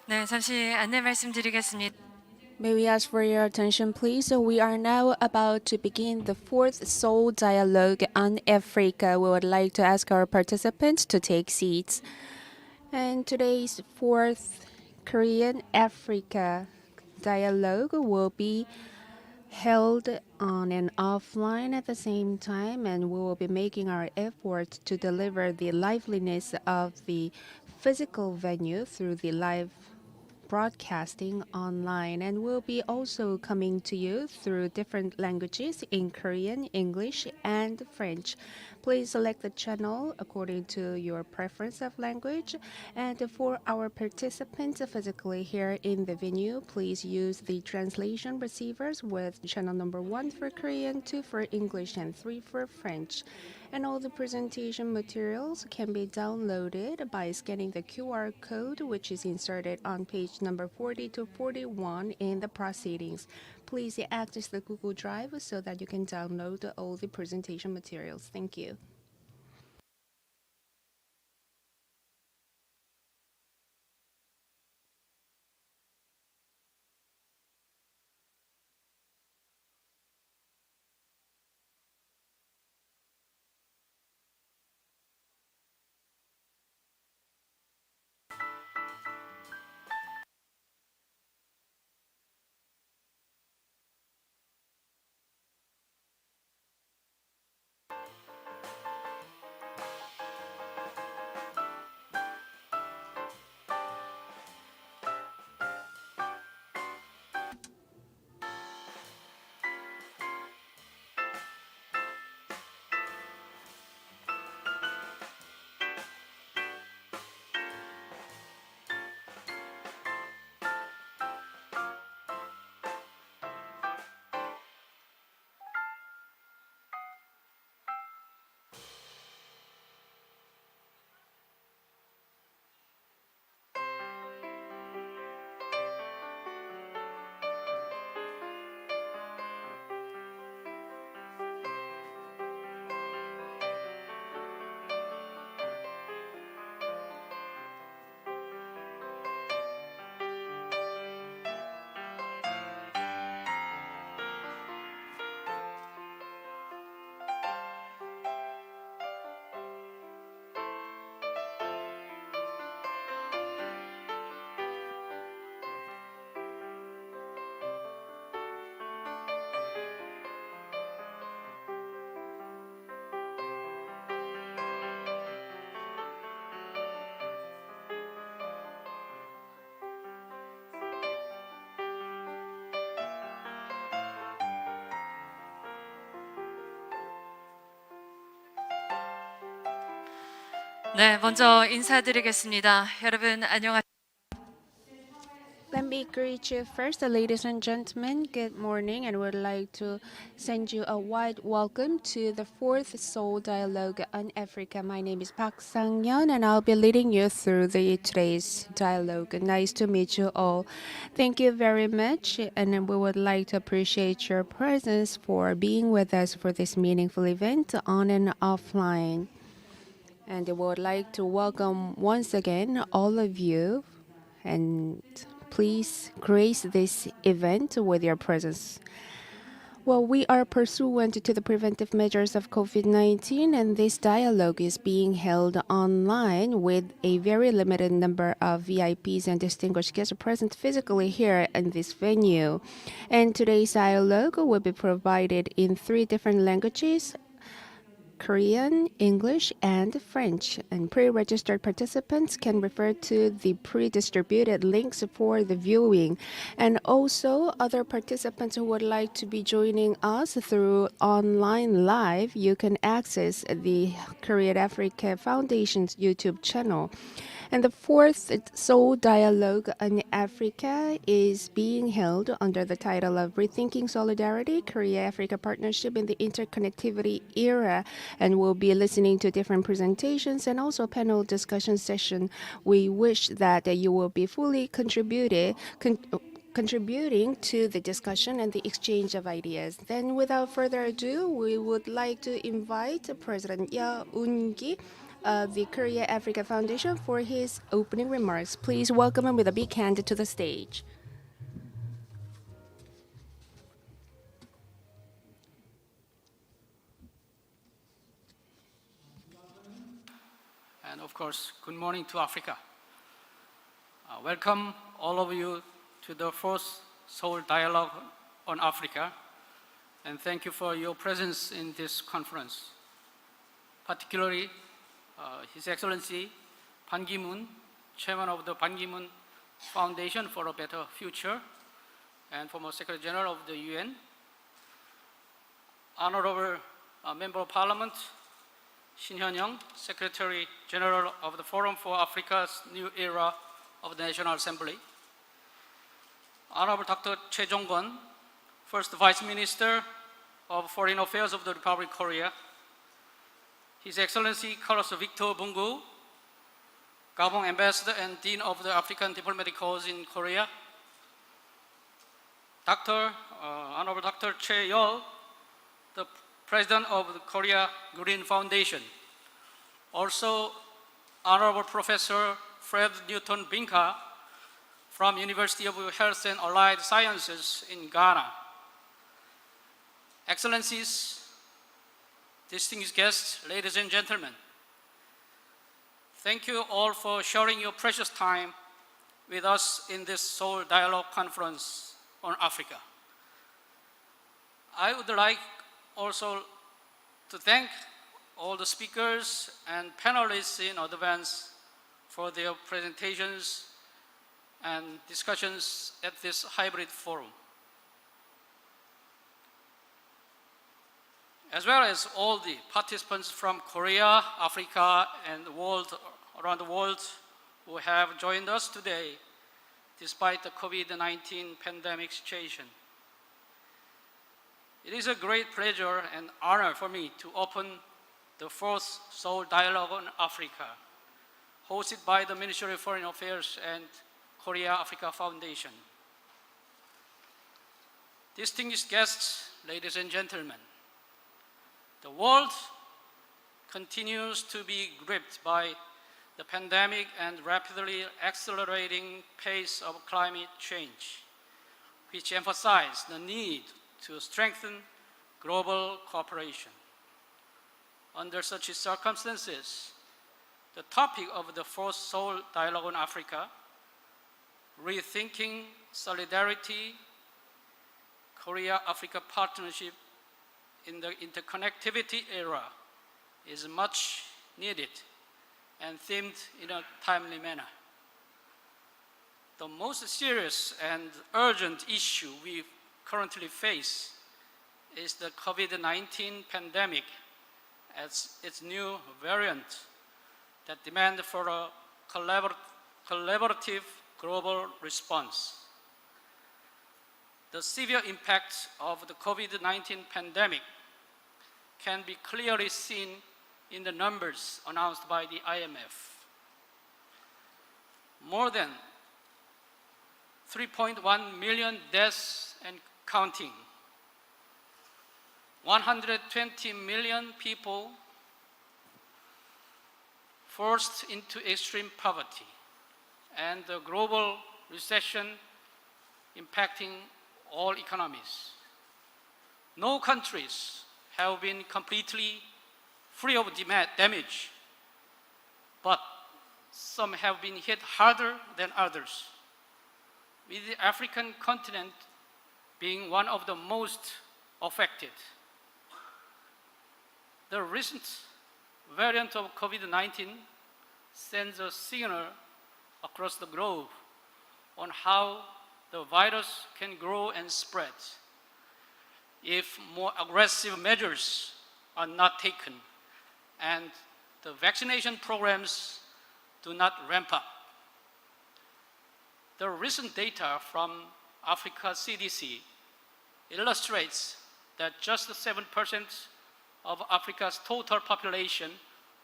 네, 잠시 안내 말씀드리겠습니다. May we ask for your attention, please? We are now about to begin the fourth Seoul Dialogue on Africa. We would like to ask our participants to take seats. And today's fourth Korean Africa Dialogue will be held on and offline at the same time, and we will be making our efforts to deliver the liveliness of the physical venue through the live broadcasting online, and we'll be also coming to you through different languages in Korean, English, and French. Please select the channel according to your preference of language. And for our participants physically here in the venue, please use the translation receivers with channel number 1 for Korean, 2 for English, and 3 for French. And all the presentation materials can be downloaded by scanning the QR code, which is inserted on page number 40 to 41 in the proceedings. Please access the Google Drive so that you can download all the presentation materials. Thank you. 네, 먼저 인사드리겠습니다. 여러분 안녕하세요. Let me greet you first, ladies and gentlemen. Good morning, and would like to send you a wide welcome to the fourth Seoul Dialogue on Africa. My name is Park Sang-yeon, and I'll be leading you through today's dialogue. Nice to meet you all. Thank you very much, and we would like to appreciate your presence for being with us for this meaningful event on and offline. And we would like to welcome once again all of you, and please grace this event with your presence. Well, we are pursuant to the preventive measures of COVID-19, and this dialogue is being held online with a very limited number of VIPs and distinguished guests present physically here in this venue. And today's dialogue will be provided in 3 different languages: Korean, English, and French. And pre-registered participants can refer to the pre-distributed links for the viewing. And also, other participants who would like to be joining us through online live, you can access the Korean Africa Foundation's YouTube channel. And the fourth Seoul Dialogue on Africa is being held under the title of Rethinking Solidarity, Korea-Africa Partnership in the Interconnectivity Era. And we'll be listening to different presentations and also panel discussion session. We wish that you will be fully contributing to the discussion and the exchange of ideas. Then, without further ado, we would like to invite President Ya Eun-gi the Korea Africa Foundation for his opening remarks. Please welcome him with a big hand to the stage. And of course, good morning to Africa. Welcome all of you to the first Seoul Dialogue on Africa, and thank you for your presence in this conference. Particularly, His Excellency Ban Ki-moon, Chairman of the Ban Ki-moon Foundation for a Better Future, and former Secretary General of the UN, Honorable Member of Parliament, Shin Hyun-young, Secretary General of the Forum for Africa's New Era of the National Assembly, Honorable Dr. Choi Jong-kwon, First Vice Minister of Foreign Affairs of the Republic of Korea, His Excellency Carlos Victor Bungu, Gabon Ambassador and Dean of the African Diplomatic Corps in Korea, Honorable Dr. Choi Yeol, the President of the Korea Green Foundation. Also, Honorable Professor Fred Newton Binka from University of Health and Allied Sciences in Ghana. Excellencies, distinguished guests, ladies and gentlemen, thank you all for sharing your precious time with us in this Seoul Dialogue Conference on Africa. I would like also to thank all the speakers and panelists in advance for their presentations and discussions at this hybrid forum, as well as all the participants from Korea, Africa, and around the world who have joined us today despite the COVID-19 pandemic situation. It is a great pleasure and honor for me to open the fourth Seoul Dialogue on Africa, hosted by the Ministry of Foreign Affairs and Korea Africa Foundation. Distinguished guests, ladies and gentlemen, the world continues to be gripped by the pandemic and rapidly accelerating pace of climate change, which emphasize the need to strengthen global cooperation. Under such circumstances, the topic of the fourth Seoul Dialogue on Africa, Rethinking Solidarity, Korea-Africa Partnership in the Interconnectivity Era, is much needed and themed in a timely manner. The most serious and urgent issue we currently face is the COVID-19 pandemic as its new variant that demand for a collaborative global response. The severe impact of the COVID-19 pandemic can be clearly seen in the numbers announced by the IMF. More than 3.1 million deaths and counting. 120 million people forced into extreme poverty, and the global recession impacting all economies. No countries have been completely free of damage, but some have been hit harder than others, with the African continent being one of the most affected. The recent variant of COVID-19 sends a signal across the globe on how the virus can grow and spread if more aggressive measures are not taken and the vaccination programs do not ramp up. The recent data from Africa CDC illustrates that just 7% of Africa's total population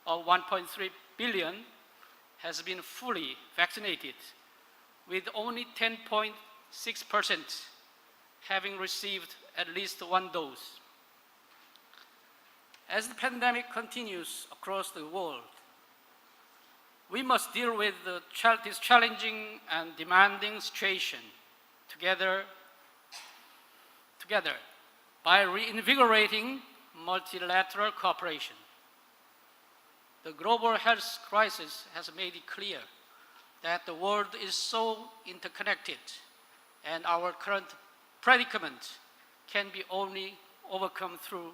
of 1.3 billion has been fully vaccinated, with only 10.6% having received at least one dose. As the pandemic continues across the world, We must deal with this challenging and demanding situation together by reinvigorating multilateral cooperation. The global health crisis has made it clear that the world is so interconnected, and our current predicament can be only overcome through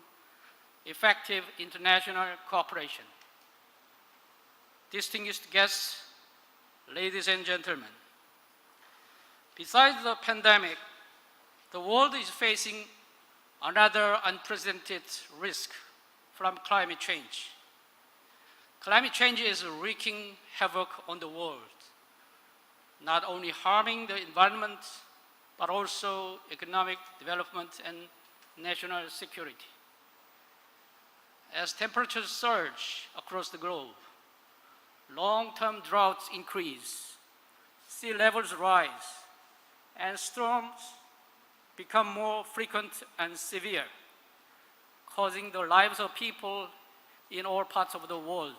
effective international cooperation. Distinguished guests, ladies and gentlemen, besides the pandemic, the world is facing another unprecedented risk from climate change. Climate change is wreaking havoc on the world, not only harming the environment, but also economic development and national security. As temperatures surge across the globe, long-term droughts increase, sea levels rise, and storms become more frequent and severe, causing the lives of people in all parts of the world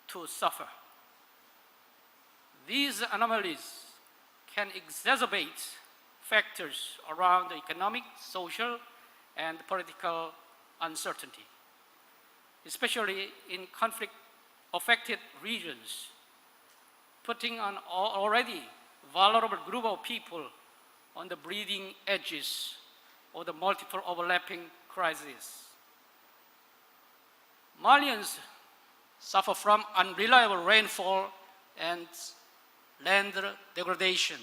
to suffer. These anomalies can exacerbate factors around economic, social, and political uncertainty, especially in conflict-affected regions, putting an already vulnerable group of people on the bleeding edges of the multiple overlapping crises. Malians suffer from unreliable rainfall and land degradation,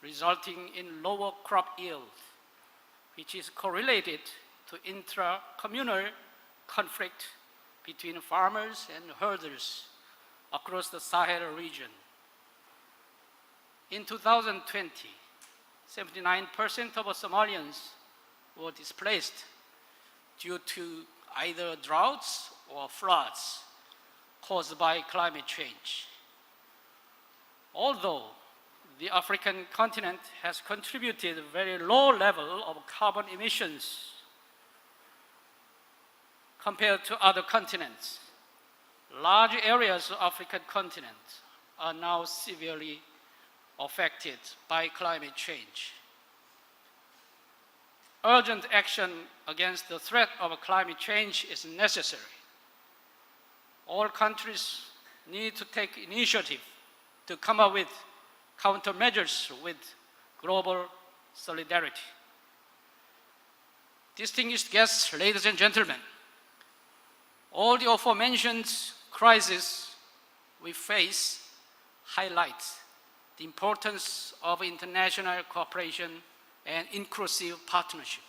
resulting in lower crop yield, which is correlated to intra-communal conflict between farmers and herders across the Sahel region. In 2020, 79% of Somalians were displaced due to either droughts or floods caused by climate change. Although the African continent has contributed a very low level of carbon emissions compared to other continents, large areas of the African continent are now severely affected by climate change. Urgent action against the threat of climate change is necessary. All countries need to take initiative to come up with countermeasures with global solidarity. Distinguished guests, ladies and gentlemen, all the aforementioned crises we face highlight the importance of international cooperation and inclusive partnership.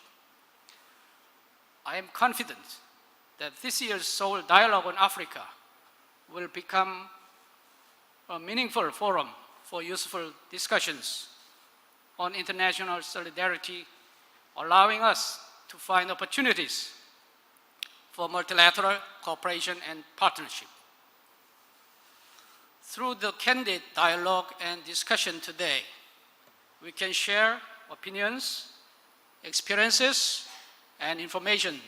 I am confident that this year's Seoul Dialogue on Africa will become a meaningful forum for useful discussions on international solidarity, allowing us to find opportunities for multilateral cooperation and partnership. Through the candid dialogue and discussion today, we can share opinions, experiences, and information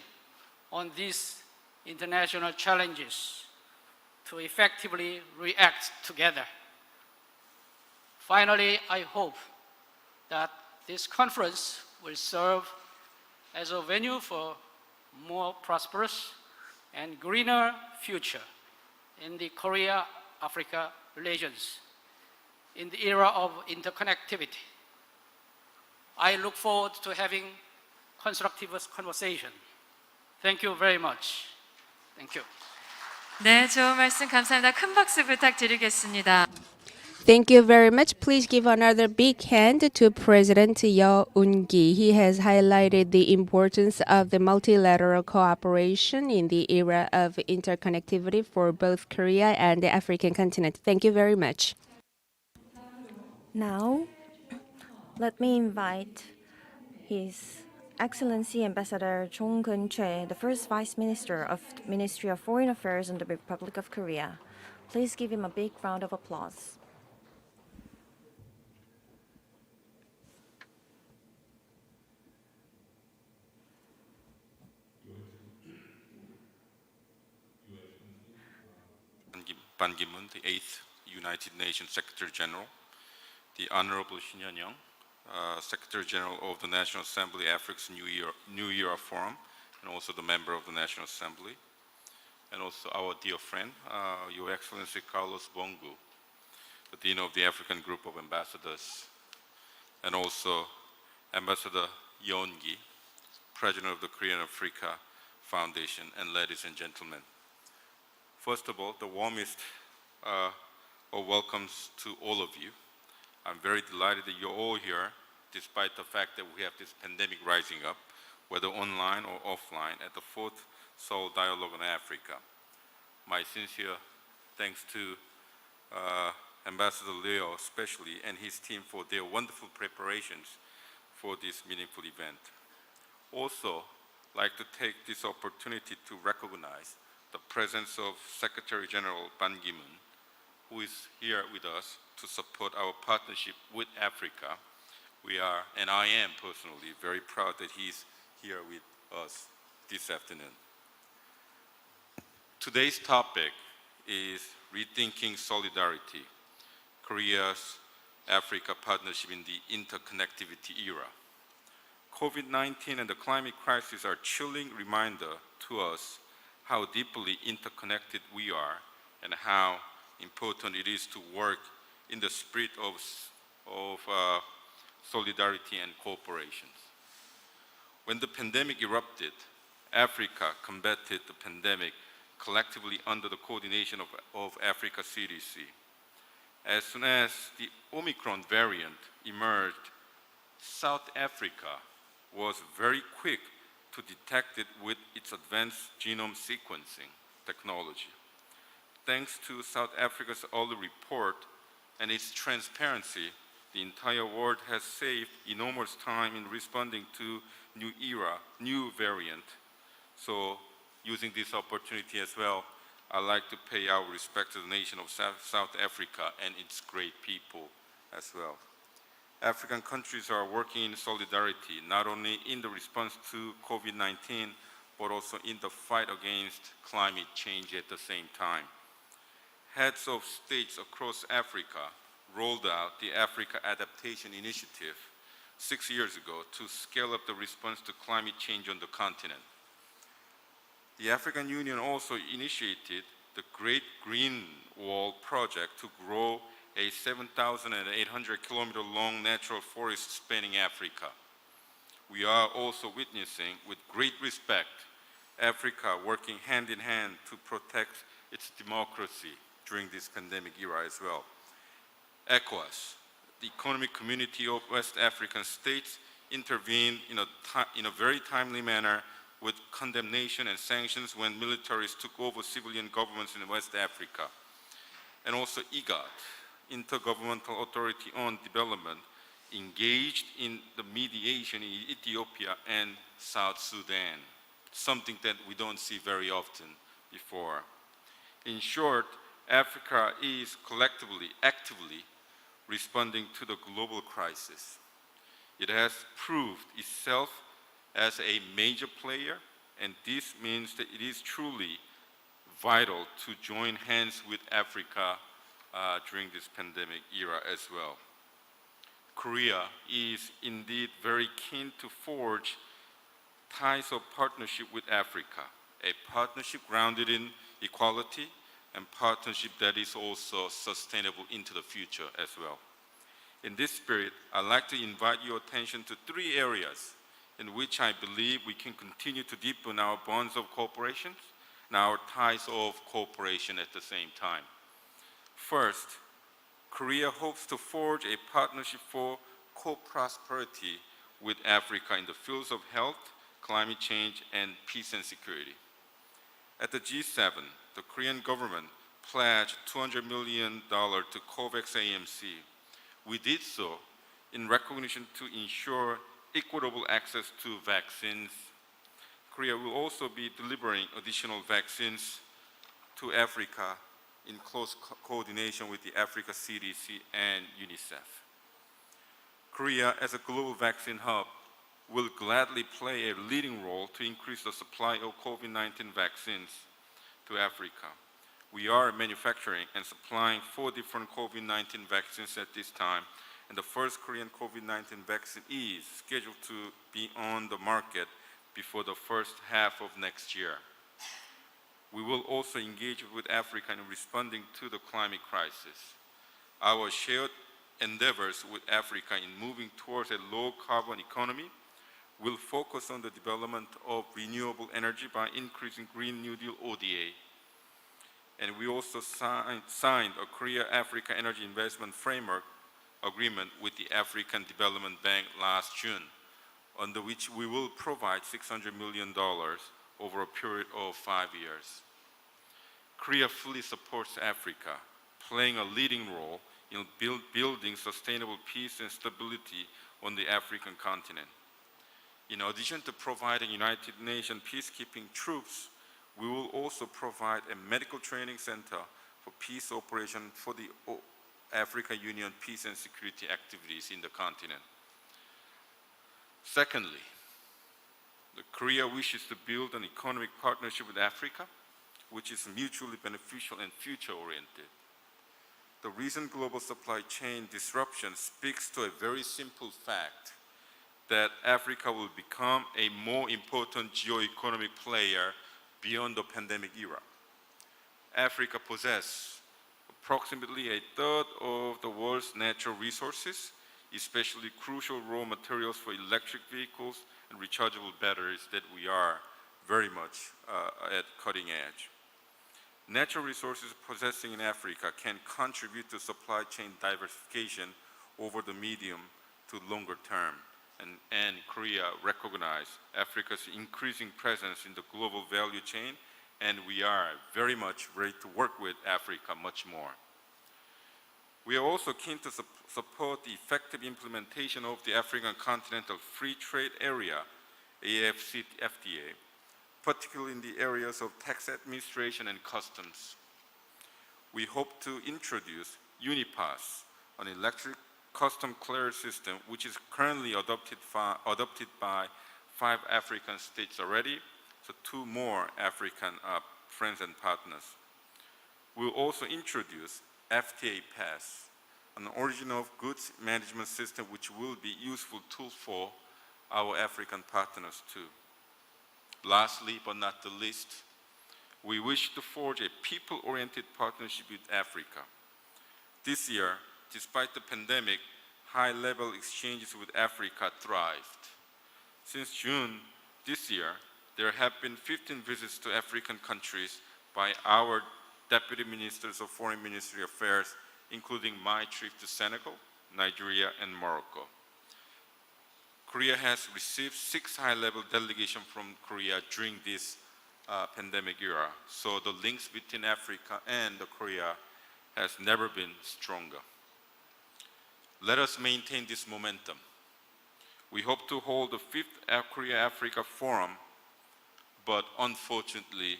on these international challenges to effectively react together. Finally, I hope that this conference will serve as a venue for more prosperous and greener future in the Korea-Africa relations in the era of interconnectivity. I look forward to having constructive conversation. Thank you very much. Thank you. 네, 좋은 말씀 감사합니다. 큰 박수 부탁드리겠습니다. Thank you very much. Please give another big hand to President Yeo Eun-gi. He has highlighted the importance of the multilateral cooperation in the era of interconnectivity for both Korea and the African continent. Thank you very much. Now, let me invite His Excellency Ambassador Chung Keun-choi, the first Vice Minister of the Ministry of Foreign Affairs in the Republic of Korea. Please give him a big round of applause. Ban Ki-moon, the 8th United Nations Secretary General, the Honorable Shin Hyun-young, Secretary General of the National Assembly Africa's New Era Forum, and also the member of the National Assembly, and also our dear friend, Your Excellency Carlos Bongo, the Dean of the African Group of Ambassadors, and also Ambassador Yeon-gi, President of the Korean Africa Foundation, and ladies and gentlemen. First of all, the warmest of welcomes to all of you. I'm very delighted that you're all here, despite the fact that we have this pandemic rising up, whether online or offline, at the 4th Seoul Dialogue on Africa. My sincere thanks to Ambassador Leo especially and his team for their wonderful preparations for this meaningful event. Also, I'd like to take this opportunity to recognize the presence of Secretary General Ban Ki-moon, who is here with us to support our partnership with Africa. We are, and I am personally, very proud that he's here with us this afternoon. Today's topic is Rethinking Solidarity, Korea's Africa partnership in the interconnectivity era. COVID-19 and the climate crisis are chilling reminder to us how deeply interconnected we are and how important it is to work in the spirit of solidarity and cooperation. When the pandemic erupted, Africa combated the pandemic collectively under the coordination of Africa CDC. As soon as the Omicron variant emerged, South Africa was very quick to detect it with its advanced genome sequencing technology. Thanks to South Africa's early report and its transparency, the entire world has saved enormous time in responding to new variant. So, using this opportunity as well, I'd like to pay our respect to the nation of South Africa and its great people as well. African countries are working in solidarity, not only in the response to COVID-19, but also in the fight against climate change at the same time. Heads of states across Africa rolled out the Africa Adaptation Initiative 6 years ago to scale up the response to climate change on the continent. The African Union also initiated the Great Green Wall project to grow a 7,800 kilometer long natural forest spanning Africa. We are also witnessing with great respect Africa working hand in hand to protect its democracy during this pandemic era as well. ECOWAS, the Economic Community of West African States, intervened in a very timely manner with condemnation and sanctions when militaries took over civilian governments in West Africa. And also IGAD, Intergovernmental Authority on Development, engaged in the mediation in Ethiopia and South Sudan, something that we don't see very often before. In short, Africa is collectively, actively responding to the global crisis. It has proved itself as a major player, and this means that it is truly vital to join hands with Africa during this pandemic era as well. Korea is indeed very keen to forge ties of partnership with Africa, a partnership grounded in equality and partnership that is also sustainable into the future as well. In this spirit, I'd like to invite your attention to 3 areas in which I believe we can continue to deepen our bonds of cooperation and our ties of cooperation at the same time. First, Korea hopes to forge a partnership for co-prosperity with Africa in the fields of health, climate change, and peace and security. At the G7, the Korean government pledged $200 million to COVAX AMC. We did so in recognition to ensure equitable access to vaccines. Korea will also be delivering additional vaccines to Africa in close coordination with the Africa CDC and UNICEF. Korea, as a global vaccine hub, will gladly play a leading role to increase the supply of COVID-19 vaccines to Africa. we are manufacturing and supplying 4 different COVID-19 vaccines at this time, and the first Korean COVID-19 vaccine is scheduled to be on the market before the first half of next year. We will also engage with Africa in responding to the climate crisis. Our shared endeavors with Africa in moving towards a low-carbon economy will focus on the development of renewable energy by increasing Green New Deal ODA. And we also signed a Korea-Africa Energy Investment Framework Agreement with the African Development Bank last June, under which we will provide $600 million over a period of 5 years. Korea fully supports Africa, playing a leading role in building sustainable peace and stability on the African continent. In addition to providing United Nations peacekeeping troops, we will also provide a medical training center for peace operation for the African Union peace and security activities in the continent. Secondly, Korea wishes to build an economic partnership with Africa, which is mutually beneficial and future-oriented. The recent global supply chain disruption speaks to a very simple fact that Africa will become a more important geo-economic player beyond the pandemic era. Africa possesses approximately a third of the world's natural resources, especially crucial raw materials for electric vehicles and rechargeable batteries that we are very much at cutting edge. Natural resources possessing in Africa can contribute to supply chain diversification over the medium to longer term. And Korea recognizes Africa's increasing presence in the global value chain, and we are very much ready to work with Africa much more. We are also keen to support the effective implementation of the African Continental Free Trade Area, AFCFTA, particularly in the areas of tax administration and customs. We hope to introduce UniPass, an electric custom clearance system, which is currently adopted by 5 African states already, so 2 more African friends and partners. We'll also introduce FTA Pass, an origin of goods management system which will be a useful tool for our African partners too. Lastly, but not the least, we wish to forge a people-oriented partnership with Africa. This year, despite the pandemic, high-level exchanges with Africa thrived. Since June this year, there have been 15 visits to African countries by our Deputy Ministers of Foreign Ministry Affairs, including my trip to Senegal, Nigeria, and Morocco. Korea has received 6 high-level delegations from Korea during this pandemic era, so the links between Africa and Korea has never been stronger. Let us maintain this momentum. We hope to hold the 5th Korea-Africa Forum, but unfortunately,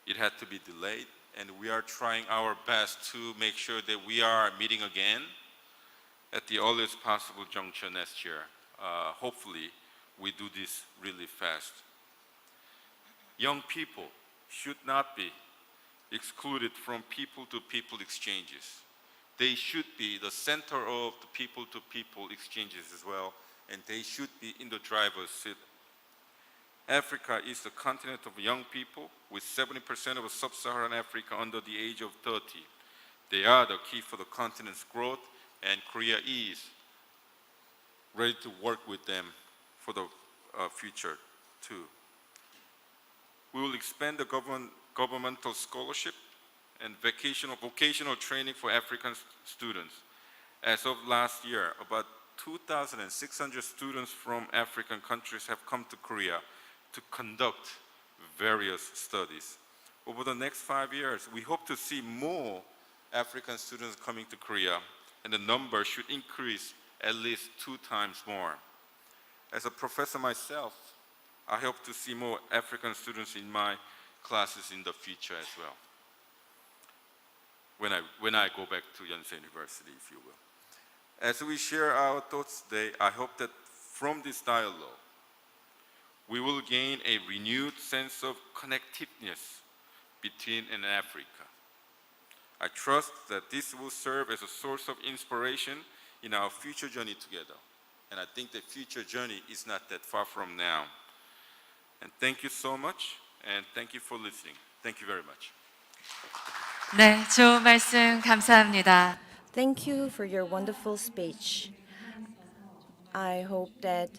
it had to be delayed, and we are trying our best to make sure that we are meeting again at the earliest possible juncture next year. Hopefully, we do this really fast. Young people should not be excluded from people-to-people exchanges. They should be the center of the people-to-people exchanges as well, and they should be in the driver's seat. Africa is the continent of young people, with 70% of sub-Saharan Africa under the age of 30. They are the key for the continent's growth, and Korea is ready to work with them for the future too. We will expand the governmental scholarship and vocational training for African students. As of last year, about 2,600 students from African countries have come to Korea to conduct various studies. Over the next 5 years, we hope to see more African students coming to Korea, and the number should increase at least 2 times more. As a professor myself, I hope to see more African students in my classes in the future as well, when I go back to Yonsei University, if you will. As we share our thoughts today, I hope that from this dialogue, we will gain a renewed sense of connectiveness between Africa. I trust that this will serve as a source of inspiration in our future journey together. And I think the future journey is not that far from now. And thank you so much, and thank you for listening. Thank you very much. 네, 좋은 말씀 감사합니다. Thank you for your wonderful speech. I hope that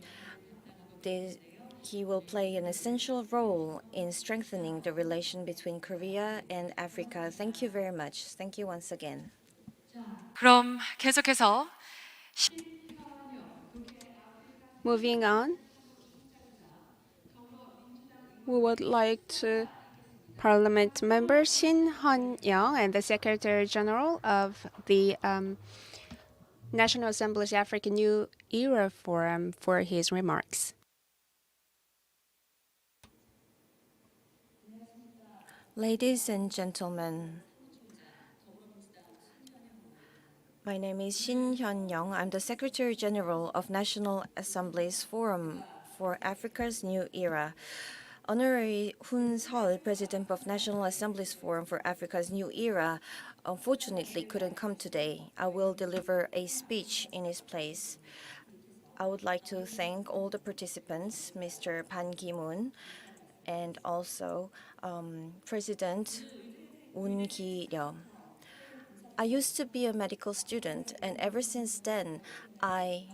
he will play an essential role in strengthening the relation between Korea and Africa. Thank you very much. Thank you once again. 그럼 계속해서 Moving on, we would like to Parliament member Shin Han-young and the Secretary General of the National Assembly's African New Era Forum for his remarks. Ladies and gentlemen, my name is Shin Hyun-young. I'm the Secretary General of National Assembly's Forum for Africa's New Era. Honorary Hun Seol, President of National Assembly's Forum for Africa's New Era, unfortunately couldn't come today. I will deliver a speech in his place. I would like to thank all the participants, Mr. Ban Ki-moon, and also President Woon Ki-ryeom. I used to be a medical student, and ever since then, I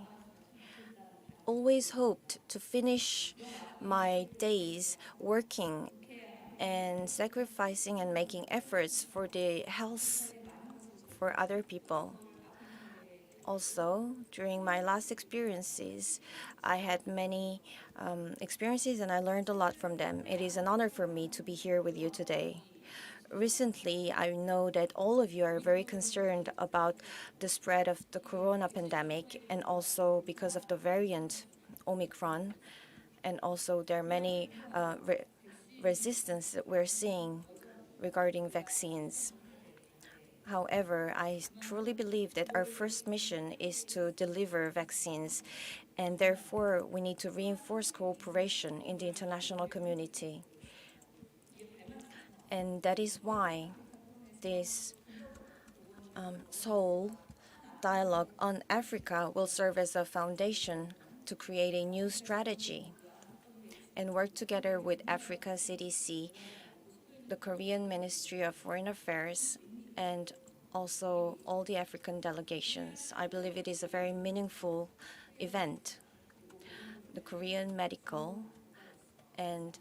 always hoped to finish my days working and sacrificing and making efforts for the health for other people. Also, during my last experiences, I had many experiences and I learned a lot from them. It is an honor for me to be here with you today. Recently, I know that all of you are very concerned about the spread of the corona pandemic and also because of the variant Omicron. And also there are many resistance that we're seeing regarding vaccines. However, I truly believe that our first mission is to deliver vaccines, and therefore we need to reinforce cooperation in the international community. And that is why this Seoul dialogue on Africa will serve as a foundation to create a new strategy and work together with Africa CDC, the Korean Ministry of Foreign Affairs, and also all the African delegations. I believe it is a very meaningful event. The Korean medical and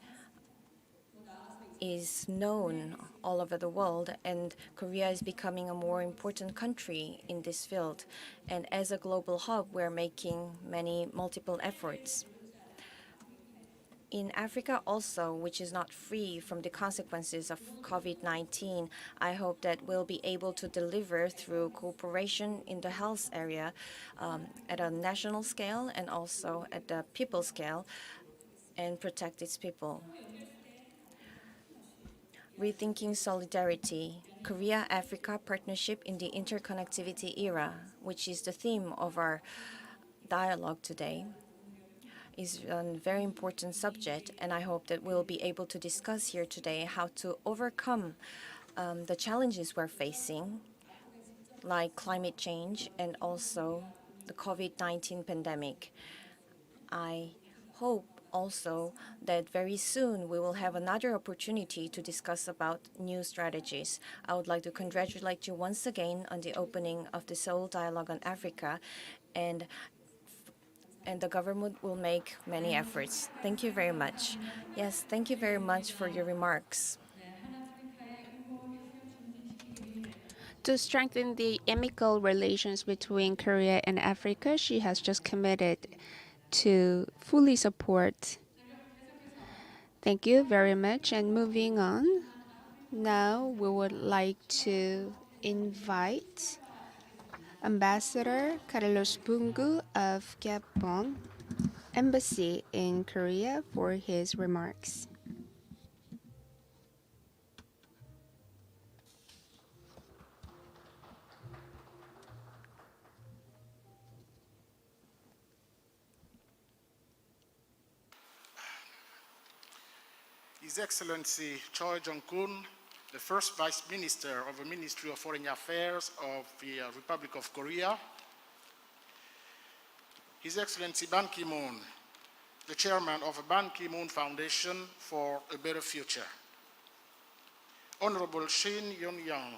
is known all over the world, and Korea is becoming a more important country in this field. And as a global hub, we're making many multiple efforts. In Africa also, which is not free from the consequences of COVID-19, I hope that we'll be able to deliver through cooperation in the health area at a national scale and also at the people scale and protect its people. Rethinking Solidarity, Korea-Africa Partnership in the Interconnectivity Era, which is the theme of our dialogue today, is a very important subject, and I hope that we'll be able to discuss here today how to overcome the challenges we're facing, like climate change and also the COVID-19 pandemic. I hope also that very soon we will have another opportunity to discuss about new strategies. I would like to congratulate you once again on the opening of the Seoul Dialogue on Africa, and the government will make many efforts. Thank you very much. Yes, thank you very much for your remarks. To strengthen the amicable relations between Korea and Africa, she has just committed to fully support. Thank you very much. And moving on, now we would like to invite Ambassador Carlos Bungu of Gabon Embassy in Korea for his remarks. His Excellency Choi Jong-kun, the first Vice Minister of the Ministry of Foreign Affairs of the Republic of Korea, His Excellency Ban Ki-moon, the Chairman of the Ban Ki-moon Foundation for a Better Future, Honorable Shin Yong-young,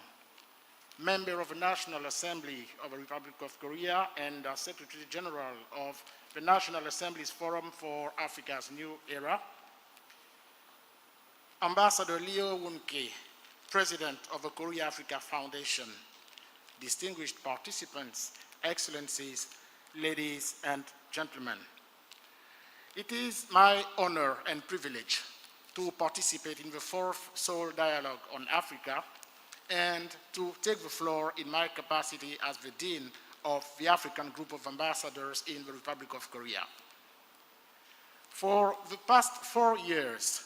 Member of the National Assembly of the Republic of Korea and Secretary General of the National Assembly's Forum for Africa's New Era, Ambassador Leo Woon-kee, President of the Korea-Africa Foundation, distinguished participants, excellencies, ladies and gentlemen. It is my honor and privilege to participate in the fourth Seoul Dialogue on Africa and to take the floor in my capacity as the Dean of the African Group of Ambassadors in the Republic of Korea. For the past 4 years,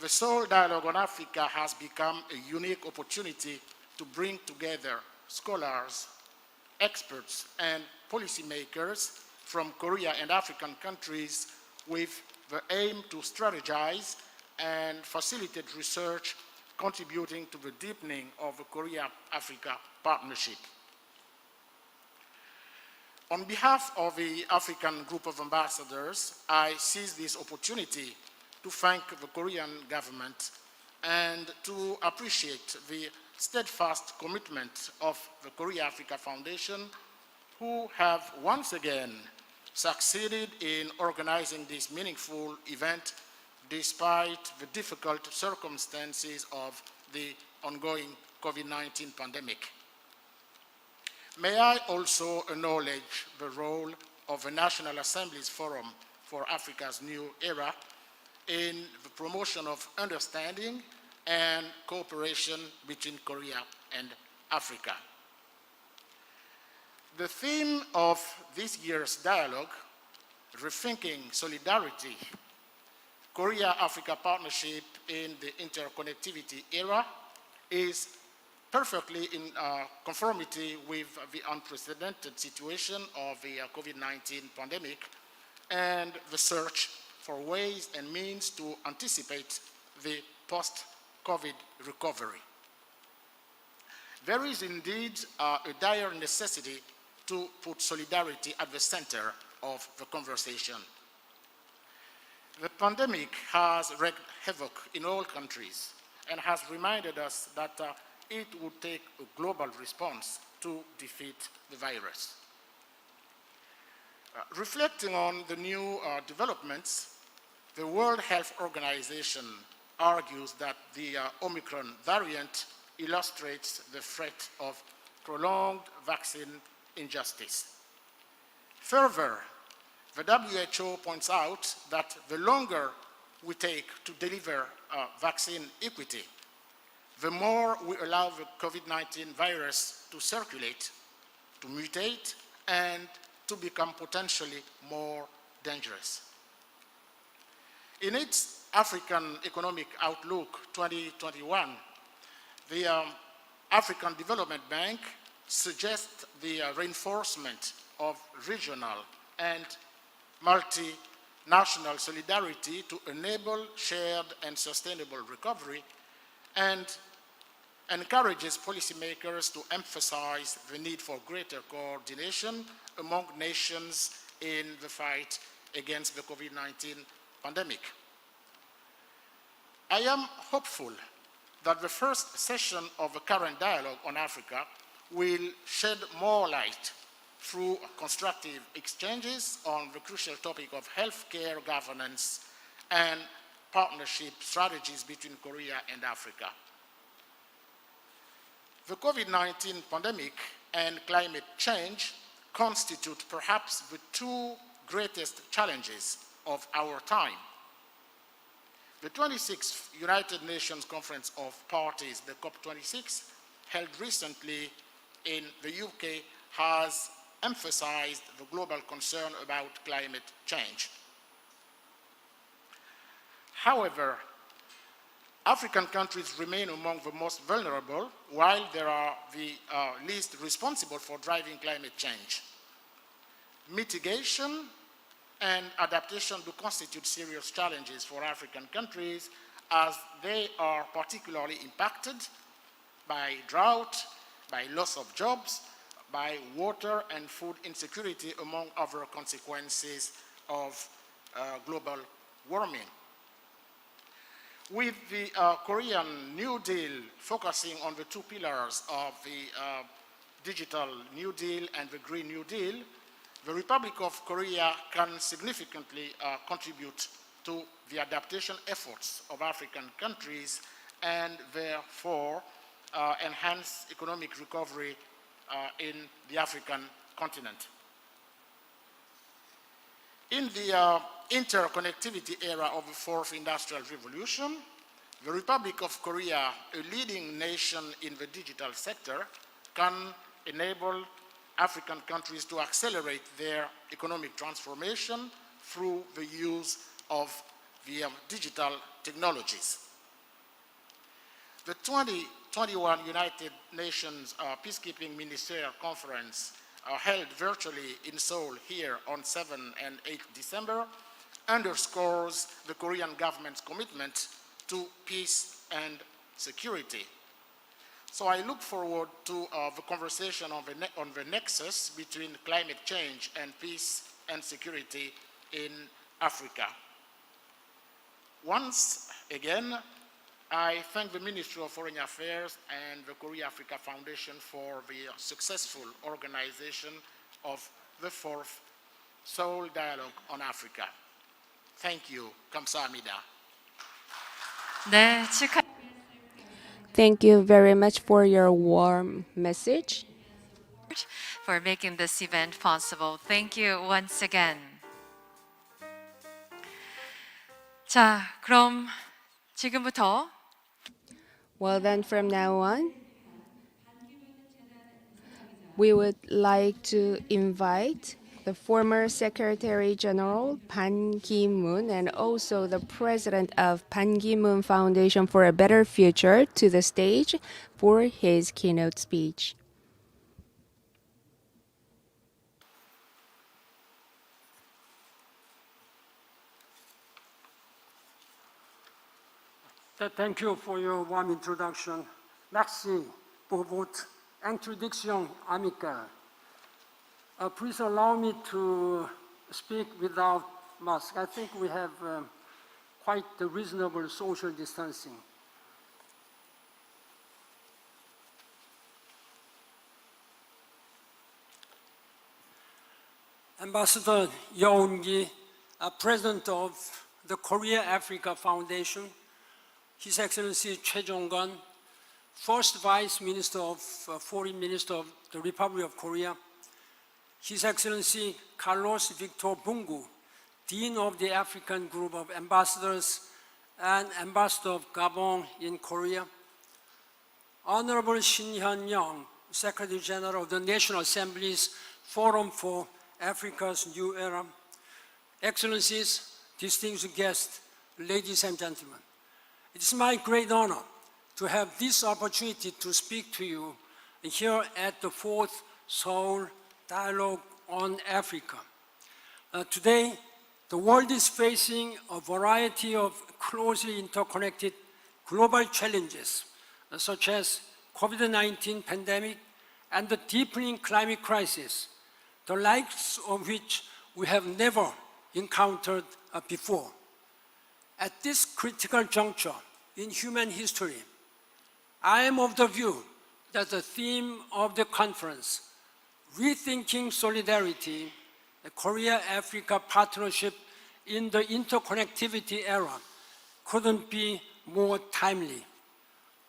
the Seoul Dialogue on Africa has become a unique opportunity to bring together scholars, experts, and policymakers from Korea and African countries with the aim to strategize and facilitate research contributing to the deepening of the Korea-Africa partnership. On behalf of the African Group of Ambassadors, I seize this opportunity to thank the Korean government and to appreciate the steadfast commitment of the Korea-Africa Foundation, who have once again succeeded in organizing this meaningful event despite the difficult circumstances of the ongoing COVID-19 pandemic. May I also acknowledge the role of the National Assembly's Forum for Africa's New Era in the promotion of understanding and cooperation between Korea and Africa. The theme of this year's dialogue, Rethinking Solidarity, Korea-Africa Partnership in the Interconnectivity Era, is perfectly in conformity with the unprecedented situation of the COVID-19 pandemic and the search for ways and means to anticipate the post-COVID recovery. There is indeed a dire necessity to put solidarity at the center of the conversation. The pandemic has wreaked havoc in all countries and has reminded us that it would take a global response to defeat the virus. Reflecting on the new developments, the World Health Organization argues that the Omicron variant illustrates the threat of prolonged vaccine injustice. Further, the WHO points out that the longer we take to deliver vaccine equity, the more we allow the COVID-19 virus to circulate, to mutate, and to become potentially more dangerous. In its African Economic Outlook 2021, the African Development Bank suggests the reinforcement of regional and multinational solidarity to enable shared and sustainable recovery, and encourages policymakers to emphasize the need for greater coordination among nations in the fight against the COVID-19 pandemic. I am hopeful that the first session of the current dialogue on Africa will shed more light through constructive exchanges on the crucial topic of healthcare governance and partnership strategies between Korea and Africa. The COVID-19 pandemic and climate change constitute perhaps the two greatest challenges of our time. The 26th United Nations Conference of Parties, the COP26, held recently in the UK, has emphasized the global concern about climate change. However, African countries remain among the most vulnerable, while they are the least responsible for driving climate change. Mitigation and adaptation do constitute serious challenges for African countries as they are particularly impacted by drought, by loss of jobs, by water and food insecurity, among other consequences of global warming. With the Korean New Deal focusing on the two pillars of the Digital New Deal and the Green New Deal, the Republic of Korea can significantly contribute to the adaptation efforts of African countries and therefore enhance economic recovery in the African continent. In the interconnectivity era of the fourth industrial revolution, the Republic of Korea, a leading nation in the digital sector, can enable African countries to accelerate their economic transformation through the use of the digital technologies. The 2021 United Nations Peacekeeping Ministerial Conference held virtually in Seoul here on 7 and 8 December underscores the Korean government's commitment to peace and security. So I look forward to the conversation on the nexus between climate change and peace and security in Africa. Once again, I thank the Ministry of Foreign Affairs and the Korea-Africa Foundation for the successful organization of the fourth Seoul Dialogue on Africa. Thank you. 감사합니다. 네, Thank you very much for your warm message. for making this event possible. Thank you once again. 자, 그럼 지금부터 Well then, from now on, we would like to invite the former Secretary General Ban Ki-moon and also the President of Ban Ki-moon Foundation for a Better Future to the stage for his keynote speech. Thank you for your warm introduction. Merci pour votre introduction amicale. Please allow me to speak without mask. I think we have quite the reasonable social distancing. Ambassador Yeon-gi, President of the Korea-Africa Foundation, His Excellency Choi Jong-gun, First Vice Minister of Foreign Minister of the Republic of Korea, His Excellency Carlos Victor Bungu, Dean of the African Group of Ambassadors and Ambassador of Gabon in Korea, Honorable Shin Hyun-young, Secretary General of the National Assembly's Forum for Africa's New Era, Excellencies, distinguished guests, ladies and gentlemen. It is my great honor to have this opportunity to speak to you here at the fourth Seoul Dialogue on Africa. Today, the world is facing a variety of closely interconnected global challenges, such as COVID-19 pandemic and the deepening climate crisis, the likes of which we have never encountered before. At this critical juncture in human history, I am of the view that the theme of the conference, Rethinking Solidarity, the Korea-Africa Partnership in the Interconnectivity Era, couldn't be more timely.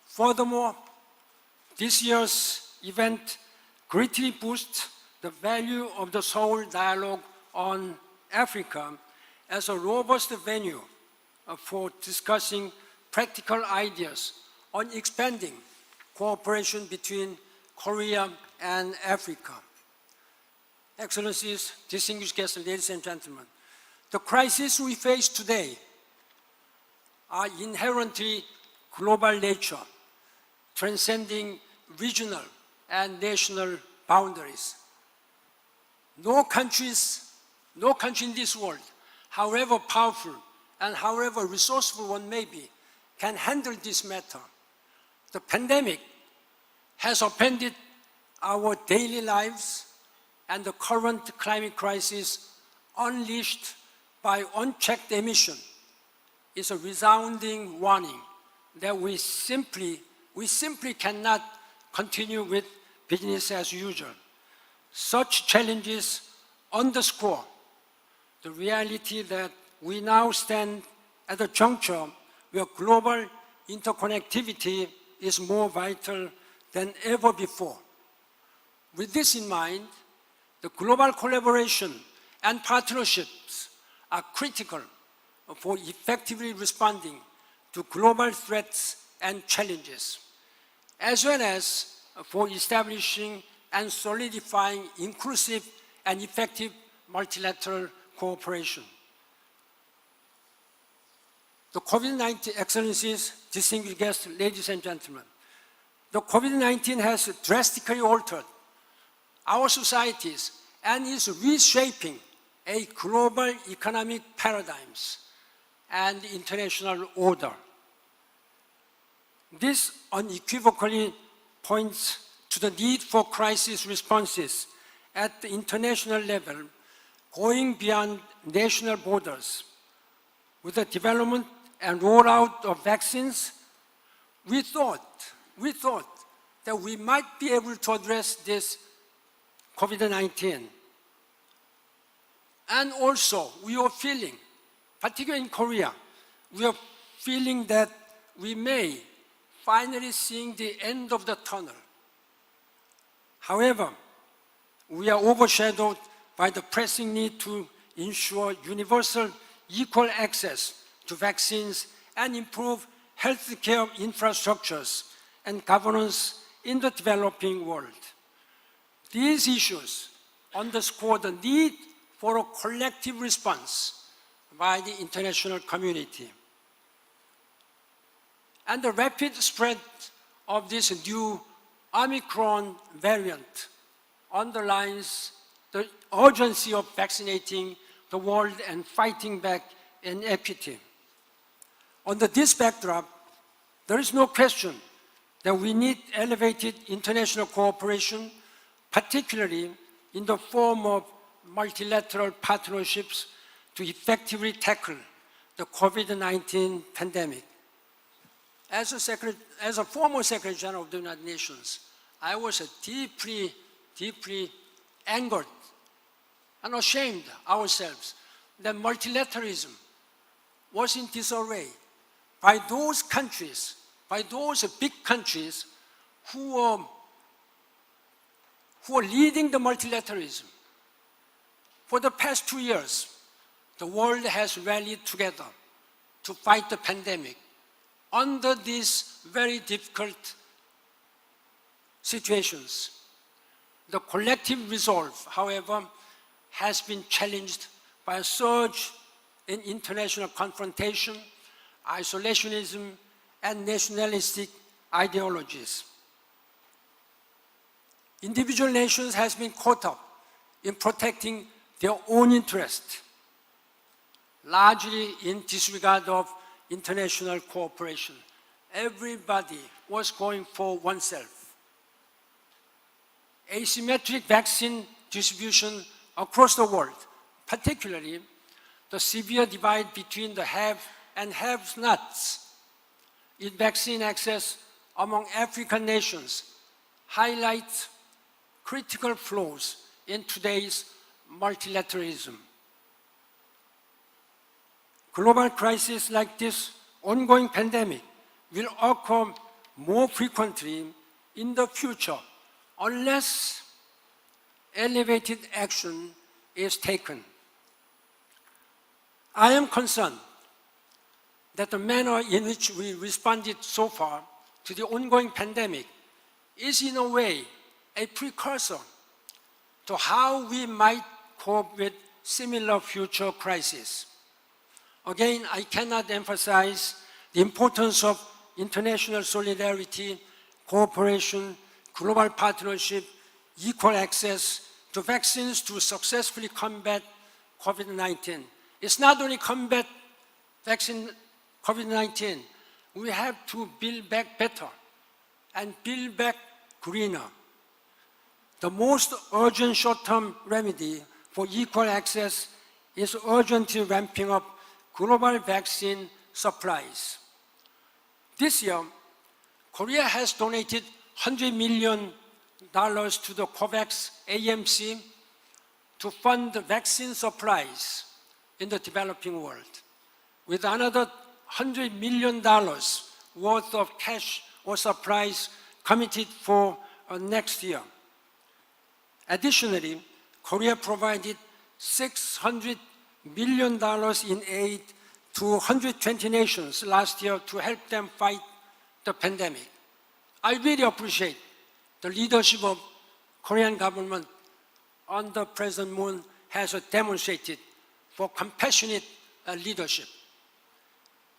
Furthermore, this year's event greatly boosts the value of the Seoul Dialogue on Africa as a robust venue for discussing practical ideas on expanding cooperation between Korea and Africa. Excellencies, distinguished guests, ladies and gentlemen, the crises we face today are inherently global nature, transcending regional and national boundaries. No country in this world, however powerful and however resourceful one may be, can handle this matter. The pandemic has upended our daily lives, and the current climate crisis, unleashed by unchecked emission, is a resounding warning that we simply cannot continue with business as usual. Such challenges underscore the reality that we now stand at a juncture where global interconnectivity is more vital than ever before. With this in mind, the global collaboration and partnerships are critical for effectively responding to global threats and challenges, as well as for establishing and solidifying inclusive and effective multilateral cooperation. The COVID-19, Excellencies, distinguished guests, ladies and gentlemen, the COVID-19 has drastically altered our societies and is reshaping a global economic paradigms and international order. This unequivocally points to the need for crisis responses at the international level, going beyond national borders. With the development and rollout of vaccines, we thought that we might be able to address this COVID-19. And also, we are feeling, particularly in Korea, we are feeling that we may finally seeing the end of the tunnel. However, we are overshadowed by the pressing need to ensure universal equal access to vaccines and improve healthcare infrastructures and governance in the developing world. These issues underscore the need for a collective response by the international community. And the rapid spread of this new Omicron variant underlines the urgency of vaccinating the world and fighting back inequity. Under this backdrop, there is no question that we need elevated international cooperation, particularly in the form of multilateral partnerships to effectively tackle the COVID-19 pandemic. As a former Secretary General of the United Nations, I was deeply angered and ashamed ourselves that multilateralism was in disarray by those countries, by those big countries who are leading the multilateralism. For the past 2 years, the world has rallied together to fight the pandemic under these very difficult situations. The collective resolve, however, has been challenged by a surge in international confrontation, isolationism, and nationalistic ideologies. Individual nations have been caught up in protecting their own interest, largely in disregard of international cooperation. Everybody was going for oneself. Asymmetric vaccine distribution across the world, particularly the severe divide between the have and have-nots in vaccine access among African nations, highlights critical flaws in today's multilateralism. Global crises like this ongoing pandemic will occur more frequently in the future unless elevated action is taken. I am concerned that the manner in which we responded so far to the ongoing pandemic is in a way a precursor to how we might cope with similar future crises. Again, I cannot emphasize the importance of international solidarity, cooperation, global partnership, equal access to vaccines to successfully combat COVID-19. It's not only combat vaccine COVID-19, we have to build back better and build back greener. The most urgent short-term remedy for equal access is urgently ramping up global vaccine supplies. This year, Korea has donated $100 million to the COVAX AMC to fund vaccine supplies in the developing world, with another $100 million worth of cash or supplies committed for next year. Additionally, Korea provided $600 million in aid to 120 nations last year to help them fight the pandemic. I really appreciate the leadership of Korean government under President Moon has demonstrated for compassionate leadership.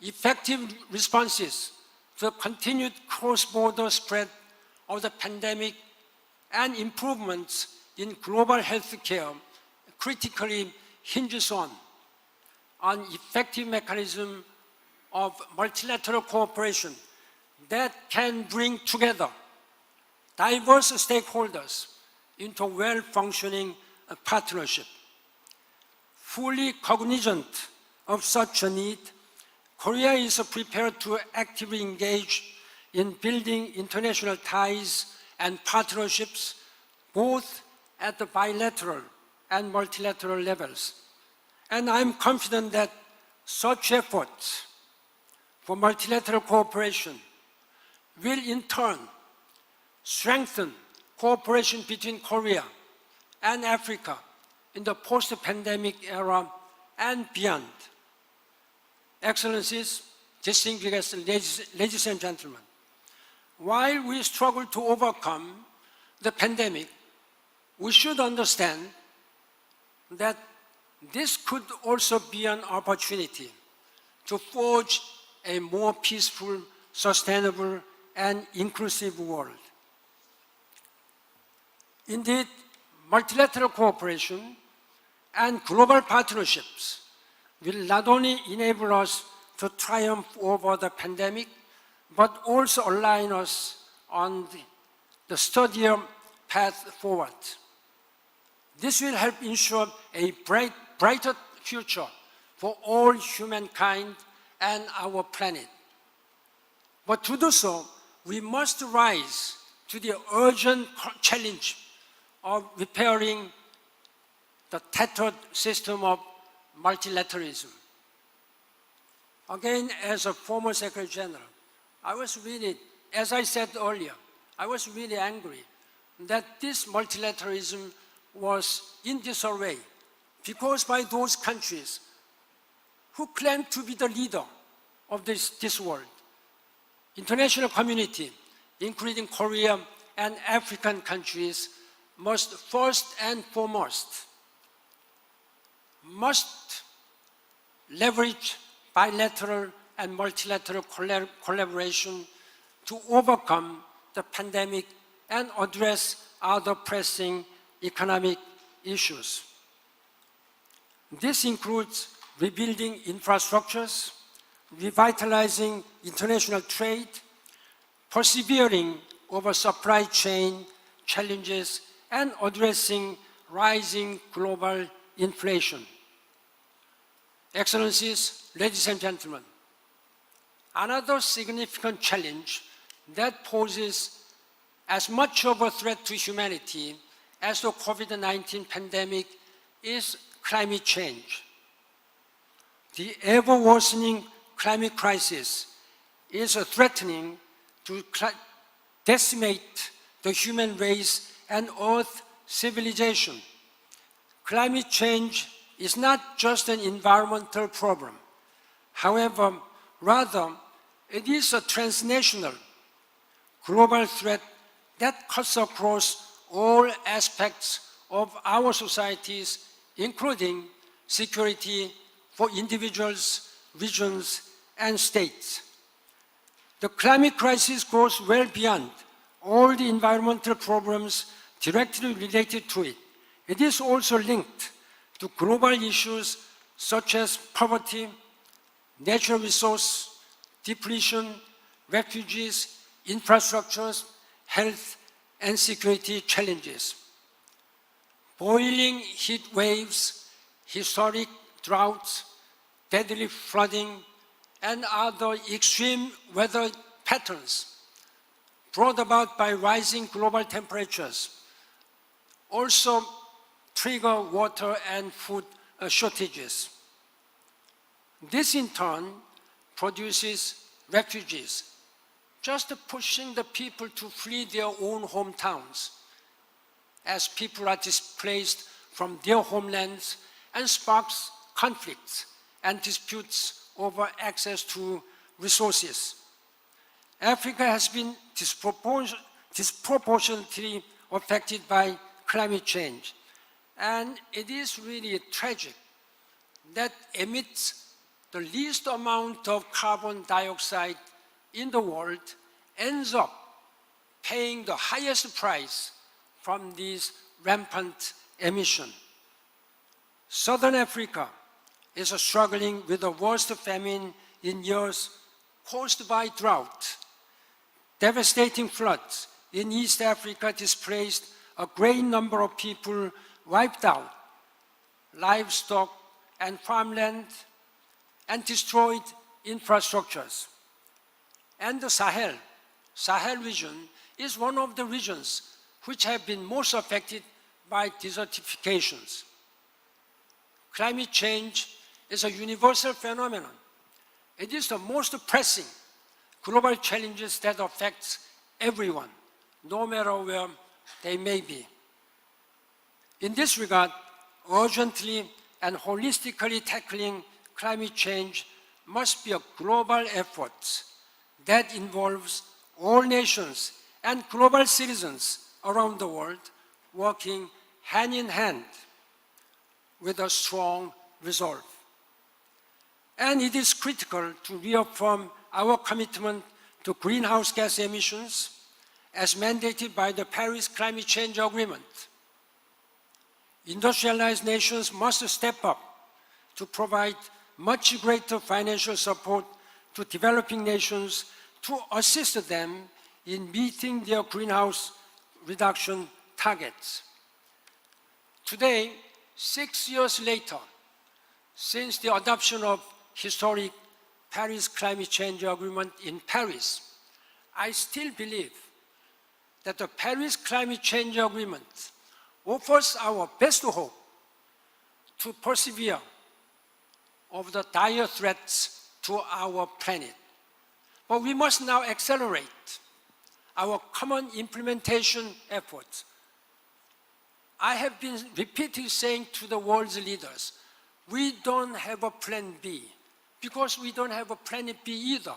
Effective responses to the continued cross-border spread of the pandemic and improvements in global health care critically hinges on effective mechanism of multilateral cooperation that can bring together diverse stakeholders into a well-functioning partnership. Fully cognizant of such a need, Korea is prepared to actively engage in building international ties and partnerships both at the bilateral and multilateral levels. And I'm confident that such efforts for multilateral cooperation will in turn strengthen cooperation between Korea and Africa in the post-pandemic era and beyond. Excellencies, distinguished ladies and gentlemen, while we struggle to overcome the pandemic, we should understand that this could also be an opportunity to forge a more peaceful, sustainable, and inclusive world. Indeed, multilateral cooperation and global partnerships will not only enable us to triumph over the pandemic, but also align us on the sturdier path forward. This will help ensure a brighter future for all humankind and our planet. But to do so, we must rise to the urgent challenge of repairing the tattered system of multilateralism. Again, as a former Secretary General, I was really, as I said earlier, I was really angry that this multilateralism was in disarray because by those countries who claim to be the leader of this world, international community, including Korea and African countries, must first and foremost leverage bilateral and multilateral collaboration to overcome the pandemic and address other pressing economic issues. This includes rebuilding infrastructures, revitalizing international trade, persevering over supply chain challenges, and addressing rising global inflation. Excellencies, ladies and gentlemen, another significant challenge that poses as much of a threat to humanity as the COVID-19 pandemic is climate change. The ever-worsening climate crisis is threatening to decimate the human race and Earth civilization. Climate change is not just an environmental problem. However, rather, it is a transnational global threat that cuts across all aspects of our societies, including security for individuals, regions, and states. The climate crisis goes well beyond all the environmental problems directly related to it. It is also linked to global issues such as poverty, natural resource depletion, refugees, infrastructures, health and security challenges. Boiling heat waves, historic droughts, deadly flooding, and other extreme weather patterns brought about by rising global temperatures also trigger water and food shortages. This in turn produces refugees, just pushing the people to flee their own hometowns as people are displaced from their homelands, and sparks conflicts and disputes over access to resources. Africa has been disproportionately affected by climate change, and it is really tragic that emits the least amount of carbon dioxide in the world ends up paying the highest price from these rampant emissions. Southern Africa is struggling with the worst famine in years caused by drought. Devastating floods in East Africa displaced a great number of people, wiped out livestock and farmland, and destroyed infrastructures. And the Sahel region is one of the regions which have been most affected by desertifications. Climate change is a universal phenomenon. It is the most pressing global challenges that affects everyone, no matter where they may be. In this regard, urgently and holistically tackling climate change must be a global effort that involves all nations and global citizens around the world working hand in hand with a strong resolve. And it is critical to reaffirm our commitment to greenhouse gas emissions as mandated by the Paris Climate Change Agreement. Industrialized nations must step up to provide much greater financial support to developing nations to assist them in meeting their greenhouse reduction targets. Today, 6 years later, since the adoption of historic Paris Climate Change Agreement in Paris, I still believe that the Paris Climate Change Agreement offers our best hope to persevere over the dire threats to our planet. But we must now accelerate our common implementation efforts. I have been repeatedly saying to the world's leaders, we don't have a plan B, because we don't have a planet B either.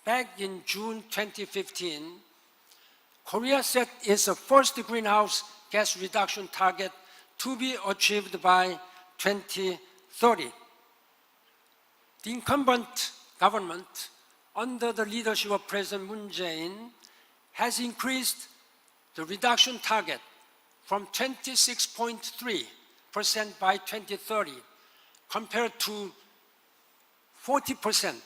Back in June 2015, Korea set its first greenhouse gas reduction target to be achieved by 2030. The incumbent government, under the leadership of President Moon Jae-in, has increased the reduction target from 26.3% by 2030 compared to 40%.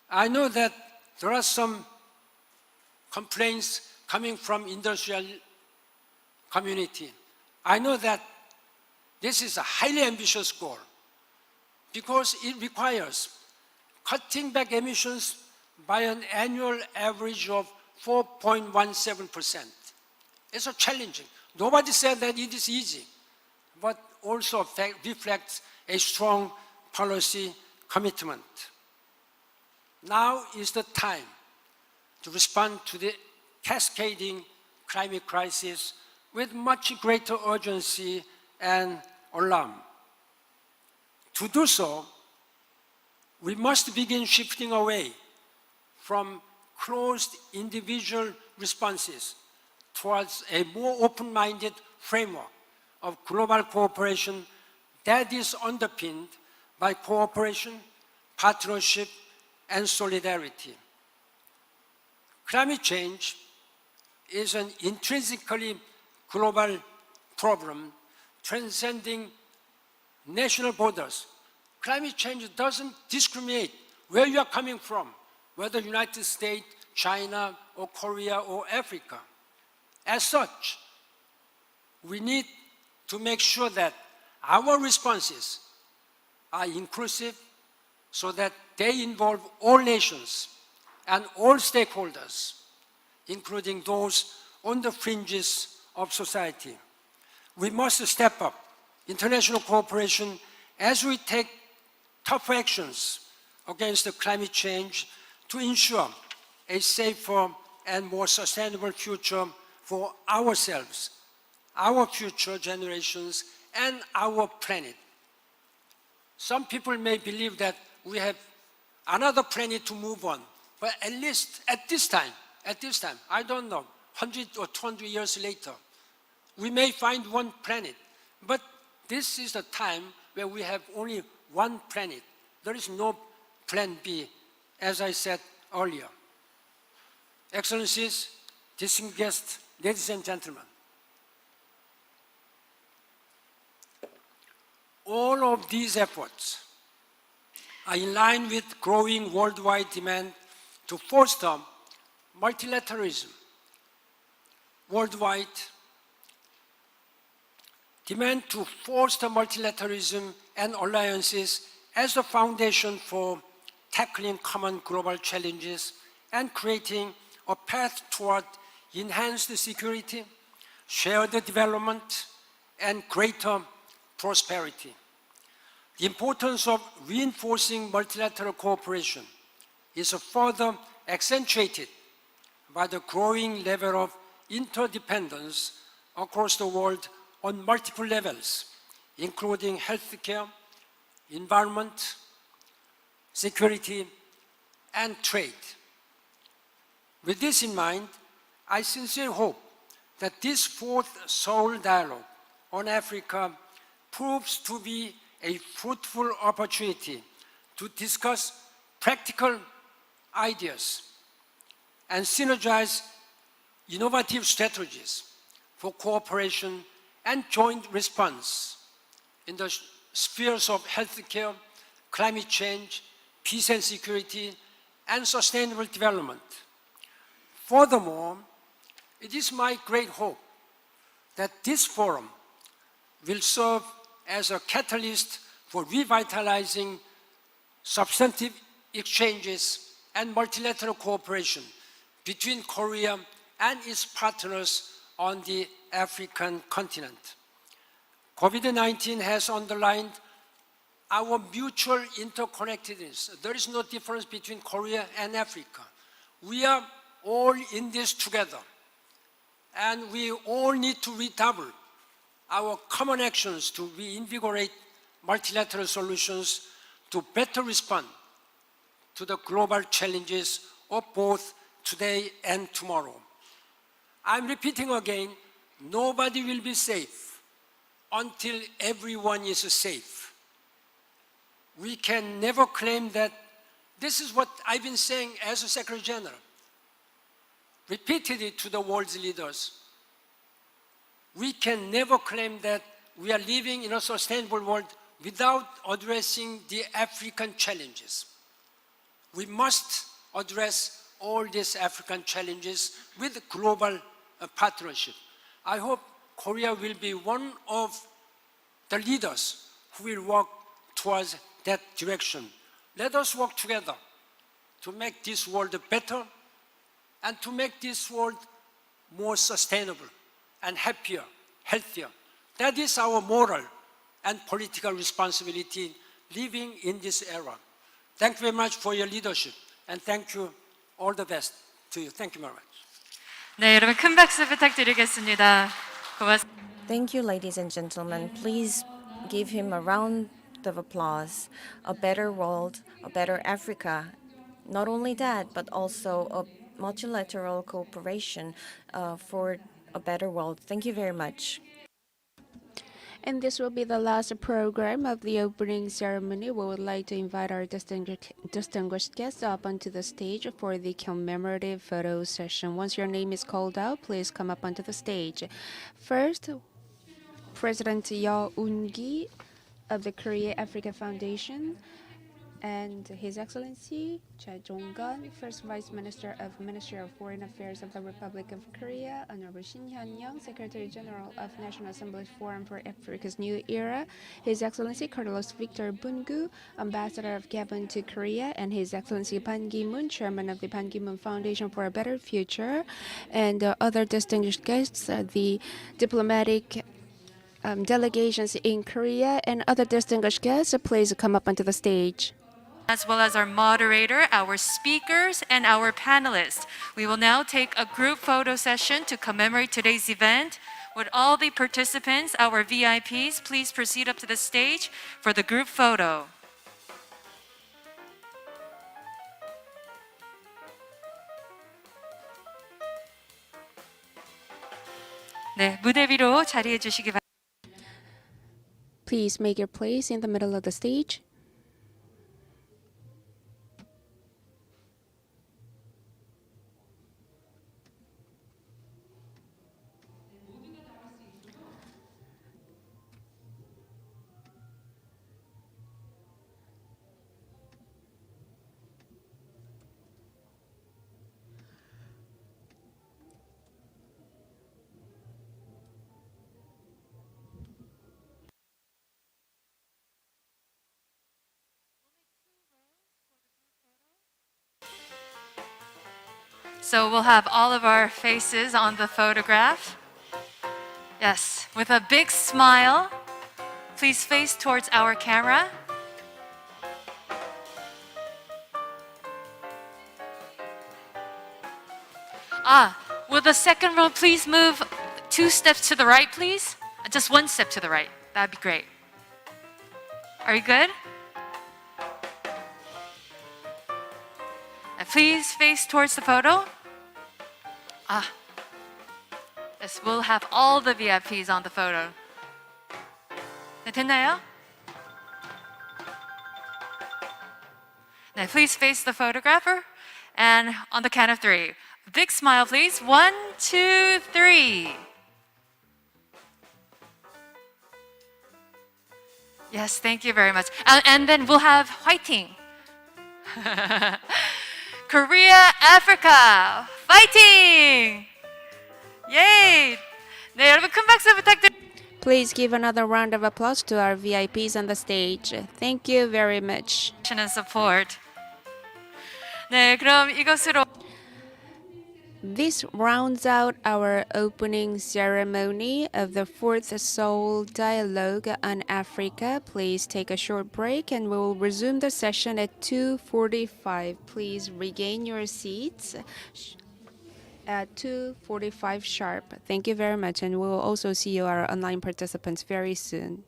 I know that there are some complaints coming from industrial community. I know that this is a highly ambitious goal because it requires cutting back emissions by an annual average of 4.17%. It's a challenging. Nobody said that it is easy, but also reflects a strong policy commitment. Now is the time to respond to the cascading climate crisis with much greater urgency and alarm. To do so, we must begin shifting away from closed individual responses towards a more open-minded framework of global cooperation that is underpinned by cooperation, partnership, and solidarity. Climate change is an intrinsically global problem transcending national borders, climate change doesn't discriminate where you are coming from, whether United States, China, or Korea, or Africa. As such, we need to make sure that our responses are inclusive so that they involve all nations and all stakeholders, including those on the fringes of society. We must step up international cooperation as we take tough actions against the climate change to ensure a safer and more sustainable future for ourselves, our future generations, and our planet. Some people may believe that we have another planet to move on, but at least at this time, I don't know, 100 or 200 years later, we may find one planet, but this is the time where we have only one planet. There is no plan B, as I said earlier. Excellencies, distinguished guests, ladies and gentlemen, all of these efforts are in line with growing worldwide demand to foster multilateralism. Worldwide demand to foster multilateralism and alliances as the foundation for tackling common global challenges and creating a path toward enhanced security, shared development, and greater prosperity. The importance of reinforcing multilateral cooperation is further accentuated by the growing level of interdependence across the world on multiple levels, including healthcare, environment, security, and trade. With this in mind, I sincerely hope that this fourth Seoul Dialogue on Africa proves to be a fruitful opportunity to discuss practical ideas and synergize innovative strategies for cooperation and joint response in the spheres of healthcare, climate change, peace and security, and sustainable development. Furthermore, it is my great hope that this forum will serve as a catalyst for revitalizing substantive exchanges and multilateral cooperation between Korea and its partners on the African continent. COVID-19 has underlined our mutual interconnectedness. There is no difference between Korea and Africa. We are all in this together, and we all need to redouble our common actions to reinvigorate multilateral solutions to better respond to the global challenges of both today and tomorrow. I'm repeating again, nobody will be safe until everyone is safe. We can never claim that. This is what I've been saying as a Secretary General, repeated it to the world's leaders. We can never claim that we are living in a sustainable world without addressing the African challenges. We must address all these African challenges with global partnership. I hope Korea will be one of the leaders who will work towards that direction. Let us work together to make this world better and to make this world more sustainable and happier, healthier. That is our moral and political responsibility living in this era. Thank you very much for your leadership, and thank you. All the best to you. Thank you very much. 네, 여러분 큰 박수 부탁드리겠습니다. 고맙습니다. Thank you, ladies and gentlemen. Please give him a round of applause. A better world, a better Africa. Not only that, but also a multilateral cooperation for a better world. Thank you very much. And this will be the last program of the opening ceremony. We would like to invite our distinguished guests up onto the stage for the commemorative photo session. Once your name is called out, please come up onto the stage. First, President Yeo Un-gi of the Korea Africa Foundation, and His Excellency Choi Jong-gun, First Vice Minister of Ministry of Foreign Affairs of the Republic of Korea, Honorable Shin Hyun-young, Secretary General of National Assembly Forum for Africa's New Era, His Excellency Carlos Victor Bungu, Ambassador of Gabon to Korea, and His Excellency Ban Ki-moon, Chairman of the Ban Ki-moon Foundation for a Better Future, and other distinguished guests, the diplomatic delegations in Korea, and other distinguished guests, please come up onto the stage. As well as our moderator, our speakers, and our panelists. We will now take a group photo session to commemorate today's event. Would all the participants, our VIPs, please proceed up to the stage for the group photo. 네, 무대 위로 자리해 주시기 바랍니다. Please make your place in the middle of the stage. So we'll have all of our faces on the photograph. Yes, with a big smile. Please face towards our camera. Will the second row please move 2 steps to the right, please? Just 1 step to the right. That'd be great. Are you good? Please face towards the photo. Yes, we'll have all the VIPs on the photo. 네, 됐나요? 네, please face the photographer. And on the count of 3. Big smile, please. 1, 2, 3. Yes, thank you very much. And then we'll have fighting. Korea, Africa, fighting! Yay! 네, 여러분 큰 박수 부탁드립니다. Please give another round of applause to our VIPs on the stage. Thank you very much. And support. 네, 그럼 이것으로 This rounds out our opening ceremony of the 4th Seoul Dialogue on Africa. Please take a short break and we will resume the session at 2:45. Please regain your seats at 2:45 sharp. Thank you very much, and we will also see you, our online participants, very soon.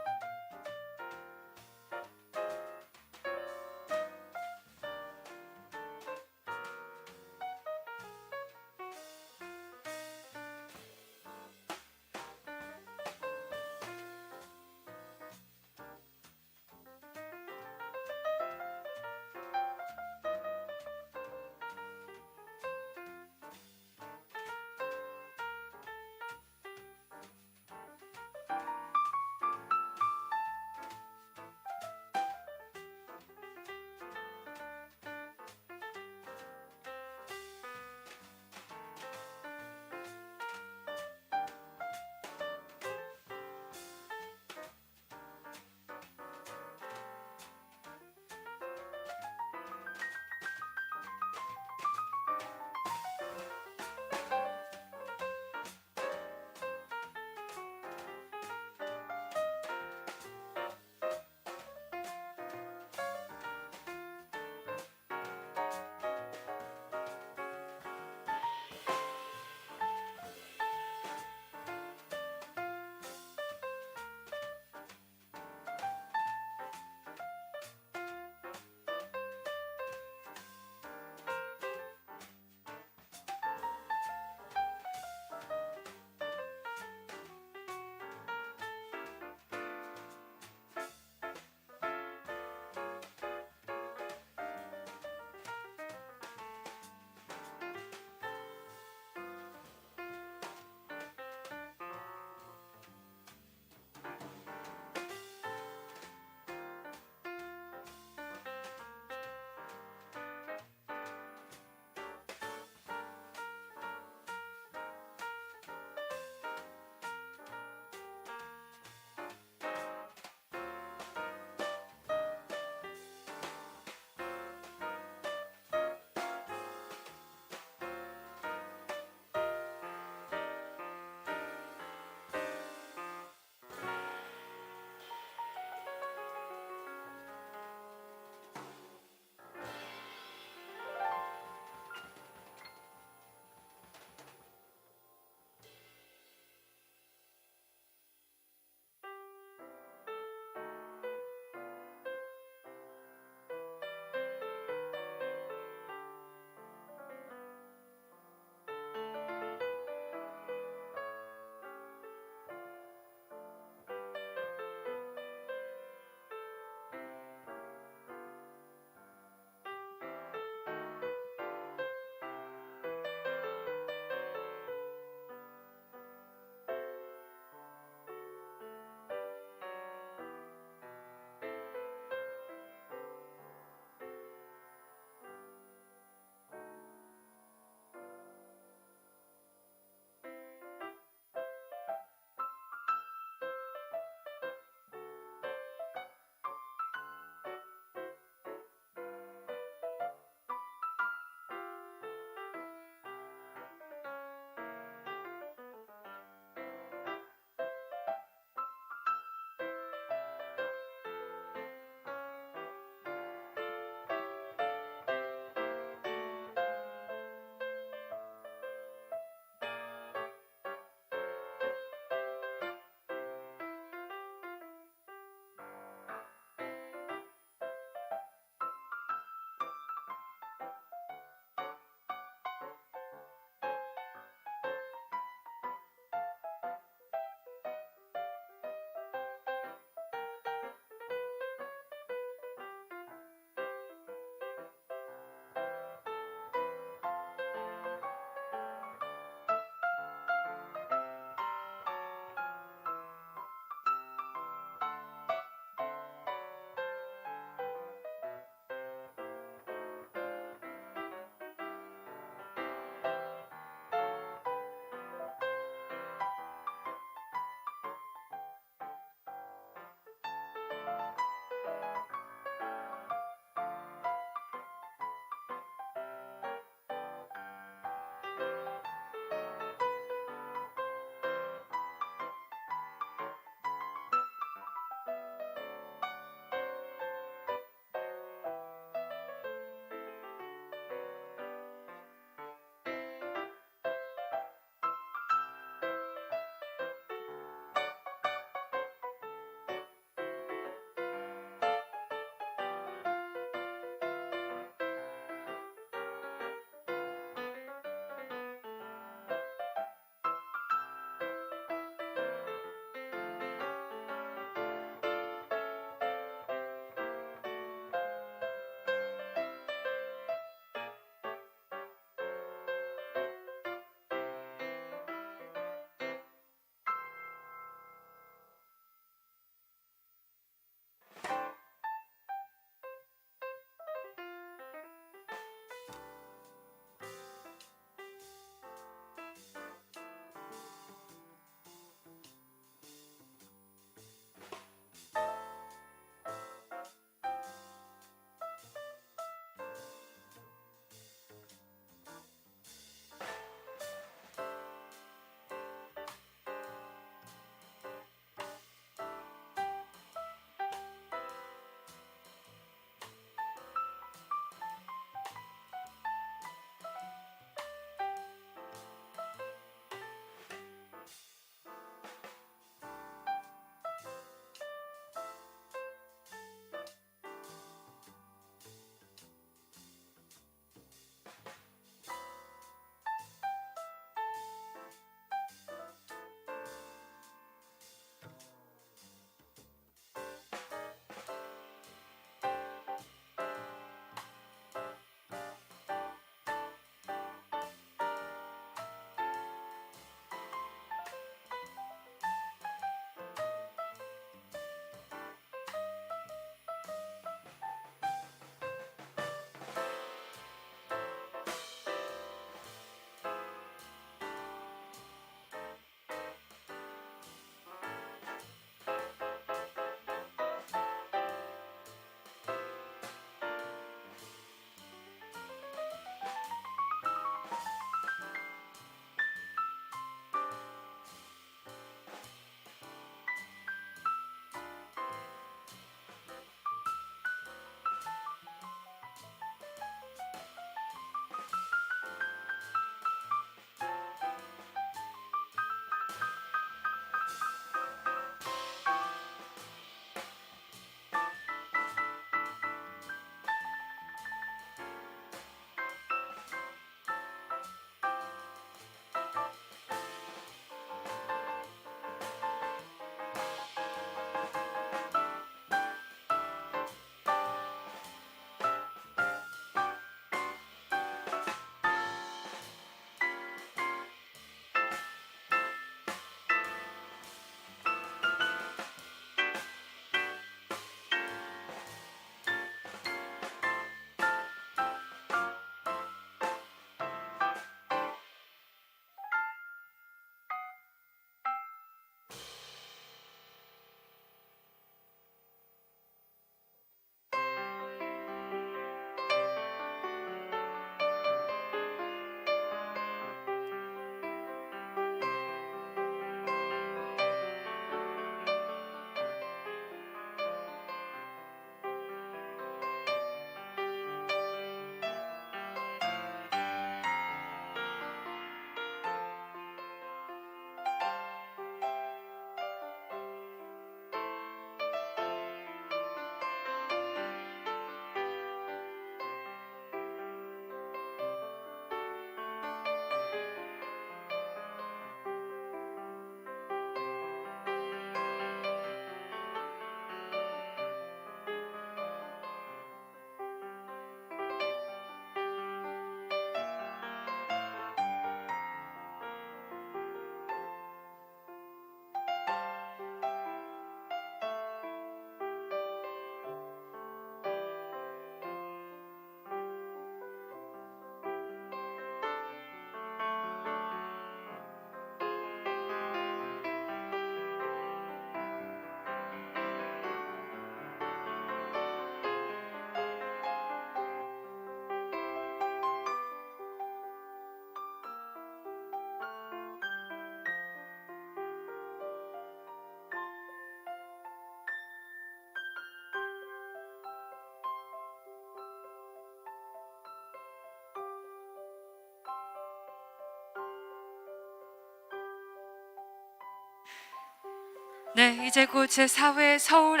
네, 이제 곧 제4회 서울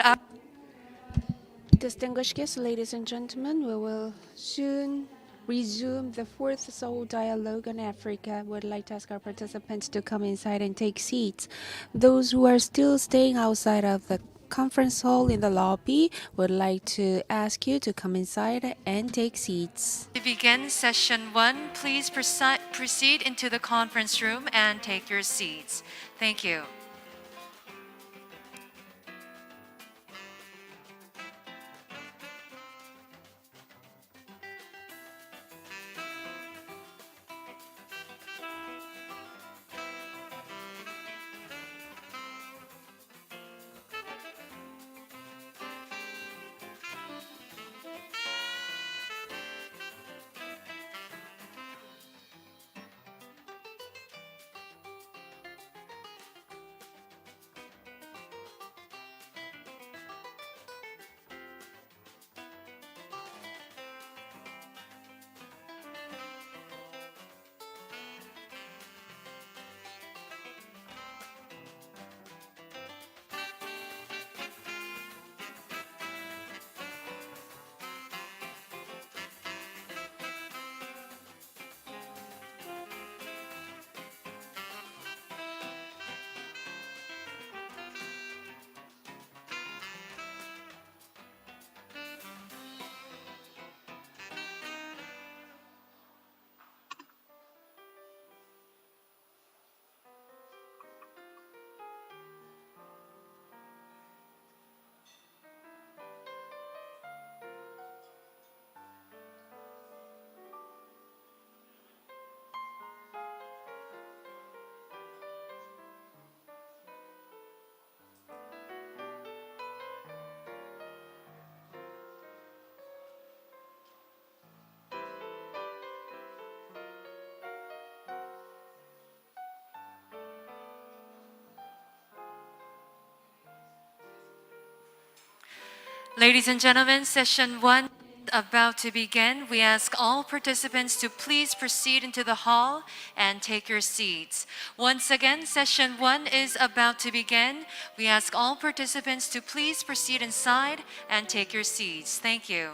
Distinguished guests, ladies and gentlemen, we will soon resume the fourth Seoul Dialogue on Africa. We'd like to ask our participants to come inside and take seats. Those who are still staying outside of the conference hall in the lobby would like to ask you to come inside and take seats. To begin session 1, please proceed into the conference room and take your seats. Thank you. Ladies and gentlemen, session 1 is about to begin. We ask all participants to please proceed into the hall and take your seats. Once again, session 1 is about to begin. We ask all participants to please proceed inside and take your seats. Thank you.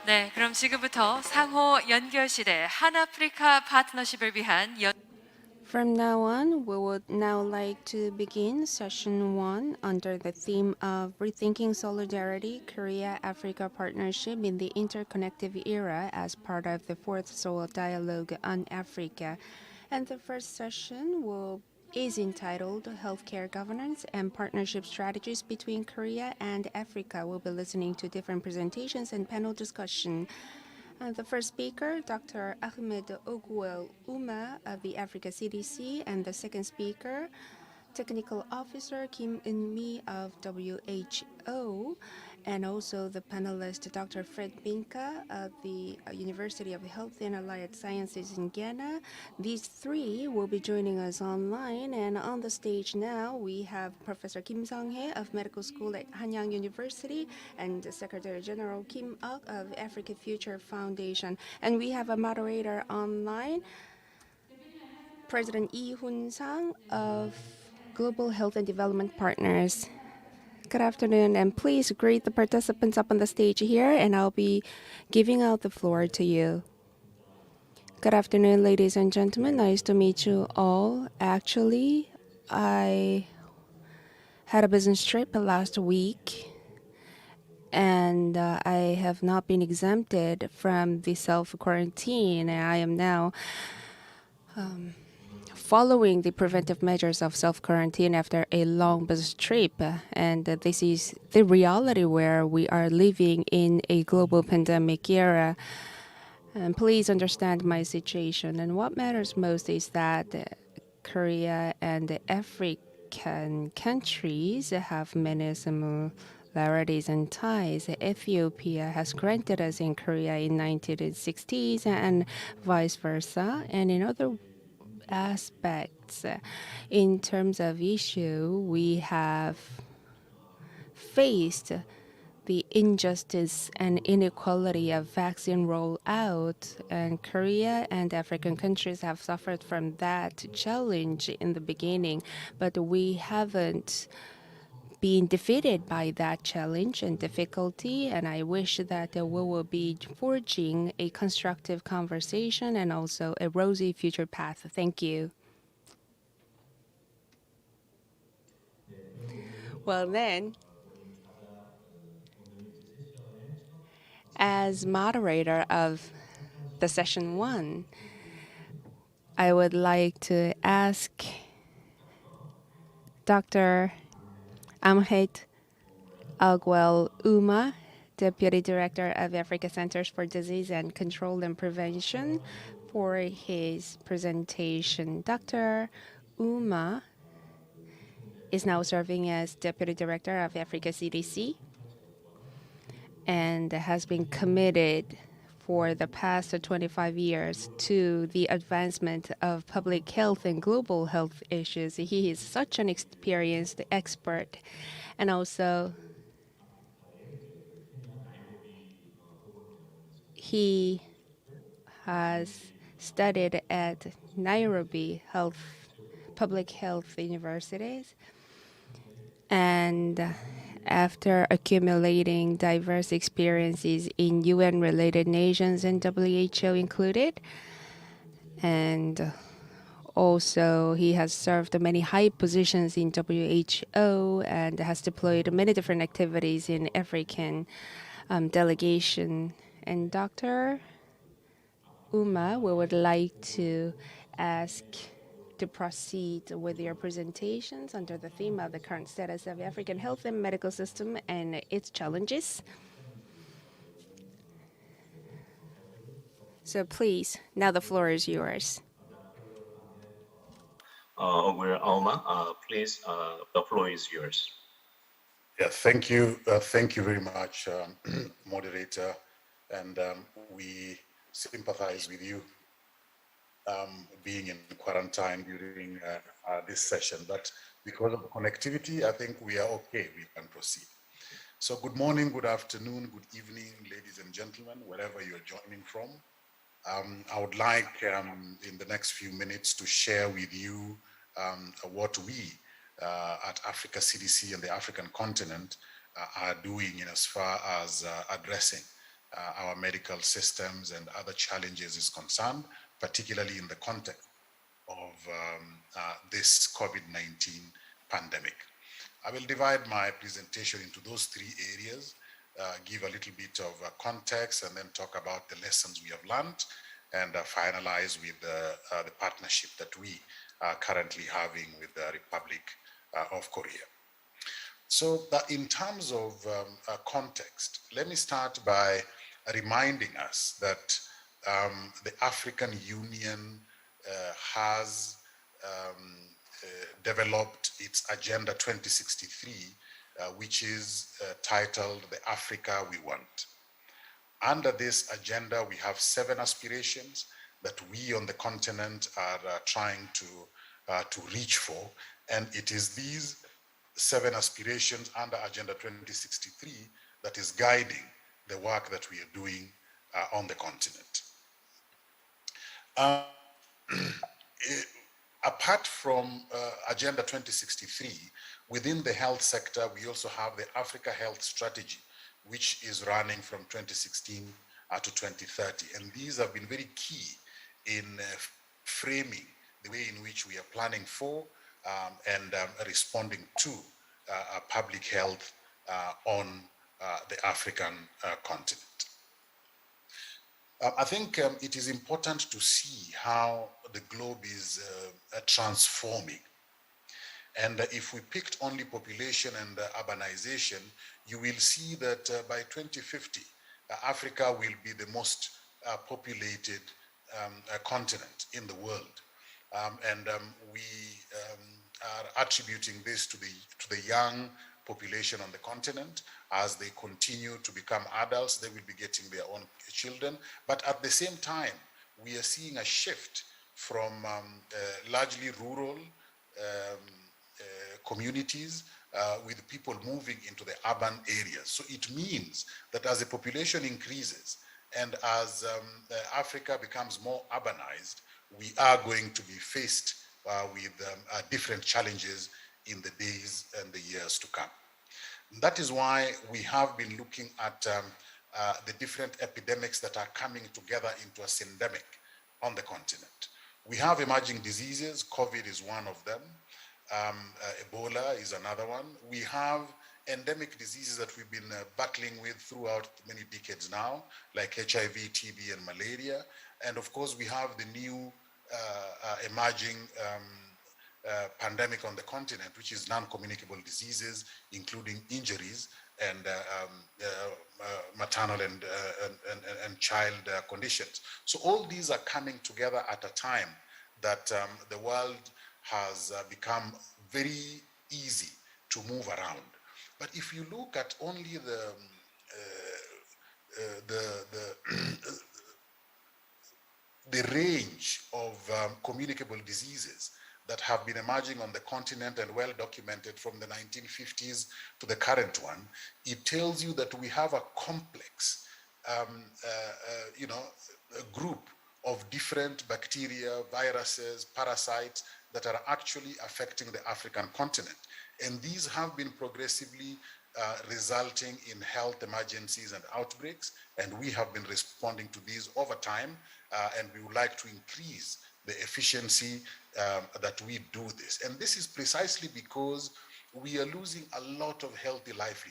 네, 그럼 지금부터 상호 연결 시대 한아프리카 파트너십을 위한 From now on, we would now like to begin session one under the theme of Rethinking Solidarity Korea Africa Partnership in the Interconnective Era as part of the Fourth Seoul Dialogue on Africa. And the first session is entitled Healthcare Governance and Partnership Strategies between Korea and Africa. We'll be listening to different presentations and panel discussion. The first speaker, Dr. Ahmed Ogwel Uma of the Africa CDC, and the second speaker, Technical Officer Kim In-mi of WHO, and also the panelist, Dr. Fred Binka of the University of Health and Allied Sciences in Ghana. These three will be joining us online, and on the stage now we have Professor Kim Sung-hee of Medical School at Hanyang University and Secretary General Kim Uk of Africa Future Foundation. And we have a moderator online, President Lee Hun-sang of Global Health and Development Partners. Good afternoon, and please greet the participants up on the stage here, and I'll be giving out the floor to you. Good afternoon, ladies and gentlemen. Nice to meet you all. Actually, I had a business trip last week, and I have not been exempted from the self-quarantine. I am now following the preventive measures of self-quarantine after a long business trip. And this is the reality where we are living in a global pandemic era. And please understand my situation. And what matters most is that Korea and the African countries have many similarities and ties. Ethiopia has granted us in Korea in 1960s and vice versa. And in other aspects, in terms of issue, we have faced the injustice and inequality of vaccine rollout, and Korea and African countries have suffered from that challenge in the beginning, but we haven't been defeated by that challenge and difficulty, and I wish that we will be forging a constructive conversation and also a rosy future path. Thank you. Well, then, as moderator of the session one, I would like to ask Dr. Amhet Agwel Uma, Deputy Director of Africa Centers for Disease and Control and Prevention, for his presentation. Dr. Uma is now serving as Deputy Director of Africa CDC and has been committed for the past 25 years to the advancement of public health and global health issues. He is such an experienced expert, and also he has studied at Nairobi Public Health Universities, and after accumulating diverse experiences in UN-related nations and WHO included, and also he has served many high positions in WHO and has deployed many different activities in African delegation. And Dr. Uma, we would like to ask to proceed with your presentations under the theme of the current status of African health and medical system and its challenges. So please, now the floor is yours. Ogwel Alma, please, the floor is yours. Yeah, thank you. Thank you very much, moderator. And we sympathize with you being in quarantine during this session. But because of the connectivity, I think we are okay. We can proceed. So good morning, good afternoon, good evening, ladies and gentlemen, wherever you're joining from. I would like in the next few minutes to share with you what we at Africa CDC and the African continent are doing in as far as addressing our medical systems and other challenges is concerned, particularly in the context of this COVID-19 pandemic. I will divide my presentation into those three areas, give a little bit of context, and then talk about the lessons we have learned, and finalize with the partnership that we are currently having with the Republic of Korea. So in terms of context, let me start by reminding us that the African Union has developed its Agenda 2063, which is titled The Africa We Want. Under this agenda, we have 7 aspirations that we on the continent are trying to reach for, and it is these 7 aspirations under Agenda 2063 that is guiding the work that we are doing on the continent. Apart from Agenda 2063, within the health sector, we also have the Africa Health Strategy, which is running from 2016 to 2030. And these have been very key in framing the way in which we are planning for and responding to public health on the African continent. I think it is important to see how the globe is transforming. And if we picked only population and urbanization, you will see that by 2050, Africa will be the most populated continent in the world. We are attributing this to the young population on the continent. As they continue to become adults, they will be getting their own children. But at the same time, we are seeing a shift from largely rural communities with people moving into the urban areas. So it means that as the population increases and as Africa becomes more urbanized, we are going to be faced with different challenges in the days and the years to come. That is why we have been looking at the different epidemics that are coming together into a syndemic on the continent. We have emerging diseases. COVID is one of them. Ebola is another one. We have endemic diseases that we've been battling with throughout many decades now, like HIV, TB, and malaria. And of course, we have the new emerging pandemic on the continent, which is non-communicable diseases, including injuries and maternal and child conditions. So all these are coming together at a time that the world has become very easy to move around. But if you look at only the range of communicable diseases that have been emerging on the continent and well documented from the 1950s to the current one, it tells you that we have a complex, a group of different bacteria, viruses, parasites that are actually affecting the African continent. And these have been progressively resulting in health emergencies and outbreaks, and we have been responding to these over time, and we would like to increase the efficiency that we do this. And this is precisely because we are losing a lot of healthy life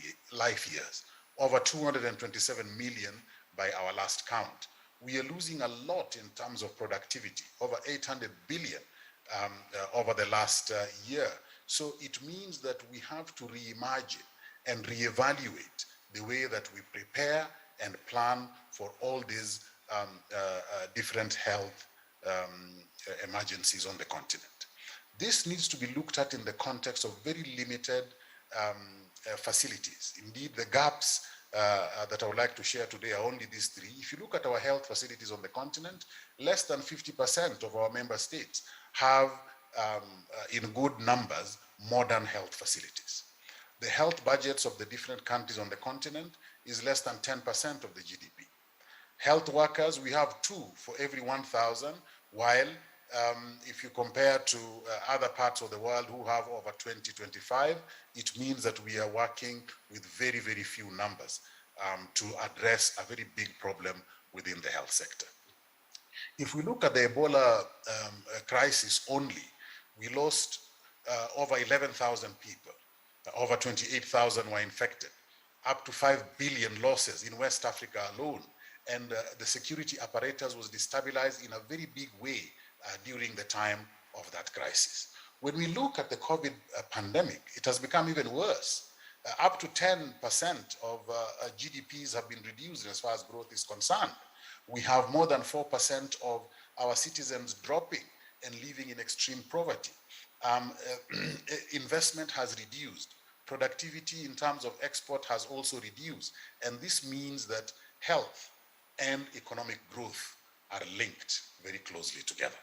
years, over 227 million by our last count. We are losing a lot in terms of productivity, over 800 billion over the last year. So it means that we have to reimagine and reevaluate the way that we prepare and plan for all these different health emergencies on the continent. This needs to be looked at in the context of very limited facilities. Indeed, the gaps that I would like to share today are only these 3. If you look at our health facilities on the continent, less than 50% of our member states have, in good numbers, modern health facilities. The health budgets of the different countries on the continent is less than 10% of the GDP. Health workers, we have 2 for every 1,000, while if you compare to other parts of the world who have over 20, 25, it means that we are working with very, very few numbers. to address a very big problem within the health sector. If we look at the Ebola crisis only, we lost over 11,000 people. Over 28,000 were infected. Up to 5 billion losses in West Africa alone. And the security apparatus was destabilized in a very big way during the time of that crisis. When we look at the COVID pandemic, it has become even worse. Up to 10% of GDPs have been reduced as far as growth is concerned. We have more than 4% of our citizens dropping and living in extreme poverty. Investment has reduced. Productivity in terms of export has also reduced. And this means that health and economic growth are linked very closely together.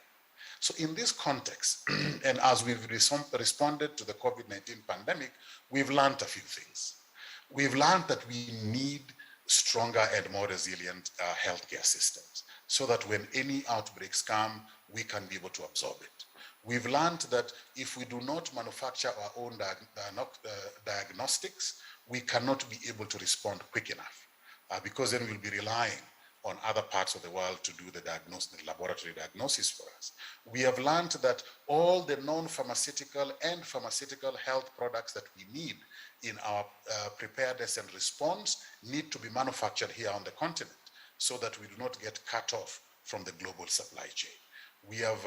So in this context, and as we've responded to the COVID-19 pandemic, we've learned a few things. We've learned that we need stronger and more resilient healthcare systems so that when any outbreaks come, we can be able to absorb it. We've learned that if we do not manufacture our own diagnostics, we cannot be able to respond quick enough because then we'll be relying on other parts of the world to do the laboratory diagnosis for us. We have learned that all the non-pharmaceutical and pharmaceutical health products that we need in our preparedness and response need to be manufactured here on the continent so that we do not get cut off from the global supply chain. We have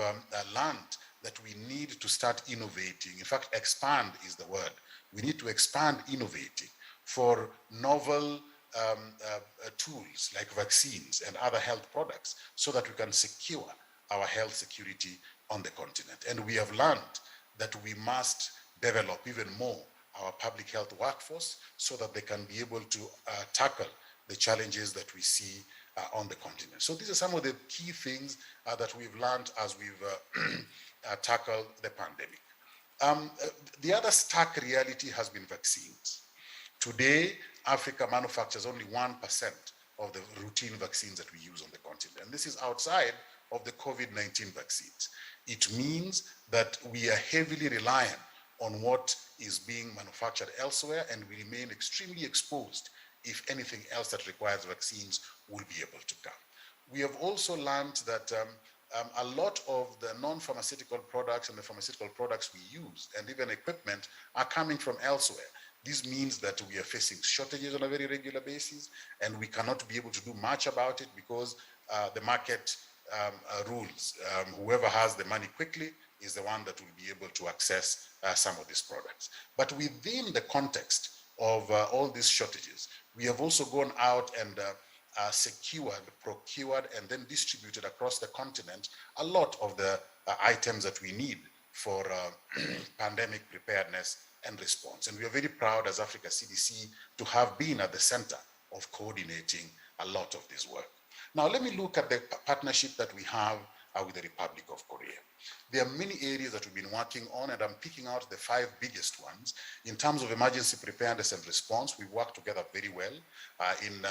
learned that we need to start innovating. In fact, expand is the word. We need to expand innovating for novel tools like vaccines and other health products so that we can secure our health security on the continent. And we have learned that we must develop even more our public health workforce so that they can be able to tackle the challenges that we see on the continent. So these are some of the key things that we've learned as we've tackled the pandemic. The other stark reality has been vaccines. Today, Africa manufactures only 1% of the routine vaccines that we use on the continent. And this is outside of the COVID-19 vaccines. It means that we are heavily reliant on what is being manufactured elsewhere, and we remain extremely exposed if anything else that requires vaccines will be able to come. We have also learned that a lot of the non-pharmaceutical products and the pharmaceutical products we use and even equipment are coming from elsewhere. This means that we are facing shortages on a very regular basis, and we cannot be able to do much about it because the market rules. Whoever has the money quickly is the one that will be able to access some of these products. But within the context of all these shortages, we have also gone out and secured, procured, and then distributed across the continent a lot of the items that we need for pandemic preparedness and response. And we are very proud as Africa CDC to have been at the center of coordinating a lot of this work. Now, let me look at the partnership that we have with the Republic of Korea. There are many areas that we've been working on, and I'm picking out the 5 biggest ones. In terms of emergency preparedness and response, we work together very well in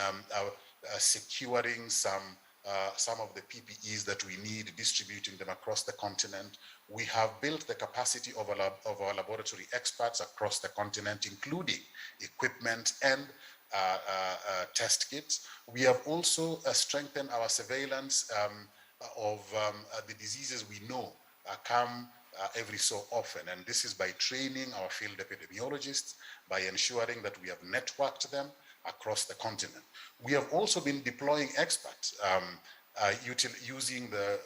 securing some of the PPEs that we need, distributing them across the continent. We have built the capacity of our laboratory experts across the continent, including equipment and test kits. We have also strengthened our surveillance of the diseases we know come every so often. And this is by training our field epidemiologists, by ensuring that we have networked them across the continent. We have also been deploying experts using the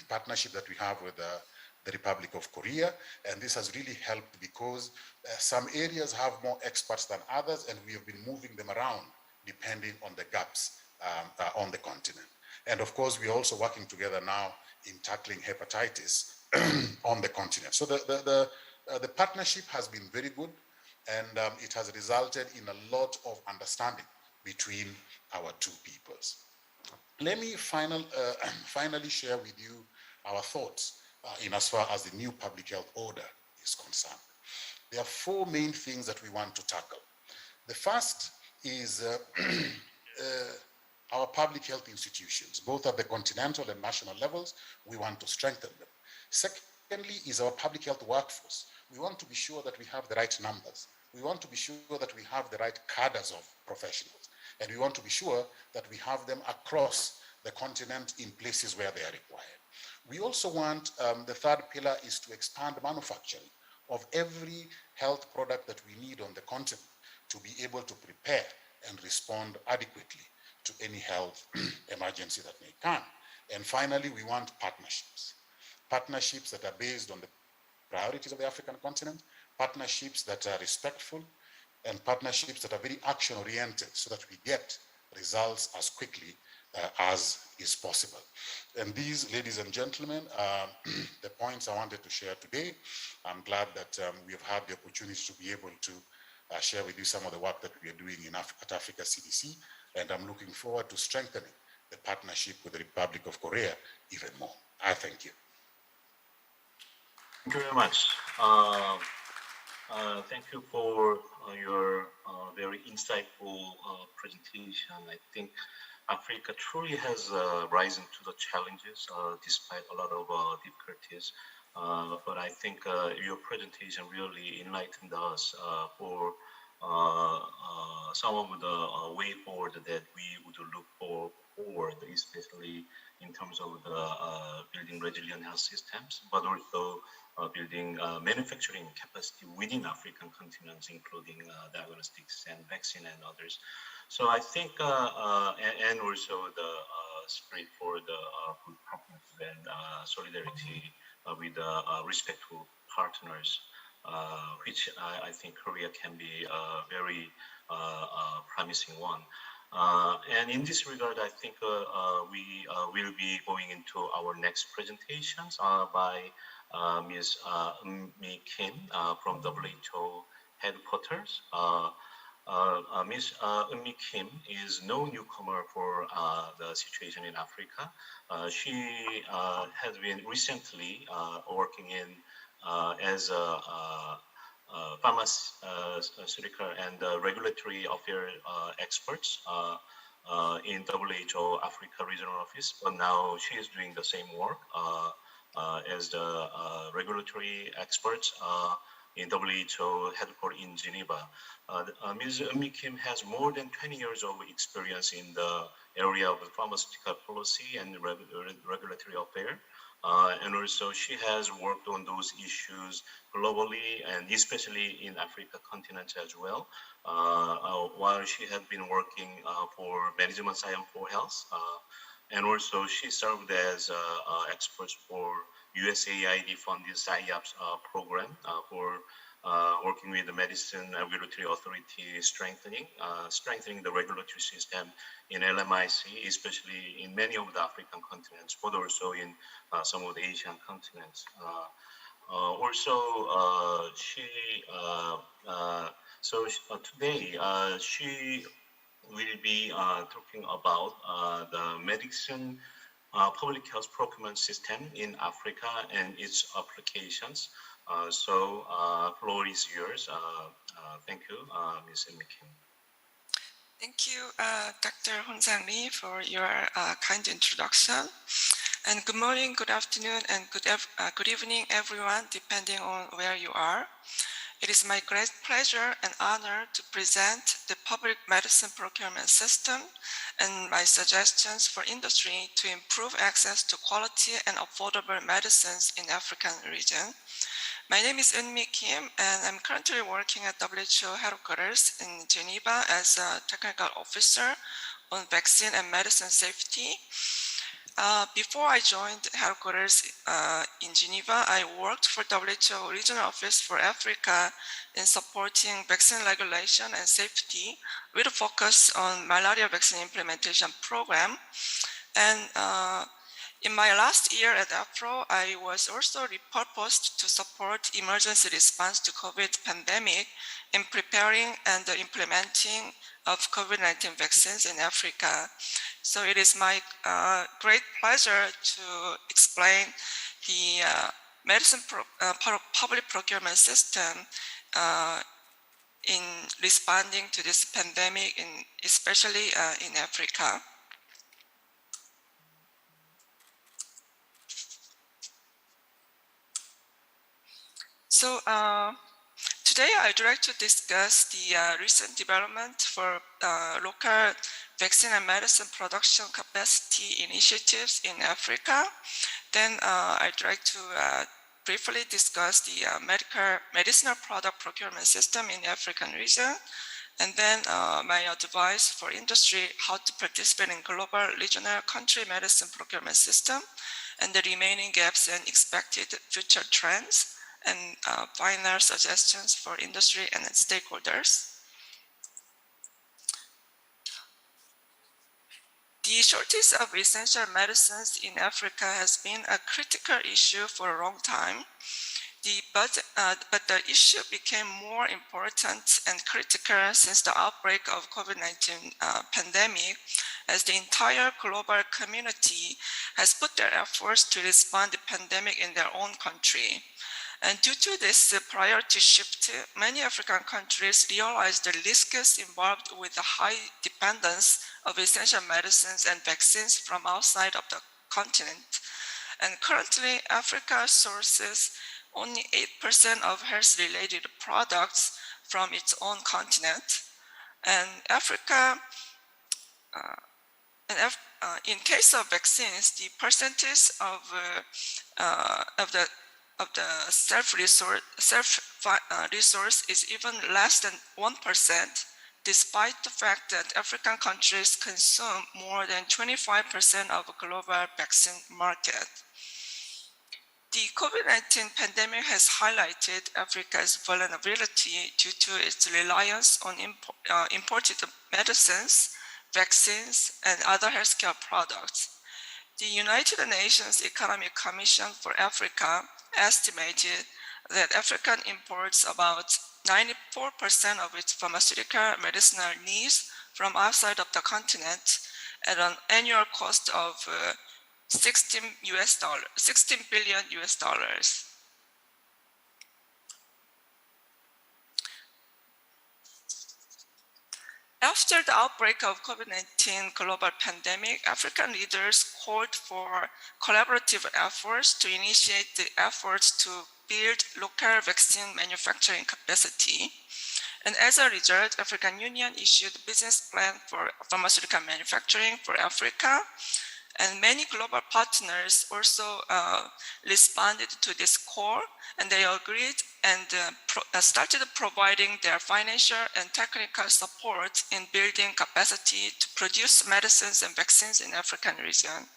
partnership that we have with the Republic of Korea. And this has really helped because some areas have more experts than others, and we have been moving them around depending on the gaps on the continent. And of course, we're also working together now in tackling hepatitis on the continent. So the partnership has been very good, and it has resulted in a lot of understanding between our two peoples. Let me finally share with you our thoughts in as far as the new public health order is concerned. There are 4 main things that we want to tackle. The first is our public health institutions, both at the continental and national levels. We want to strengthen them. Secondly is our public health workforce. We want to be sure that we have the right numbers. We want to be sure that we have the right cadres of professionals. And we want to be sure that we have them across the continent in places where they are required. We also want, the third pillar is to expand manufacturing of every health product that we need on the continent to be able to prepare and respond adequately to any health emergency that may come. And finally, we want partnerships. Partnerships that are based on the priorities of the African continent, partnerships that are respectful, and partnerships that are very action-oriented so that we get results as quickly as is possible. And these, ladies and gentlemen, are the points I wanted to share today. I'm glad that we have had the opportunity to be able to share with you some of the work that we are doing at Africa CDC, and I'm looking forward to strengthening the partnership with the Republic of Korea even more. I thank you. Thank you very much. Thank you for your very insightful presentation. I think Africa truly has risen to the challenges despite a lot of difficulties. But I think your presentation really enlightened us for some of the way forward that we would look forward, especially in terms of the building resilient health systems, but also building manufacturing capacity within African continents, including diagnostics and vaccine and others. So I think, and also the spirit for the good partnership and solidarity with respectful partners, which I think Korea can be a very promising one. And in this regard, I think we will be going into our next presentations by Ms. Mi Kim from WHO headquarters. Ms. Mi Kim is no newcomer for the situation in Africa. She has been recently working in as a pharmaceutical and regulatory affairs experts in WHO Africa Regional Office, but now she is doing the same work as the regulatory experts in WHO headquarters in Geneva. Ms. Mi Kim has more than 20 years of experience in the area of pharmaceutical policy and regulatory affairs. And also she has worked on those issues globally and especially in Africa continent as well. While she had been working for management science for health, and also she served as expert for USAID funded SciOps program for working with the Medicine Regulatory Authority strengthening the regulatory system in LMIC, especially in many of the African continents, but also in some of the Asian continents. Today she will be talking about the medicine public health procurement system in Africa and its applications. Floor is yours. Thank you, Ms. Mi Kim. Thank you, Dr. Hong-Sang Lee, for your kind introduction. And good morning, good afternoon, and good evening, everyone, depending on where you are. It is my great pleasure and honor to present the public medicine procurement system and my suggestions for industry to improve access to quality and affordable medicines in African region. My name is Mi Kim, and I'm currently working at WHO headquarters in Geneva as a technical officer on vaccine and medicine safety. Before I joined headquarters in Geneva, I worked for WHO Regional Office for Africa in supporting vaccine regulation and safety with a focus on malaria vaccine implementation program. And in my last year at AFRO, I was also repurposed to support emergency response to COVID pandemic in preparing and implementing of COVID-19 vaccines in Africa. So it is my great pleasure to explain the medicine public procurement system in responding to this pandemic, especially in Africa. So Today, I'd like to discuss the recent development for local vaccine and medicine production capacity initiatives in Africa. Then I'd like to briefly discuss the medicinal product procurement system in the African region, and then my advice for industry, how to participate in global regional country medicine procurement system, and the remaining gaps and expected future trends, and final suggestions for industry and stakeholders. The shortage of essential medicines in Africa has been a critical issue for a long time. But the issue became more important and critical since the outbreak of COVID-19 pandemic, as the entire global community has put their efforts to respond to the pandemic in their own country. And due to this priority shift, many African countries realized the risks involved with the high dependence of essential medicines and vaccines from outside of the continent. And currently, Africa sources only 8% of health-related products from its own continent. And Africa, in case of vaccines, the percentage of the self-resource is even less than 1%, despite the fact that African countries consume more than 25% of the global vaccine market. The COVID-19 pandemic has highlighted Africa's vulnerability due to its reliance on imported medicines, vaccines, and other healthcare products. The United Nations Economic Commission for Africa estimated that Africa imports about 94% of its pharmaceutical medicinal needs from outside of the continent at an annual cost of $16 billion. After the outbreak of COVID-19 global pandemic, African leaders called for collaborative efforts to initiate the efforts to build local vaccine manufacturing capacity. And as a result, African Union issued a business plan for pharmaceutical manufacturing for Africa. And many global partners also responded to this call, and they agreed and started providing their financial and technical support in building capacity to produce medicines and vaccines in the African region.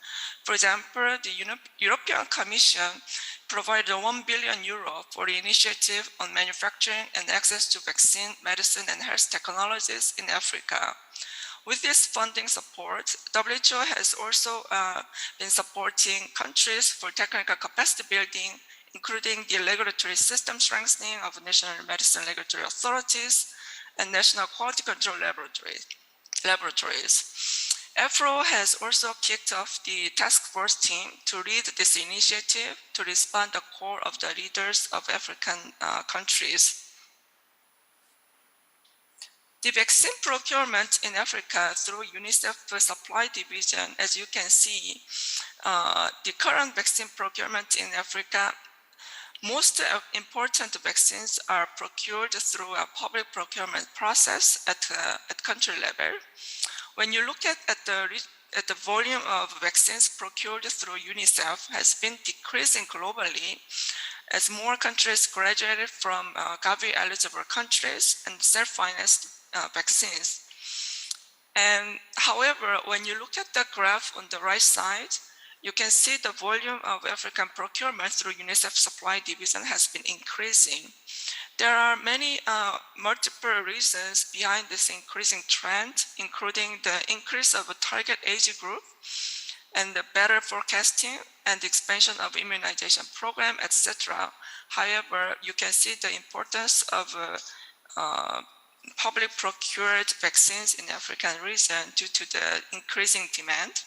For example, the European Commission provided €1 billion for the initiative on manufacturing and access to vaccine, medicine, and health technologies in Africa. With this funding support, WHO has also been supporting countries for technical capacity building, including the regulatory system strengthening of national medicine regulatory authorities and national quality control laboratories. AFRO has also kicked off the task force team to lead this initiative to respond to the call of the leaders of African countries. The vaccine procurement in Africa through UNICEF Supply Division, as you can see, the current vaccine procurement in Africa, most important vaccines are procured through a public procurement process at country level. When you look at the volume of vaccines procured through UNICEF has been decreasing globally as more countries graduated from Gavi-eligible countries and self-financed vaccines. And however, when you look at the graph on the right side, you can see the volume of African procurement through UNICEF Supply Division has been increasing. There are many multiple reasons behind this increasing trend, including the increase of a target age group and the better forecasting and the expansion of immunization program, etc. However, you can see the importance of public procured vaccines in the African region due to the increasing demand.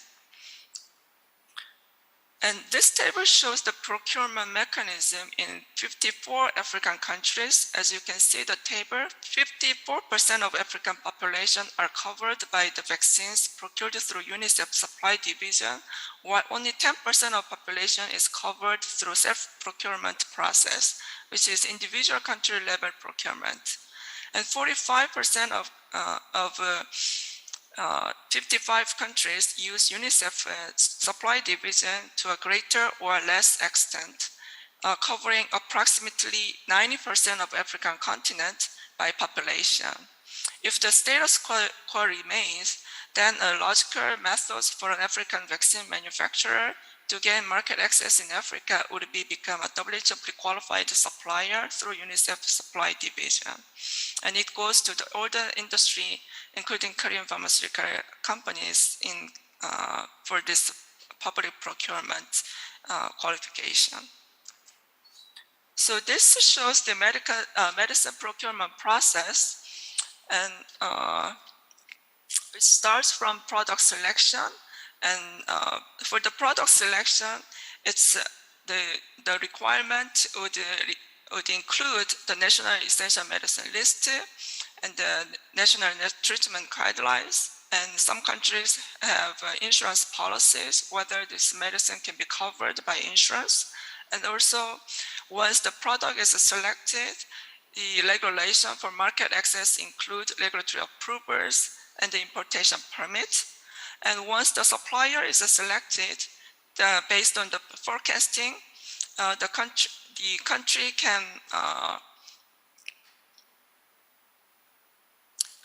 And this table shows the procurement mechanism in 54 African countries. As you can see the table, 54% of African population are covered by the vaccines procured through UNICEF supply division, while only 10% of population is covered through self-procurement process, which is individual country level procurement. And 45% of 55 countries use UNICEF supply division to a greater or less extent, covering approximately 90% of African continent by population. If the status quo remains, then a logical method for an African vaccine manufacturer to gain market access in Africa would be become a WHOP qualified supplier through UNICEF supply division. And it goes to all the industry, including Korean pharmaceutical companies for this public procurement qualification. So this shows the medicine procurement process, and it starts from product selection. And for the product selection, it's the requirement would include the National Essential Medicine List and the National Treatment Guidelines. And some countries have insurance policies, whether this medicine can be covered by insurance. And also, once the product is selected, the regulation for market access include regulatory approvals and the importation permit. And once the supplier is selected, based on the forecasting, the country can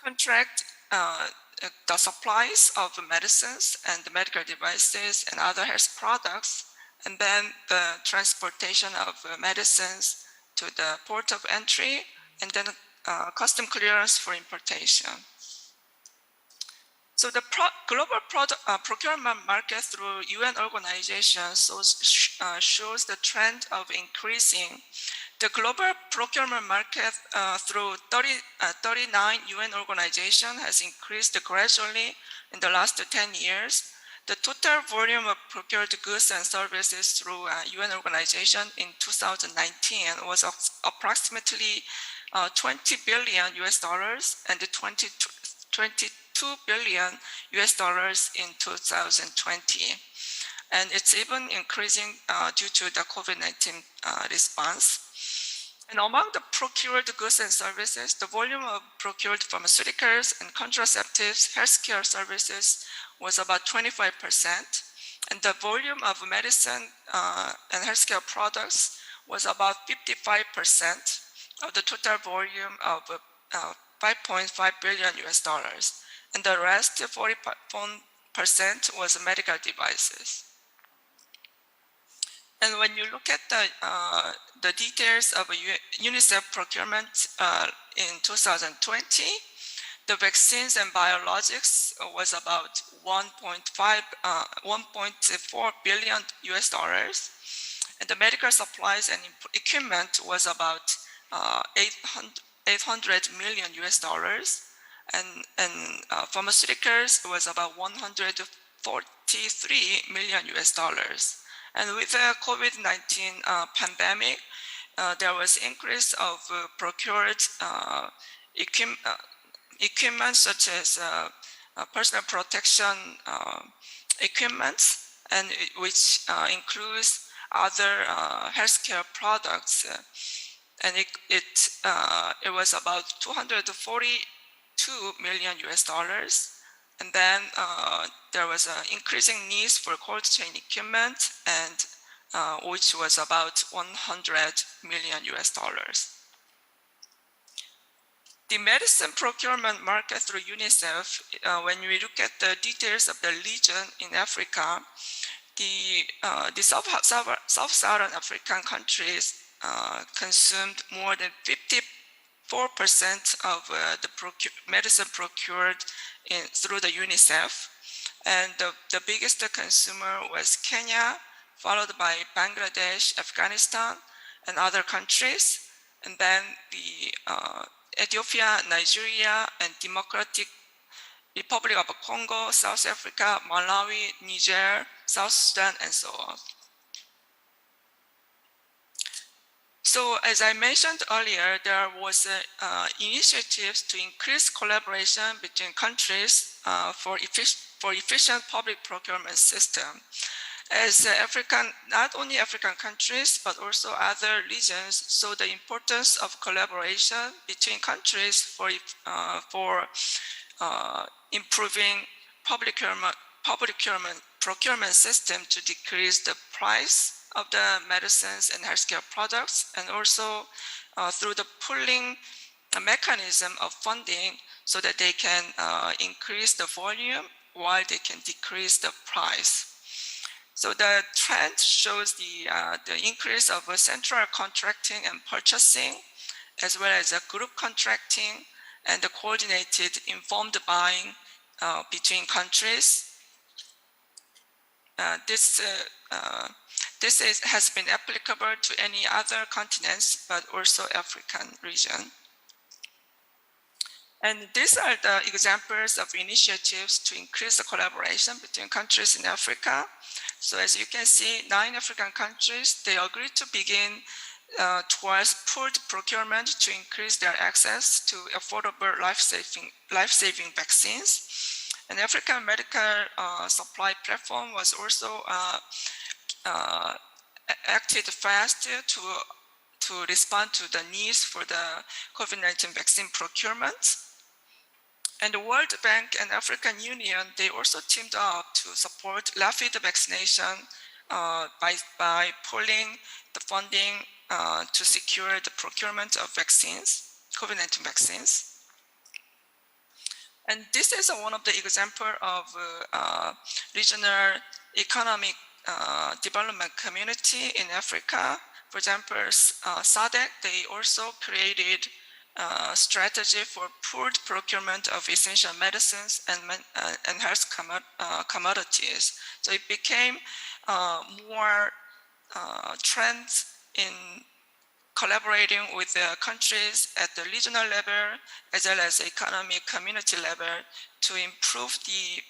contract the supplies of medicines and the medical devices and other health products, and then the transportation of medicines to the port of entry, and then custom clearance for importation. So the global procurement market through UN organizations shows the trend of increasing. The global procurement market through 39 UN organizations has increased gradually in the last 10 years. The total volume of procured goods and services through UN organization in 2019 was approximately 20 billion US dollars and 22 billion US dollars in 2020. And it's even increasing due to the COVID-19 response. And among the procured goods and services, the volume of procured pharmaceuticals and contraceptives, healthcare services was about 25%. And the volume of medicine and healthcare products was about 55% of the total volume of 5.5 billion US dollars. And the rest, 40% was medical devices. And when you look at the details of UNICEF procurement in 2020, the vaccines and biologics was about 1.4 billion US dollars. And the medical supplies and equipment was about 800 million US dollars. And pharmaceuticals was about 143 million US dollars. And with the COVID-19 pandemic, there was increase of procured equipment such as personal protection equipment, and which includes other healthcare products. And it was about 242 million US dollars. And then there was an increasing needs for cold chain equipment, and which was about 100 million US dollars. The medicine procurement market through UNICEF, when we look at the details of the region in Africa, the Sub-Saharan African countries consumed more than 54% of the medicine procured through the UNICEF. And the biggest consumer was Kenya, followed by Bangladesh, Afghanistan, and other countries. And then the Ethiopia, Nigeria, and Democratic Republic of Congo, South Africa, Malawi, Niger, South Sudan, and so on. So as I mentioned earlier, there was initiatives to increase collaboration between countries for efficient public procurement system. As not only African countries, but also other regions saw the importance of collaboration between countries for improving public procurement system to decrease the price of the medicines and healthcare products, and also through the pooling mechanism of funding so that they can increase the volume while they can decrease the price. So the trend shows the increase of central contracting and purchasing, as well as group contracting and the coordinated informed buying between countries. This has been applicable to any other continents, but also African region. And these are the examples of initiatives to increase the collaboration between countries in Africa. So as you can see, 9 African countries, they agreed to begin towards pooled procurement to increase their access to affordable life-saving vaccines. An African medical supply platform was also acted fast to respond to the needs for the COVID-19 vaccine procurement. And the World Bank and African Union, they also teamed up to support rapid vaccination by pooling the funding to secure the procurement of vaccines, COVID-19 vaccines. And this is one of the examples of regional economic development community in Africa. For example, SADC, they also created a strategy for pooled procurement of essential medicines and health commodities. So it became more trends in collaborating with the countries at the regional level as well as economic community level to improve the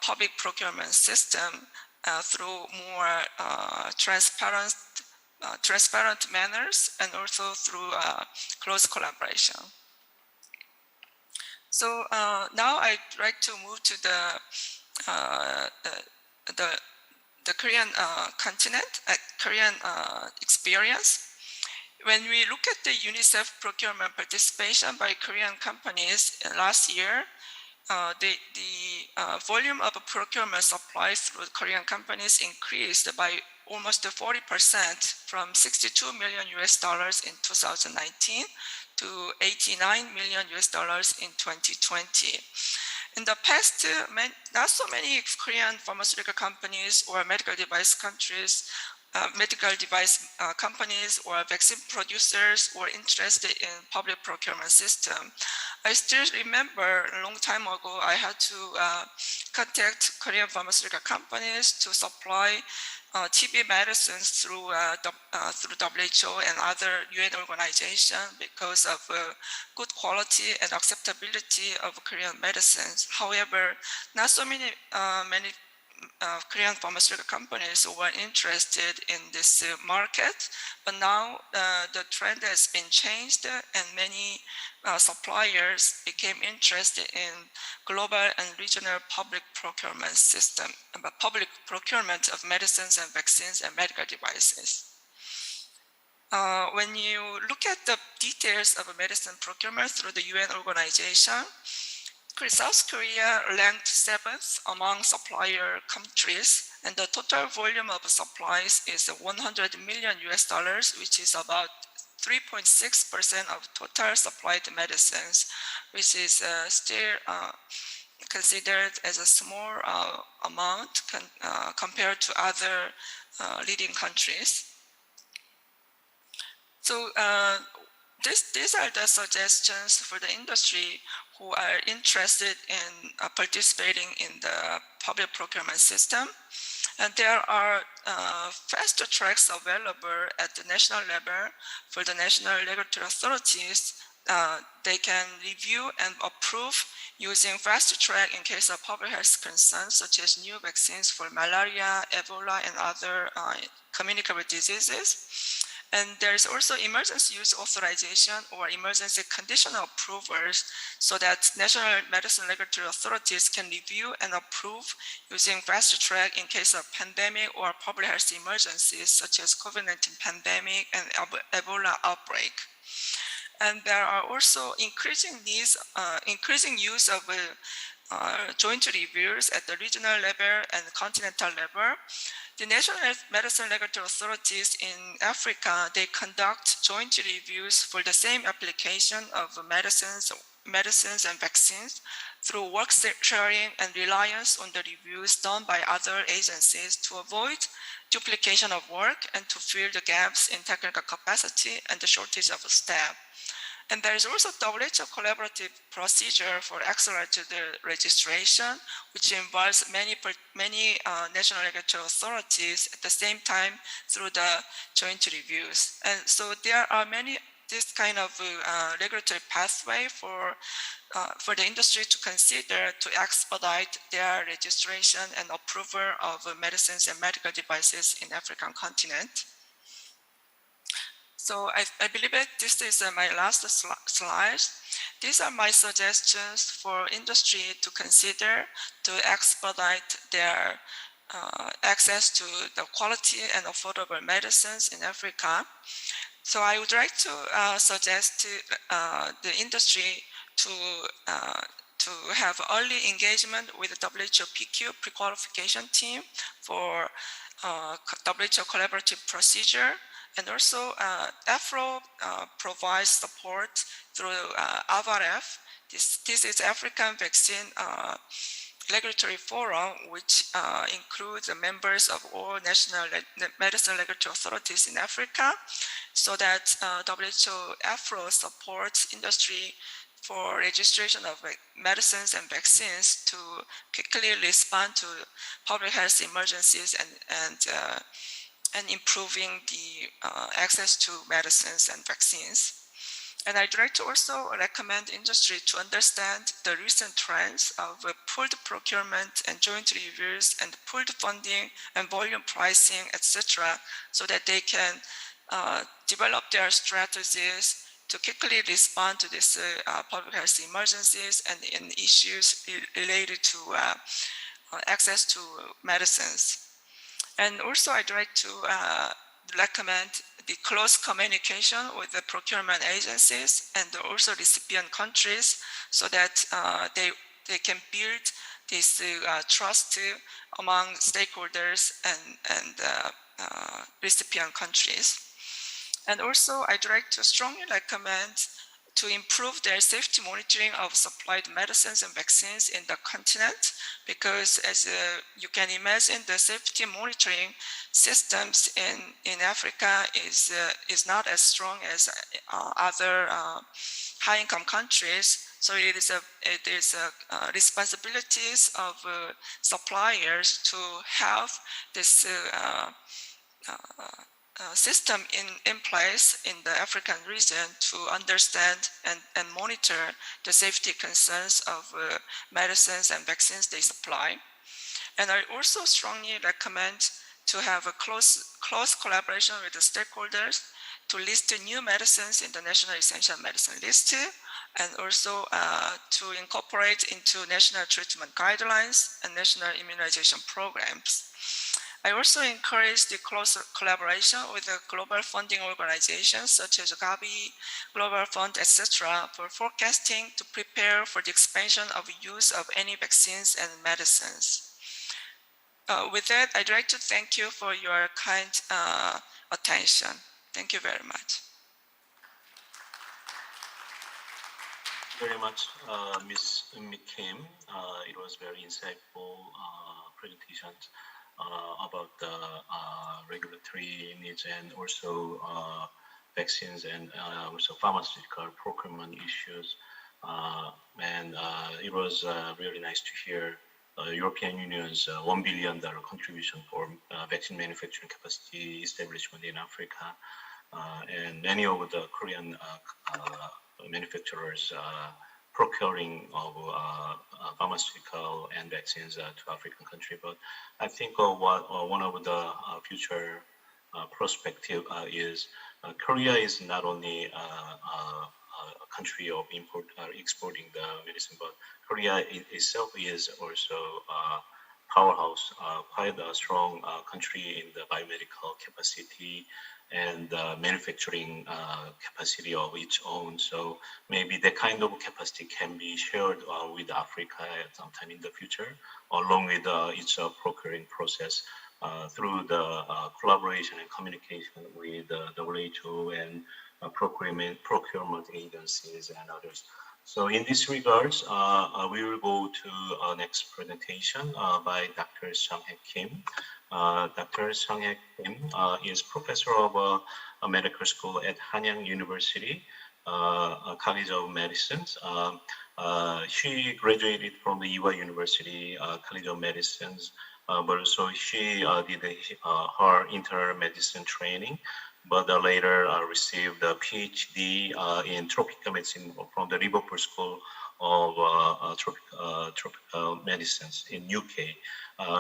public procurement system through more transparent manners and also through close collaboration. So now I'd like to move to the Korean continent, Korean experience. When we look at the UNICEF procurement participation by Korean companies last year, the volume of procurement supplies through Korean companies increased by almost 40% from 62 million US dollars in 2019 to 89 million US dollars in 2020. In the past, not so many Korean pharmaceutical companies or medical device companies or vaccine producers were interested in public procurement system. I still remember a long time ago, I had to contact Korean pharmaceutical companies to supply TB medicines through WHO and other UN organizations because of good quality and acceptability of Korean medicines. However, not so many Korean pharmaceutical companies were interested in this market, but now the trend has been changed and many suppliers became interested in global and regional public procurement system, public procurement of medicines and vaccines and medical devices. When you look at the details of medicine procurement through the UN organization, South Korea ranked 7th among supplier countries, and the total volume of supplies is 100 million US dollars, which is about 3.6% of total supplied medicines, which is still considered as a small amount compared to other leading countries. So these are the suggestions for the industry who are interested in participating in the public procurement system. And there are fast tracks available at the national level for the national regulatory authorities. They can review and approve using fast track in case of public health concerns, such as new vaccines for malaria, Ebola, and other communicable diseases. And there is also emergency use authorization or emergency conditional approvals so that national medicine regulatory authorities can review and approve using fast track in case of pandemic or public health emergencies such as COVID-19 pandemic and Ebola outbreak. And there are also increasing use of joint reviews at the regional level and continental level. The national medicine regulatory authorities in Africa, they conduct joint reviews for the same application of medicines and vaccines through work sharing and reliance on the reviews done by other agencies to avoid duplication of work and to fill the gaps in technical capacity and the shortage of staff. And there is also WHO collaborative procedure for accelerated registration, which involves many national regulatory authorities at the same time through the joint reviews. And so there are many this kind of regulatory pathway for the industry to consider to expedite their registration and approval of medicines and medical devices in African continent. So I believe that this is my last slide. These are my suggestions for industry to consider to expedite their access to the quality and affordable medicines in Africa. So I would like to suggest to the industry to have early engagement with the WHO PQ pre-qualification team for WHO collaborative procedure. And also, AFRO provides support through AVAREF. This is African Vaccine Regulatory Forum, which includes the members of all national medicine regulatory authorities in Africa, so that WHO AFRO supports industry for registration of medicines and vaccines to quickly respond to public health emergencies and improving the access to medicines and vaccines. And I'd like to also recommend industry to understand the recent trends of pooled procurement and joint reviews and pooled funding and volume pricing, etc., so that they can develop their strategies to quickly respond to these public health emergencies and issues related to access to medicines. And also, I'd like to recommend the close communication with the procurement agencies and also recipient countries so that they can build this trust among stakeholders and recipient countries. And also, I'd like to strongly recommend to improve their safety monitoring of supplied medicines and vaccines in the continent, because as you can imagine, the safety monitoring systems in Africa is not as strong as other high-income countries. So it is responsibilities of suppliers to have this system in place in the African region to understand and monitor the safety concerns of medicines and vaccines they supply. And I also strongly recommend to have a close collaboration with the stakeholders to list new medicines in the National Essential Medicine List, and also to incorporate into national treatment guidelines and national immunization programs. I also encourage the close collaboration with the global funding organizations such as Gavi, Global Fund, etc. for forecasting to prepare for the expansion of use of any vaccines and medicines. With that, I'd like to thank you for your kind attention. Thank you very much. Very much, Ms. Kim. It was very insightful presentation about the regulatory needs and also vaccines and also pharmaceutical procurement issues. And it was really nice to hear European Union's $1 billion contribution for vaccine manufacturing capacity establishment in Africa. And many of the Korean manufacturers procuring of pharmaceutical and vaccines to African country. But I think one of the future perspective is Korea is not only a country of exporting the medicine, but Korea itself is also a powerhouse, quite a strong country in the biomedical capacity and manufacturing capacity of its own. So maybe that kind of capacity can be shared with Africa at some time in the future, along with its procuring process through the collaboration and communication with the WHO and procurement agencies and others. So in this regards, we will go to our next presentation by Dr. Sang-Haek Kim. Dr. Sang-Haek Kim is professor of medical school at Hanyang University, College of Medicine. She graduated from the Ewha University College of Medicine, but also she did her internal medicine training, but later received a PhD in tropical medicine from the Liverpool School of Tropical Medicines in UK.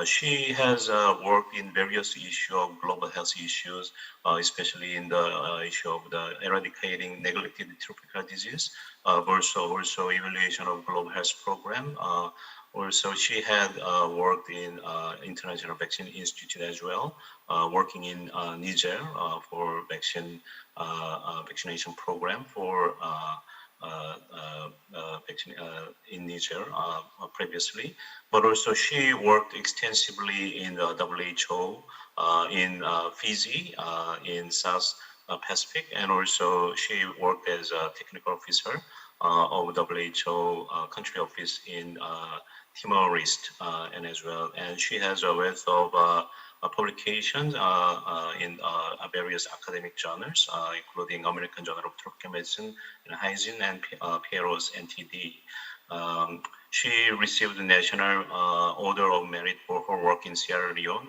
She has worked in various issues of global health issues, especially in the issue of the eradicating neglected tropical disease, also evaluation of global health program. Also, she had worked in International Vaccine Institute as well, working in Niger for vaccination program for in Niger previously, but also she worked extensively in the WHO in Fiji in South Pacific, and also she worked as a technical officer of WHO country office in Timor-Leste and as well, and she has a wealth of publications in various academic journals, including American Journal of Tropical Medicine and Hygiene and PROS NTD. She received the National Order of Merit for her work in Sierra Leone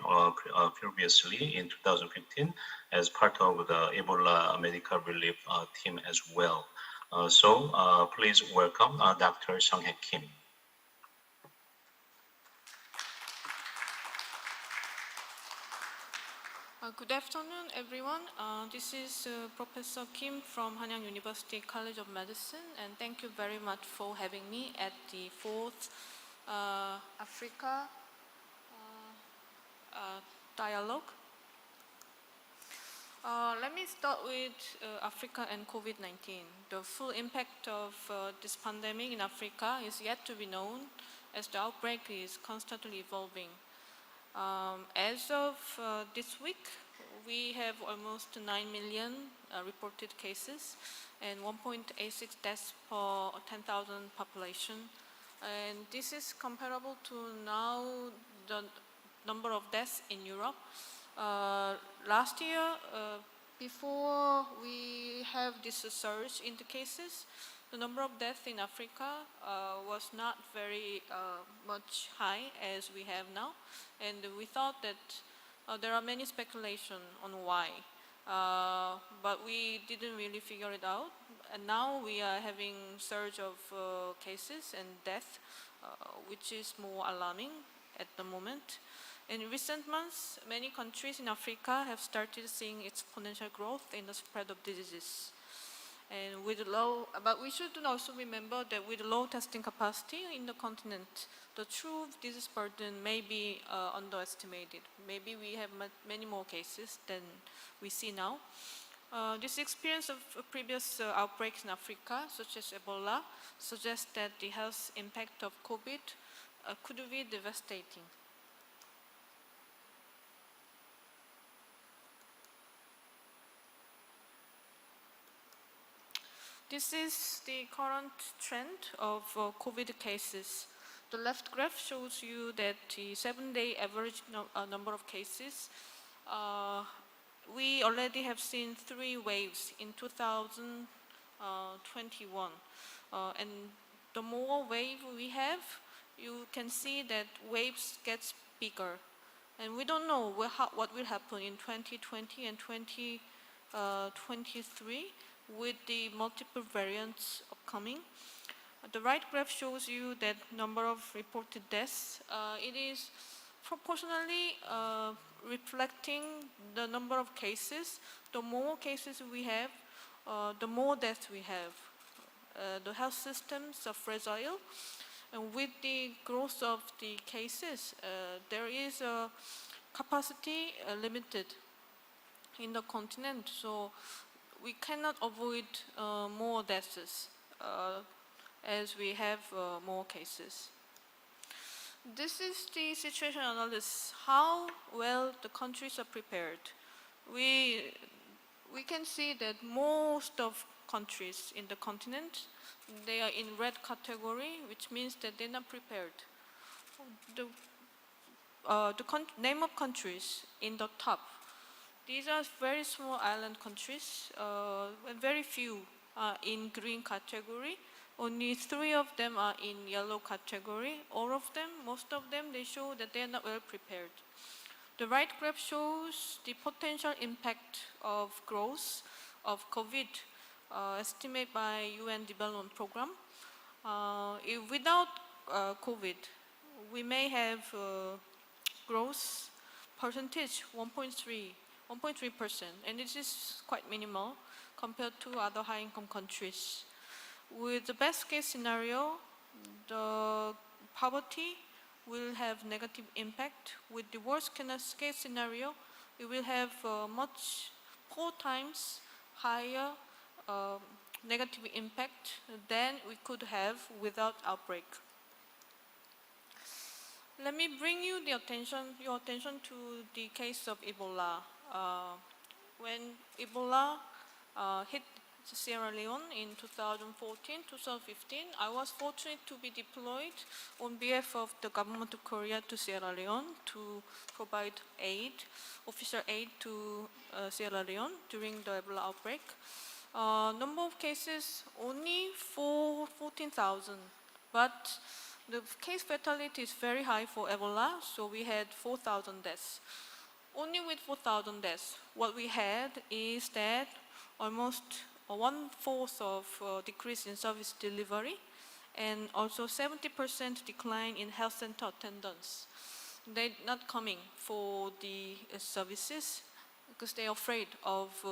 previously in 2015 as part of the Ebola medical relief team as well. So please welcome Dr. Sang-Haek Kim. Good afternoon, everyone. This is Professor Kim from Hanyang University College of Medicine, and thank you very much for having me at the fourth Africa dialogue. Let me start with Africa and COVID-19. The full impact of this pandemic in Africa is yet to be known, as the outbreak is constantly evolving. As of this week, we have almost 9 million reported cases and 1.86 deaths per 10,000 population. And this is comparable to now the number of deaths in Europe. Last year, before we have this surge in the cases, the number of deaths in Africa was not very much high as we have now, and we thought that there are many speculations on why, but we didn't really figure it out. And now we are having surge of cases and death, which is more alarming at the moment. In recent months, many countries in Africa have started seeing exponential growth in the spread of diseases. And with low, but we should also remember that with low testing capacity in the continent, the true disease burden may be underestimated. Maybe we have many more cases than we see now. This experience of previous outbreaks in Africa, such as Ebola, suggests that the health impact of COVID could be devastating. This is the current trend of COVID cases. The left graph shows you that the 7-day average number of cases. We already have seen 3 waves in 2021. And the more wave we have, you can see that waves gets bigger. And we don't know what will happen in 2020 and 2023 with the multiple variants upcoming. The right graph shows you that number of reported deaths. It is proportionally reflecting the number of cases. The more cases we have, the more deaths we have. The health systems are fragile, and with the growth of the cases, there is a capacity limited in the continent, so we cannot avoid more deaths as we have more cases. This is the situation analysis, how well the countries are prepared. We can see that most of countries in the continent, they are in red category, which means that they're not prepared. The name of countries in the top, these are very small island countries, and very few are in green category. Only 3 of them are in yellow category. All of them, most of them, they show that they are not well prepared. The right graph shows the potential impact of growth of COVID, estimated by UN Development Program. Without COVID, we may have growth percentage 1.3%, and this is quite minimal compared to other high-income countries. With the best case scenario, the poverty will have negative impact. With the worst case scenario, it will have much 4 times higher negative impact than we could have without outbreak. Let me bring you your attention to the case of Ebola. When Ebola hit Sierra Leone in 2014-2015, I was fortunate to be deployed on behalf of the government of Korea to Sierra Leone to provide aid, official aid to Sierra Leone during the Ebola outbreak. Number of cases only 14,000, but the case fatality is very high for Ebola, so we had 4,000 deaths. Only with 4,000 deaths, what we had is that almost 1/4 of decrease in service delivery, and also 70% decline in health center attendance. They're not coming for the services because they're afraid of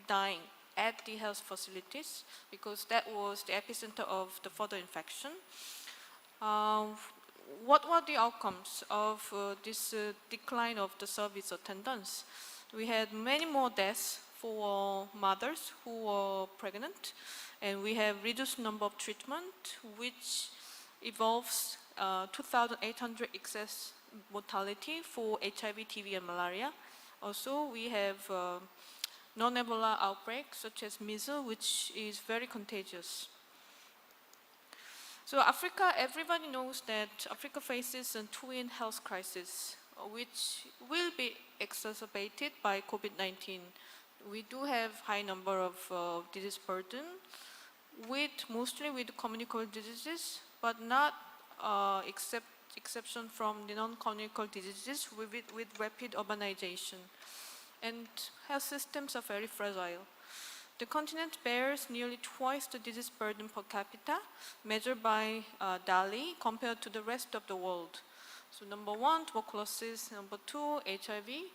dying at the health facilities, because that was the epicenter of the further infection. What were the outcomes of this decline of the service attendance? We had many more deaths for mothers who were pregnant, and we have reduced number of treatment, which involves 2,800 excess mortality for HIV, TB, and malaria. Also, we have non-Ebola outbreaks such as measles, which is very contagious. So Africa, everybody knows that Africa faces a twin health crisis, which will be exacerbated by COVID-19. We do have high number of disease burden, mostly with communicable diseases, but not exception from the non-communicable diseases with rapid urbanization. And health systems are very fragile. The continent bears nearly twice the disease burden per capita measured by DALI compared to the rest of the world. So number 1, tuberculosis. Number 2, HIV.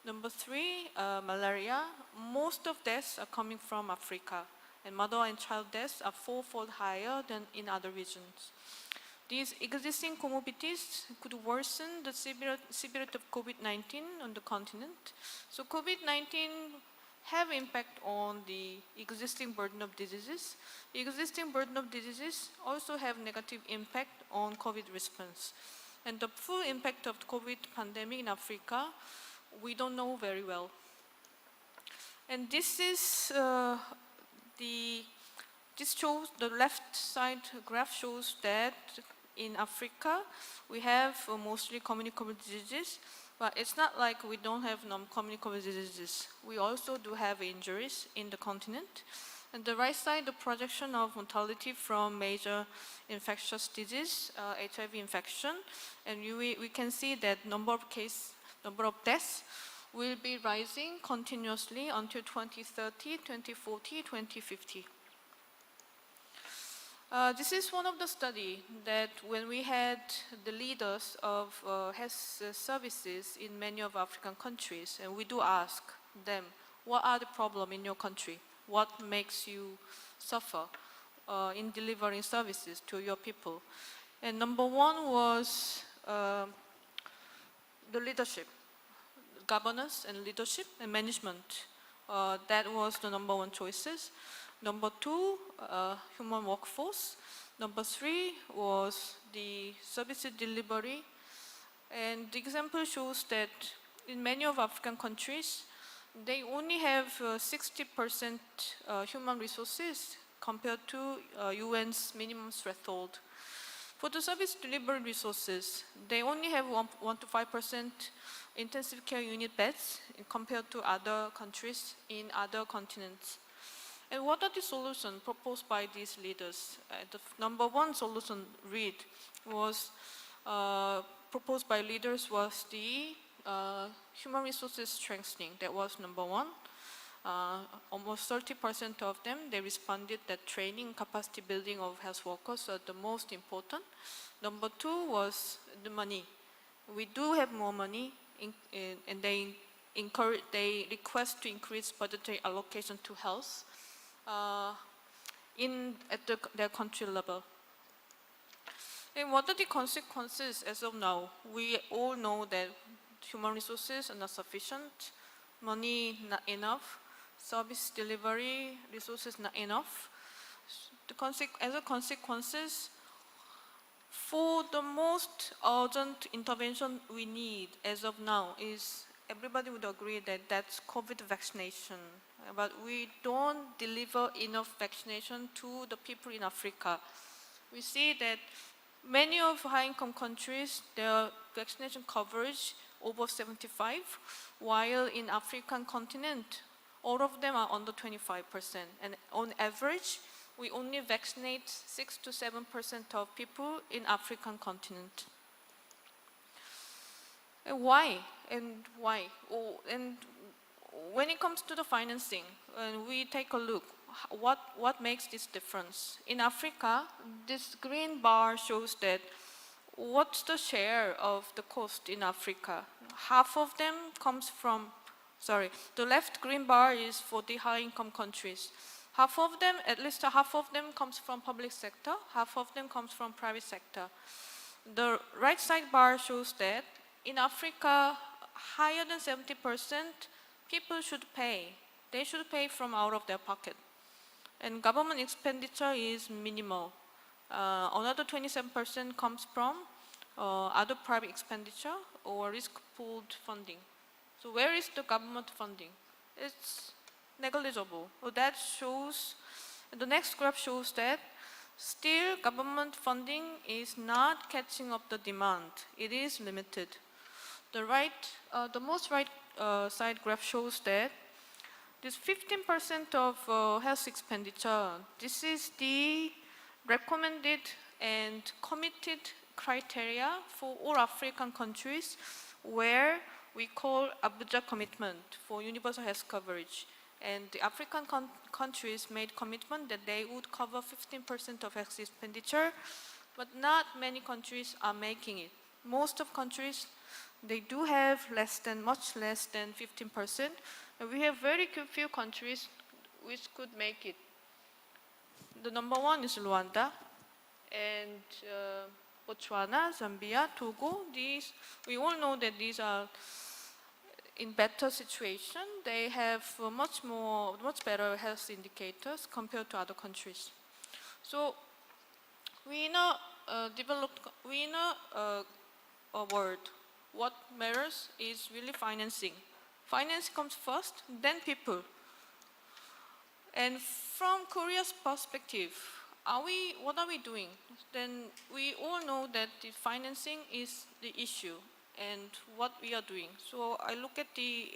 Number 3, malaria. Most of deaths are coming from Africa, and mother and child deaths are 4-fold higher than in other regions. These existing comorbidities could worsen the severity of COVID-19 on the continent. So COVID-19 have impact on the existing burden of diseases. Existing burden of diseases also have negative impact on COVID response. And the full impact of the COVID pandemic in Africa, we don't know very well. And this is this shows, the left side graph shows that in Africa we have mostly communicable diseases, but it's not like we don't have non-communicable diseases. We also do have injuries in the continent. And the right side, the projection of mortality from major infectious disease, HIV infection, and we can see that number of deaths will be rising continuously until 2030, 2040, 2050. This is one of the study that when we had the leaders of health services in many of African countries, and we do ask them, what are the problem in your country? What makes you suffer in delivering services to your people? And number one was the leadership, governance and leadership and management. That was the number one choices. Number two, human workforce. Number three was the service delivery. And the example shows that in many of African countries, they only have 60% human resources compared to UN's minimum threshold. For the service delivery resources, they only have 1 to 5% intensive care unit beds compared to other countries in other continents. And what are the solutions proposed by these leaders? The number one solution was proposed by leaders was the human resources strengthening. That was number one. Almost 30% of them, they responded that training, capacity building of health workers are the most important. Number two was the money. We do have more money, and they request to increase budgetary allocation to health at their country level. And what are the consequences as of now? We all know that human resources are not sufficient, money not enough, service delivery resources not enough. As a consequences, for the most urgent intervention we need as of now is, everybody would agree that that's COVID vaccination. But we don't deliver enough vaccination to the people in Africa. We see that many of high-income countries, their vaccination coverage over 75, while in African continent, all of them are under 25%. And on average, we only vaccinate 6 to 7% of people in African continent. And why? And why? And when it comes to the financing, and we take a look, what makes this difference? In Africa, this green bar shows that what's the share of the cost in Africa? Half of them comes from, the left green bar is for the high-income countries. Half of them, at least half of them comes from public sector, half of them comes from private sector. The right side bar shows that in Africa, higher than 70%, people should pay. They should pay from out of their pocket. And government expenditure is minimal. Another 27% comes from other private expenditure or risk-pooled funding. So where is the government funding? It's negligible. So that shows, the next graph shows that still government funding is not catching up the demand. It is limited. The most right side graph shows that this 15% of health expenditure, this is the recommended and committed criteria for all African countries where we call Abuja commitment for universal health coverage. And the African countries made commitment that they would cover 15% of health expenditure, but not many countries are making it. Most of countries, they do have much less than 15%. And we have very few countries which could make it. The number one is Rwanda, and Botswana, Zambia, Togo. We all know that these are in better situation. They have much better health indicators compared to other countries. So we now a word. What matters is really financing. Finance comes first, then people. And from Korea's perspective, what are we doing? Then we all know that the financing is the issue and what we are doing. So I look at the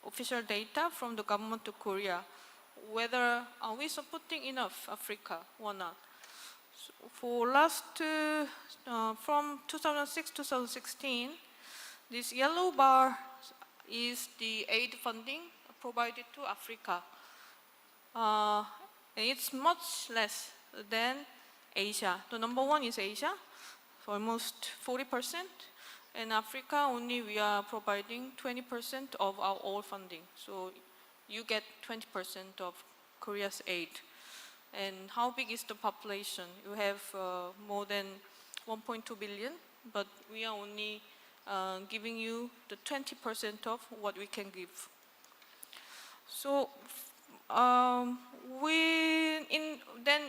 official data from the government of Korea, whether are we supporting enough Africa or not. So for from 2006 to 2016, this yellow bar is the aid funding provided to Africa. And it's much less then Asia. The number one is Asia, almost 40%. And Africa, only we are providing 20% of our all funding. So you get 20% of Korea's aid. And how big is the population? You have more than 1.2 billion, but we are only giving you the 20% of what we can give. So then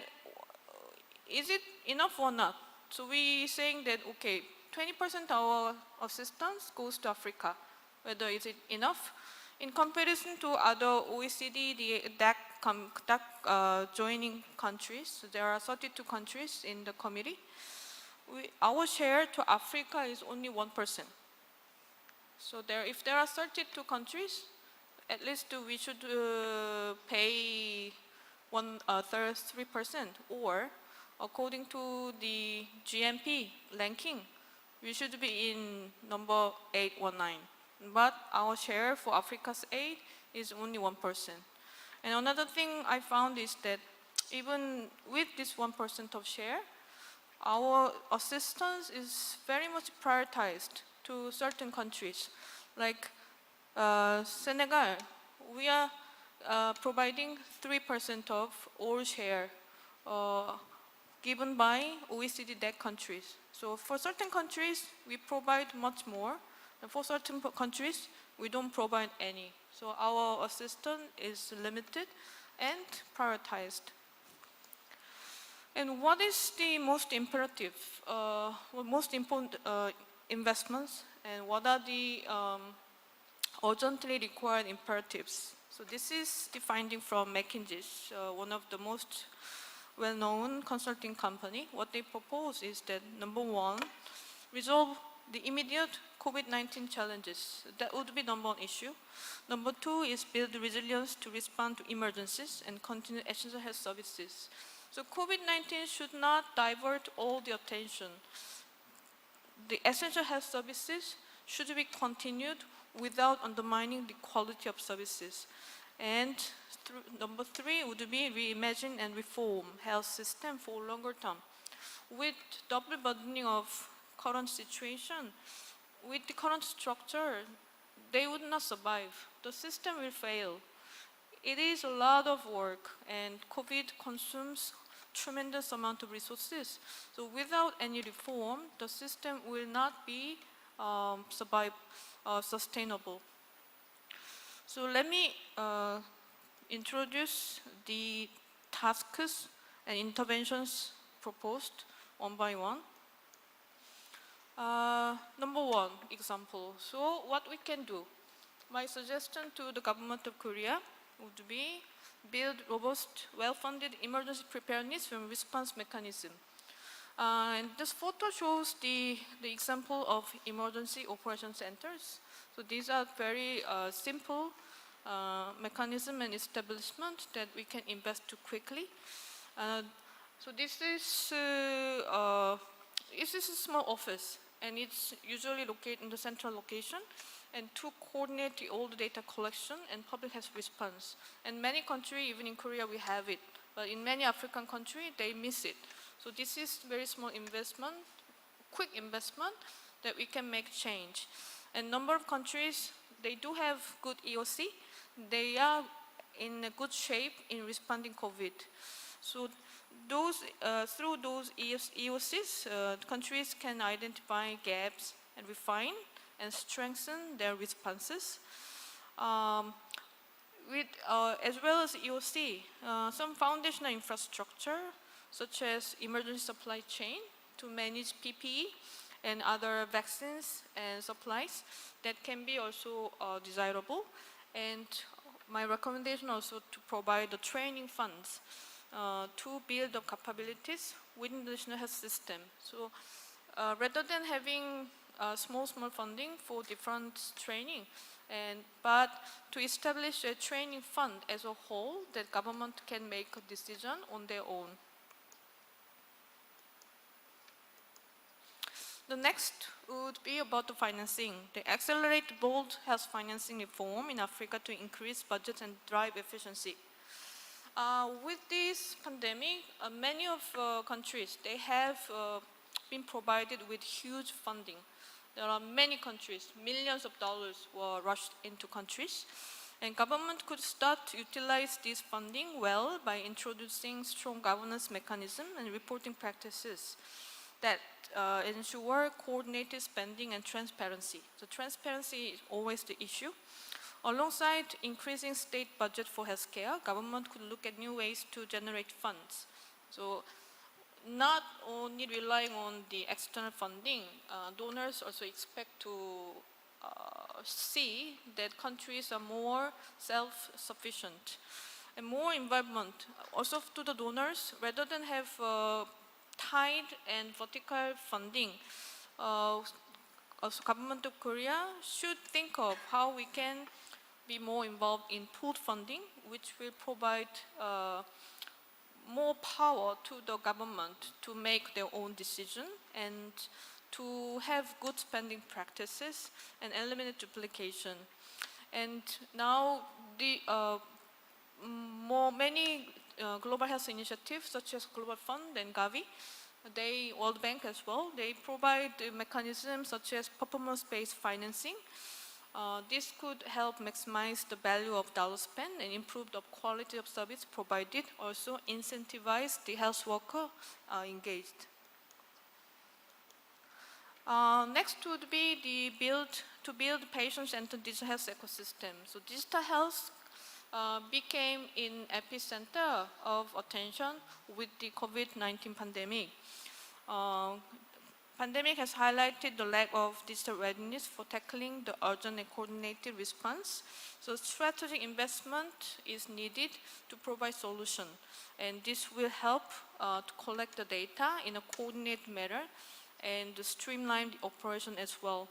is it enough or not? So we saying that, okay, 20% of our assistance goes to Africa. Whether is it enough? In comparison to other OECD, the DAC joining countries, so there are 32 countries in the committee. Our share to Africa is only 1%. So if there are 32 countries, at least we should pay 3%, or according to the GMP ranking, we should be in number 819. But our share for Africa's aid is only 1%. And another thing I found is that even with this 1% of share, our assistance is very much prioritized to certain countries. Like Senegal, we are providing 3% of all share given by OECD DAC countries. So for certain countries, we provide much more. And for certain countries, we don't provide any. So our assistance is limited and prioritized. And what is the most imperative, most important investments, and what are the urgently required imperatives? So this is the finding from McKinsey, one of the most well-known consulting company. What they propose is that, number one, resolve the immediate COVID-19 challenges. That would be number one issue. Number two is build resilience to respond to emergencies and continue essential health services. So COVID-19 should not divert all the attention. The essential health services should be continued without undermining the quality of services. And number three would be reimagine and reform health system for longer term. With double burdening of current situation, with the current structure, they would not survive. The system will fail. It is a lot of work, and COVID consumes tremendous amount of resources. So without any reform, the system will not be sustainable. So let me introduce the tasks and interventions proposed one by one. Number one, example. So what we can do. My suggestion to the government of Korea would be build robust, well-funded emergency preparedness and response mechanism. And this photo shows the example of emergency operation centers. So these are very simple mechanism and establishment that we can invest to quickly. So this is a small office, and it's usually located in the central location, and to coordinate all the data collection and public health response. And many countries, even in Korea, we have it, but in many African countries, they miss it. So this is very small investment, quick investment that we can make change. And number of countries, they do have good EOC. They are in a good shape in responding COVID. So through those EOCs, countries can identify gaps and refine and strengthen their responses. As well as EOC, some foundational infrastructure, such as emergency supply chain to manage PPE and other vaccines and supplies, that can be also desirable. And my recommendation also to provide the training funds to build the capabilities within the national health system. So rather than having small funding for different training, but to establish a training fund as a whole that government can make a decision on their own. The next would be about the financing. They accelerate bold health financing reform in Africa to increase budget and drive efficiency. With this pandemic, many of countries, they have been provided with huge funding. There are many countries, millions of dollars were rushed into countries, and government could start to utilize this funding well by introducing strong governance mechanism and reporting practices that ensure coordinated spending and transparency. So transparency is always the issue. Alongside increasing state budget for healthcare, government could look at new ways to generate funds. So not only relying on the external funding, donors also expect to see that countries are more self-sufficient and more involvement also to the donors rather than have tied and vertical funding. Also, government of Korea should think of how we can be more involved in pooled funding, which will provide more power to the government to make their own decision and to have good spending practices and eliminate duplication. And now the many global health initiatives such as Global Fund and Gavi, they, World Bank as well, they provide mechanisms such as performance-based financing. This could help maximize the value of dollars spent and improve the quality of service provided, also incentivize the health worker engaged. Next would be to build patient-centered digital health ecosystem. So digital health became in epicenter of attention with the COVID-19 pandemic. Pandemic has highlighted the lack of digital readiness for tackling the urgent and coordinated response. So strategic investment is needed to provide solution. And this will help to collect the data in a coordinated manner and to streamline the operation as well.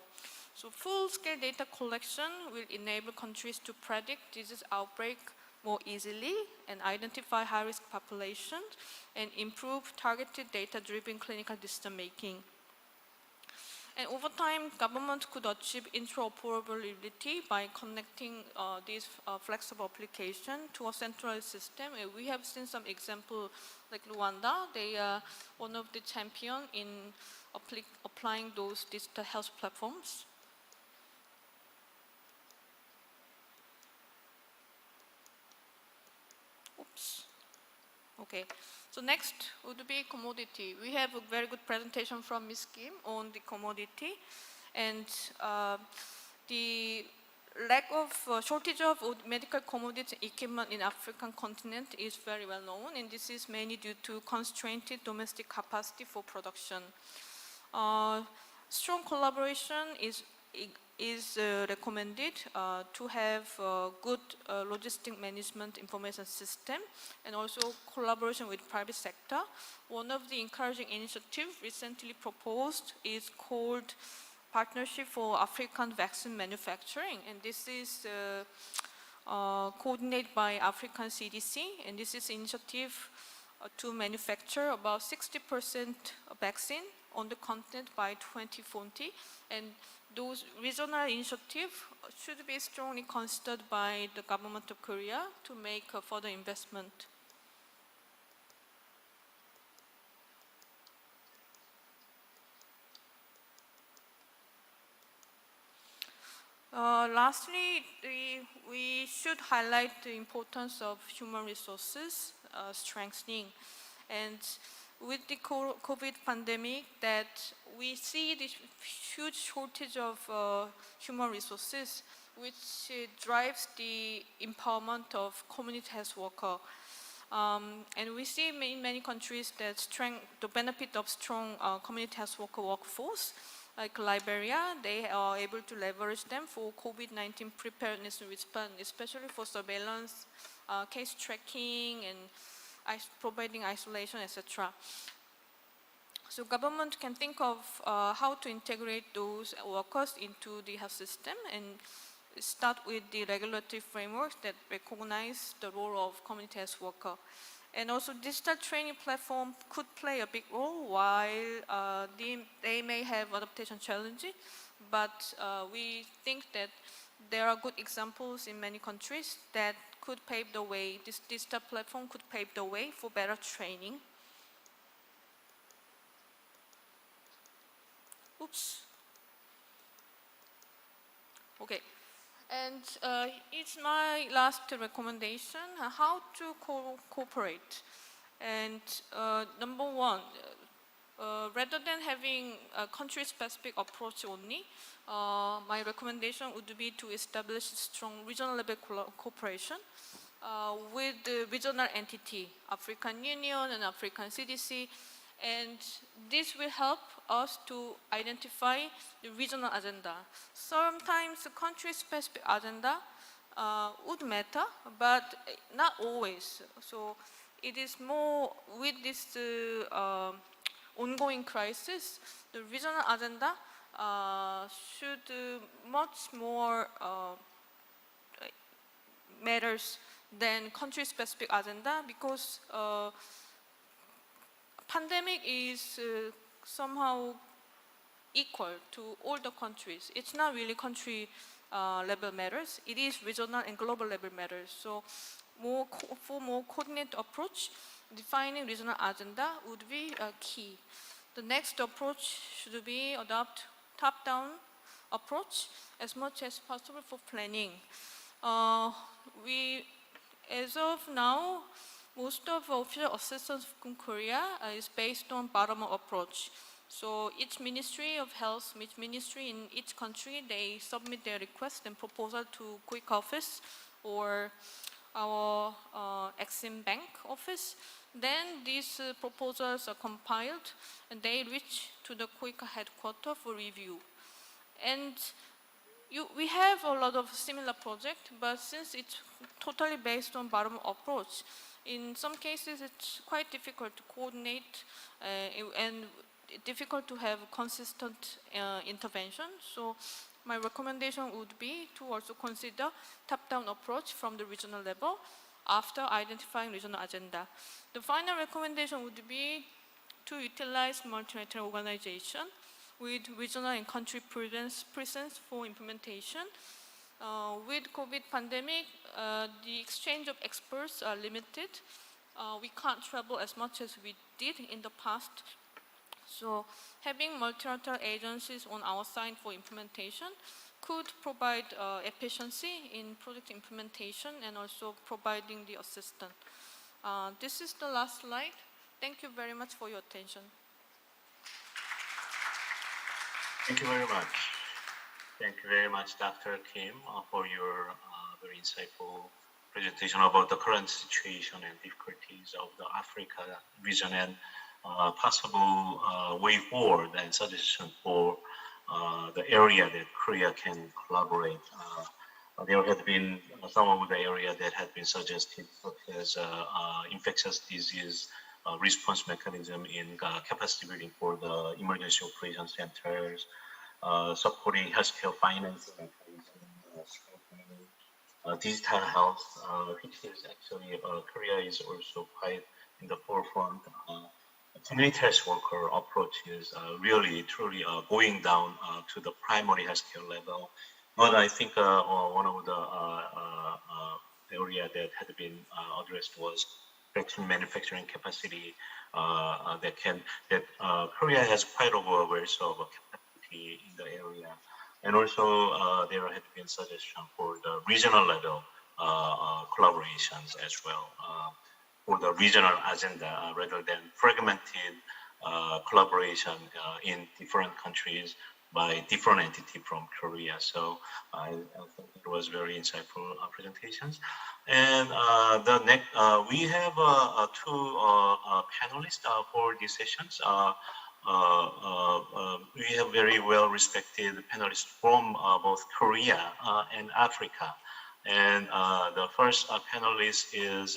So full-scale data collection will enable countries to predict disease outbreak more easily and identify high-risk populations and improve targeted data-driven clinical decision-making. And over time, government could achieve interoperability by connecting this flexible application to a centralized system. And we have seen some example like Rwanda. They are one of the champions in applying those digital health platforms. Oops. Okay. So next would be commodity. We have a very good presentation from Ms. Kim on the commodity, and the lack of shortage of medical commodity equipment in African continent is very well known, and this is mainly due to constrained domestic capacity for production. Strong collaboration is recommended to have good logistic management information system and also collaboration with private sector. One of the encouraging initiatives recently proposed is called Partnership for African Vaccine Manufacturing, and this is coordinated by African CDC, and this is initiative to manufacture about 60% vaccine on the continent by 2040, and those regional initiatives should be strongly considered by the government of Korea to make a further investment. Lastly, we should highlight the importance of human resources strengthening. And with the COVID pandemic, that we see this huge shortage of human resources, which drives the empowerment of community health workers. And we see in many countries that the benefit of strong community health worker workforce, like Liberia, they are able to leverage them for COVID-19 preparedness and response, especially for surveillance, case tracking, and providing isolation, etc. So government can think of how to integrate those workers into the health system and start with the regulatory frameworks that recognize the role of community health worker. And also digital training platform could play a big role while they may have adaptation challenges, but we think that there are good examples in many countries that could pave the way, this digital platform could pave the way for better training. Oops. Okay. And it's my last recommendation, how to cooperate. And number one, rather than having a country-specific approach only, my recommendation would be to establish strong regional level cooperation with the regional entity, African Union and African CDC, and this will help us to identify the regional agenda. Sometimes the country-specific agenda would matter, but not always. So it is more with this ongoing crisis, the regional agenda should much more matters than country-specific agenda, because pandemic is somehow equal to all the countries. It's not really country level matters. It is regional and global level matters. So for more coordinated approach, defining regional agenda would be key. The next approach should be adopt top-down approach as much as possible for planning. As of now, most of official assistance from Korea is based on bottom-up approach. So each Ministry of Health, each ministry in each country, they submit their request and proposal to Quick Office or our Exim Bank office. Then these proposals are compiled and they reach to the Quick headquarters for review. And we have a lot of similar projects, but since it's totally based on bottom approach, in some cases it's quite difficult to coordinate and difficult to have consistent intervention. So my recommendation would be to also consider top-down approach from the regional level after identifying regional agenda. The final recommendation would be to utilize multilateral organization with regional and country presence for implementation. With COVID pandemic, the exchange of experts are limited. We can't travel as much as we did in the past. So having multilateral agencies on our side for implementation could provide efficiency in project implementation and also providing the assistance. This is the last slide. Thank you very much for your attention. Thank you very much. Thank you very much, Dr. Kim, for your very insightful presentation about the current situation and difficulties of the Africa region and possible way forward and suggestion for the area that Korea can collaborate. There had been some of the area that had been suggested, such as infectious disease response mechanism in capacity building for the emergency operation centers, supporting healthcare financing mechanism, digital health, which is actually Korea is also quite in the forefront. Community health worker approach is really truly going down to the primary healthcare level. But I think one of the area that had been addressed was vaccine manufacturing capacity. That Korea has quite a ways of capacity in the area, and also there had been suggestion for the regional level collaborations as well for the regional agenda rather than fragmented collaboration in different countries by different entity from Korea. So I think it was very insightful presentations. And we have two panelists for these sessions. We have very well respected panelists from both Korea and Africa. And the first panelist is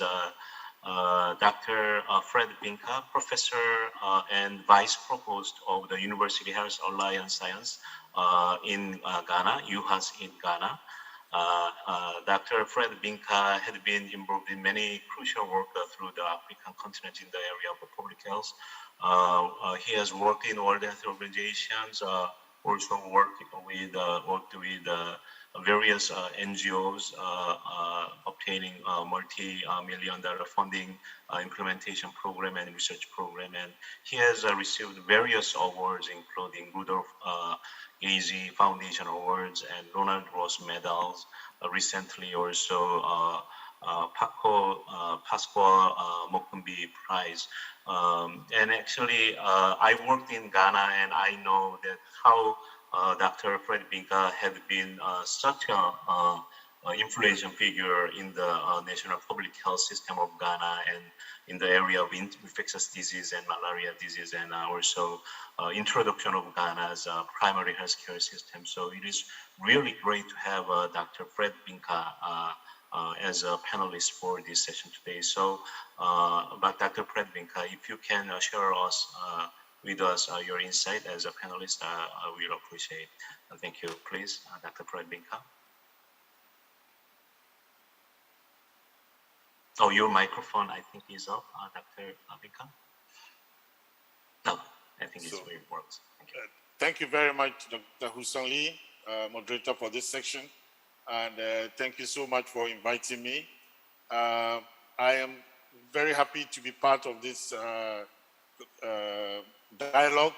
Dr. Fred Binka, professor and vice provost of the University Health Alliance Science in Ghana, UHAS in Ghana. Dr. Fred Binka had been involved in many crucial work through the African continent in the area of public health. He has worked in World Health Organizations, also worked with various NGOs obtaining multi-million-dollar funding, implementation program and research program, and he has received various awards, including Rudolph Agee Foundation Awards and Ronald Ross medals. Recently, also Pascual Mokumbi Prize. And actually, I worked in Ghana, and I know that how Dr. Fred Binka had been such a influential figure in the national public health system of Ghana and in the area of infectious disease and malaria disease, and also introduction of Ghana's primary healthcare system. So it is really great to have Dr. Fred Binka as a panelist for this session today. So, but Dr. Fred Binka, if you can share with us your insight as a panelist, I will appreciate. Thank you. Please, Dr. Fred Binka. Oh, your microphone, I think, is up, Dr. Binka. No, I think it's where it works. Thank you. Thank you very much, Dr. Hussein Lee, moderator for this section. And thank you so much for inviting me. I am very happy to be part of this dialogue.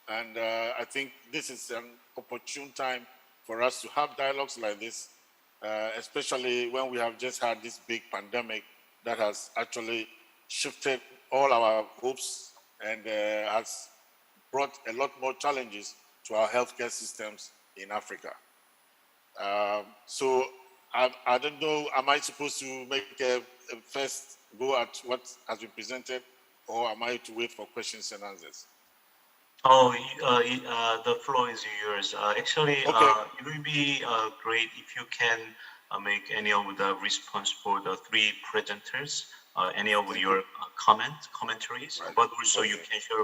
And I think this is an opportune time for us to have dialogues like this, especially when we have just had this big pandemic that has actually shifted all our hopes and has brought a lot more challenges to our healthcare systems in Africa. So I don't know, am I supposed to make a first go at what has been presented, or am I to wait for questions and answers? Oh, the floor is yours. Actually, okay. It will be great if you can make any of the response for the three presenters, any of your commentaries, right. But also you can share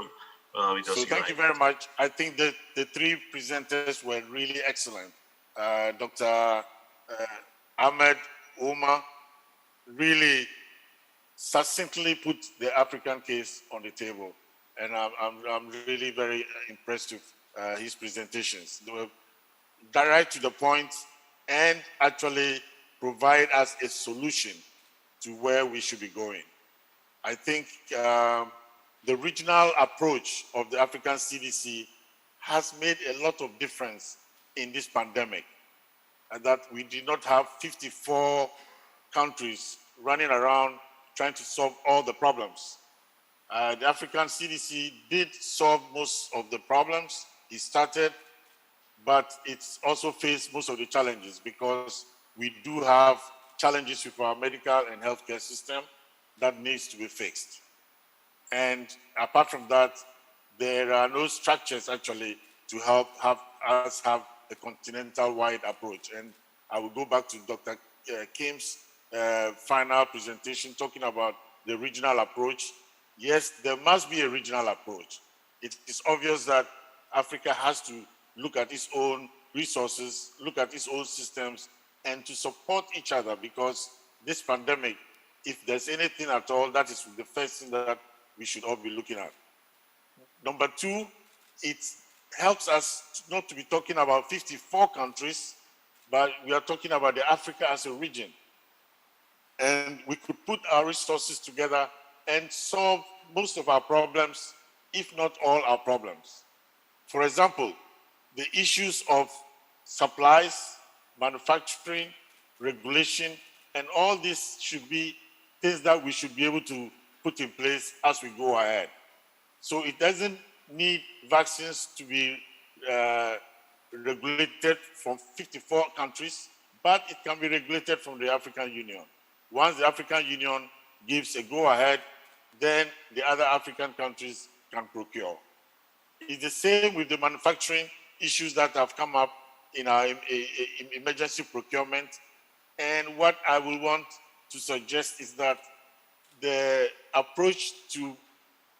with us. So thank you very much. I think that the three presenters were really excellent. Dr. Ahmed Omar really succinctly put the African case on the table. And I'm really very impressed with his presentations. They were direct to the point and actually provide us a solution to where we should be going. I think the regional approach of the African CDC has made a lot of difference in this pandemic, and that we did not have 54 countries running around trying to solve all the problems. The African CDC did solve most of the problems. It started, but it's also faced most of the challenges because we do have challenges with our medical and healthcare system that needs to be fixed. And apart from that, there are no structures actually to help us have a continental-wide approach. And I will go back to Dr. Kim's final presentation talking about the regional approach. Yes, there must be a regional approach. It is obvious that Africa has to look at its own resources, look at its own systems, and to support each other, because this pandemic, if there's anything at all, that is the first thing that we should all be looking at. Number two, it helps us not to be talking about 54 countries, but we are talking about the Africa as a region. And we could put our resources together and solve most of our problems, if not all our problems. For example, the issues of supplies, manufacturing, regulation, and all this should be things that we should be able to put in place as we go ahead. So it doesn't need vaccines to be regulated from 54 countries, but it can be regulated from the African Union. Once the African Union gives a go-ahead, then the other African countries can procure. It's the same with the manufacturing issues that have come up in our emergency procurement. And what I will want to suggest is that the approach to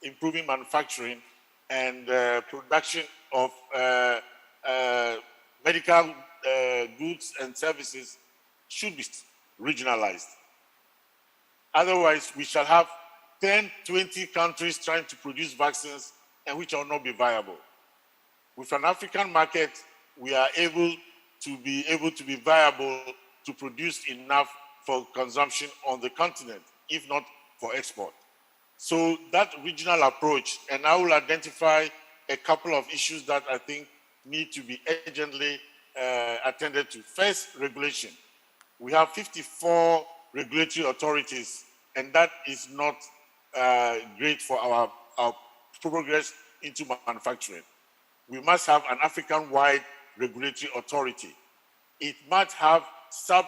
improving manufacturing and production of medical goods and services should be regionalized. Otherwise, we shall have 10, 20 countries trying to produce vaccines and which will not be viable. With an African market, we are able to be able to be viable to produce enough for consumption on the continent, if not for export. So that regional approach, and I will identify a couple of issues that I think need to be urgently attended to. First, regulation. We have 54 regulatory authorities, and that is not great for our progress into manufacturing. We must have an African-wide regulatory authority. It might have sub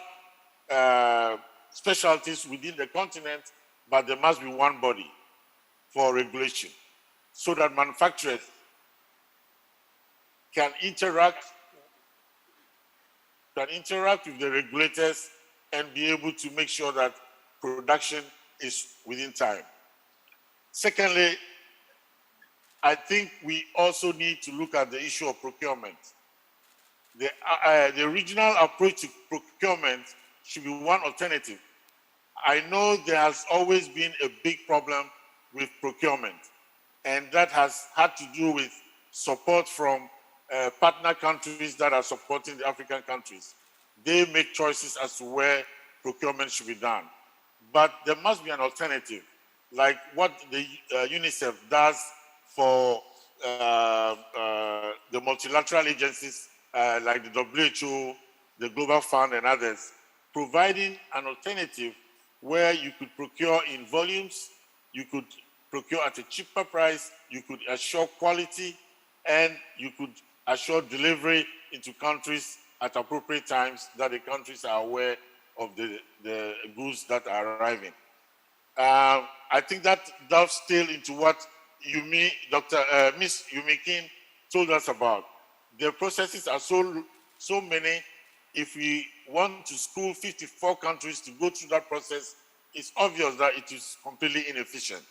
specialties within the continent, but there must be one body for regulation so that manufacturers can interact with the regulators and be able to make sure that production is within time. Secondly, I think we also need to look at the issue of procurement. The regional approach to procurement should be one alternative. I know there has always been a big problem with procurement, and that has had to do with support from partner countries that are supporting the African countries. They make choices as to where procurement should be done. But there must be an alternative, like what the UNICEF does for the multilateral agencies like the WHO, the Global Fund, and others, providing an alternative where you could procure in volumes, you could procure at a cheaper price, you could assure quality, and you could assure delivery into countries at appropriate times that the countries are aware of the goods that are arriving. I think that dovetails into what Miss Yumi King told us about. The processes are so many. If we want to school 54 countries to go through that process, it's obvious that it is completely inefficient.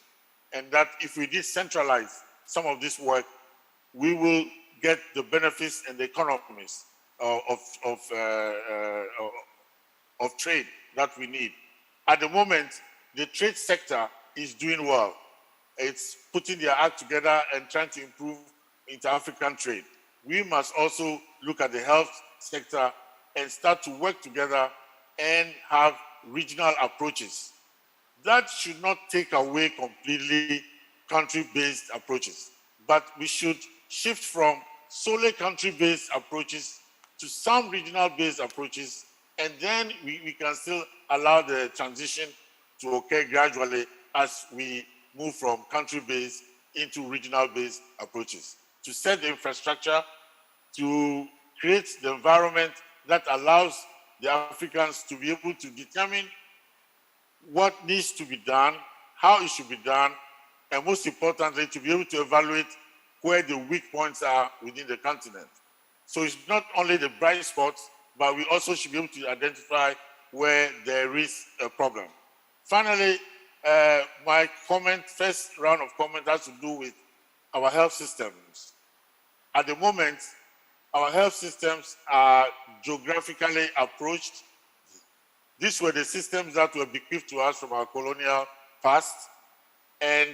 And that if we decentralize some of this work, we will get the benefits and the economies of trade that we need. At the moment, the trade sector is doing well. It's putting their act together and trying to improve inter-African trade. We must also look at the health sector and start to work together and have regional approaches. That should not take away completely country-based approaches, but we should shift from solely country-based approaches to some regional-based approaches, and then we can still allow the transition to occur gradually as we move from country-based into regional-based approaches, to set the infrastructure, to create the environment that allows the Africans to be able to determine what needs to be done, how it should be done, and most importantly, to be able to evaluate where the weak points are within the continent. So it's not only the bright spots, but we also should be able to identify where there is a problem. Finally, my first round of comment has to do with our health systems. At the moment, our health systems are geographically approached. These were the systems that were bequeathed to us from our colonial past, and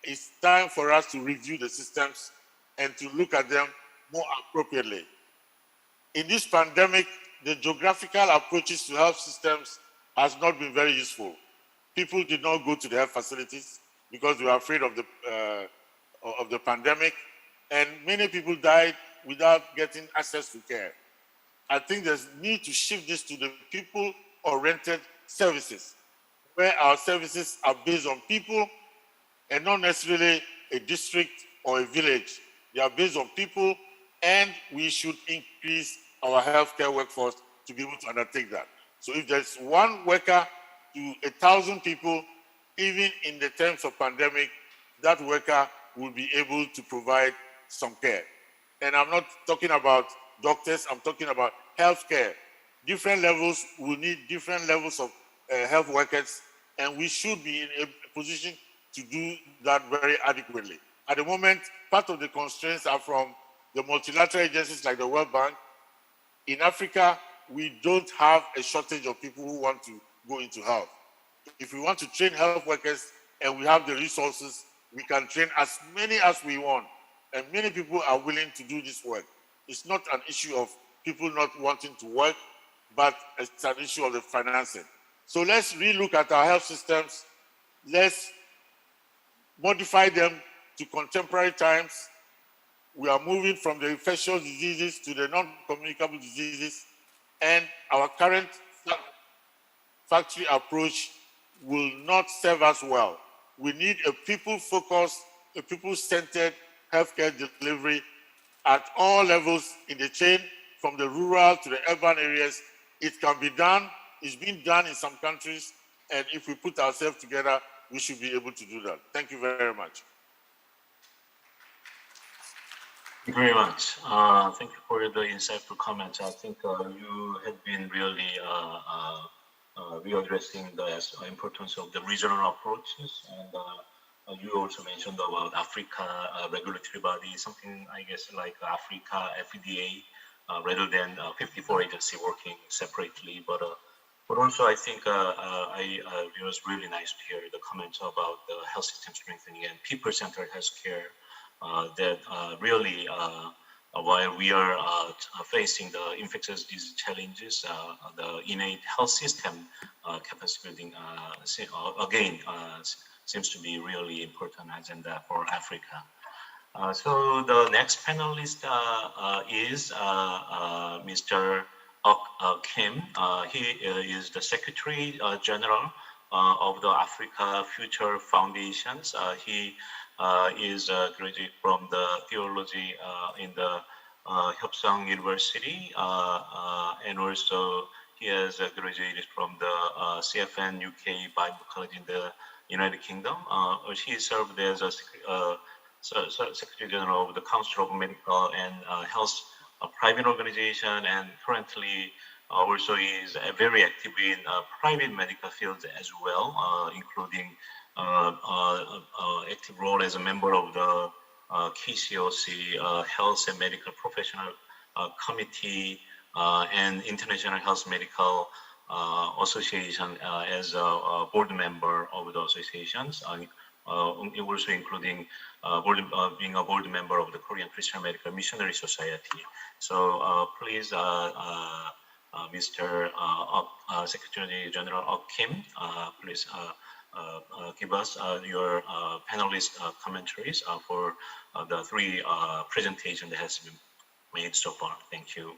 it's time for us to review the systems and to look at them more appropriately. In this pandemic, the geographical approaches to health systems has not been very useful. People did not go to the health facilities because they were afraid of the pandemic, and many people died without getting access to care. I think there's need to shift this to the people-oriented services, where our services are based on people and not necessarily a district or a village. They are based on people, and we should increase our healthcare workforce to be able to undertake that. So if there's one worker to 1,000 people, even in the terms of pandemic, that worker will be able to provide some care. And I'm not talking about doctors, I'm talking about healthcare. Different levels will need different levels of health workers, and we should be in a position to do that very adequately. At the moment, part of the constraints are from the multilateral agencies like the World Bank. In Africa, we don't have a shortage of people who want to go into health. If we want to train health workers and we have the resources, we can train as many as we want. And many people are willing to do this work. It's not an issue of people not wanting to work, but it's an issue of the financing. So let's relook at our health systems. Let's modify them to contemporary times. We are moving from the infectious diseases to the non-communicable diseases, and our current factory approach will not serve us well. We need a people-focused, a people-centered healthcare delivery at all levels in the chain, from the rural to the urban areas. It can be done. It's been done in some countries, and if we put ourselves together, we should be able to do that. Thank you very much. Thank you very much. Thank you for the insightful comments. I think you had been really readdressing the importance of the regional approaches, and you also mentioned about Africa regulatory body, something I guess like Africa FDA, rather than 54 agency working separately. But also I think it was really nice to hear the comments about the health system strengthening and people-centered healthcare. That really, while we are facing the infectious disease challenges, the innate health system capacity building again seems to be really important agenda for Africa. So the next panelist is Mr. Kim. He is the Secretary General of the Africa Future Foundations. He is a graduate from the theology in the Hyopsang University, and also he has graduated from the CFN UK Bible College in the United Kingdom. He served as a Secretary General of the Council of Medical and Health private organization, and currently also is very active in private medical fields as well, including active role as a member of the KCOC Health and Medical Professional Committee and International Health Medical Association as a board member of the associations, also including being a board member of the Korean Christian Medical Missionary Society. So please, Mr. Secretary General Kim, please give us your panelist commentaries for the three presentations that has been made so far. Thank you.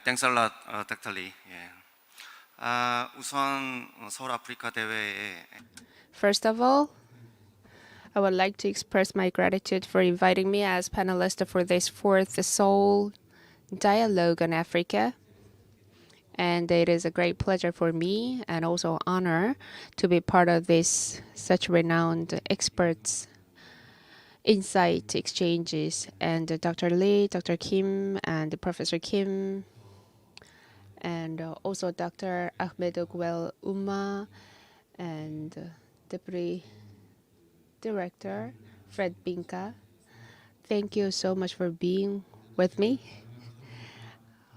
Thanks a lot, Dr. Lee. 우선 서울 아프리카 대회에 First of all, I would like to express my gratitude for inviting me as panelist for this fourth Seoul Dialogue on Africa. And it is a great pleasure for me and also honor to be part of this such renowned experts insight exchanges. And Dr. Lee, Dr. Kim, and Professor Kim, and also Dr. Ahmed Ogwel Uma, and Deputy Director Fred Binka. Thank you so much for being with me.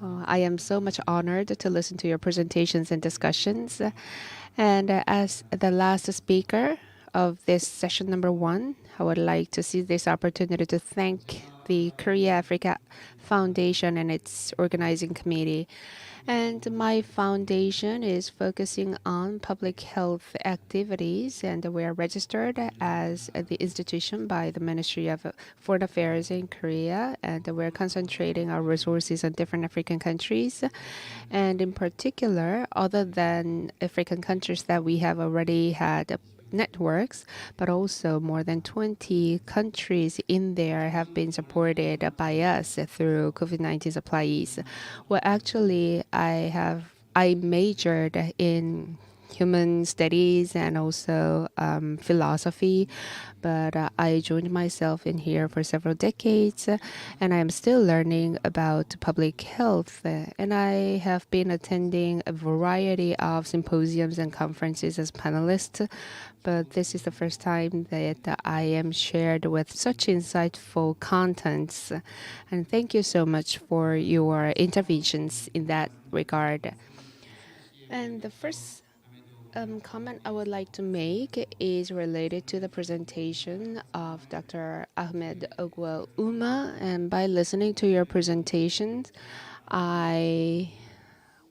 I am so much honored to listen to your presentations and discussions. And as the last speaker of this session number 1, I would like to seize this opportunity to thank the Korea Africa Foundation and its organizing committee. And my foundation is focusing on public health activities, and we are registered as the institution by the Ministry of Foreign Affairs in Korea, and we're concentrating our resources on different African countries. And in particular, other than African countries that we have already had networks, but also more than 20 countries in there have been supported by us through COVID-19 supplies. Well, actually, I majored in human studies and also philosophy, but I joined myself in here for several decades, and I am still learning about public health. And I have been attending a variety of symposiums and conferences as panelist, but this is the first time that I am shared with such insightful contents. And thank you so much for your interventions in that regard. And the first comment I would like to make is related to the presentation of Dr. Ahmed Ogwal Uma. And by listening to your presentations, I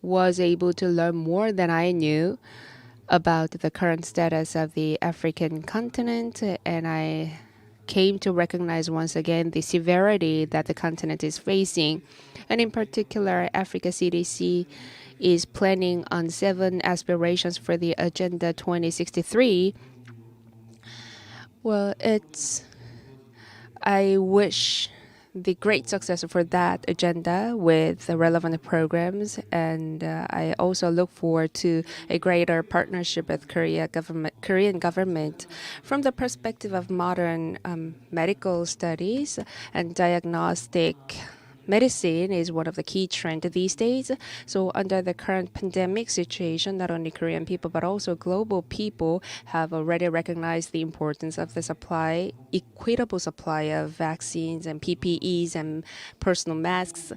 was able to learn more than I knew about the current status of the African continent, and I came to recognize once again the severity that the continent is facing. And in particular, Africa CDC is planning on 7 aspirations for the Agenda 2063. Well, I wish the great success for that agenda with the relevant programs, and I also look forward to a greater partnership with Korean government from the perspective of modern medical studies and diagnostic. Medicine is one of the key trends these days. So under the current pandemic situation, not only Korean people but also global people have already recognized the importance of the equitable supply of vaccines and PPEs and personal masks.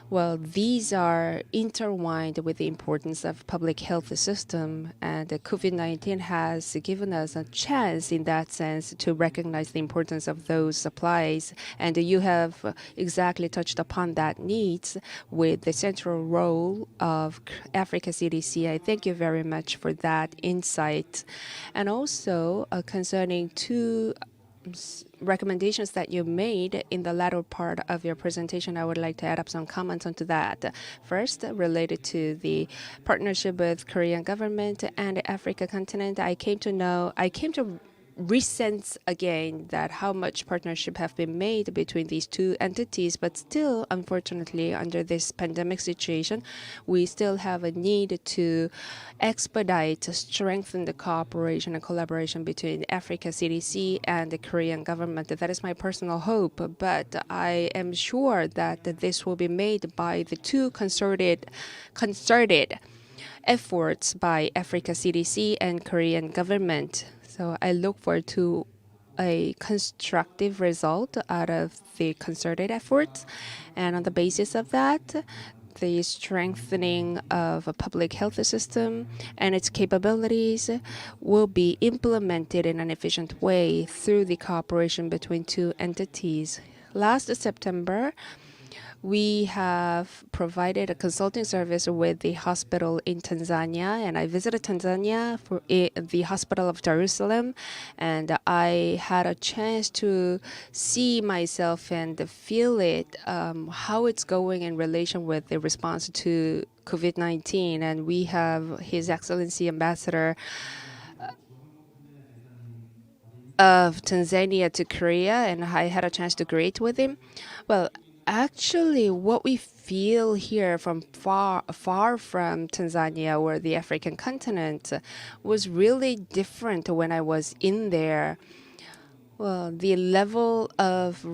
Well, these are intertwined with the importance of public health system, and COVID-19 has given us a chance in that sense to recognize the importance of those supplies. And you have exactly touched upon that needs with the central role of Africa CDC. I thank you very much for that insight. And also concerning two recommendations that you made in the latter part of your presentation, I would like to add up some comments onto that. First, related to the partnership with Korean government and the Africa continent, I came to resense again that how much partnership have been made between these two entities, but still, unfortunately, under this pandemic situation, we still have a need to strengthen the cooperation and collaboration between Africa CDC and the Korean government. That is my personal hope, but I am sure that this will be made by the two concerted efforts by Africa CDC and Korean government. So I look forward to a constructive result out of the concerted efforts. And on the basis of that, the strengthening of a public health system and its capabilities will be implemented in an efficient way through the cooperation between two entities. Last September, we have provided a consulting service with the hospital in Tanzania, and I visited Tanzania for the hospital of Jerusalem, and I had a chance to see myself and feel it, how it's going in relation with the response to COVID-19. And we have His Excellency Ambassador of Tanzania to Korea, and I had a chance to greet with him. Well, actually, what we feel here from far from Tanzania or the African continent was really different when I was in there. Well, the level of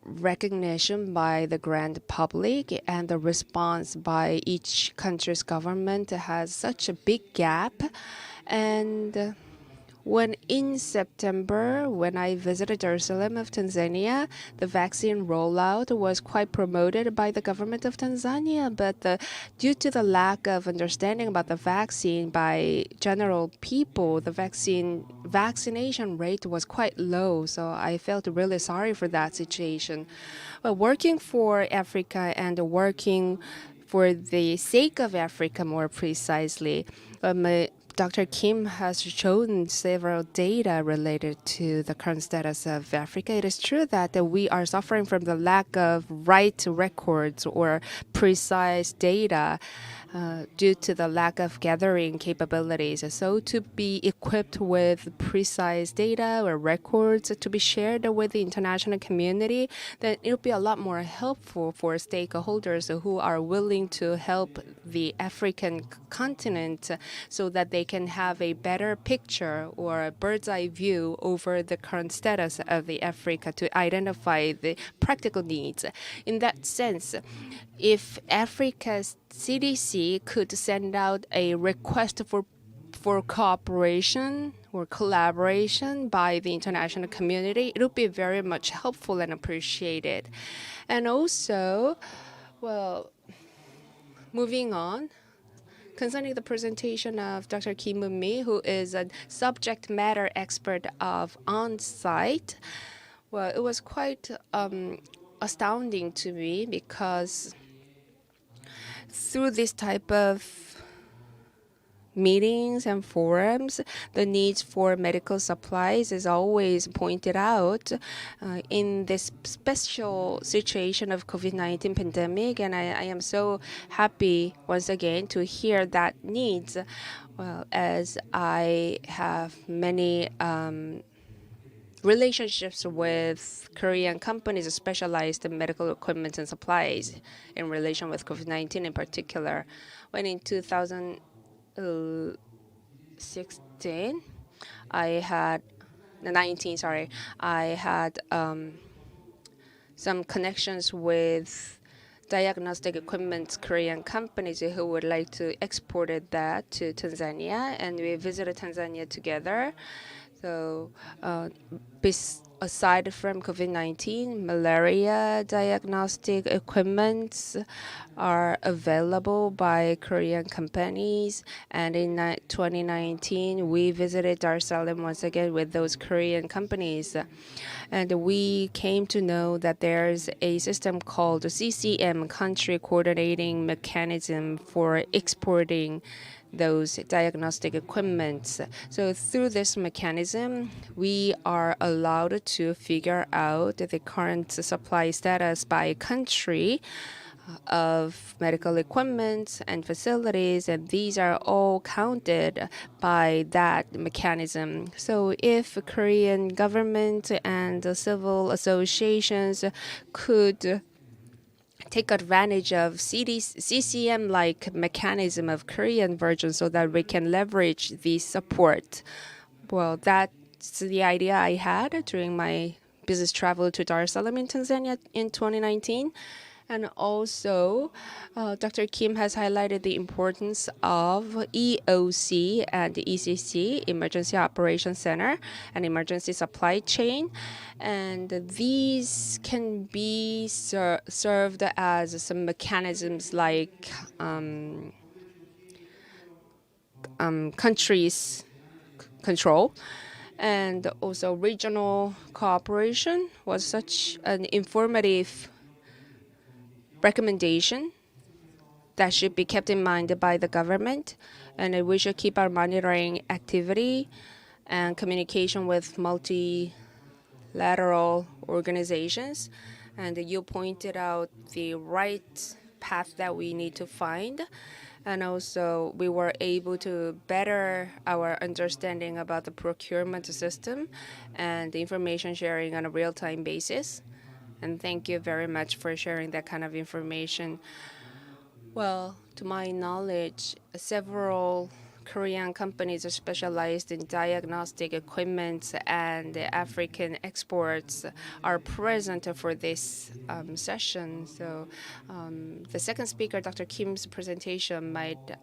recognition by the grand public and the response by each country's government has such a big gap. And when in September, when I visited Jerusalem of Tanzania, the vaccine rollout was quite promoted by the government of Tanzania, but due to the lack of understanding about the vaccine by general people, the vaccination rate was quite low. So I felt really sorry for that situation. Well, working for Africa and working for the sake of Africa more precisely, Dr. Kim has shown several data related to the current status of Africa. It is true that we are suffering from the lack of right records or precise data due to the lack of gathering capabilities. So to be equipped with precise data or records to be shared with the international community, then it will be a lot more helpful for stakeholders who are willing to help the African continent so that they can have a better picture or a bird's eye view over the current status of the Africa to identify the practical needs. In that sense, if Africa's CDC could send out a request for cooperation or collaboration by the international community, it would be very much helpful and appreciated. And also, well, moving on, concerning the presentation of Dr. Kim Moon-mi, who is a subject matter expert of on-site, well, it was quite astounding to me because through this type of meetings and forums, the needs for medical supplies is always pointed out in this special situation of COVID-19 pandemic. And I am so happy once again to hear that needs. Well, as I have many relationships with Korean companies specialized in medical equipment and supplies in relation with COVID-19 in particular. When in 2016, I had 19, sorry, I had some connections with diagnostic equipment Korean companies who would like to export that to Tanzania, and we visited Tanzania together. So, aside from COVID-19, malaria diagnostic equipments are available by Korean companies. And in 2019, we visited Dar es Salaam once again with those Korean companies. And we came to know that there's a system called CCM, Country Coordinating Mechanism, for exporting those diagnostic equipment. So through this mechanism, we are allowed to figure out the current supply status by country of medical equipment and facilities, and these are all counted by that mechanism. So if Korean government and the civil associations could take advantage of CCM-like mechanism of Korean version so that we can leverage the support. Well, that's the idea I had during my business travel to Dar es Salaam in Tanzania in 2019. And also, Dr. Kim has highlighted the importance of EOC and ECC, Emergency Operations Center, and Emergency Supply Chain. And these can be served as some mechanisms like countries control. And also regional cooperation was such an informative recommendation that should be kept in mind by the government, and we should keep our monitoring activity and communication with multilateral organizations. And you pointed out the right path that we need to find. And also, we were able to better our understanding about the procurement system and the information sharing on a real-time basis. And thank you very much for sharing that kind of information. Well, to my knowledge, several Korean companies are specialized in diagnostic equipment, and African exports are present for this session. So the second speaker, Dr. Kim's presentation, might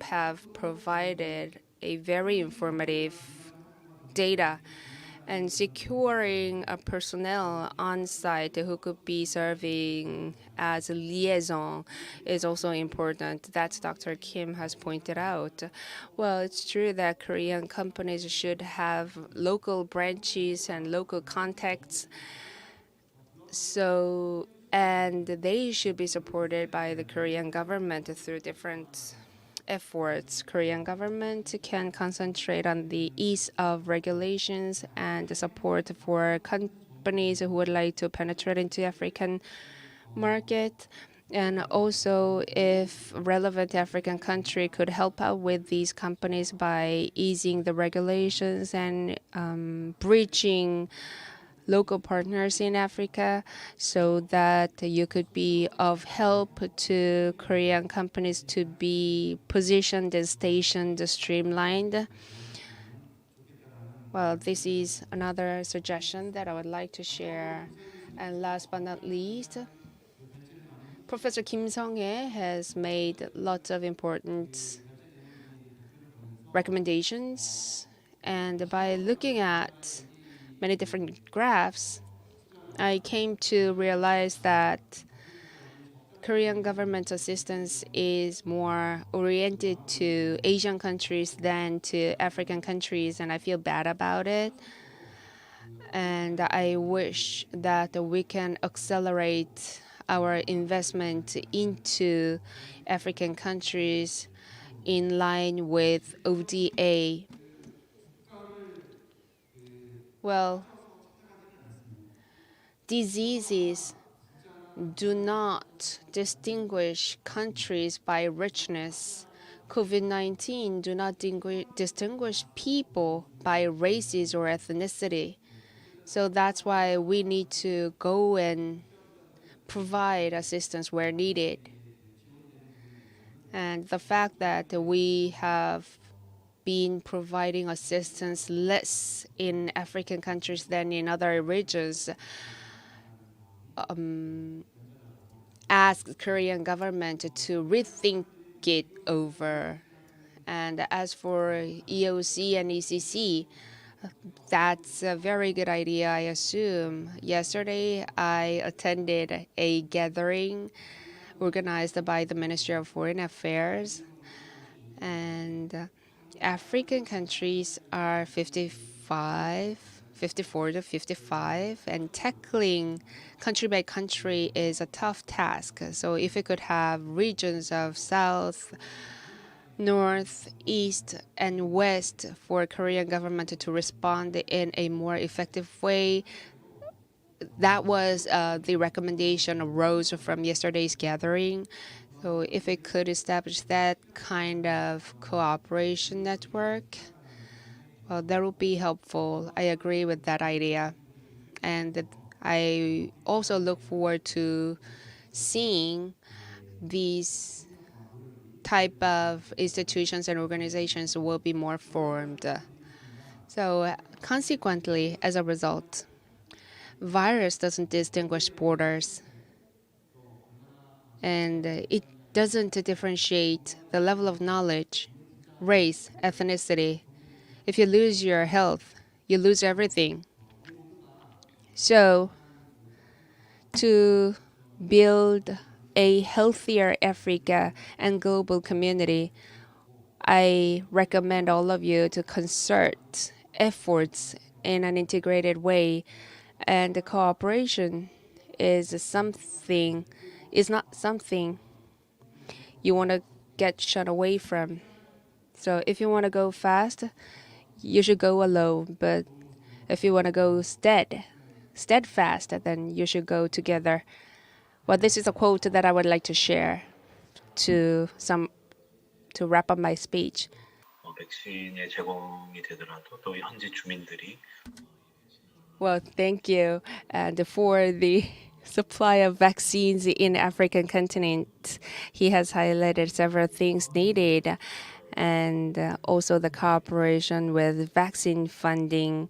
have provided a very informative data, and securing a personnel on site who could be serving as a liaison is also important. That Dr. Kim has pointed out. Well, it's true that Korean companies should have local branches and local contacts. So, and they should be supported by the Korean government through different efforts. Korean government can concentrate on the ease of regulations and the support for companies who would like to penetrate into African market. And also, if relevant African country could help out with these companies by easing the regulations and breaching local partners in Africa, so that you could be of help to Korean companies to be positioned and stationed, streamlined. Well, this is another suggestion that I would like to share. And last but not least, Professor Kim Sung-hye has made lots of important recommendations. And by looking at many different graphs, I came to realize that Korean government assistance is more oriented to Asian countries than to African countries, and I feel bad about it. And I wish that we can accelerate our investment into African countries in line with ODA. Well, diseases do not distinguish countries by richness. COVID-19 do not distinguish people by races or ethnicity. So that's why we need to go and provide assistance where needed. And the fact that we have been providing assistance less in African countries than in other regions asks Korean government to rethink it over. And as for EOC and ECC, that's a very good idea, I assume. Yesterday, I attended a gathering organized by the Ministry of Foreign Affairs, and African countries are 54 to 55, and tackling country by country is a tough task. So if we could have regions of South, North, East, and West for Korean government to respond in a more effective way, that was the recommendation arose from yesterday's gathering. So if we could establish that kind of cooperation network, well, that would be helpful. I agree with that idea. And I also look forward to seeing these type of institutions and organizations will be more formed. So consequently, as a result, virus doesn't distinguish borders, and it doesn't differentiate the level of knowledge, race, ethnicity. If you lose your health, you lose everything. So to build a healthier Africa and global community, I recommend all of you to concert efforts in an integrated way, and the cooperation is not something you want to get shut away from. So if you want to go fast, you should go alone, but if you want to go steadfast, then you should go together. Well, this is a quote that I would like to share to wrap up my speech. 백신의 제공이 되더라도 또 현지 주민들이 Well, thank you. And for the supply of vaccines in African continent, he has highlighted several things needed, and also the cooperation with vaccine funding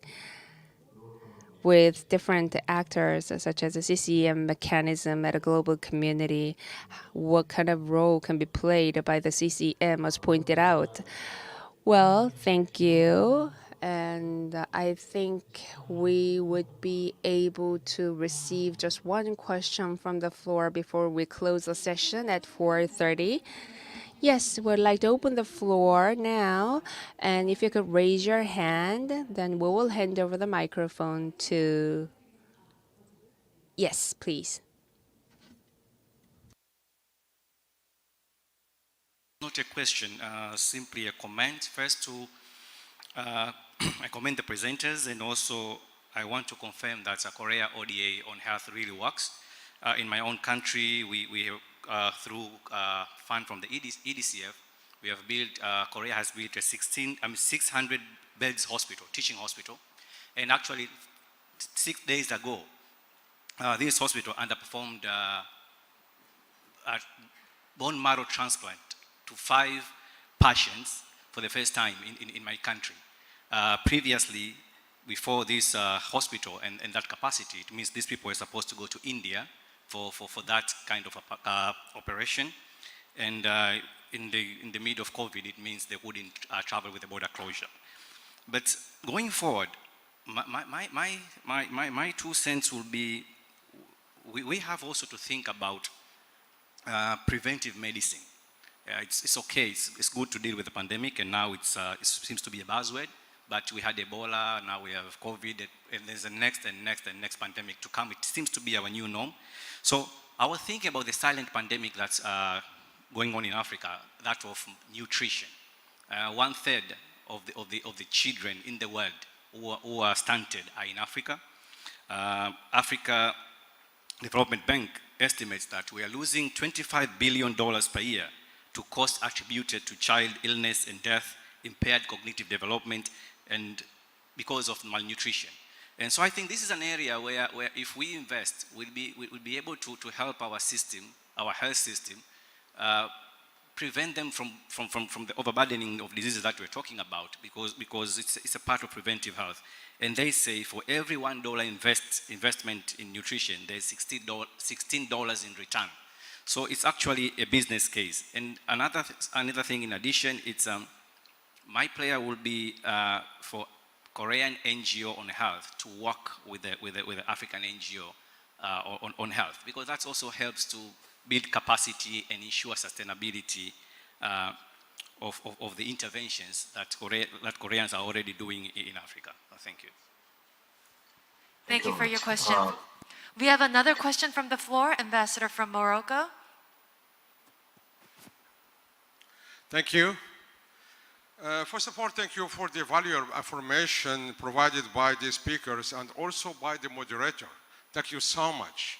with different actors, such as the CCM mechanism at a global community. What kind of role can be played by the CCM, as pointed out? Well, thank you. And I think we would be able to receive just one question from the floor before we close the session at 4:30. Yes, we'd like to open the floor now. And if you could raise your hand, then we will hand over the microphone to... Yes, please. Not a question, simply a comment. First, I commend the presenters, and also I want to confirm that Korea ODA on health really works. In my own country, we through fund from the EDCF, we have built, Korea has built a 600 beds hospital, teaching hospital, and actually 6 days ago, this hospital underperformed a bone marrow transplant to 5 patients for the first time in my country. Previously, before this hospital and that capacity, it means these people were supposed to go to India for that kind of operation. And in the middle of COVID, it means they wouldn't travel with the border closure. But going forward, my 2 cents will be, we have also to think about preventive medicine. It's okay, it's good to deal with the pandemic, and now it seems to be a buzzword, but we had Ebola, now we have COVID, and there's the next and next and next pandemic to come. It seems to be our new norm. So I was thinking about the silent pandemic that's going on in Africa, that of nutrition. 1/3 of the children in the world who are stunted are in Africa. Africa Development Bank estimates that we are losing $25 billion per year to costs attributed to child illness and death, impaired cognitive development, and because of malnutrition. And so I think this is an area where if we invest, we'll be able to help our system, our health system, prevent them from the overburdening of diseases that we're talking about, because it's a part of preventive health. And they say for every $1 investment in nutrition, there's $16 in return. So it's actually a business case. And another thing in addition, it's my player will be for Korean NGO on health to work with the African NGO on health, because that also helps to build capacity and ensure sustainability of the interventions that Koreans are already doing in Africa. Thank you. Thank you for your question. We have another question from the floor, Ambassador from Morocco. Thank you. First of all, thank you for the valuable information provided by the speakers and also by the moderator. Thank you so much.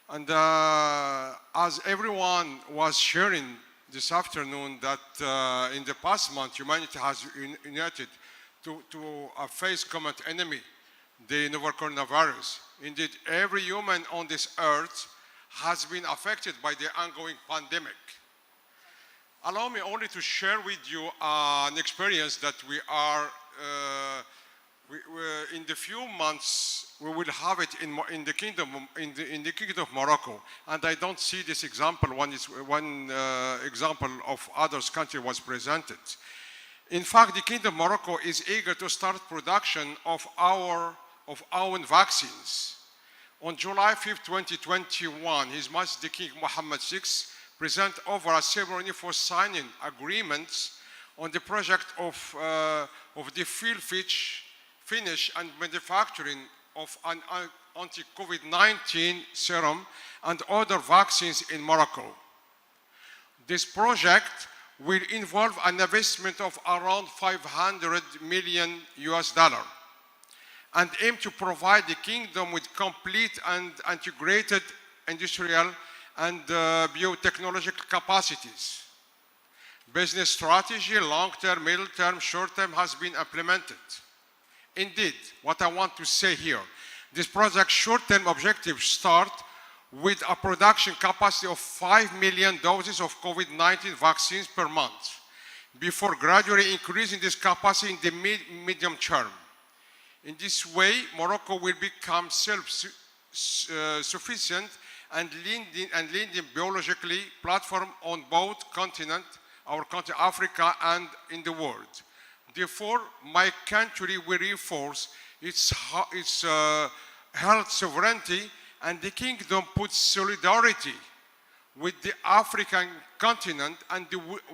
And as everyone was sharing this afternoon, that in the past month, humanity has united to face common enemy, the novel coronavirus. Indeed, every human on this earth has been affected by the ongoing pandemic. Allow me only to share with you an experience that we are, in the few months, we will have it in the kingdom of Morocco. And I don't see this example. One example of others country was presented. In fact, the kingdom of Morocco is eager to start production of our own vaccines. On July 5th, 2021, His Majesty King Mohammed VI present over a ceremony for signing agreements on the project of the fill finish and manufacturing of an anti-COVID-19 serum and other vaccines in Morocco. This project will involve an investment of around $500 million and aim to provide the kingdom with complete and integrated industrial and biotechnological capacities. Business strategy, long-term, middle-term, short-term, has been implemented. Indeed, what I want to say here, this project's short-term objectives start with a production capacity of 5 million doses of COVID-19 vaccines per month, before gradually increasing this capacity in the medium term. In this way, Morocco will become self-sufficient and leading biologically platform on both continents, our country, Africa, and in the world. Therefore, my country will reinforce its health sovereignty, and the kingdom puts solidarity with the African continent and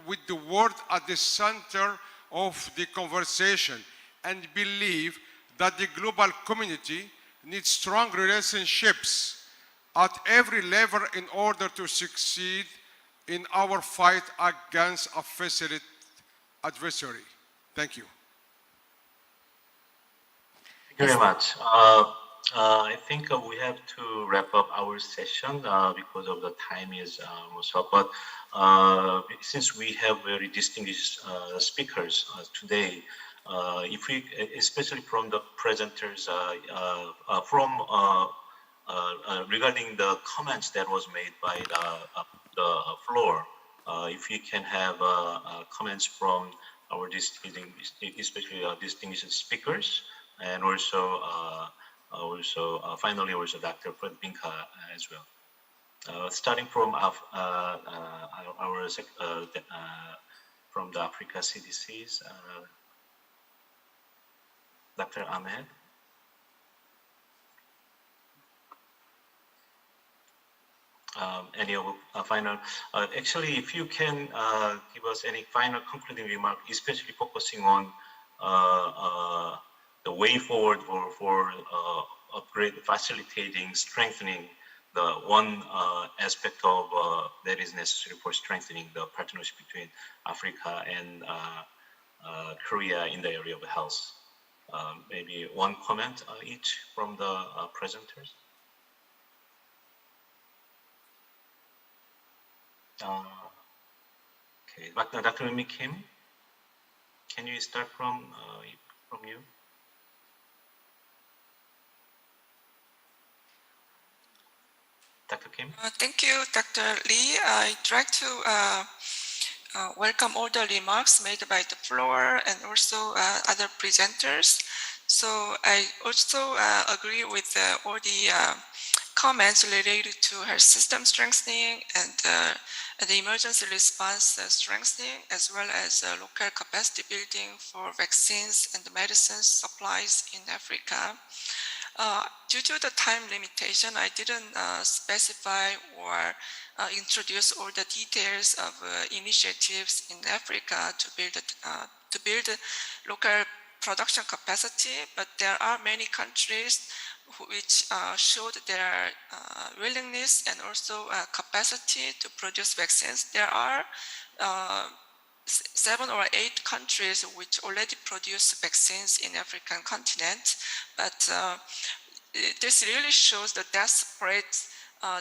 with the world at the center of the conversation, and believe that the global community needs strong relationships at every level in order to succeed in our fight against a facile adversary. Thank you. Thank you very much. I think we have to wrap up our session because of the time is almost up. But since we have very distinguished speakers today, if we, especially from the presenters, regarding the comments that was made by the floor, if we can have comments from our especially distinguished speakers, and also finally also Dr. Binka as well. Starting from from the Africa CDCs, Dr. Ahmed. any final, actually, if you can give us any final concluding remark, especially focusing on the way forward for upgrade, facilitating, strengthening the one aspect of that is necessary for strengthening the partnership between Africa and Korea in the area of health. Maybe one comment each from the presenters. Okay, Dr. Mi Kim, can you start from you? Dr. Kim? Thank you, Dr. Lee. I'd like to welcome all the remarks made by the floor and also other presenters. So I also agree with all the comments related to her system strengthening and the emergency response strengthening, as well as local capacity building for vaccines and medicines supplies in Africa. Due to the time limitation, I didn't specify or introduce all the details of initiatives in Africa to build local production capacity, but there are many countries which showed their willingness and also capacity to produce vaccines. There are 7 or 8 countries which already produce vaccines in African continent, but this really shows the desperate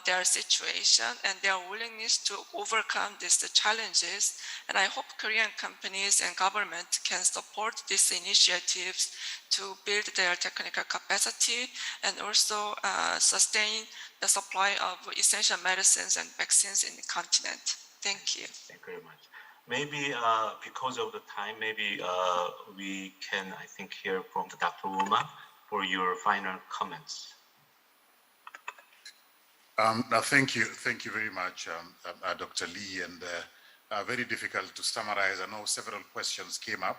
their situation and their willingness to overcome these challenges. And I hope Korean companies and government can support these initiatives to build their technical capacity and also sustain the supply of essential medicines and vaccines in the continent. Thank you. Thank you very much. Maybe because of the time, maybe we can, I think, hear from the Dr. Uma for your final comments. Thank you very much, Dr. Lee, and very difficult to summarize. I know several questions came up,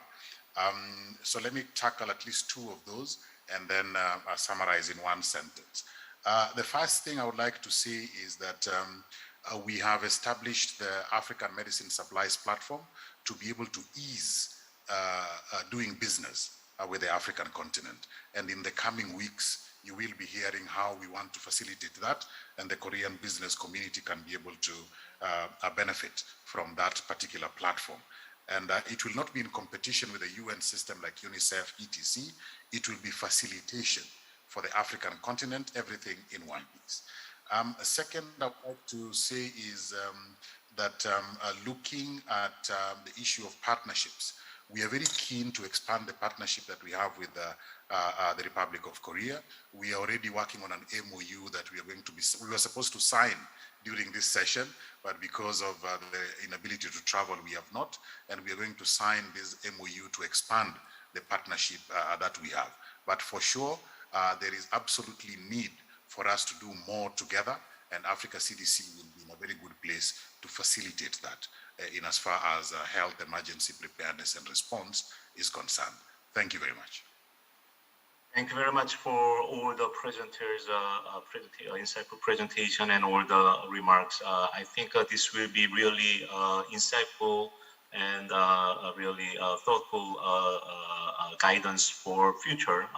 so let me tackle at least 2 of those and then summarize in one sentence. The first thing I would like to say is that we have established the African Medicine Supplies Platform to be able to ease doing business with the African continent. And in the coming weeks, you will be hearing how we want to facilitate that, and the Korean business community can be able to benefit from that particular platform. And it will not be in competition with the UN system like UNICEF, etc. It will be facilitation for the African continent, everything in one piece. Second, I would like to say is that looking at the issue of partnerships, we are very keen to expand the partnership that we have with the Republic of Korea. We are already working on an MOU that we were supposed to sign during this session, but because of the inability to travel, we have not. And we are going to sign this MOU to expand the partnership that we have. But for sure, there is absolutely need for us to do more together, and Africa CDC will be in a very good place to facilitate that in as far as health emergency preparedness and response is concerned. Thank you very much. Thank you very much for all the presenters' insightful presentation and all the remarks. I think this will be really insightful and really thoughtful guidance for future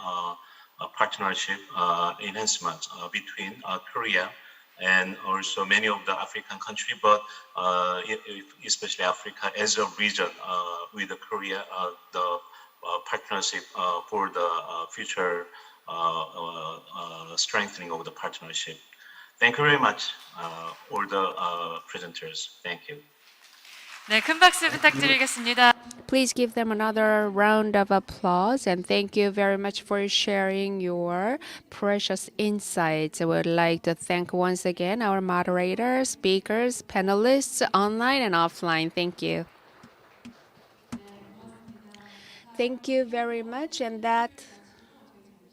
partnership enhancement between Korea and also many of the African countries, but especially Africa as a region with Korea, the partnership for the future strengthening of the partnership. Thank you very much, all the presenters. Thank you. 네, 큰 박수 부탁드리겠습니다. Please give them another round of applause, and thank you very much for sharing your precious insights. I would like to thank once again our moderators, speakers, panelists, online and offline. Thank you. Thank you very much, and that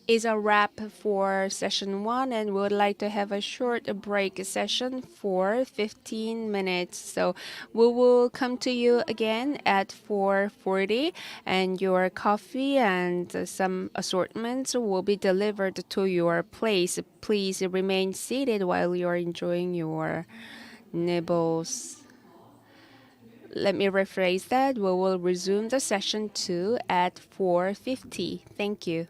is a wrap for session 1, and we would like to have a short break session for 15 minutes. So we will come to you again at 4:40, and your coffee and some assortments will be delivered to your place. Please remain seated while you're enjoying your nibbles. Let me rephrase that. We will resume the session 2 at 4:50. Thank you.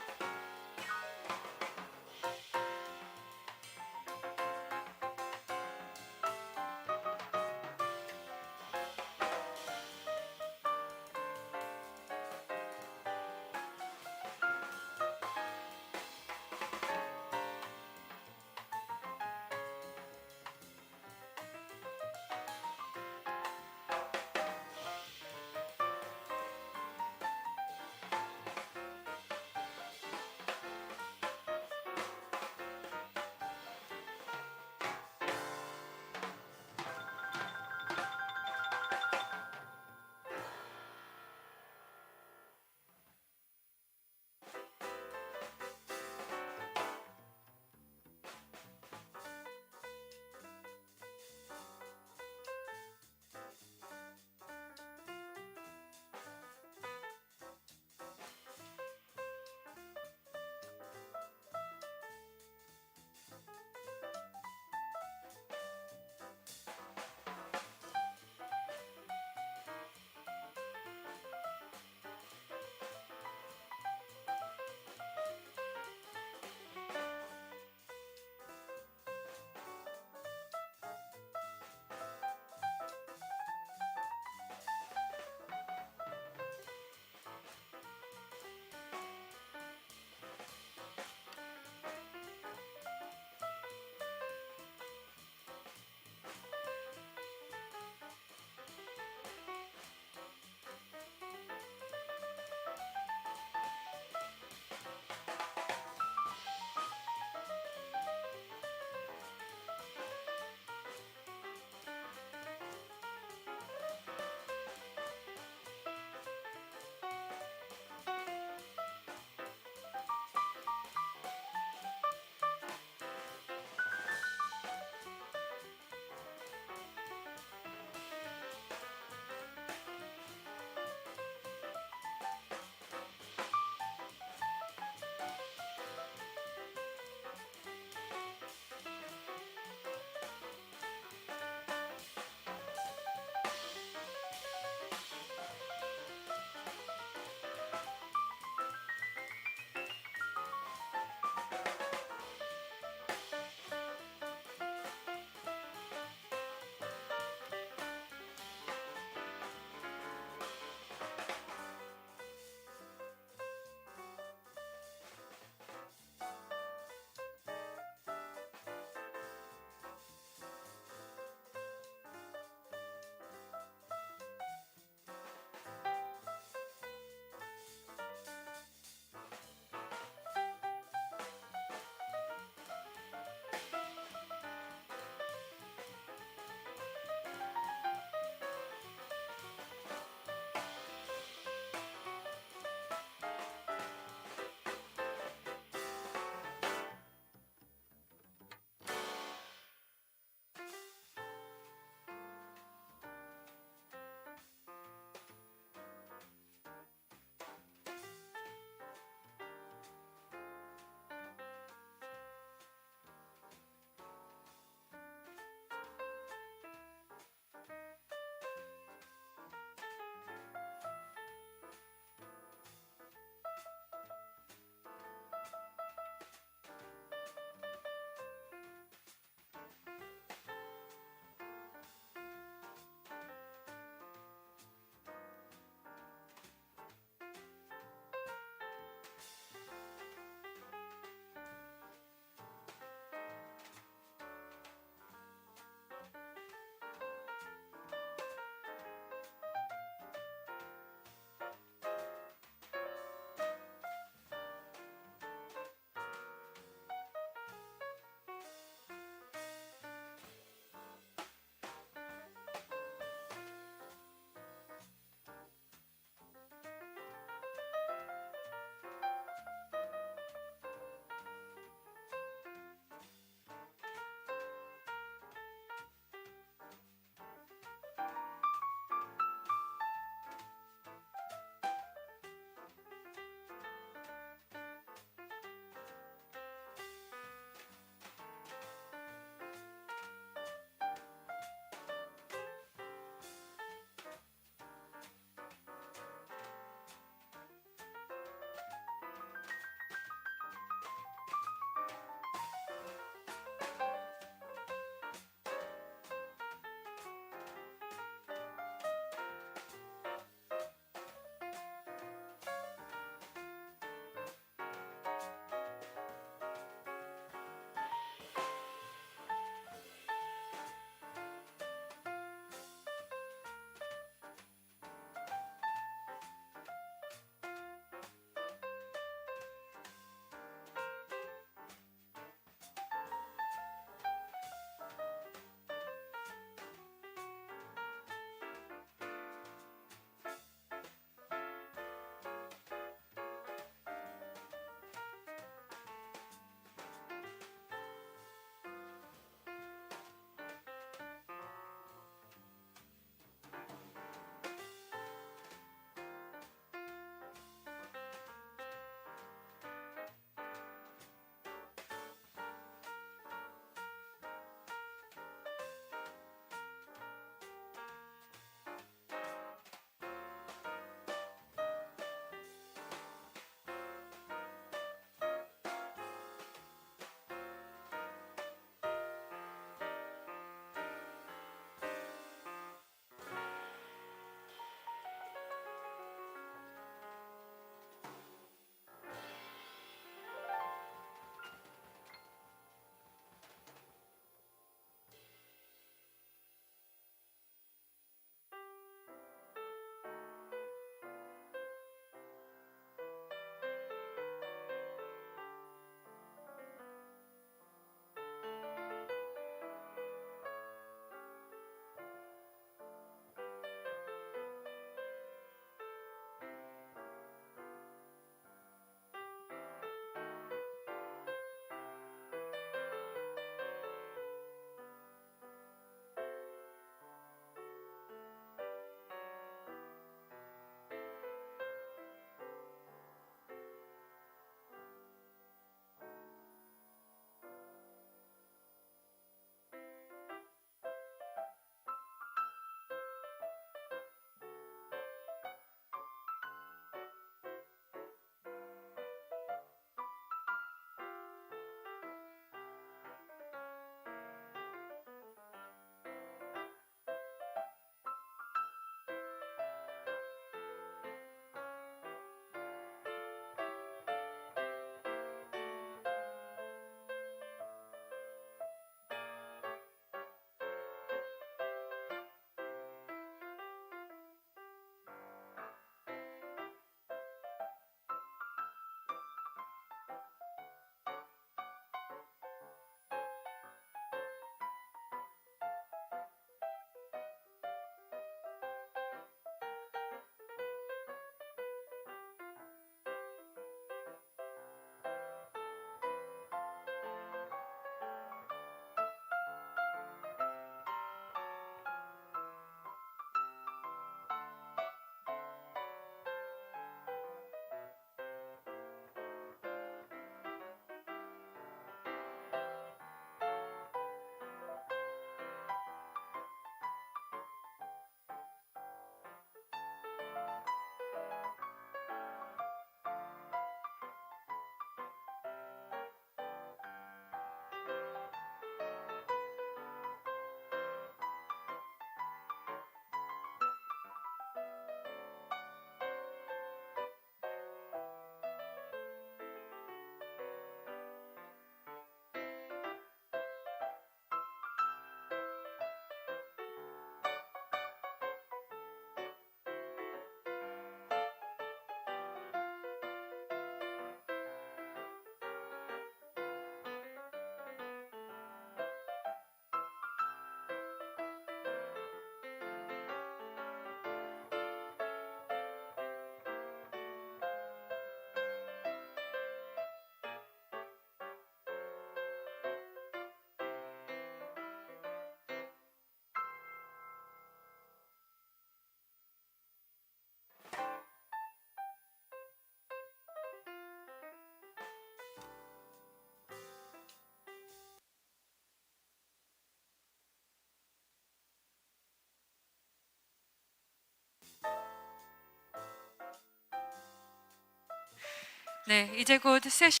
네, 이제 곧 세션.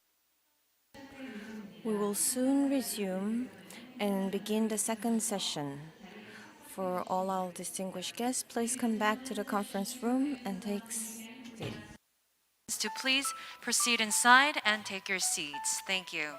We will soon resume and begin the second session. For all our distinguished guests, please come back to the conference room and take seat. To please proceed inside and take your seats. Thank you.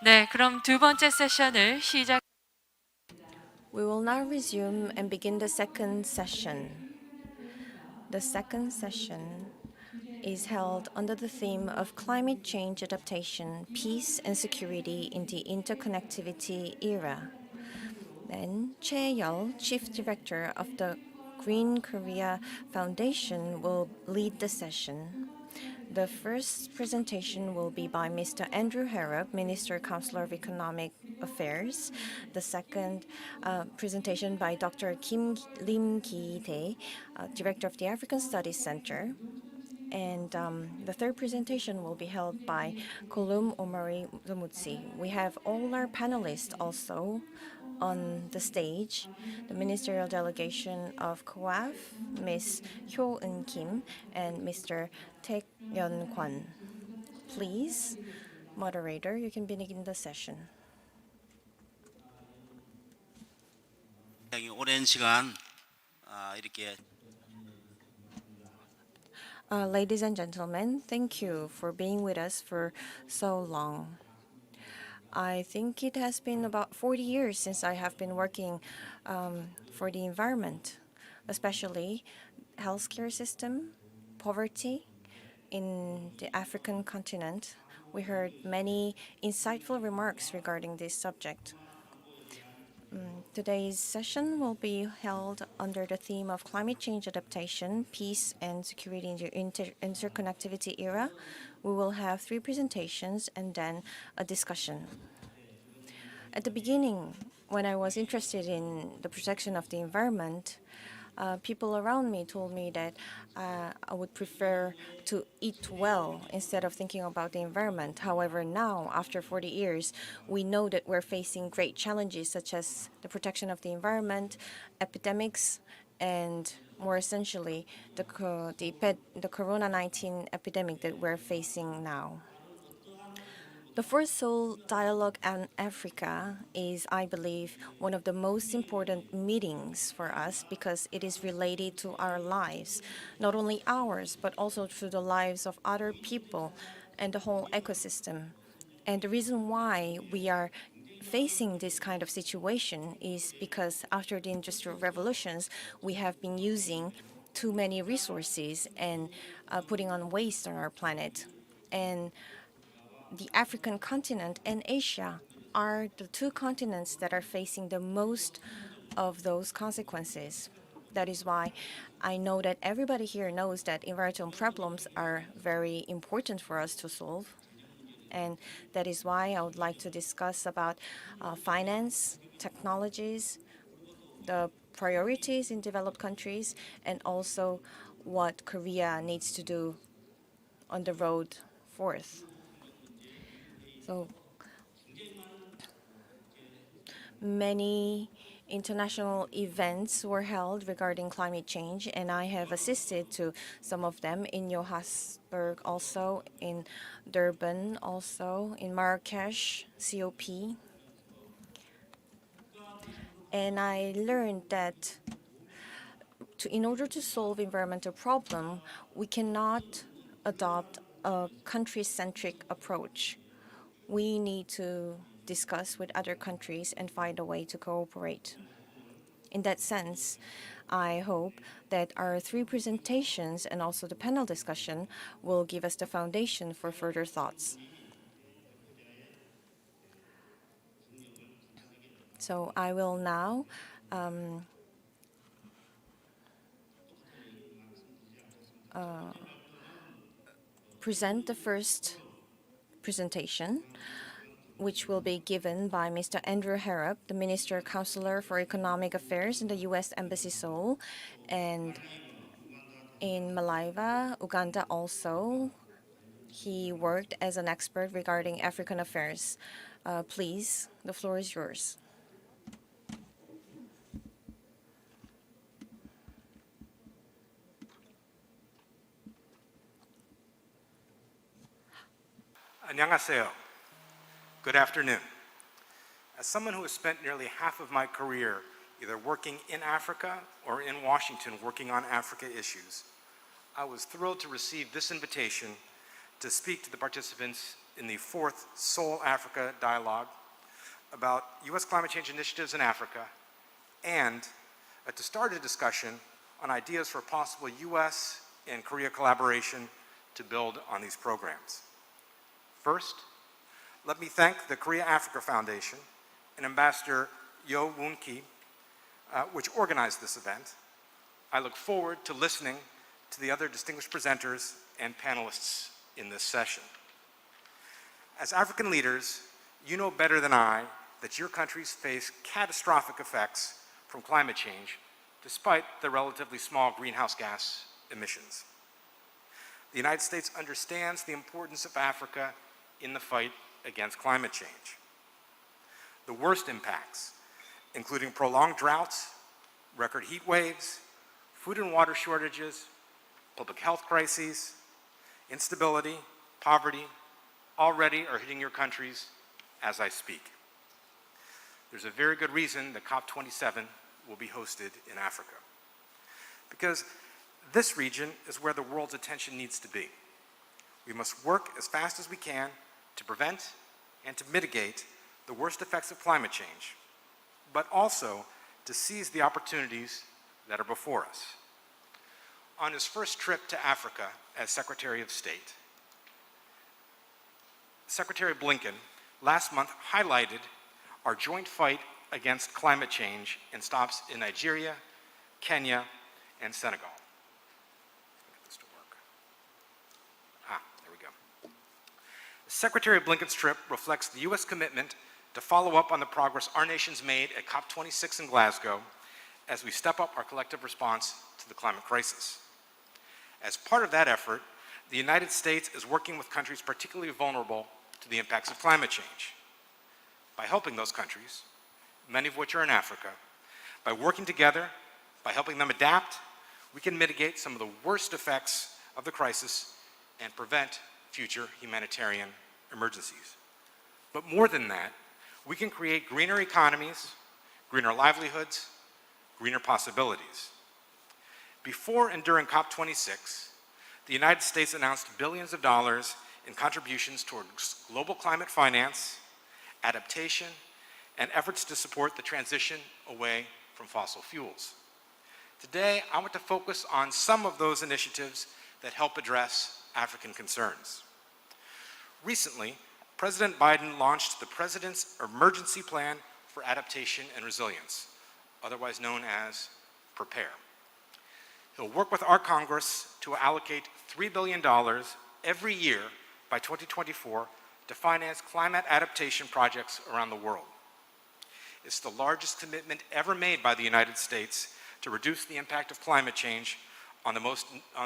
네, 그럼 두 번째 세션을 시작. We will now resume and begin the second session. The second session is held under the theme of climate change adaptation, peace and security in the interconnectivity era. Then Chae Yeol, Chief Director of the Green Korea Foundation, will lead the session. The first presentation will be by Mr. Andrew Harrop, Minister Counselor of Economic Affairs. The second presentation by Dr. Kim Lim Ki-tae, Director of the African Studies Center. And the third presentation will be held by Kolum Omari Lumutsi. We have all our panelists also on the stage. The ministerial delegation of COAF, Ms. Hyo Eun Kim and Mr. Taek Yeon Kwan. Please, moderator, you can begin the session. 굉장히 오랜 시간 이렇게 Ladies and gentlemen, thank you for being with us for so long. I think it has been about 40 years since I have been working for the environment, especially healthcare system, poverty in the African continent. We heard many insightful remarks regarding this subject. Today's session will be held under the theme of climate change adaptation, peace and security in the interconnectivity era. We will have 3 presentations and then a discussion. At the beginning, when I was interested in the protection of the environment, people around me told me that I would prefer to eat well instead of thinking about the environment. However, now, after 40 years, we know that we're facing great challenges such as the protection of the environment, epidemics, and more essentially, the Corona-19 epidemic that we're facing now. The Fourth Seoul Dialogue on Africa is, I believe, one of the most important meetings for us because it is related to our lives, not only ours, but also to the lives of other people and the whole ecosystem. And the reason why we are facing this kind of situation is because after the Industrial Revolutions, we have been using too many resources and putting on waste on our planet. And the African continent and Asia are the 2 continents that are facing the most of those consequences. That is why I know that everybody here knows that environmental problems are very important for us to solve. And that is why I would like to discuss about finance, technologies, the priorities in developed countries, and also what Korea needs to do on the road forth. So many international events were held regarding climate change, and I have assisted to some of them in Johannesburg, also in Durban, also in Marrakesh, COP. And I learned that in order to solve environmental problem, we cannot adopt a country-centric approach. We need to discuss with other countries and find a way to cooperate. In that sense, I hope that our 3 presentations and also the panel discussion will give us the foundation for further thoughts. So I will now present the first presentation, which will be given by Mr. Andrew Harrop, the Minister Counselor for Economic Affairs in the U.S. Embassy Seoul, and in Malaiva, Uganda also. He worked as an expert regarding African affairs. Please, the floor is yours. 안녕하세요. Good afternoon. As someone who has spent nearly half of my career either working in Africa or in Washington working on Africa issues, I was thrilled to receive this invitation to speak to the participants in the 4th Seoul Africa Dialogue about U.S. climate change initiatives in Africa and to start a discussion on ideas for possible U.S. and Korea collaboration to build on these programs. First, let me thank the Korea Africa Foundation and Ambassador Yo Woon-ki, which organized this event. I look forward to listening to the other distinguished presenters and panelists in this session. As African leaders, you know better than I that your countries face catastrophic effects from climate change despite the relatively small greenhouse gas emissions. The United States understands the importance of Africa in the fight against climate change. The worst impacts, including prolonged droughts, record heat waves, food and water shortages, public health crises, instability, poverty, already are hitting your countries as I speak. There's a very good reason that COP27 will be hosted in Africa. Because this region is where the world's attention needs to be. We must work as fast as we can to prevent and to mitigate the worst effects of climate change, but also to seize the opportunities that are before us. On his first trip to Africa as Secretary of State, Secretary Blinken last month highlighted our joint fight against climate change in stops in Nigeria, Kenya, and Senegal. Get this to work. There we go. Secretary Blinken's trip reflects the U.S. commitment to follow up on the progress our nation's made at COP26 in Glasgow as we step up our collective response to the climate crisis. As part of that effort, the United States is working with countries particularly vulnerable to the impacts of climate change. By helping those countries, many of which are in Africa, by working together, by helping them adapt, we can mitigate some of the worst effects of the crisis and prevent future humanitarian emergencies. But more than that, we can create greener economies, greener livelihoods, greener possibilities. Before and during COP26, the United States announced billions of dollars in contributions towards global climate finance, adaptation, and efforts to support the transition away from fossil fuels. Today, I want to focus on some of those initiatives that help address African concerns. Recently, President Biden launched the President's Emergency Plan for Adaptation and Resilience, otherwise known as PREPARE. He'll work with our Congress to allocate $3 billion every year by 2024 to finance climate adaptation projects around the world. It's the largest commitment ever made by the United States to reduce the impact of climate change on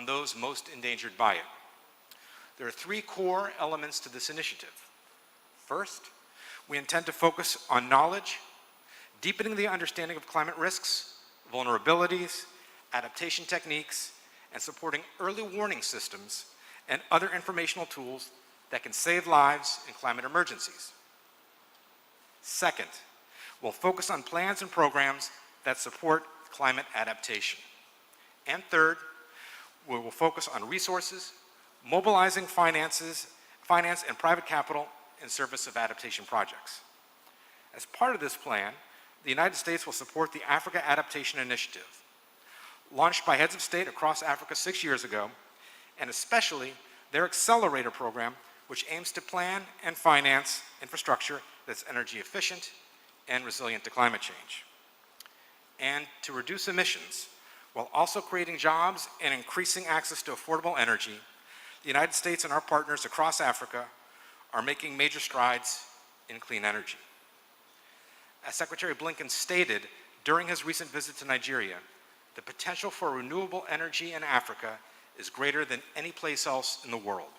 those most endangered by it. There are 3 core elements to this initiative. First, we intend to focus on knowledge, deepening the understanding of climate risks, vulnerabilities, adaptation techniques, and supporting early warning systems and other informational tools that can save lives in climate emergencies. Second, we'll focus on plans and programs that support climate adaptation. And third, we will focus on resources, mobilizing finance and private capital in service of adaptation projects. As part of this plan, the United States will support the Africa Adaptation Initiative, launched by heads of state across Africa 6 years ago, and especially their accelerator program, which aims to plan and finance infrastructure that's energy efficient and resilient to climate change. And to reduce emissions, while also creating jobs and increasing access to affordable energy, the United States and our partners across Africa are making major strides in clean energy. As Secretary Blinken stated during his recent visit to Nigeria, the potential for renewable energy in Africa is greater than any place else in the world.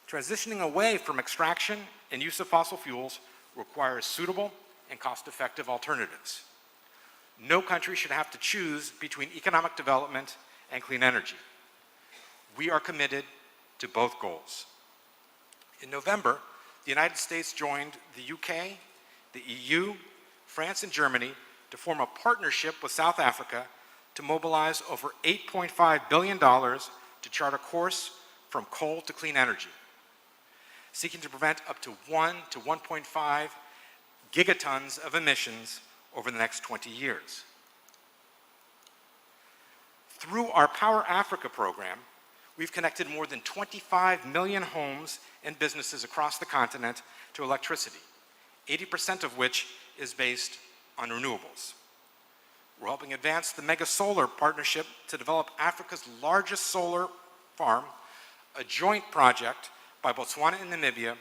Transitioning away from extraction and use of fossil fuels requires suitable and cost-effective alternatives. No country should have to choose between economic development and clean energy. We are committed to both goals. In November, the United States joined the UK, the EU, France, and Germany to form a partnership with South Africa to mobilize over $8.5 billion to chart a course from coal to clean energy, seeking to prevent up to 1 to 1.5 gigatons of emissions over the next 20 years. Through our Power Africa program, we've connected more than 25 million homes and businesses across the continent to electricity, 80% of which is based on renewables. We're helping advance the Mega Solar Partnership to develop Africa's largest solar farm, a joint project by Botswana and Namibia,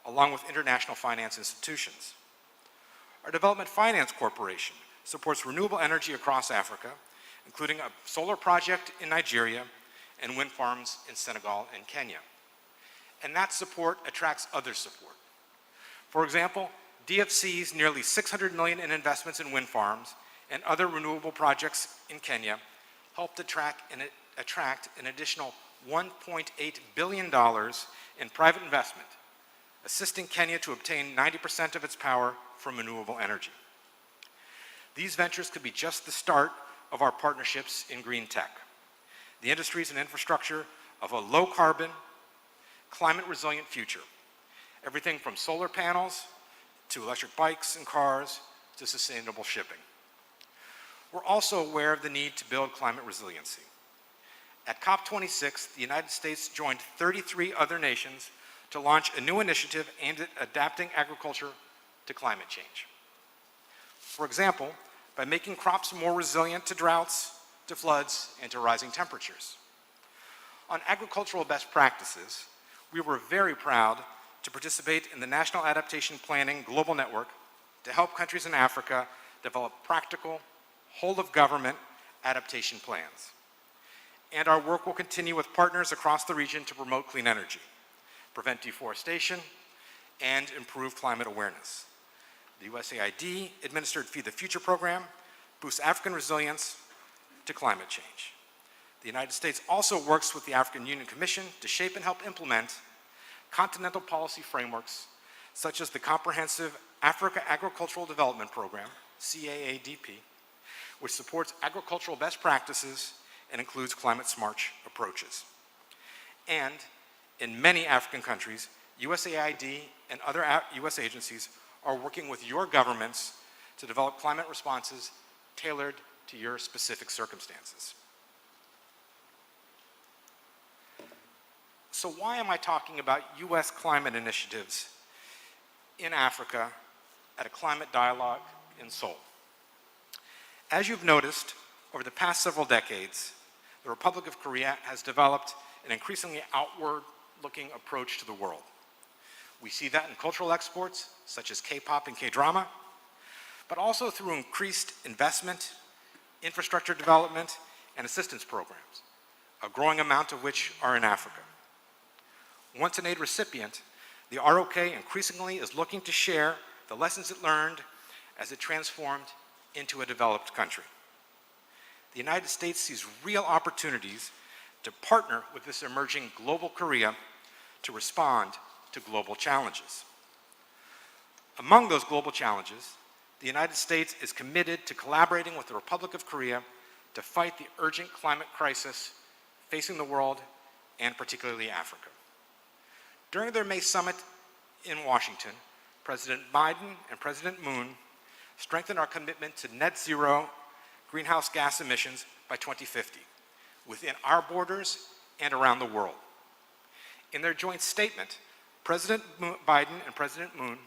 along with international finance institutions. Our Development Finance Corporation supports renewable energy across Africa, including a solar project in Nigeria and wind farms in Senegal and Kenya. And that support attracts other support. For example, DFC's nearly $600 million in investments in wind farms and other renewable projects in Kenya helped attract an additional $1.8 billion in private investment, assisting Kenya to obtain 90% of its power from renewable energy. These ventures could be just the start of our partnerships in green tech, the industries and infrastructure of a low-carbon, climate-resilient future, everything from solar panels to electric bikes and cars to sustainable shipping. We're also aware of the need to build climate resiliency. At COP26, the United States joined 33 other nations to launch a new initiative aimed at adapting agriculture to climate change. For example, by making crops more resilient to droughts, to floods, and to rising temperatures. On agricultural best practices, we were very proud to participate in the National Adaptation Planning Global Network to help countries in Africa develop practical, whole-of-government adaptation plans. And our work will continue with partners across the region to promote clean energy, prevent deforestation, and improve climate awareness. The USAID administered Feed the Future program boosts African resilience to climate change. The United States also works with the African Union Commission to shape and help implement continental policy frameworks such as the Comprehensive Africa Agricultural Development Program, CAADP, which supports agricultural best practices and includes climate-smart approaches. And in many African countries, USAID and other US agencies are working with your governments to develop climate responses tailored to your specific circumstances. So why am I talking about US climate initiatives in Africa at a climate dialogue in Seoul? As you've noticed, over the past several decades, the Republic of Korea has developed an increasingly outward-looking approach to the world. We see that in cultural exports, such as K-pop and K-drama, but also through increased investment, infrastructure development, and assistance programs, a growing amount of which are in Africa. Once an aid recipient, the ROK increasingly is looking to share the lessons it learned as it transformed into a developed country. The United States sees real opportunities to partner with this emerging global Korea to respond to global challenges. Among those global challenges, the United States is committed to collaborating with the Republic of Korea to fight the urgent climate crisis facing the world and particularly Africa. During their May summit in Washington, President Biden and President Moon strengthened our commitment to net zero greenhouse gas emissions by 2050, within our borders and around the world. In their joint statement, President Biden and President Moon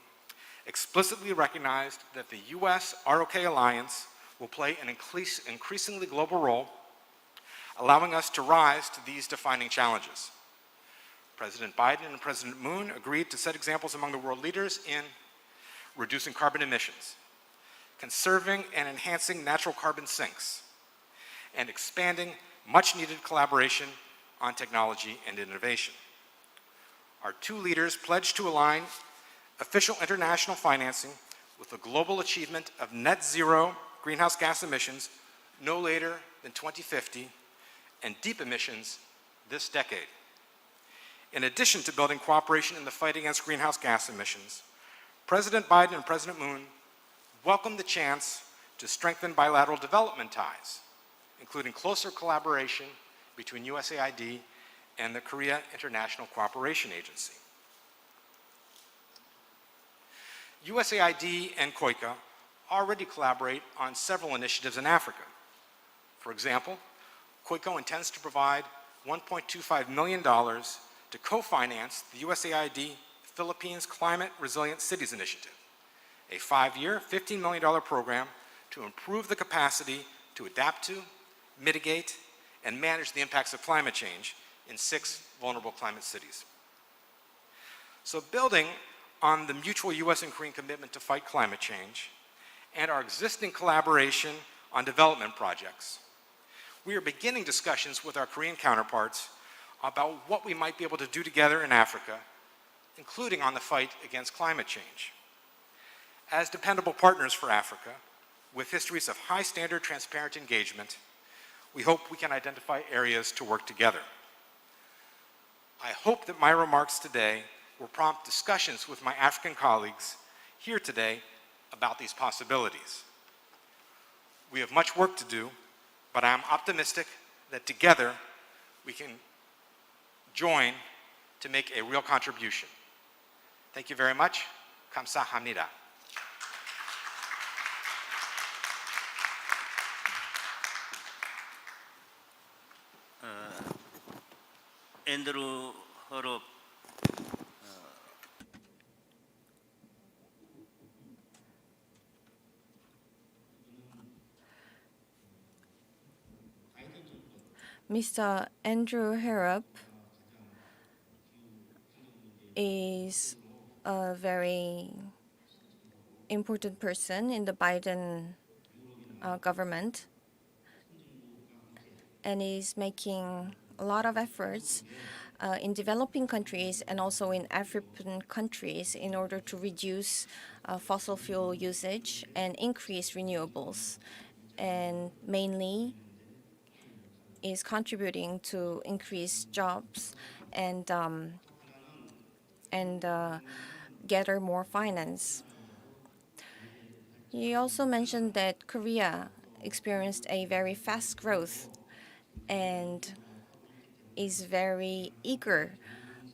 explicitly recognized that the US ROK alliance will play an increasingly global role, allowing us to rise to these defining challenges. President Biden and President Moon agreed to set examples among the world leaders in reducing carbon emissions, conserving and enhancing natural carbon sinks, and expanding much-needed collaboration on technology and innovation. Our two leaders pledged to align official international financing with the global achievement of net zero greenhouse gas emissions no later than 2050 and deep emissions this decade. In addition to building cooperation in the fight against greenhouse gas emissions, President Biden and President Moon welcomed the chance to strengthen bilateral development ties, including closer collaboration between USAID and the Korea International Cooperation Agency. USAID and KOICA already collaborate on several initiatives in Africa. For example, KOICA intends to provide $1.25 million to co-finance the USAID Philippines Climate Resilient Cities Initiative, a 5-year, $15 million program to improve the capacity to adapt to, mitigate, and manage the impacts of climate change in 6 vulnerable climate cities. So building on the mutual US and Korean commitment to fight climate change and our existing collaboration on development projects, we are beginning discussions with our Korean counterparts about what we might be able to do together in Africa, including on the fight against climate change. As dependable partners for Africa, with histories of high standard transparent engagement, we hope we can identify areas to work together. I hope that my remarks today will prompt discussions with my African colleagues here today about these possibilities. We have much work to do, but I am optimistic that together we can join to make a real contribution. Thank you very much. 감사합니다. 앤드루 허럽 Mr. Andrew Harrop is a very important person in the Biden government and is making a lot of efforts in developing countries and also in African countries in order to reduce fossil fuel usage and increase renewables, and mainly is contributing to increase jobs and gather more finance. He also mentioned that Korea experienced a very fast growth and is very eager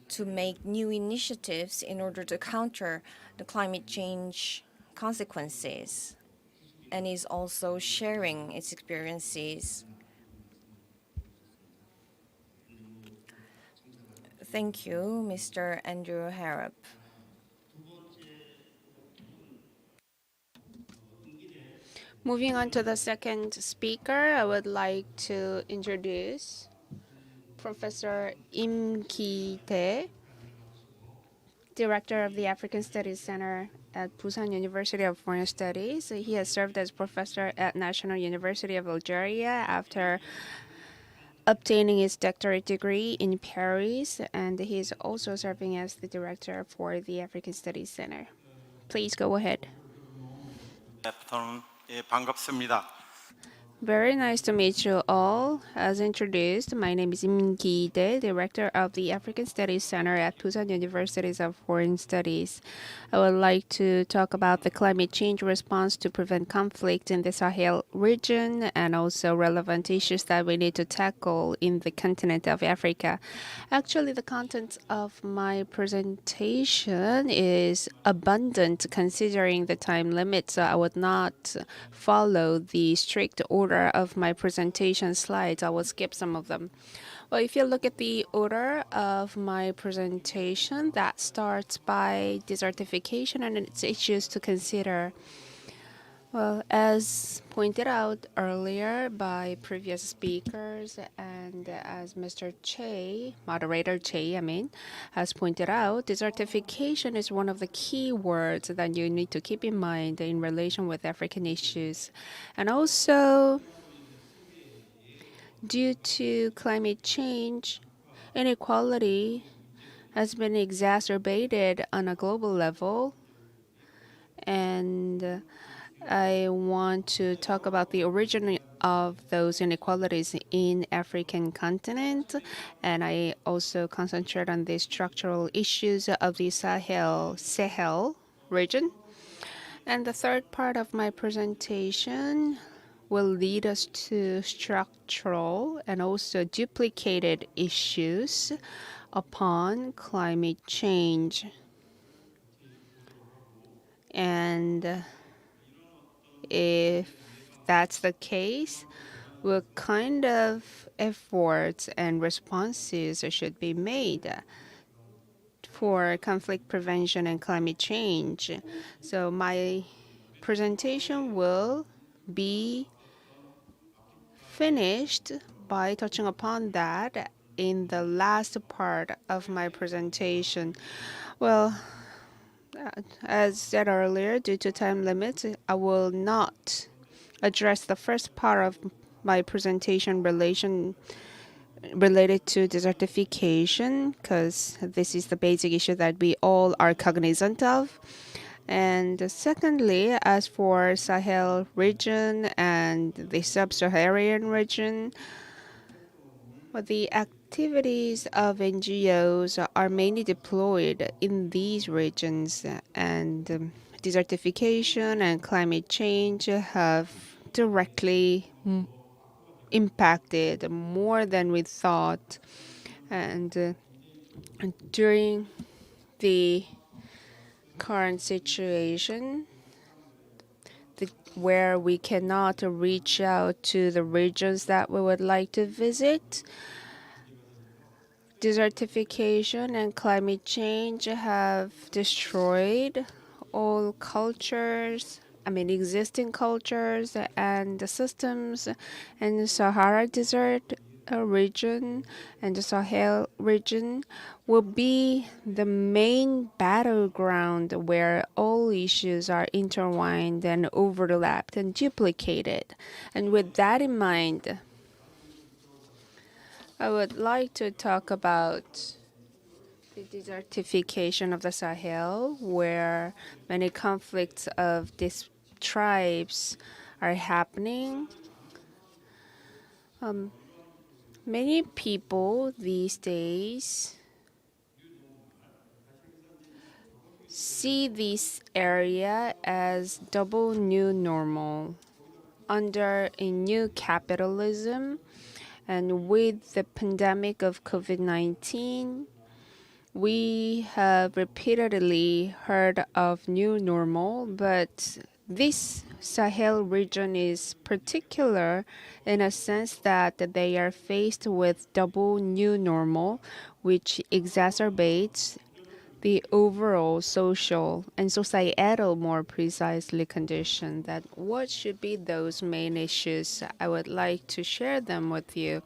to make new initiatives in order to counter the climate change consequences, and is also sharing its experiences. Thank you, Mr. Andrew Harrop. Moving on to the second speaker, I would like to introduce Professor Im Ki-tae, Director of the African Studies Center at Busan University of Foreign Studies. He has served as professor at National University of Algeria after obtaining his doctorate degree in Paris, and he is also serving as the director for the African Studies Center. Please go ahead. afternoon. 예, 반갑습니다. Very nice to meet you all. As introduced, my name is Im Ki-dae, Director of the African Studies Center at Busan University of Foreign Studies. I would like to talk about the climate change response to prevent conflict in the Sahel region and also relevant issues that we need to tackle in the continent of Africa. Actually, the content of my presentation is abundant considering the time limit, so I would not follow the strict order of my presentation slides. I will skip some of them. Well, if you look at the order of my presentation, that starts by desertification and its issues to consider. Well, as pointed out earlier by previous speakers and as Mr. Che, moderator Che, has pointed out, desertification is one of the key words that you need to keep in mind in relation with African issues. And also, due to climate change, inequality has been exacerbated on a global level, and I want to talk about the origin of those inequalities in African continent, and I also concentrate on the structural issues of the Sahel region. And the third part of my presentation will lead us to structural and also duplicated issues upon climate change. And if that's the case, what kind of efforts and responses should be made for conflict prevention and climate change? So my presentation will be finished by touching upon that in the last part of my presentation. Well, as said earlier, due to time limits, I will not address the first part of my presentation related to desertification because this is the basic issue that we all are cognizant of. And secondly, as for Sahel region and the sub-Saharan region, the activities of NGOs are mainly deployed in these regions, and desertification and climate change have directly impacted more than we thought. And during the current situation, where we cannot reach out to the regions that we would like to visit, desertification and climate change have destroyed all cultures, existing cultures and the systems in the Sahara Desert region and the Sahel region will be the main battleground where all issues are intertwined and overlapped and duplicated. And with that in mind, I would like to talk about the desertification of the Sahel, where many conflicts of these tribes are happening. Many people these days see this area as double new normal under a new capitalism, and with the pandemic of COVID-19, we have repeatedly heard of new normal, but this Sahel region is particular in a sense that they are faced with double new normal, which exacerbates the overall social and societal, more precisely, condition. That what should be those main issues? I would like to share them with you.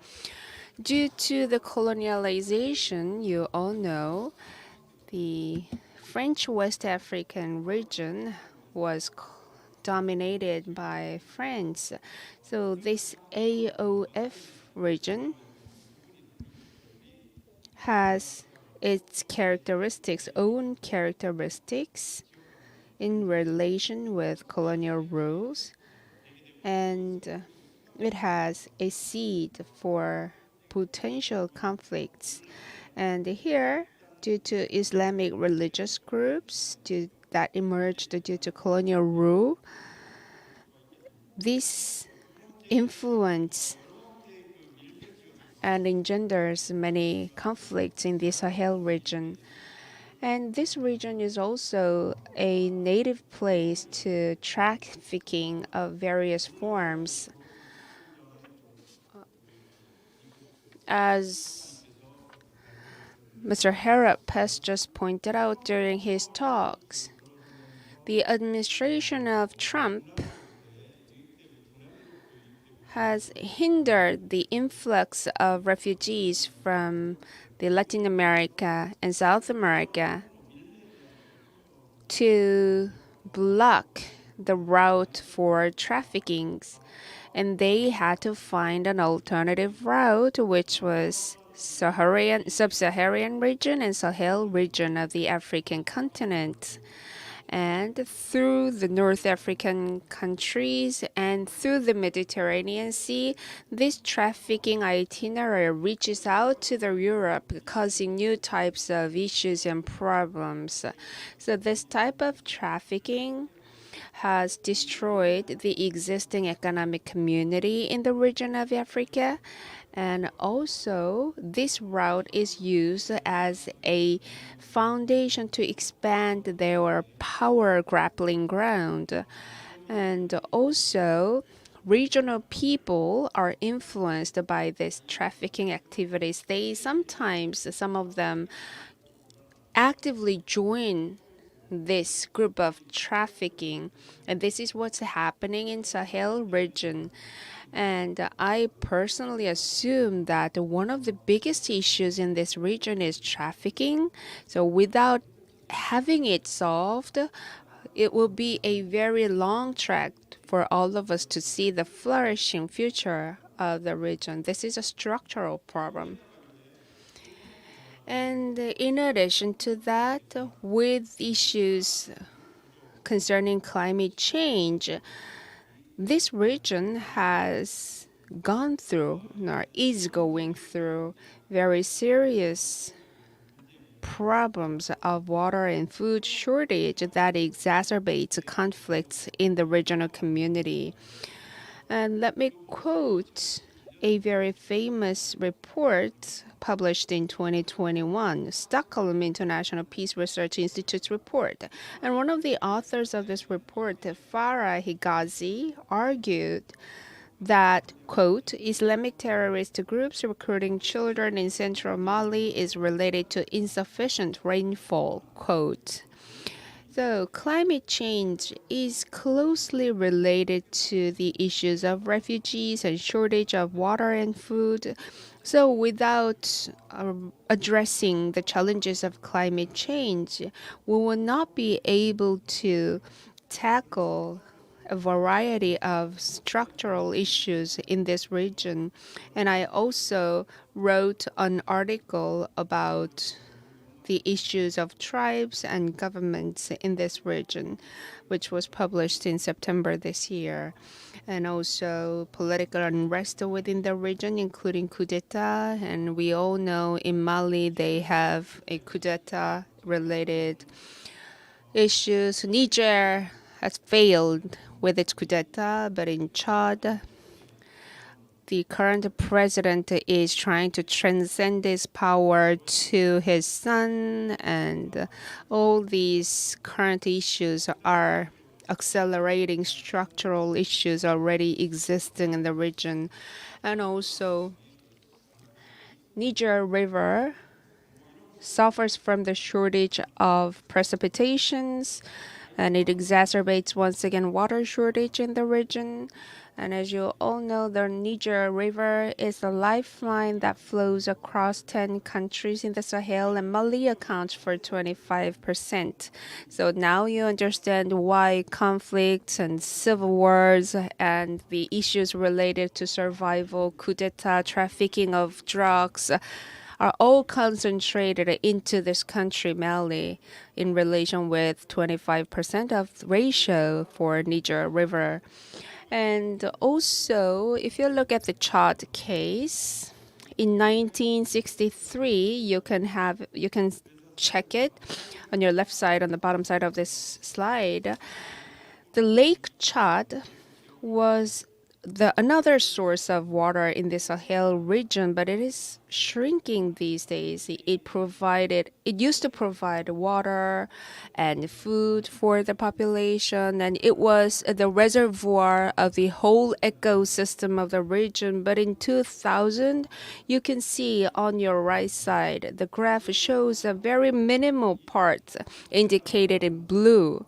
Due to the colonialization, you all know, the French West African region was dominated by France. So this AOF region has its own characteristics in relation with colonial rules, and it has a seed for potential conflicts. And here, due to Islamic religious groups that emerged due to colonial rule, this influence and engenders many conflicts in the Sahel region. And this region is also a native place to trafficking of various forms. As Mr. Harrop has just pointed out during his talks, the administration of Trump has hindered the influx of refugees from the Latin America and South America to block the route for traffickings, and they had to find an alternative route, which was sub-Saharan region and Sahel region of the African continent. And through the North African countries and through the Mediterranean Sea, this trafficking itinerary reaches out to the Europe, causing new types of issues and problems. So this type of trafficking has destroyed the existing economic community in the region of Africa. And also, this route is used as a foundation to expand their power grappling ground. And also, regional people are influenced by these trafficking activities. Some of them actively join this group of trafficking, and this is what's happening in Sahel region. And I personally assume that one of the biggest issues in this region is trafficking. So without having it solved, it will be a very long track for all of us to see the flourishing future of the region. This is a structural problem. And in addition to that, with issues concerning climate change, this region has gone through or is going through very serious problems of water and food shortage that exacerbates conflicts in the regional community. And let me quote a very famous report published in 2021, Stockholm International Peace Research Institute's report. And one of the authors of this report, Farah Higazi, argued that, quote, Islamic terrorist groups recruiting children in central Mali is related to insufficient rainfall, quote. So, climate change is closely related to the issues of refugees and shortage of water and food. So, without addressing the challenges of climate change, we will not be able to tackle a variety of structural issues in this region. And I also wrote an article about the issues of tribes and governments in this region, which was published in September this year. And also political unrest within the region, including coup d'etat. And we all know in Mali they have a coup d'etat related issues. Niger has failed with its coup d'etat, but in Chad, the current president is trying to transcend this power to his son, and all these current issues are accelerating structural issues already existing in the region. And also, Niger River suffers from the shortage of precipitations, and it exacerbates once again water shortage in the region. And as you all know, the Niger River is a lifeline that flows across 10 countries in the Sahel, and Mali accounts for 25%. So now you understand why conflicts and civil wars and the issues related to survival, coup d'etat, trafficking of drugs are all concentrated into this country, Mali, in relation with 25% of ratio for Niger River. And also, if you look at the Chad case, in 1963, you can check it on your left side, on the bottom side of this slide. The Lake Chad was another source of water in the Sahel region, but it is shrinking these days. It used to provide water and food for the population, and it was the reservoir of the whole ecosystem of the region. But in 2000, you can see on your right side, the graph shows a very minimal part indicated in blue.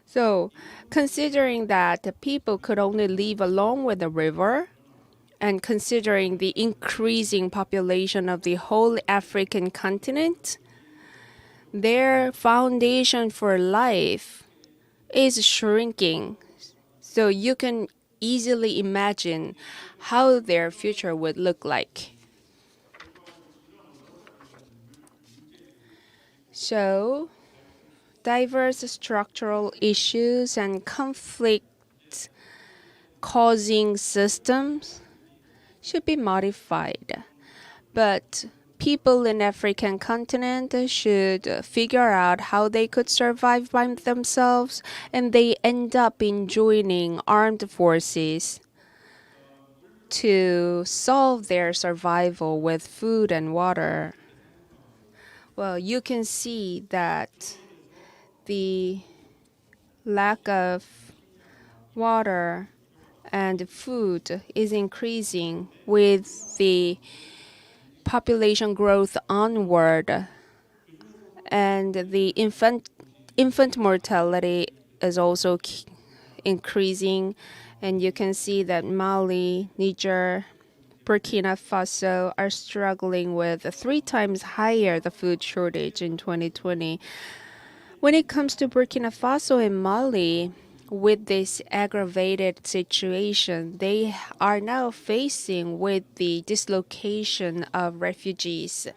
So, considering that the people could only live along with the river, and considering the increasing population of the whole African continent, their foundation for life is shrinking. So, you can easily imagine how their future would look like. So, diverse structural issues and conflict causing systems should be modified. But people in African continent should figure out how they could survive by themselves, and they end up in joining armed forces to solve their survival with food and water. Well, you can see that the lack of water and food is increasing with the population growth onward, and the infant mortality is also increasing. And you can see that Mali, Niger, Burkina Faso are struggling with 3 times higher the food shortage in 2020. When it comes to Burkina Faso and Mali, with this aggravated situation, they are now facing with the dislocation of refugees.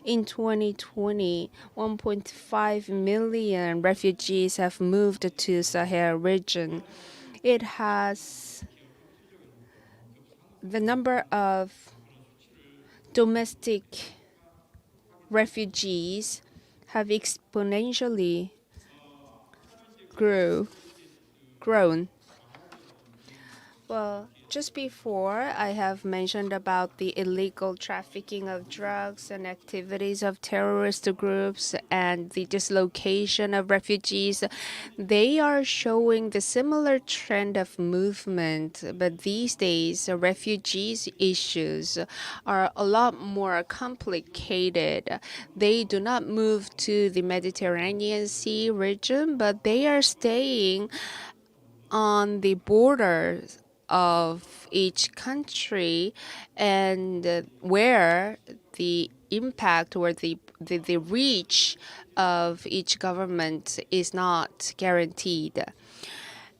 In 2020, 1.5 million refugees have moved to Sahel region. It has the number of domestic refugees have exponentially grown. Well, just before, I have mentioned about the illegal trafficking of drugs and activities of terrorist groups and the dislocation of refugees. They are showing the similar trend of movement, but these days, refugees issues are a lot more complicated. They do not move to the Mediterranean Sea region, but they are staying on the borders of each country, and where the impact or the reach of each government is not guaranteed.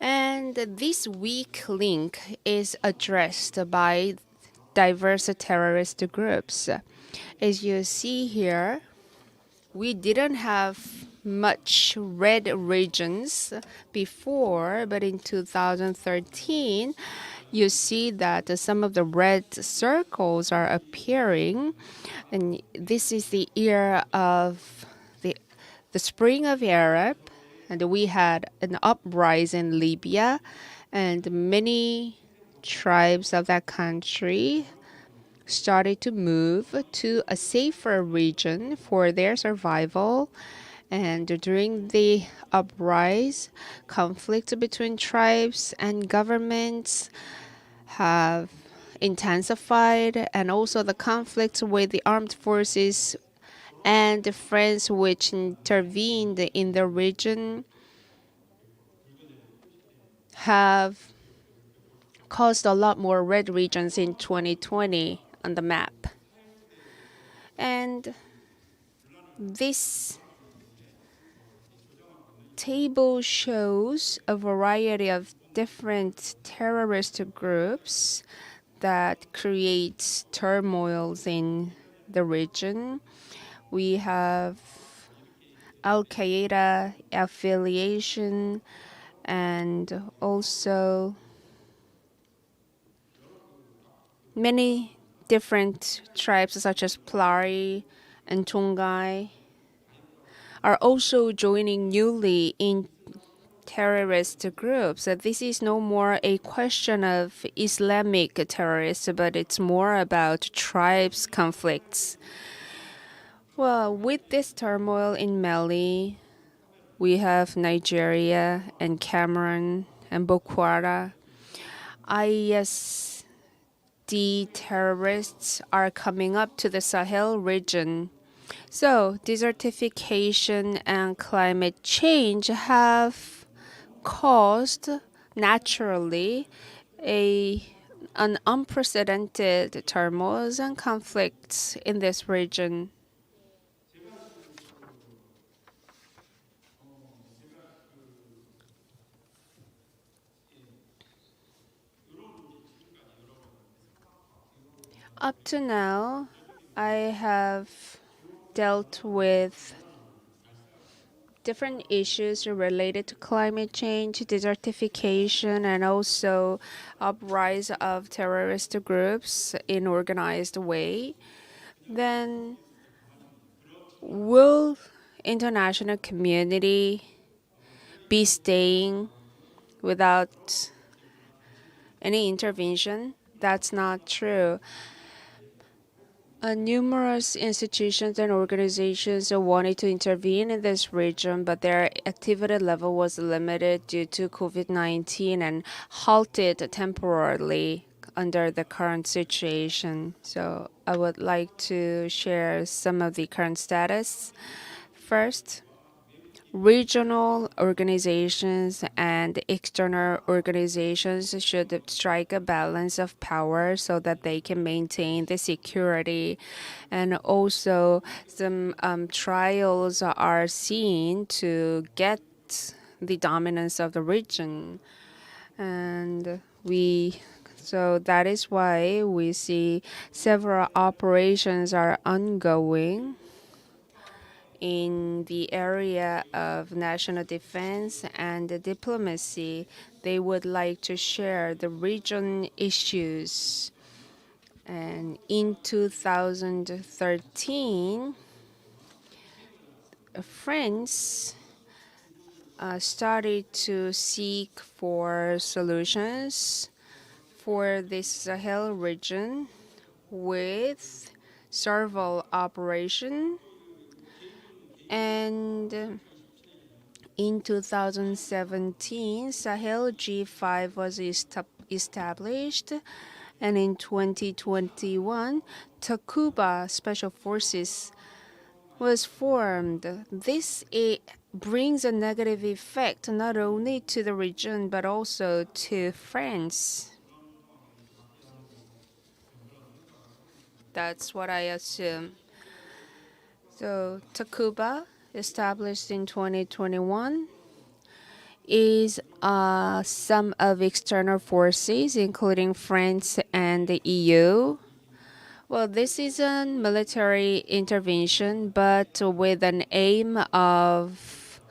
And this weak link is addressed by diverse terrorist groups. As you see here, we didn't have much red regions before, but in 2013, you see that some of the red circles are appearing, and this is the year of the Spring of Arab, and we had an uprising in Libya, and many tribes of that country started to move to a safer region for their survival. And during the uprising, conflicts between tribes and governments have intensified, and also the conflicts with the armed forces and the friends which intervened in the region have caused a lot more red regions in 2020 on the map. And this table shows a variety of different terrorist groups that create turmoils in the region. We have Al Qaeda affiliation and also many different tribes such as Plari and Tongai are also joining newly in terrorist groups. This is no more a question of Islamic terrorists, but it's more about tribes conflicts. Well, with this turmoil in Mali, we have Nigeria and Cameroon and Boko Haram. ISD terrorists are coming up to the Sahel region. So, desertification and climate change have caused naturally an unprecedented turmoils and conflicts in this region. Up to now, I have dealt with different issues related to climate change, desertification, and also uprise of terrorist groups in organized way. Then will international community be staying without any intervention? That's not true. Numerous institutions and organizations wanted to intervene in this region, but their activity level was limited due to COVID-19 and halted temporarily under the current situation. So I would like to share some of the current status. First, regional organizations and external organizations should strike a balance of power so that they can maintain the security. And also, some trials are seen to get the dominance of the region. So that is why we see several operations are ongoing in the area of national defense and diplomacy. They would like to share the region issues. And in 2013, France started to seek for solutions for this Sahel region with survival operation. And in 2017, Sahel G5 was established, and in 2021, Takuba Special Forces was formed. This brings a negative effect not only to the region but also to France. That's what I assume. So Takuba, established in 2021, is some of external forces, including France and the EU. Well, this is a military intervention, but with an aim of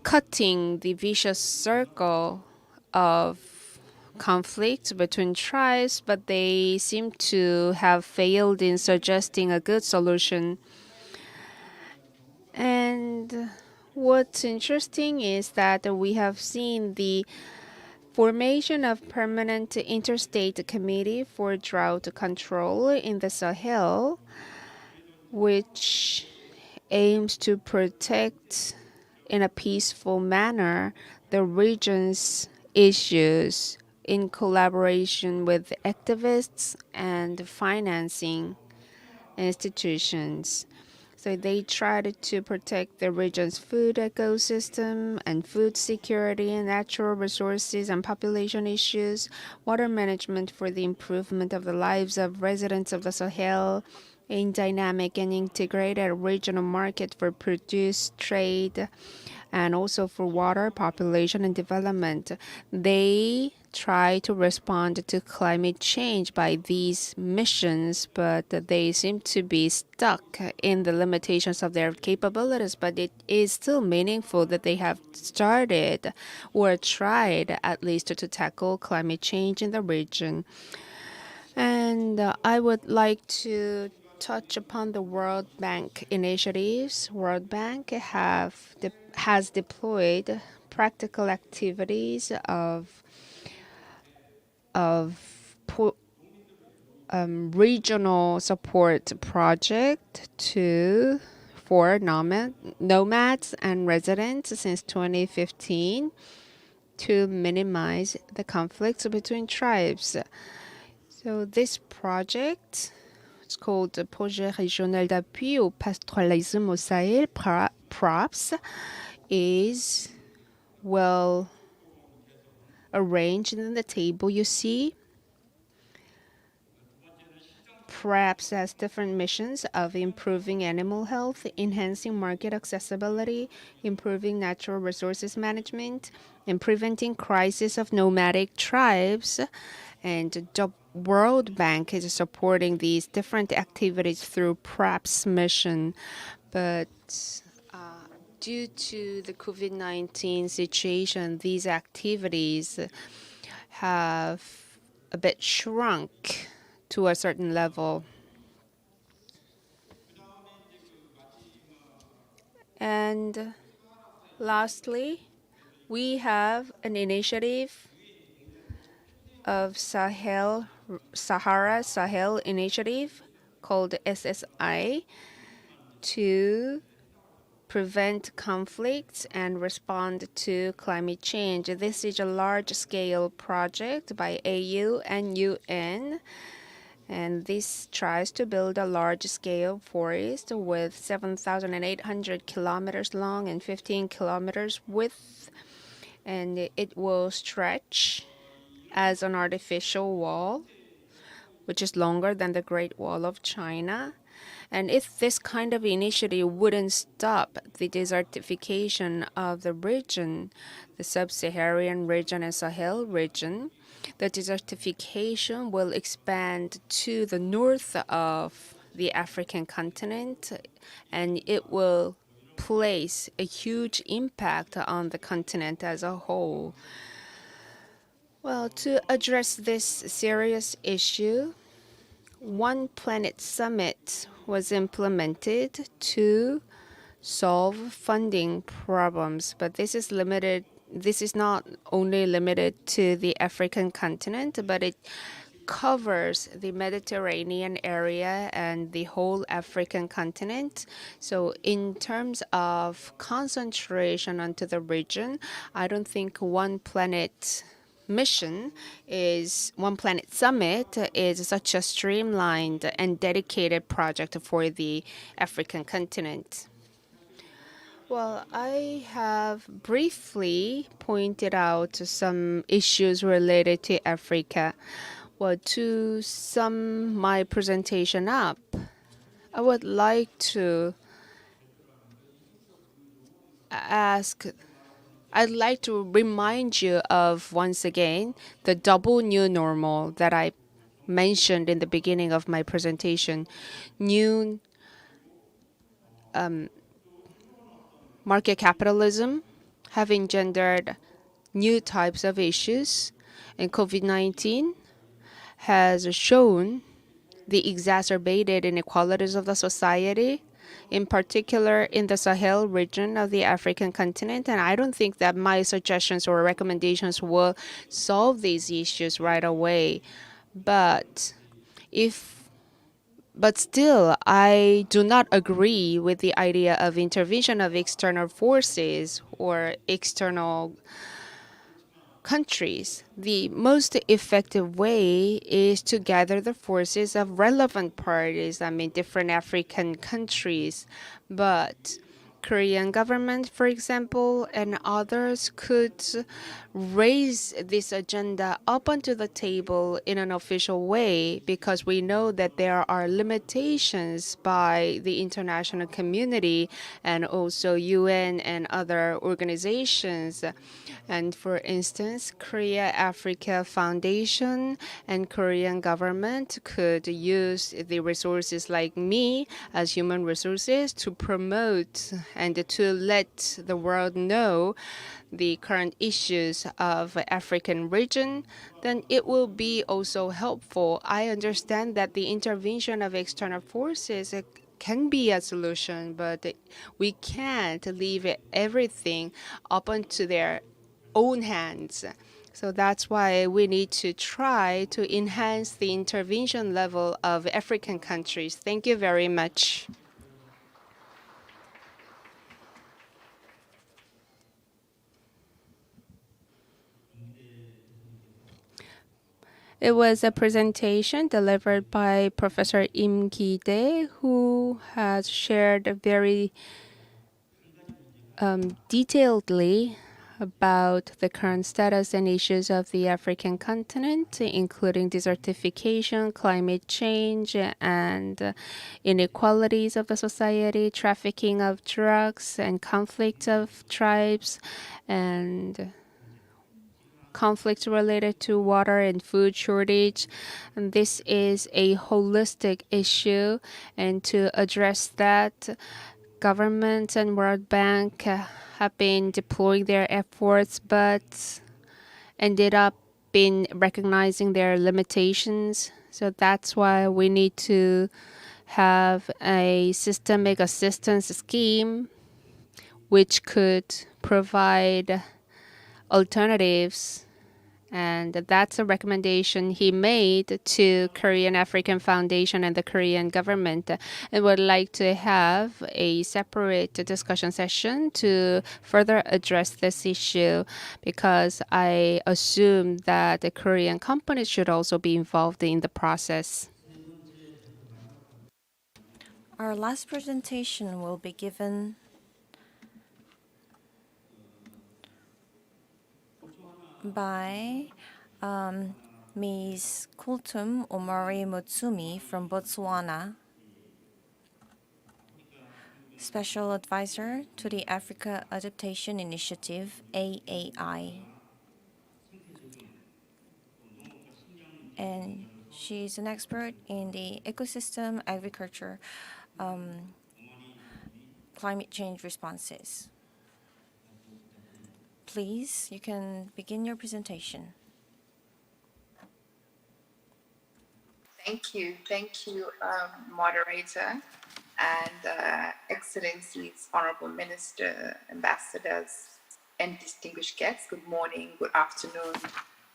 cutting the vicious circle of conflict between tribes, but they seem to have failed in suggesting a good solution. And what's interesting is that we have seen the formation of permanent interstate committee for drought control in the Sahel, which aims to protect in a peaceful manner the region's issues in collaboration with activists and financing institutions. So they tried to protect the region's food ecosystem and food security and natural resources and population issues, water management for the improvement of the lives of residents of the Sahel, a dynamic and integrated regional market for produce, trade, and also for water, population, and development. They try to respond to climate change by these missions, but they seem to be stuck in the limitations of their capabilities. But it is still meaningful that they have started or tried at least to tackle climate change in the region. And I would like to touch upon the World Bank initiatives. World Bank has deployed practical activities of regional support project for nomads and residents since 2015 to minimize the conflicts between tribes. So this project, it's called the Projet Régional d'Appui au Pastoralisme au Sahel, PROPS, is well arranged in the table you see. PROPS has different missions of improving animal health, enhancing market accessibility, improving natural resources management, and preventing crisis of nomadic tribes. And the World Bank is supporting these different activities through PROPS mission. But due to the COVID-19 situation, these activities have a bit shrunk to a certain level. And lastly, we have an initiative of Sahara-Sahel initiative called SSI to prevent conflicts and respond to climate change. This is a large-scale project by AU and UN, and this tries to build a large-scale forest with 7,800 kilometers long and 15 kilometers width, and it will stretch as an artificial wall, which is longer than the Great Wall of China. And if this kind of initiative wouldn't stop the desertification of the region, the sub-Saharan region and Sahel region, the desertification will expand to the north of the African continent, and it will place a huge impact on the continent as a whole. Well, to address this serious issue, One Planet Summit was implemented to solve funding problems, but this is limited. This is not only limited to the African continent, but it covers the Mediterranean area and the whole African continent. So in terms of concentration onto the region, I don't think One Planet Summit is such a streamlined and dedicated project for the African continent. Well, I have briefly pointed out some issues related to Africa. Well, to sum my presentation up, I would like to I'd like to remind you of, once again, the double new normal that I mentioned in the beginning of my presentation. New market capitalism have engendered new types of issues, and COVID-19 has shown the exacerbated inequalities of the society, in particular in the Sahel region of the African continent. And I don't think that my suggestions or recommendations will solve these issues right away. But still, I do not agree with the idea of intervention of external forces or external countries. The most effective way is to gather the forces of relevant parties, different African countries. But Korean government, for example, and others could raise this agenda up onto the table in an official way, because we know that there are limitations by the international community and also UN and other organizations. And for instance, Korea Africa Foundation and Korean government could use the resources like me as human resources to promote and to let the world know the current issues of African region, then it will be also helpful. I understand that the intervention of external forces can be a solution, but we can't leave everything up onto their own hands. So that's why we need to try to enhance the intervention level of African countries. Thank you very much. It was a presentation delivered by Professor Im Ki-dae, who has shared very detailedly about the current status and issues of the African continent, including desertification, climate change, and inequalities of the society, trafficking of drugs, and conflict of tribes, and conflicts related to water and food shortage. And this is a holistic issue, and to address that, government and World Bank have been deploying their efforts, but ended up been recognizing their limitations. So that's why we need to have a systemic assistance scheme which could provide alternatives. And that's a recommendation he made to Korean African Foundation and the Korean government. And would like to have a separate discussion session to further address this issue, because I assume that the Korean companies should also be involved in the process. Our last presentation will be given by Ms. Kultum Omari Mutsumi from Botswana, Special Advisor to the Africa Adaptation Initiative, AAI. And she's an expert in the ecosystem, agriculture, climate change responses. Please, you can begin your presentation. Thank you, moderator, and Excellencies, Honorable Minister, Ambassadors, and distinguished guests. Good morning, good afternoon,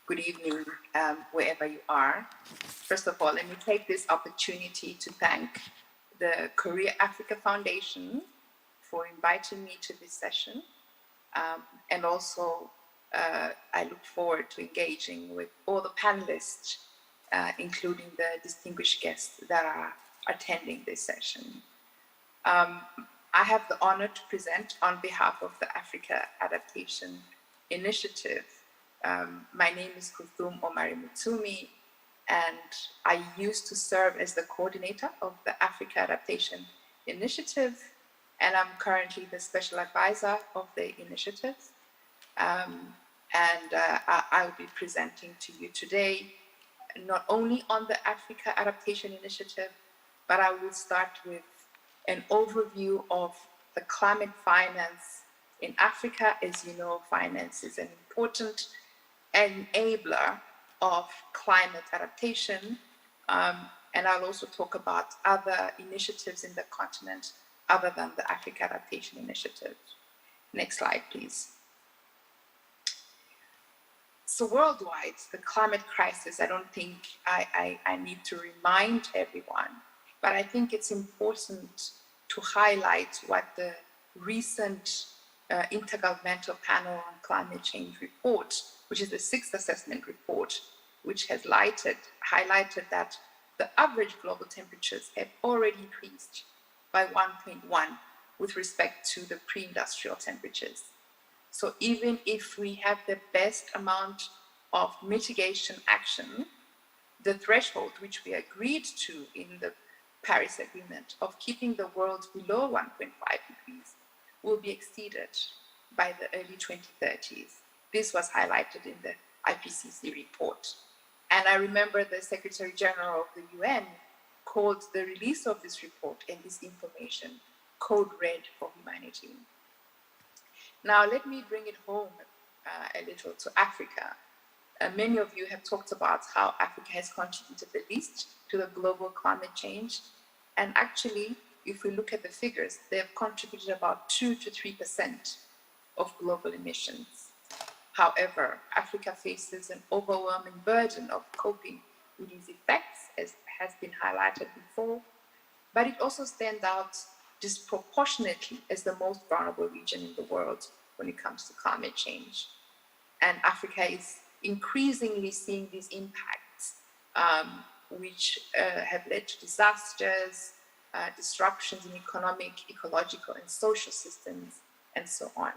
good evening, wherever you are. First of all, let me take this opportunity to thank the Korea Africa Foundation for inviting me to this session. And also, I look forward to engaging with all the panelists, including the distinguished guests that are attending this session. I have the honor to present on behalf of the Africa Adaptation Initiative. My name is Kuthum Omari Mutsumi, and I used to serve as the coordinator of the Africa Adaptation Initiative, and I'm currently the special advisor of the initiative. I will be presenting to you today not only on the Africa Adaptation Initiative, but I will start with an overview of the climate finance in Africa. As you know, finance is an important enabler of climate adaptation. And I'll also talk about other initiatives in the continent other than the Africa Adaptation Initiative. Next slide, please. So worldwide, the climate crisis, I don't think I need to remind everyone, but I think it's important to highlight what the recent Intergovernmental Panel on Climate Change report, which is the 6th assessment report, which has highlighted that the average global temperatures have already increased by 1.1 with respect to the pre-industrial temperatures. So even if we have the best amount of mitigation action, the threshold which we agreed to in the Paris Agreement of keeping the world below 1.5 degrees will be exceeded by the early 2030s. This was highlighted in the IPCC report. And I remember the Secretary General of the UN called the release of this report and this information code red for humanity. Now, let me bring it home a little to Africa. Many of you have talked about how Africa has contributed the least to the global climate change. And actually, if we look at the figures, they have contributed about 2 to 3% of global emissions. However, Africa faces an overwhelming burden of coping with these effects, as has been highlighted before, but it also stands out disproportionately as the most vulnerable region in the world when it comes to climate change. And Africa is increasingly seeing these impacts, which have led to disasters, disruptions in economic, ecological, and social systems, and so on.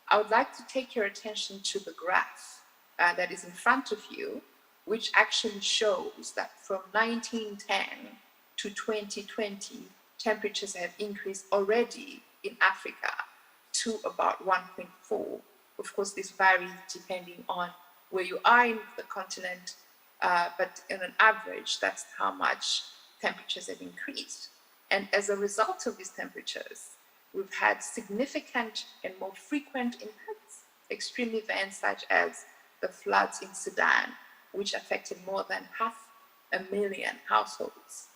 I would like to take your attention to the graph that is in front of you, which actually shows that from 1910 to 2020, temperatures have increased already in Africa to about 1.4. Of course, this varies depending on where you are in the continent, but on an average, that's how much temperatures have increased. And as a result of these temperatures, we've had significant and more frequent impacts, extreme events such as the floods in Sudan, which affected more than 500,000 households.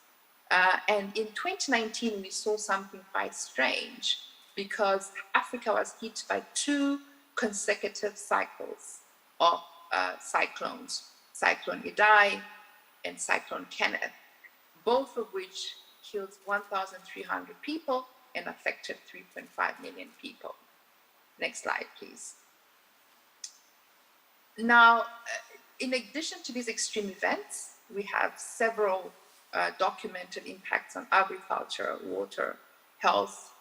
And in 2019, we saw something quite strange because Africa was hit by 2 consecutive cycles of cyclones, Cyclone Idai and Cyclone Kenneth, both of which killed 1,300 people and affected 3.5 million people. Next slide, please. Now, in addition to these extreme events, we have several documented impacts on agriculture, water, health.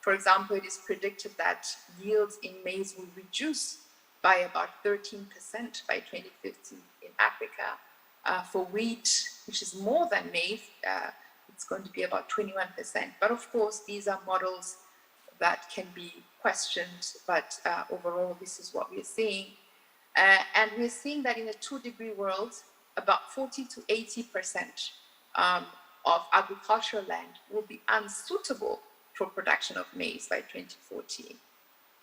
For example, it is predicted that yields in maize will reduce by about 13% by 2050 in Africa. For wheat, which is more than maize, it's going to be about 21%. But of course, these are models that can be questioned, but overall, this is what we're seeing. And we're seeing that in a 2-degree world, about 40 to 80% of agricultural land will be unsuitable for production of maize by 2040.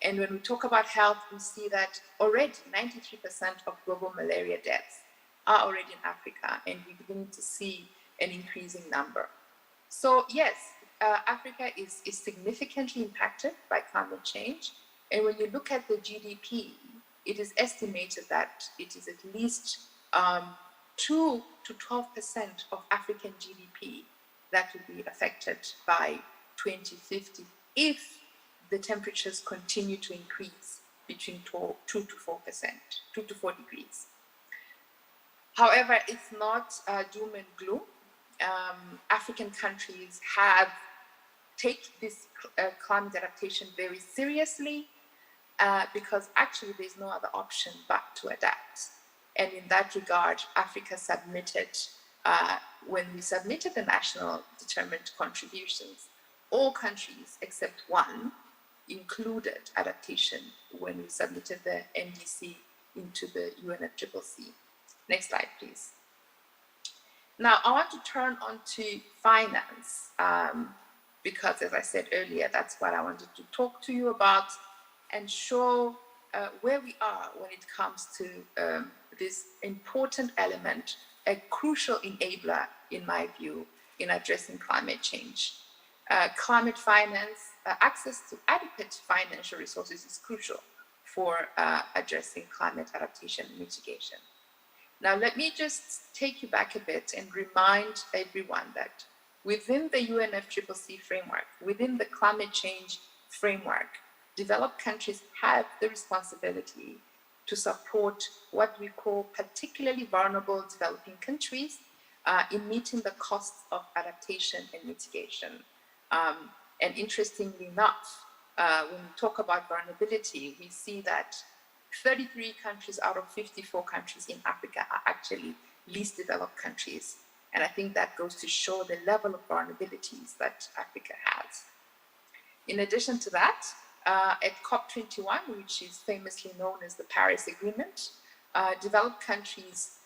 And when we talk about health, we see that already 93% of global malaria deaths are already in Africa, and we're beginning to see an increasing number. So yes, Africa is significantly impacted by climate change. And when you look at the GDP, it is estimated that it is at least 2 to 12% of African GDP that will be affected by 2050 if the temperatures continue to increase between 2 to 4 degrees. However, it's not doom and gloom. African countries have taken this climate adaptation very seriously because actually there's no other option but to adapt. And in that regard, Africa submitted, when we submitted the national determined contributions, all countries except one included adaptation when we submitted the NDC into the UNFCCC. Next slide, please. Now, I want to turn on to finance because, as I said earlier, that's what I wanted to talk to you about and show where we are when it comes to this important element, a crucial enabler, in my view, in addressing climate change. Climate finance, access to adequate financial resources is crucial for addressing climate adaptation and mitigation. Now, let me just take you back a bit and remind everyone that within the UNFCCC framework, within the climate change framework, developed countries have the responsibility to support what we call particularly vulnerable developing countries in meeting the costs of adaptation and mitigation. And interestingly enough, when we talk about vulnerability, we see that 33 countries out of 54 countries in Africa are actually least developed countries. And I think that goes to show the level of vulnerabilities that Africa has. In addition to that, at COP21, which is famously known as the Paris Agreement, developed countries,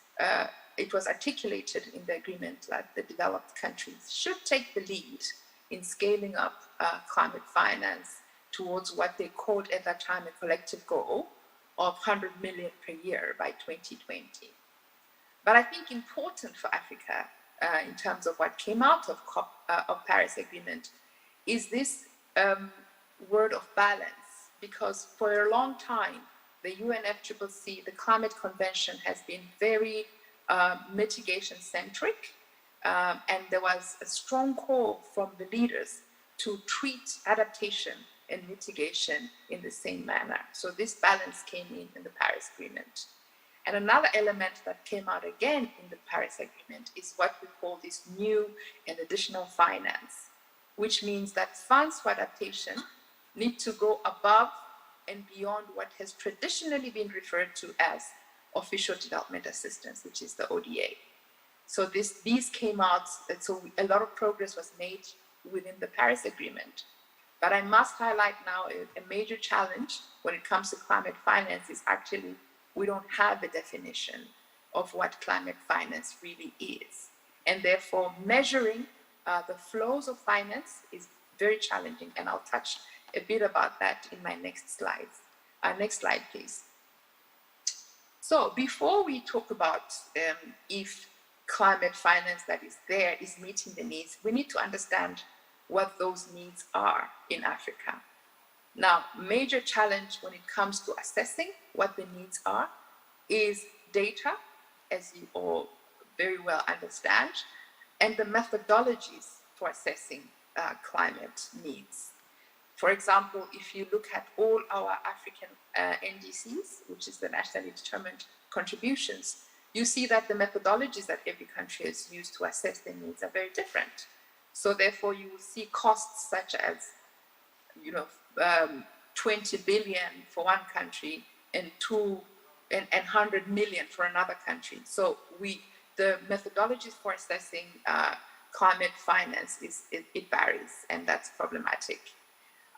it was articulated in the agreement that the developed countries should take the lead in scaling up climate finance towards what they called at that time a collective goal of 100 million per year by 2020. But I think important for Africa in terms of what came out of Paris Agreement is this word of balance, because for a long time, the UNFCCC, the Climate Convention, has been very mitigation-centric, and there was a strong call from the leaders to treat adaptation and mitigation in the same manner. So this balance came in the Paris Agreement. And another element that came out again in the Paris Agreement is what we call this new and additional finance, which means that funds for adaptation need to go above and beyond what has traditionally been referred to as official development assistance, which is the ODA. So these came out, so a lot of progress was made within the Paris Agreement. But I must highlight now a major challenge when it comes to climate finance is actually we don't have a definition of what climate finance really is. And therefore, measuring the flows of finance is very challenging, and I'll touch a bit about that in my next slides. Next slide, please. So before we talk about if climate finance that is there is meeting the needs, we need to understand what those needs are in Africa. Now, major challenge when it comes to assessing what the needs are is data, as you all very well understand, and the methodologies for assessing climate needs. For example, if you look at all our African NDCs, which is the nationally determined contributions, you see that the methodologies that every country has used to assess their needs are very different. So therefore, you will see costs such as, 20 billion for one country and 100 million for another country. So the methodologies for assessing climate finance it varies, and that's problematic.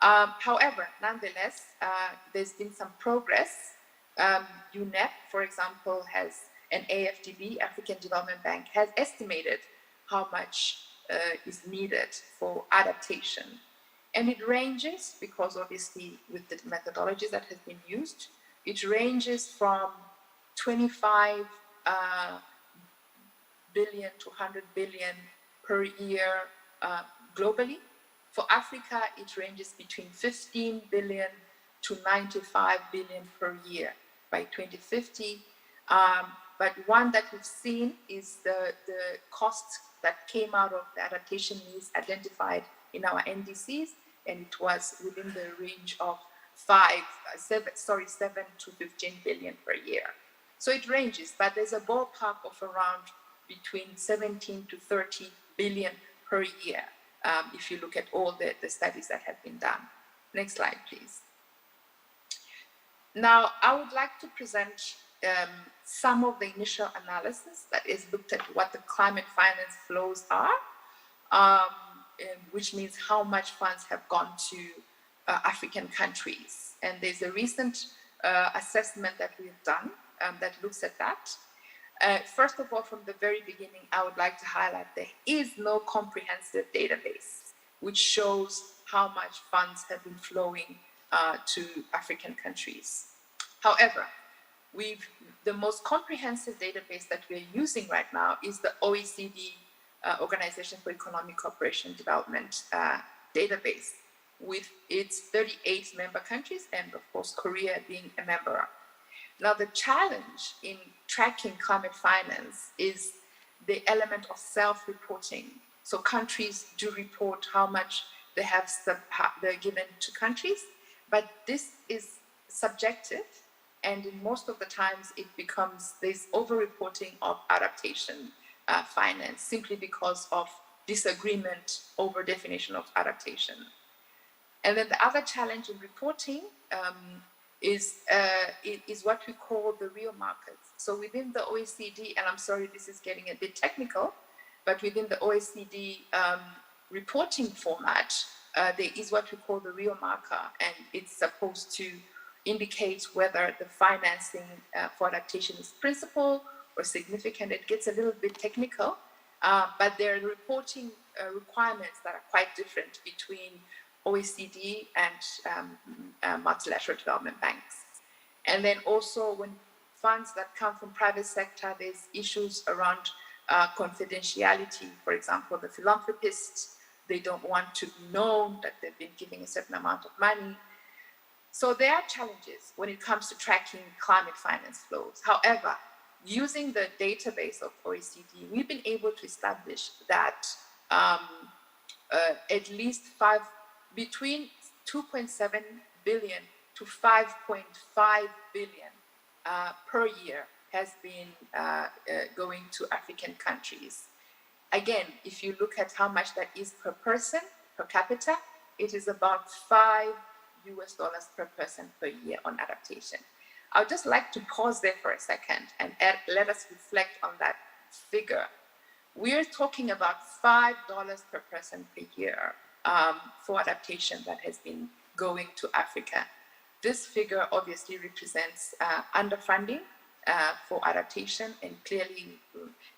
However, nonetheless, there's been some progress. UNEP, for example, an AFDB, African Development Bank, has estimated how much is needed for adaptation. And it ranges, because obviously with the methodologies that have been used, it ranges from 25 billion to 100 billion per year globally. For Africa, it ranges between 15 billion to 95 billion per year by 2050. But one that we've seen is the costs that came out of the adaptation needs identified in our NDCs, and it was within the range of 7 to 15 billion per year. So it ranges, but there's a ballpark of around between 17 to 30 billion per year, if you look at all the studies that have been done. Next slide, please. Now, I would like to present some of the initial analysis that is looked at what the climate finance flows are, which means how much funds have gone to African countries. And there's a recent assessment that we've done that looks at that. First of all, from the very beginning, I would like to highlight there is no comprehensive database which shows how much funds have been flowing to African countries. However, the most comprehensive database that we're using right now is the OECD Organization for Economic Cooperation and Development database, with its 38 member countries, and of course Korea being a member. Now, the challenge in tracking climate finance is the element of self-reporting. So countries do report how much they're given to countries, but this is subjective, and in most of the times it becomes this over-reporting of adaptation finance simply because of disagreement over definition of adaptation. And then the other challenge in reporting is what we call the real markets. So within the OECD, and I'm sorry, this is getting a bit technical, but within the OECD reporting format, there is what we call the real marker, and it's supposed to indicate whether the financing for adaptation is principal or significant. It gets a little bit technical, but there are reporting requirements that are quite different between OECD and multilateral development banks. And then also when funds that come from private sector, there's issues around confidentiality. For example, the philanthropists, they don't want to be known that they've been giving a certain amount of money. So there are challenges when it comes to tracking climate finance flows. However, using the database of OECD, we've been able to establish that at least between 2.7 billion to 5.5 billion per year has been going to African countries. Again, if you look at how much that is per person, per capita, it is about $5 per person per year on adaptation. I would just like to pause there for a second and let us reflect on that figure. We're talking about $5 per person per year for adaptation that has been going to Africa. This figure obviously represents underfunding for adaptation, and clearly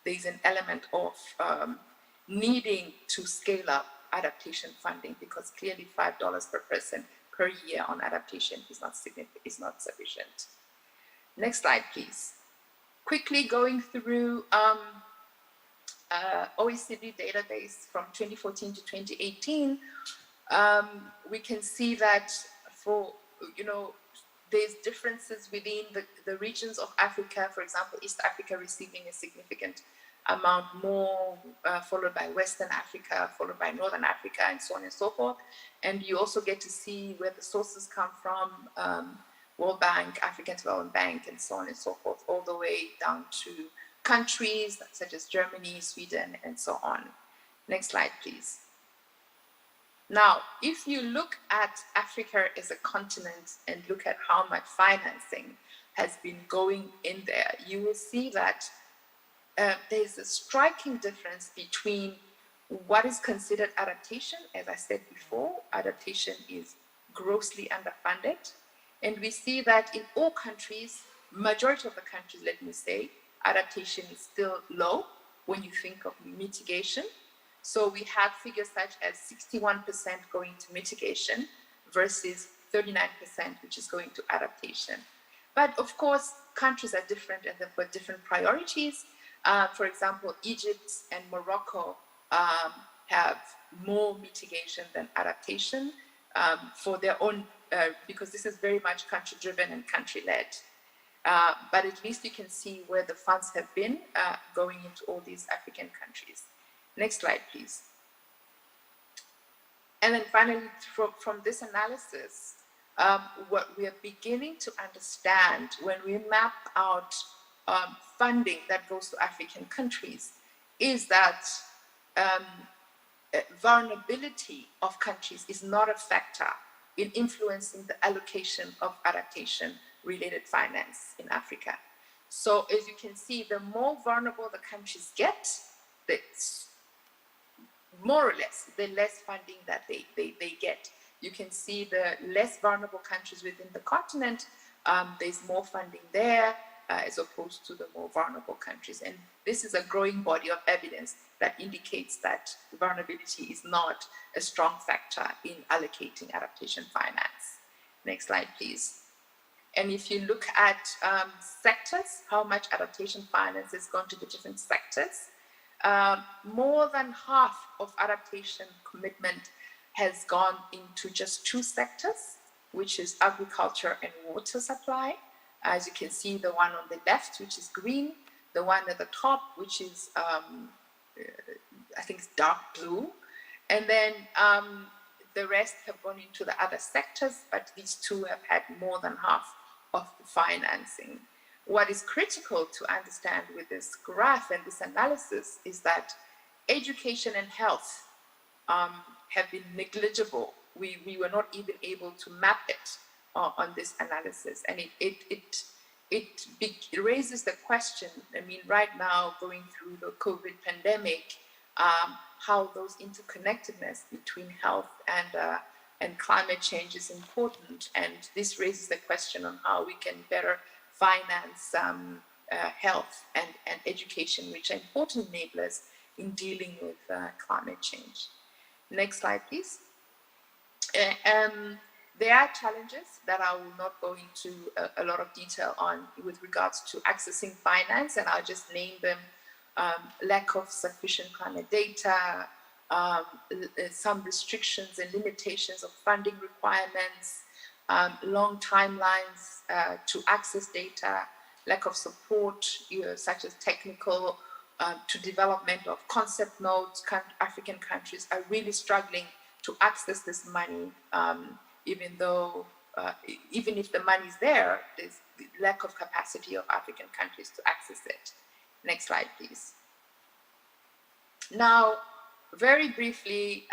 there's an element of needing to scale up adaptation funding, because clearly $5 per person per year on adaptation is not sufficient. Next slide, please. Quickly going through OECD database from 2014 to 2018, we can see that there's differences within the regions of Africa. For example, East Africa receiving a significant amount more, followed by Western Africa, followed by Northern Africa, and so on and so forth. And you also get to see where the sources come from, World Bank, African Development Bank, and so on and so forth, all the way down to countries such as Germany, Sweden, and so on. Next slide, please. Now, if you look at Africa as a continent and look at how much financing has been going in there, you will see that there's a striking difference between what is considered adaptation. As I said before, adaptation is grossly underfunded. And we see that in all countries, majority of the countries, let me say, adaptation is still low when you think of mitigation. So we have figures such as 61% going to mitigation versus 39% which is going to adaptation. But of course, countries are different and they've got different priorities. For example, Egypt and Morocco have more mitigation than adaptation for their own, because this is very much country-driven and country-led. But at least you can see where the funds have been going into all these African countries. Next slide, please. And then finally, from this analysis, what we are beginning to understand when we map out funding that goes to African countries is that vulnerability of countries is not a factor in influencing the allocation of adaptation-related finance in Africa. So as you can see, the more vulnerable the countries get, more or less, the less funding that they get. You can see the less vulnerable countries within the continent, there's more funding there as opposed to the more vulnerable countries. And this is a growing body of evidence that indicates that vulnerability is not a strong factor in allocating adaptation finance. Next slide, please. And if you look at sectors, how much adaptation finance has gone to the different sectors, more than half of adaptation commitment has gone into just two sectors, which is agriculture and water supply. As you can see, the one on the left, which is green, the one at the top, which is, I think it's dark blue. And then the rest have gone into the other sectors, but these two have had more than half of the financing. What is critical to understand with this graph and this analysis is that education and health have been negligible we were not even able to map it on this analysis. And it raises the question, I mean, right now going through the COVID pandemic, how those interconnectedness between health and climate change is important. And this raises the question on how we can better finance health and education, which are important enablers in dealing with climate change. Next slide, please. There are challenges that I will not go into a lot of detail on with regards to accessing finance, and I'll just name them. Lack of sufficient climate data, some restrictions and limitations of funding requirements, long timelines to access data, lack of support, such as technical to development of concept nodes. African countries are really struggling to access this money, even if the money is there, there's lack of capacity of African countries to access it. Next slide, please. Now, very briefly,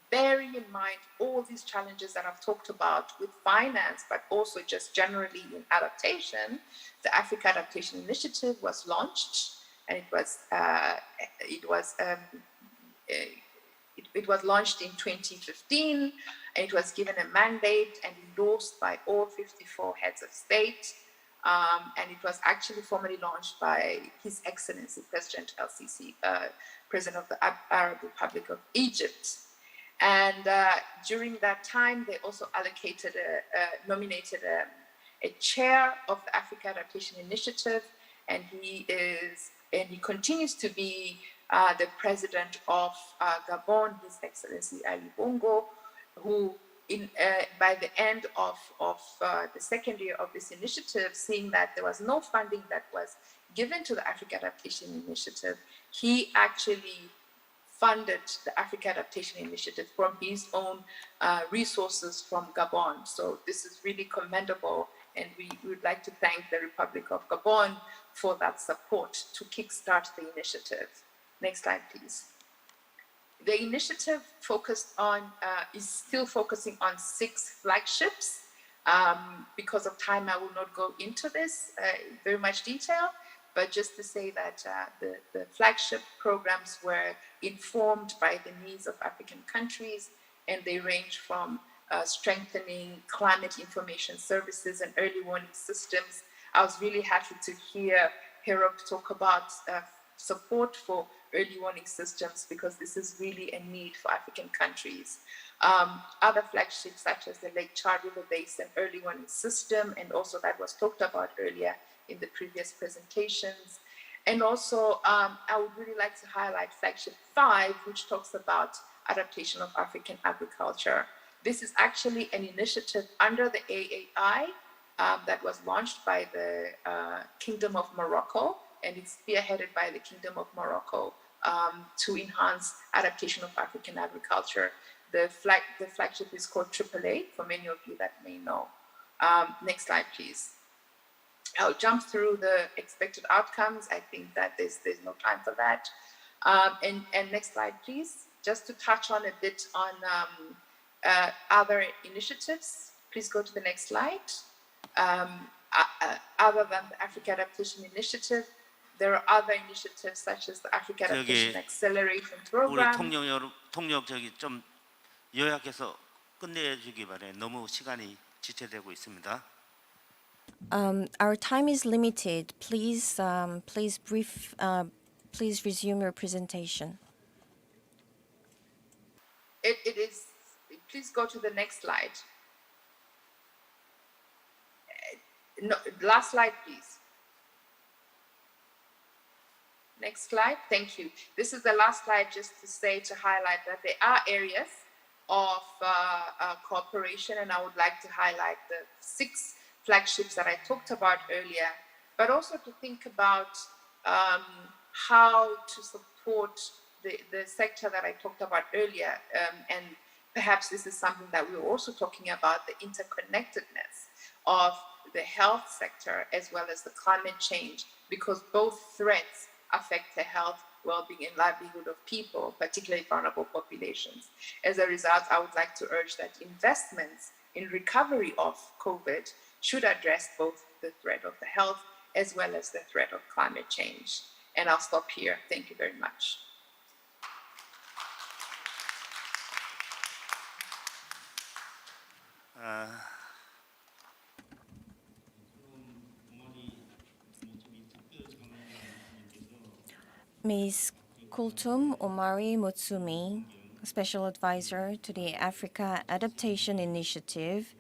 bearing in mind all these challenges that I've talked about with finance, but also just generally in adaptation, the Africa Adaptation Initiative was launched, and it was launched in 2015, and it was given a mandate and endorsed by all 54 heads of state. And it was actually formally launched by His Excellency President LCC, President of the Arab Republic of Egypt. And during that time, they also nominated a chair of the Africa Adaptation Initiative, and he continues to be the president of Gabon, His Excellency Ali Bongo, who by the end of the second year of this initiative, seeing that there was no funding that was given to the Africa Adaptation Initiative, he actually funded the Africa Adaptation Initiative from his own resources from Gabon. So this is really commendable, and we would like to thank the Republic of Gabon for that support to kickstart the initiative. Next slide, please. The initiative is still focusing on 6 flagships. Because of time, I will not go into this very much detail, but just to say that the flagship programs were informed by the needs of African countries, and they range from strengthening climate information services and early warning systems. I was really happy to hear Herop talk about support for early warning systems, because this is really a need for African countries. Other flagships such as the Lake Chad River Basin early warning system, and also that was talked about earlier in the previous presentations. And also, I would really like to highlight flagship 5, which talks about adaptation of African agriculture. This is actually an initiative under the AAI that was launched by the Kingdom of Morocco, and it's spearheaded by the Kingdom of Morocco to enhance adaptation of African agriculture. The flagship is called AAA, for many of you that may know. Next slide, please. I'll jump through the expected outcomes. I think that there's no time for that. And next slide, please. Just to touch on a bit on other initiatives. Please go to the next slide. Other than the Africa Adaptation Initiative, there are other initiatives such as the Africa Adaptation Acceleration Program. 우리 통역 좀 요약해서 끝내주기 바래. 너무 시간이 지체되고 있습니다. Our time is limited. Please resume your presentation. It is. Please go to the next slide. No, last slide, please. Next slide. Thank you. This is the last slide, just to highlight that there are areas of cooperation, and I would like to highlight the 6 flagships that I talked about earlier, but also to think about how to support the sector that I talked about earlier, and perhaps this is something that we're also talking about, the interconnectedness of the health sector as well as the climate change, because both threats affect the health well-being and livelihood of people, particularly vulnerable populations. As a result, I would like to urge that investments in recovery of COVID should address both the threat of the health as well as the threat of climate change. And I'll stop here. Thank you very much. Ms. Kultum Omari Mutsumi, Special Advisor to the Africa Adaptation Initiative,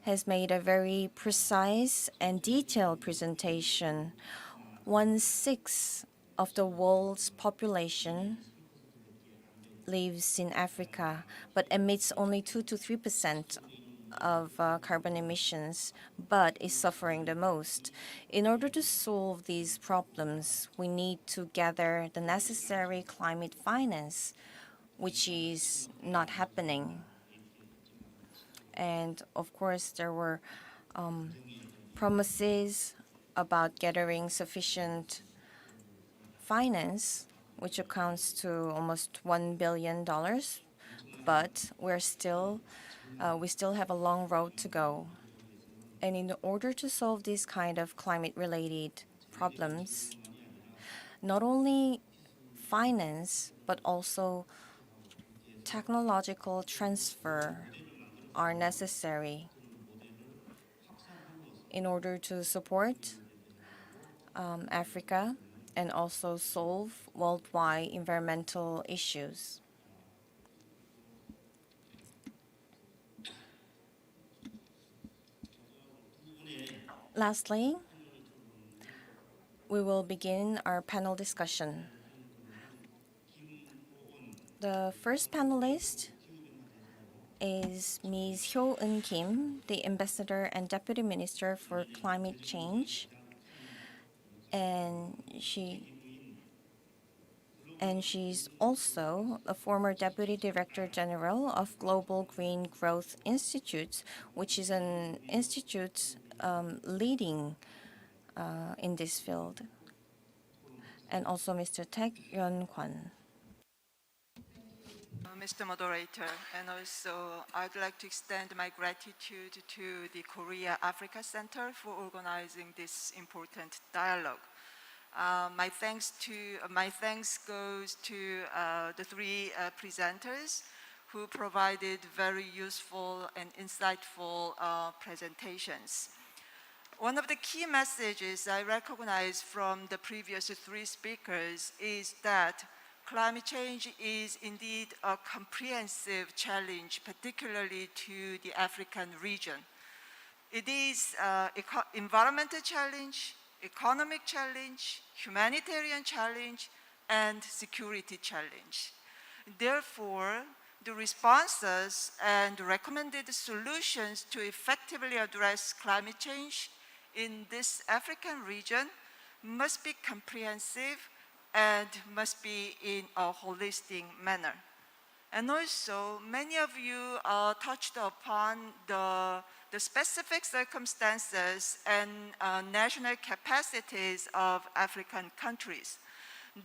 has made a very precise and detailed presentation. 1/6 of the world's population lives in Africa, but emits only 2 to 3% of carbon emissions, but is suffering the most. In order to solve these problems, we need to gather the necessary climate finance, which is not happening. And of course, there were promises about gathering sufficient finance, which accounts to almost $1 billion, but we still have a long road to go. And in order to solve these kind of climate-related problems, not only finance, but also technological transfer are necessary in order to support Africa and also solve worldwide environmental issues. Lastly, we will begin our panel discussion. The first panelist is Ms. Hyo-eun Kim, the Ambassador and Deputy Minister for Climate Change, and she's also a former Deputy Director General of Global Green Growth Institute, which is an institute leading in this field, and also Mr. Taek Yeon-kwan. Mr. Moderator, and also I'd like to extend my gratitude to the Korea-Africa Center for organizing this important dialogue. My thanks goes to the three presenters who provided very useful and insightful presentations. One of the key messages I recognize from the previous three speakers is that climate change is indeed a comprehensive challenge, particularly to the African region. It is an environmental challenge, economic challenge, humanitarian challenge, and security challenge. Therefore, the responses and recommended solutions to effectively address climate change in this African region must be comprehensive and must be in a holistic manner. And also, many of you touched upon the specific circumstances and national capacities of African countries.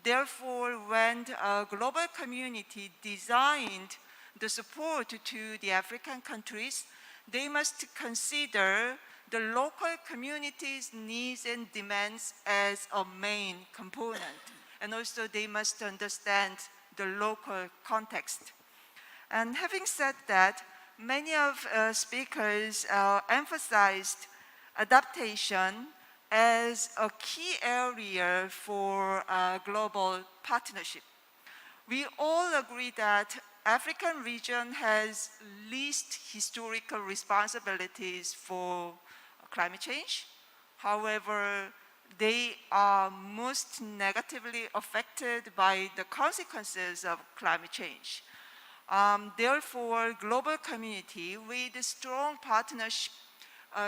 Therefore, when the global community designed the support to the African countries, they must consider the local community's needs and demands as a main component. And also they must understand the local context. And having said that, many of speakers emphasized adaptation as a key area for global partnership. We all agree that African region has least historical responsibilities for climate change. However, they are most negatively affected by the consequences of climate change. Therefore, global community with strong partnership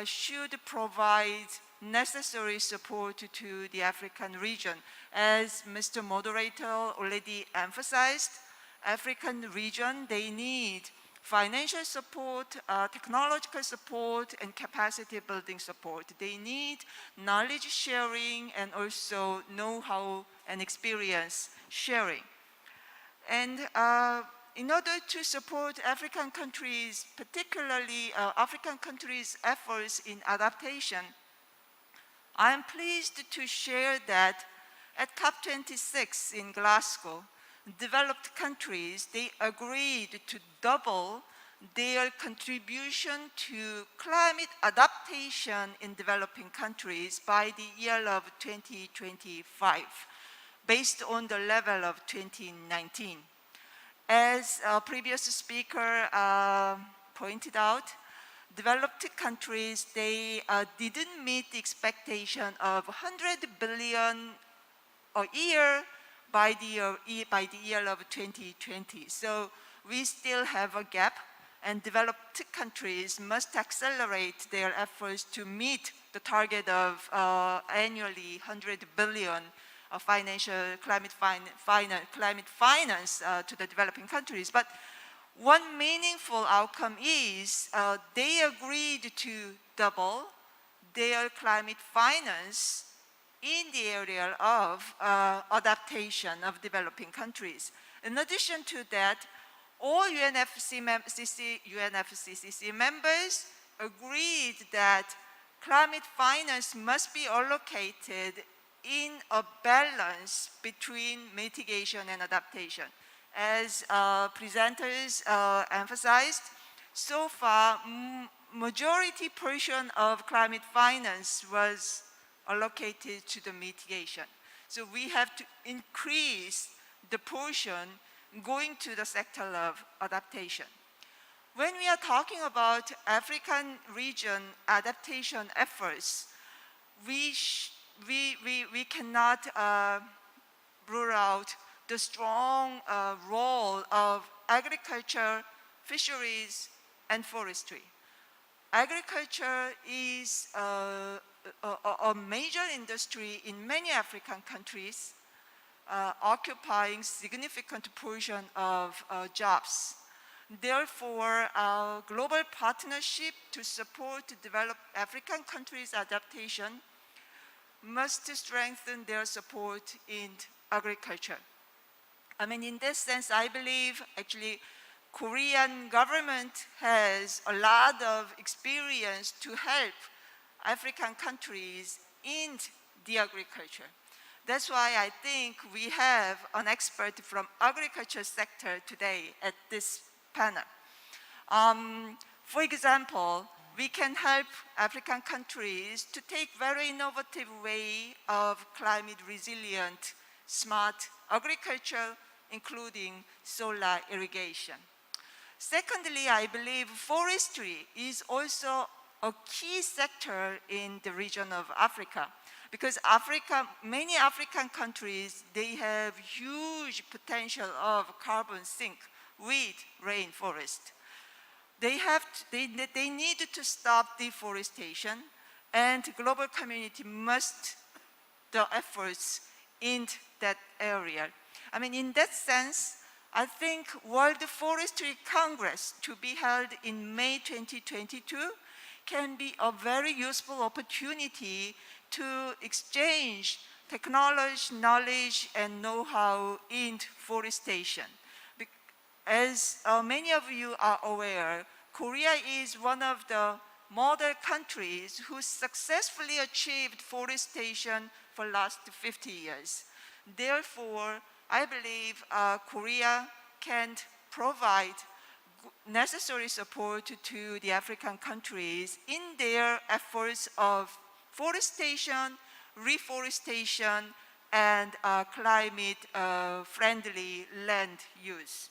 should provide necessary support to the African region. As Mr. Moderator already emphasized, African region, they need financial support, technological support, and capacity building support. They need knowledge sharing and also know-how and experience sharing. And in order to support African countries, particularly African countries' efforts in adaptation, I am pleased to share that at COP26 in Glasgow, developed countries, they agreed to double their contribution to climate adaptation in developing countries by the year of 2025, based on the level of 2019. As a previous speaker pointed out, developed countries, they didn't meet the expectation of 100 billion a year by the year of 2020. So we still have a gap, and developed countries must accelerate their efforts to meet the target of annually 100 billion of financial climate finance to the developing countries. But one meaningful outcome is they agreed to double their climate finance in the area of adaptation of developing countries. In addition to that, all UNFCCC members agreed that climate finance must be allocated in a balance between mitigation and adaptation. As presenters emphasized, so far, majority portion of climate finance was allocated to the mitigation. So we have to increase the portion going to the sector of adaptation. When we are talking about African region adaptation efforts, we cannot rule out the strong role of agriculture, fisheries, and forestry. Agriculture is a major industry in many African countries, occupying significant portion of jobs. Therefore, our global partnership to support developed African countries' adaptation must strengthen their support in agriculture. I mean, in this sense, I believe actually Korean government has a lot of experience to help African countries in the agriculture. That's why I think we have an expert from agriculture sector today at this panel. For example, we can help African countries to take very innovative way of climate resilient, smart agriculture, including solar irrigation. Secondly, I believe forestry is also a key sector in the region of Africa, because many African countries, they have huge potential of carbon sink with rainforest. They need to stop deforestation, and global community must the efforts in that area. I mean, in that sense, I think World Forestry Congress to be held in May 2022 can be a very useful opportunity to exchange technology, knowledge, and know-how in forestation. As many of you are aware, Korea is one of the model countries who successfully achieved forestation for the last 50 years. Therefore, I believe Korea can provide necessary support to the African countries in their efforts of forestation, reforestation, and climate-friendly land use.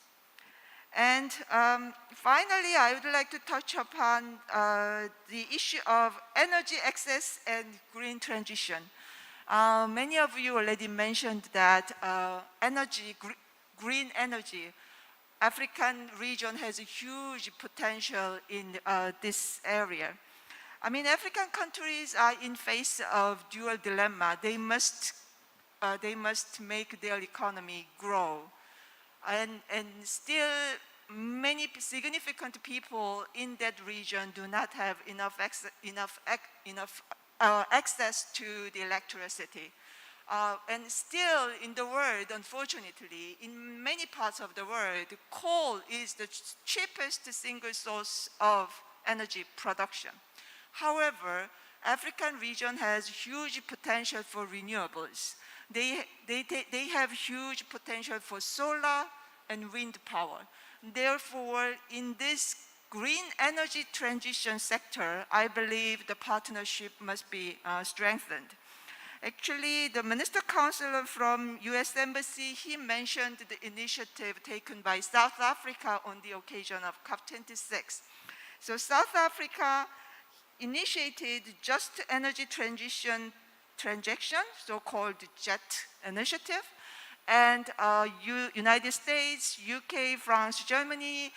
And finally, I would like to touch upon the issue of energy access and green transition. Many of you already mentioned that green energy, African region has a huge potential in this area. I mean, African countries are in face of dual dilemma. They must make their economy grow, and still many significant people in that region do not have enough access to the electricity. And still in the world, unfortunately, in many parts of the world, coal is the cheapest single source of energy production. However, African region has huge potential for renewables. They have huge potential for solar and wind power. Therefore, in this green energy transition sector, I believe the partnership must be strengthened. Actually, the Minister Counselor from US Embassy, he mentioned the initiative taken by South Africa on the occasion of COP26. So South Africa initiated Just Energy Transaction, so-called JET initiative, and United States, UK, France, Germany,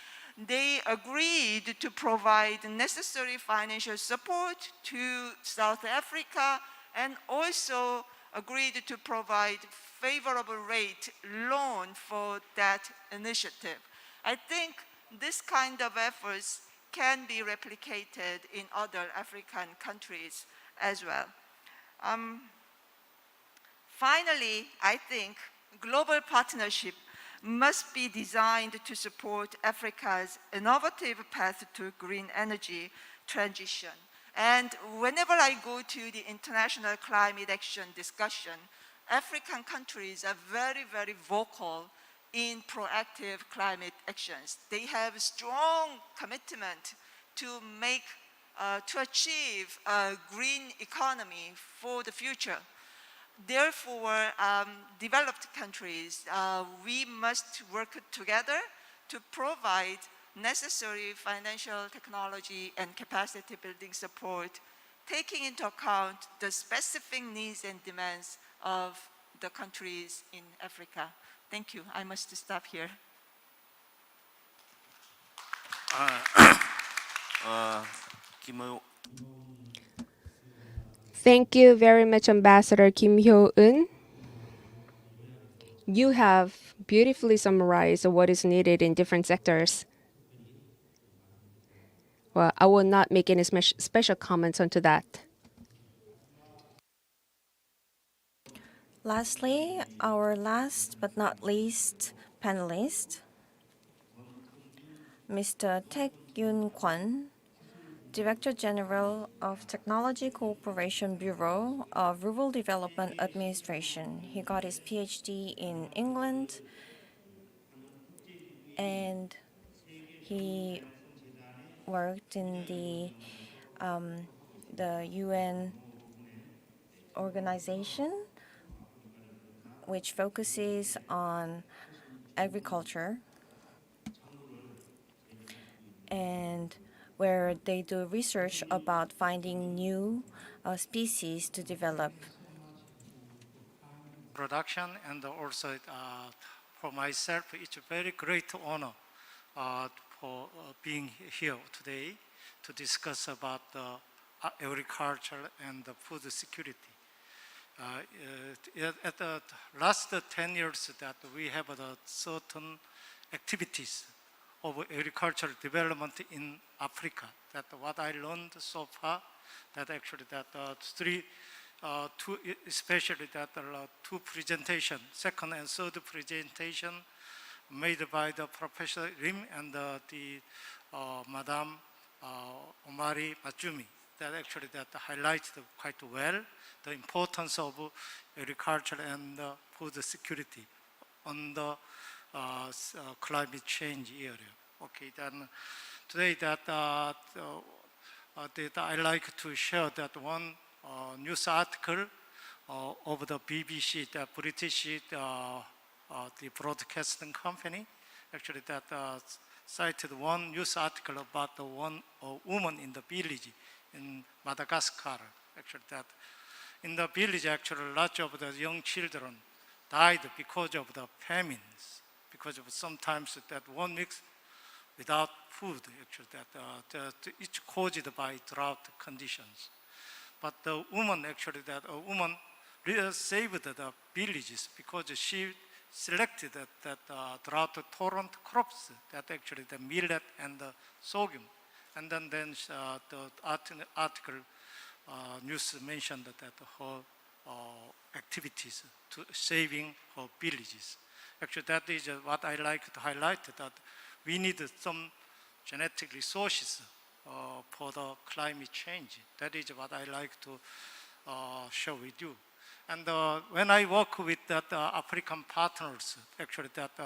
they agreed to provide necessary financial support to South Africa and also agreed to provide favorable rate loan for that initiative. I think this kind of efforts can be replicated in other African countries as well. Finally, I think global partnership must be designed to support Africa's innovative path to green energy transition. And whenever I go to the international climate action discussion, African countries are very, very vocal in proactive climate actions. They have a strong commitment to achieve a green economy for the future. Therefore, developed countries, we must work together to provide necessary financial, technology, and capacity building support, taking into account the specific needs and demands of the countries in Africa. Thank you. I must stop here. Thank you very much, Ambassador Kim Hyo-eun. You have beautifully summarized what is needed in different sectors. Well, I will not make any special comments onto that. Lastly, our last but not least panelist, Mr. Taek Yoon Kwon, Director General of Technology Cooperation Bureau of Rural Development Administration. He got his PhD in England, and he worked in the UN organization, which focuses on agriculture, and where they do research about finding new species to develop. Production, and also for myself, it's a very great honor for being here today to discuss about agriculture and the food security. At the last 10 years that we have certain activities of agricultural development in Africa. That what I learned so far, that actually that two, especially that two presentations, second and third presentation made by the Professor Rim and the Madam Omari Matsumi, that actually that highlights quite well the importance of agriculture and food security on the climate change area. Okay, then today that I like to share that one news article of the BBC, the British the broadcasting company, actually that cited one news article about the one woman in the village in Madagascar. Actually, that in the village, actually, lots of the young children died because of the famines, because of sometimes that 1 week without food, actually, that it's caused by drought conditions. But the woman, actually, that a woman really saved the villages because she selected that drought-tolerant crops, that actually the millet and the sorghum. And then the article news mentioned that her activities to saving her villages. Actually, that is what I like to highlight, that we need some genetic resources for the climate change. That is what I like to share with you. And when I work with that African partners, actually that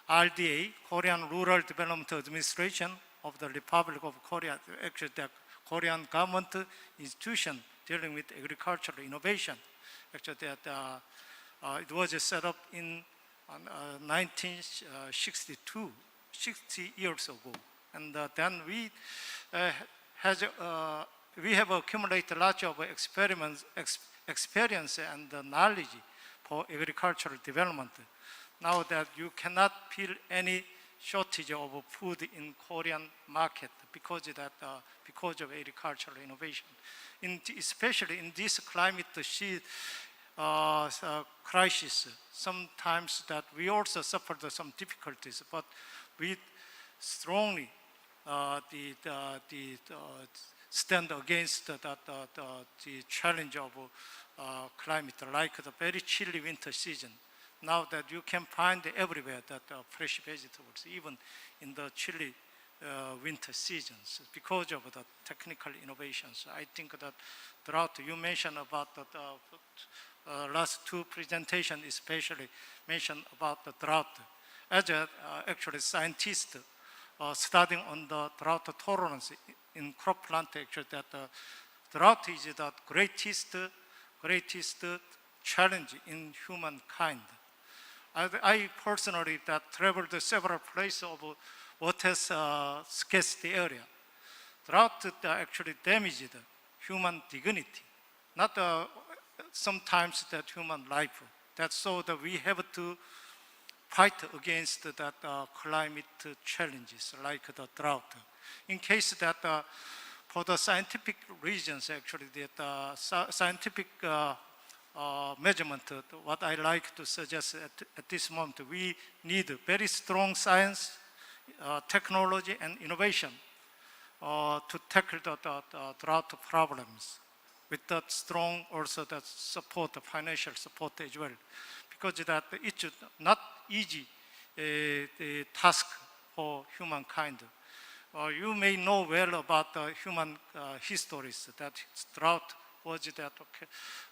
RDA, Korean Rural Development Administration of the Republic of Korea, actually the Korean government institution dealing with agricultural innovation. Actually, that it was set up in 1962, 60 years ago. And then we have accumulated lots of experience and knowledge for agricultural development. Now that you cannot feel any shortage of food in Korean market because of agricultural innovation. Especially in this climate crisis, sometimes that we also suffered some difficulties, but we strongly stand against the challenge of climate, like the very chilly winter season. Now that you can find everywhere that fresh vegetables, even in the chilly winter seasons, because of the technical innovations. I think that drought, you mentioned about the last two presentations, especially mentioned about the drought. As a actually scientist studying on the drought tolerance in crop plant, actually that drought is the greatest challenge in humankind. I personally traveled to several places of water scarcity area. Drought actually damaged human dignity, not sometimes that human life. That's so that we have to fight against that climate challenges like the drought. In case that for the scientific reasons, actually, that scientific measurement, what I like to suggest at this moment, we need very strong science, technology, and innovation to tackle the drought problems. With that strong also that support, financial support as well, because that it's not easy task for humankind. You may know well about the human histories that drought was that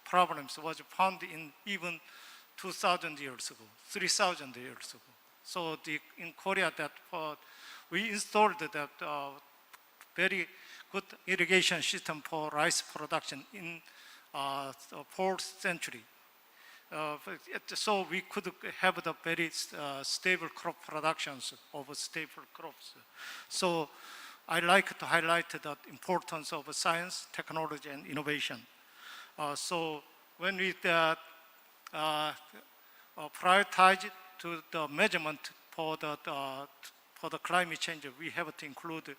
problems was found in even 2,000 years ago, 3,000 years ago. So in Korea that we installed that very good irrigation system for rice production in the 4th century. So we could have the very stable crop productions of stable crops. So I like to highlight the importance of science, technology, and innovation. So when we prioritize to the measurement for the climate change, we have to include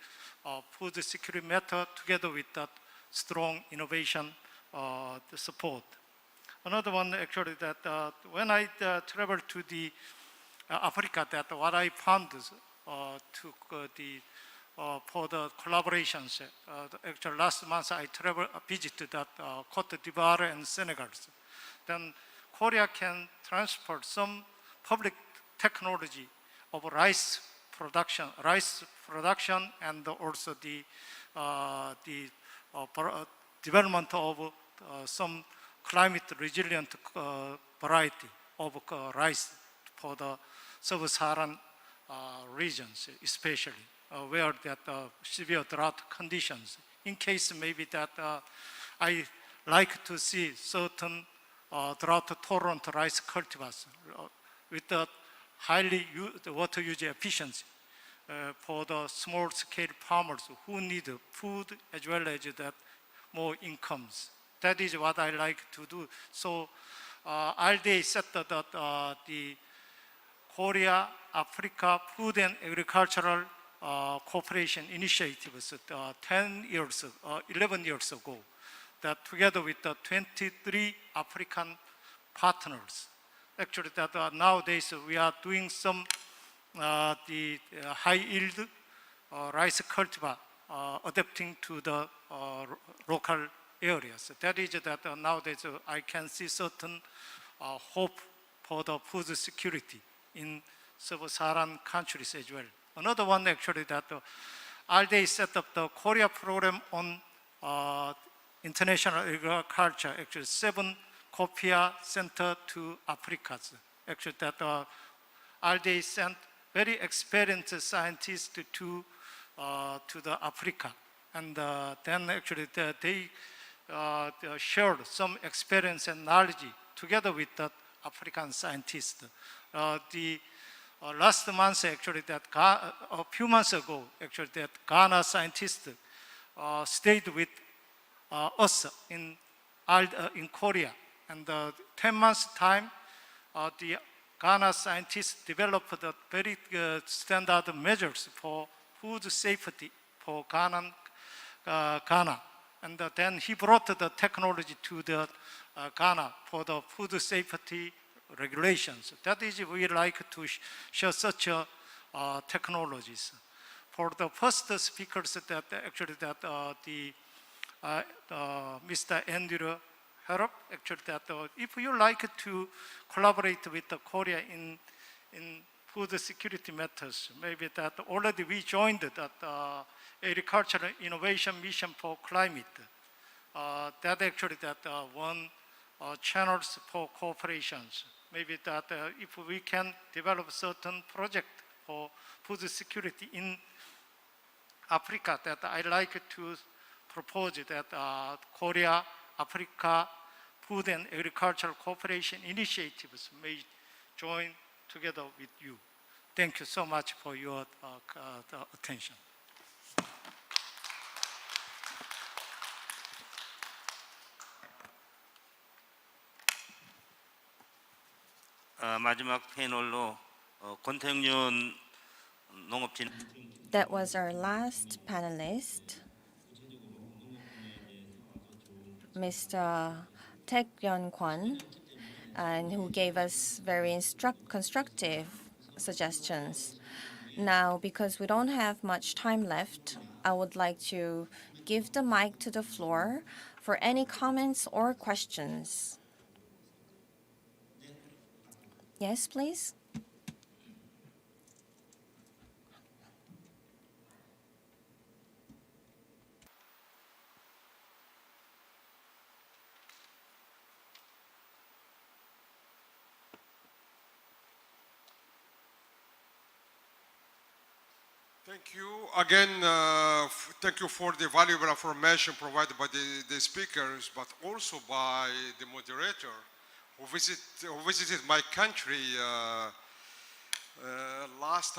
food security method together with that strong innovation the support. Another one actually that when I traveled to the Africa, that what I found is for the collaborations. Actually, last month I visited that Cote d'Ivoire and Senegal. Then Korea can transfer some public technology of rice production, and also the development of some climate resilient variety of rice for the sub-Saharan regions, especially where that severe drought conditions. In case maybe that I like to see certain drought-tolerant rice cultivars with the highly water use efficiency for the small-scale farmers who need food as well as that more incomes. That is what I like to do. So RDA set the Korea Africa Food and Agricultural Cooperation Initiatives 11 years ago, that together with the 23 African partners, actually that nowadays we are doing some high yield rice cultivar adapting to the local areas. That is that nowadays I can see certain hope for the food security in sub-Saharan countries as well. Another one actually that RDA set up the Korea program on international agriculture, actually 7 COPIA center to Africa. Actually that RDA sent very experienced scientists to the Africa. And then actually they shared some experience and knowledge together with the African scientists. Last month, actually, a few months ago, actually, that Ghana scientists stayed with us in Korea, and 10 months time, the Ghana scientists developed the very standard measures for food safety for Ghana, and then he brought the technology to the Ghana for the food safety regulations. That is, we like to share such technologies. For the first speakers, that actually that Mr. Andrew Harrop, actually that if you like to collaborate with the Korea in food security matters, maybe that already we joined that agricultural innovation mission for climate. That actually that one channels for cooperations. Maybe that if we can develop certain project for food security in Africa, that I like to propose that Korea, Africa Food and Agricultural Cooperation Initiatives may join together with you. Thank you so much for your attention. 마지막 패널로 권태윤 농업진. That was our last panelist, Mr. Taek Yeon Kwon, and who gave us very constructive suggestions. Now, because we don't have much time left, I would like to give the mic to the floor for any comments or questions. Yes, please. Thank you again. Thank you for the valuable information provided by the speakers, but also by the moderator who visited my country last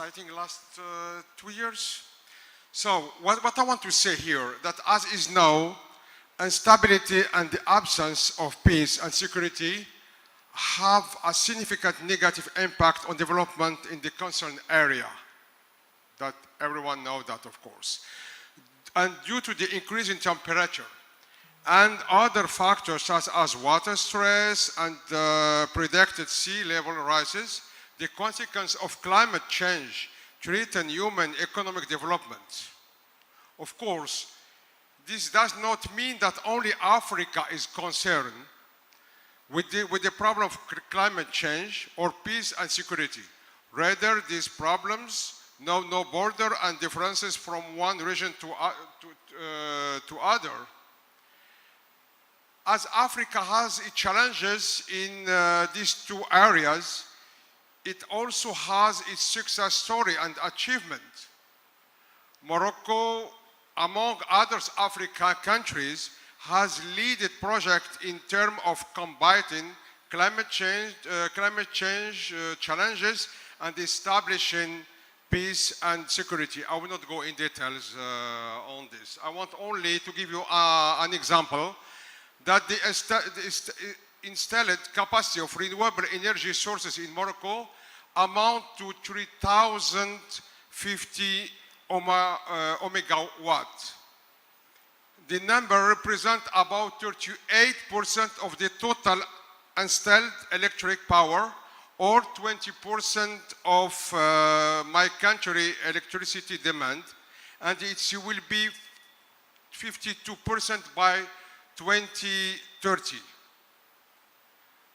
2 years. So what I want to say here, that as is now, instability and the absence of peace and security have a significant negative impact on development in the concerned area. That everyone knows that, of course. And due to the increase in temperature and other factors such as water stress and predicted sea level rises, the consequence of climate change threaten human economic development. Of course, this does not mean that only Africa is concerned with the problem of climate change or peace and security. Rather, these problems know no border and differences from one region to other. As Africa has its challenges in these two areas, it also has its success story and achievement. Morocco, among other African countries, has led project in terms of combating climate change challenges and establishing peace and security. I will not go in details on this. I want only to give you an example that the installed capacity of renewable energy sources in Morocco amount to 3,050 megawatt. The number represents about 38% of the total installed electric power or 20% of my country electricity demand, and it will be 52% by 2030.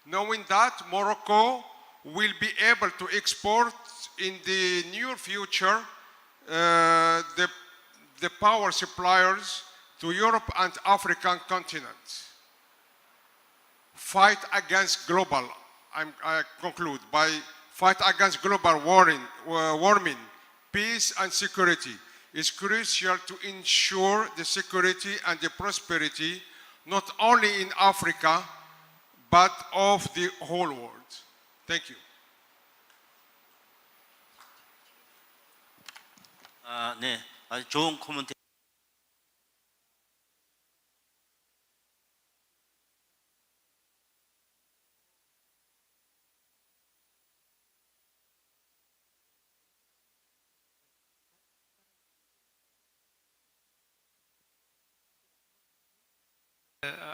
Knowing that Morocco will be able to export in the near future the power suppliers to Europe and African continents. Fight against global, I conclude, by fight against global warming, peace and security is crucial to ensure the security and the prosperity not only in Africa, but of the whole world. Thank you. 네, 아주 좋은 코멘트.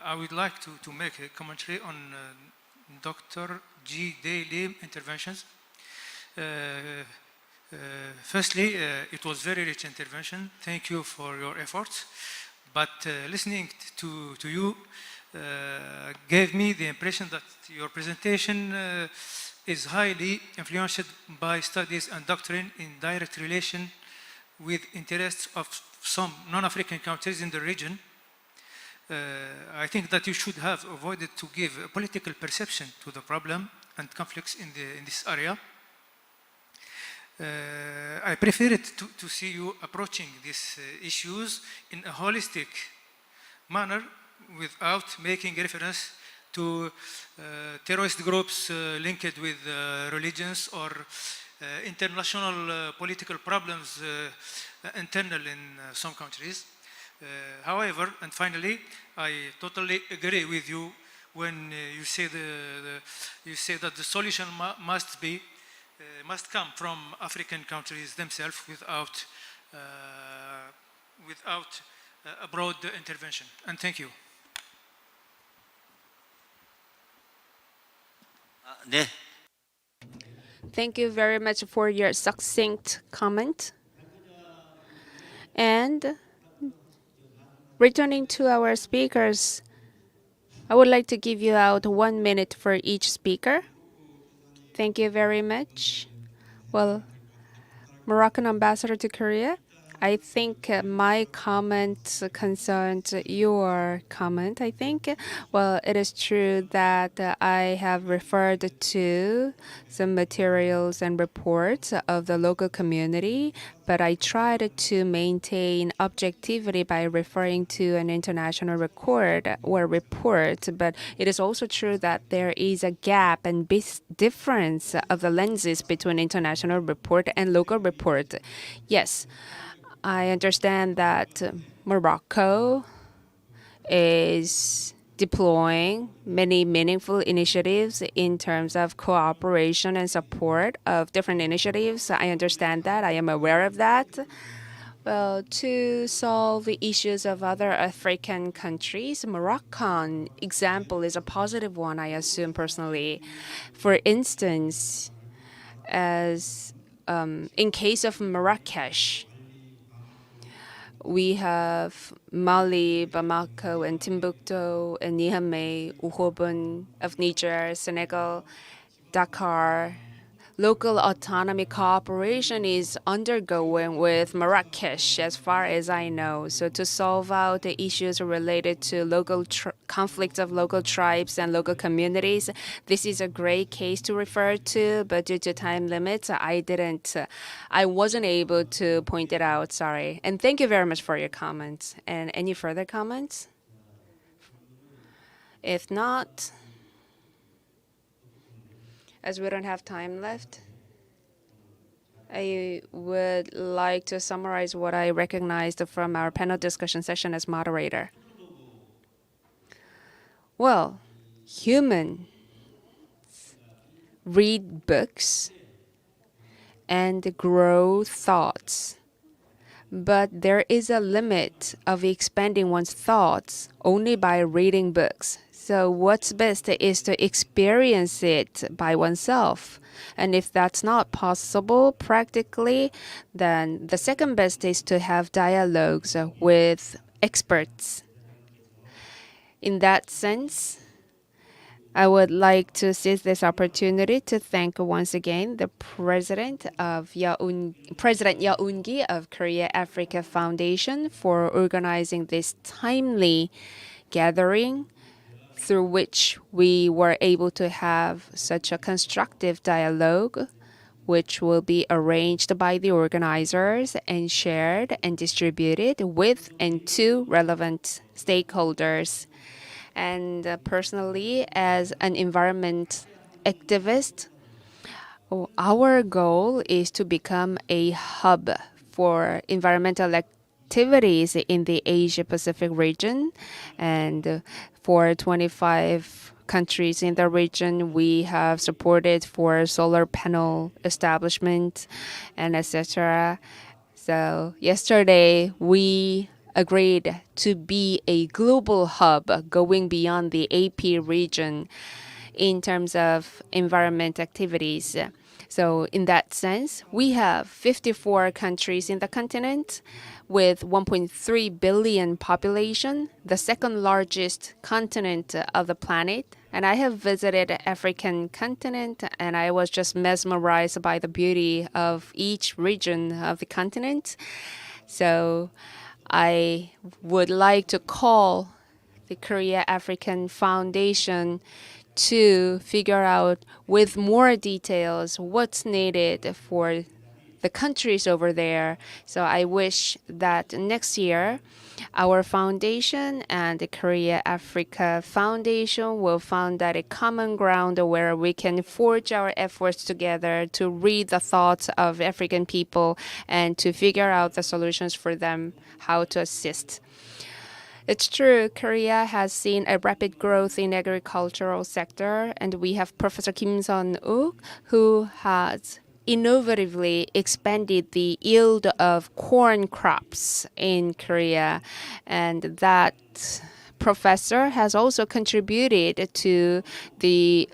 I would like to make a commentary on Dr. G. Day Lim interventions. Firstly, it was very rich intervention. Thank you for your efforts. But listening to you gave me the impression that your presentation is highly influenced by studies and doctrine in direct relation with interests of some non-African countries in the region. I think that you should have avoided to give a political perception to the problem and conflicts in this area. I prefer it to see you approaching these issues in a holistic manner without making reference to terrorist groups linked with religions or international political problems internal in some countries. However, and finally, I totally agree with you when you say that the solution must come from African countries themselves without a broad intervention. And thank you. 네. Thank you very much for your succinct comment. And returning to our speakers, I would like to give you out 1 minute for each speaker. Thank you very much. Well, Moroccan ambassador to Korea, I think my comment concerned your comment, I think. Well, it is true that I have referred to some materials and reports of the local community, but I tried to maintain objectivity by referring to an international record or report. But it is also true that there is a gap and difference of the lenses between international report and local report. Yes, I understand that Morocco is deploying many meaningful initiatives in terms of cooperation and support of different initiatives. I understand that. I am aware of that. Well, to solve the issues of other African countries, Moroccan example is a positive one, I assume personally. For instance, as in case of Marrakesh, we have Mali, Bamako, and Timbuktu, and Niamey, Uhobun of Niger, Senegal, Dakar. Local autonomy cooperation is undergoing with Marrakesh, as far as I know. So to solve out the issues related to local conflicts of local tribes and local communities, this is a great case to refer to. But due to time limits, I wasn't able to point it out. Sorry. And thank you very much for your comments. And any further comments? If not, as we don't have time left, I would like to summarize what I recognized from our panel discussion session as moderator. Well, humans read books and grow thoughts but there is a limit of expanding one's thoughts only by reading books. So what's best is to experience it by oneself. And if that's not possible practically, then the second best is to have dialogues with experts. In that sense, I would like to seize this opportunity to thank once again the President Yaungi of Korea Africa Foundation for organizing this timely gathering through which we were able to have such a constructive dialogue, which will be arranged by the organizers and shared and distributed with and to relevant stakeholders. And personally, as an environment activist, our goal is to become a hub for environmental activities in the Asia Pacific region. And for 25 countries in the region, we have supported for solar panel establishment and etc. So yesterday, we agreed to be a global hub going beyond the AP region in terms of environment activities. So in that sense, we have 54 countries in the continent with 1.3 billion population, the second largest continent of the planet. And I have visited African continent and I was just mesmerized by the beauty of each region of the continent. So I would like to call the Korea African Foundation to figure out with more details what's needed for the countries over there. So I wish that next year our foundation and the Korea Africa Foundation will find that a common ground where we can forge our efforts together to read the thoughts of African people and to figure out the solutions for them, how to assist. It's true, Korea has seen a rapid growth in agricultural sector, and we have Professor Kim Sun-wook, who has innovatively expanded the yield of corn crops in Korea, and that professor has also contributed to the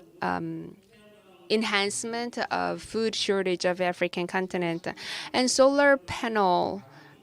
enhancement of food shortage of African continent. And solar panel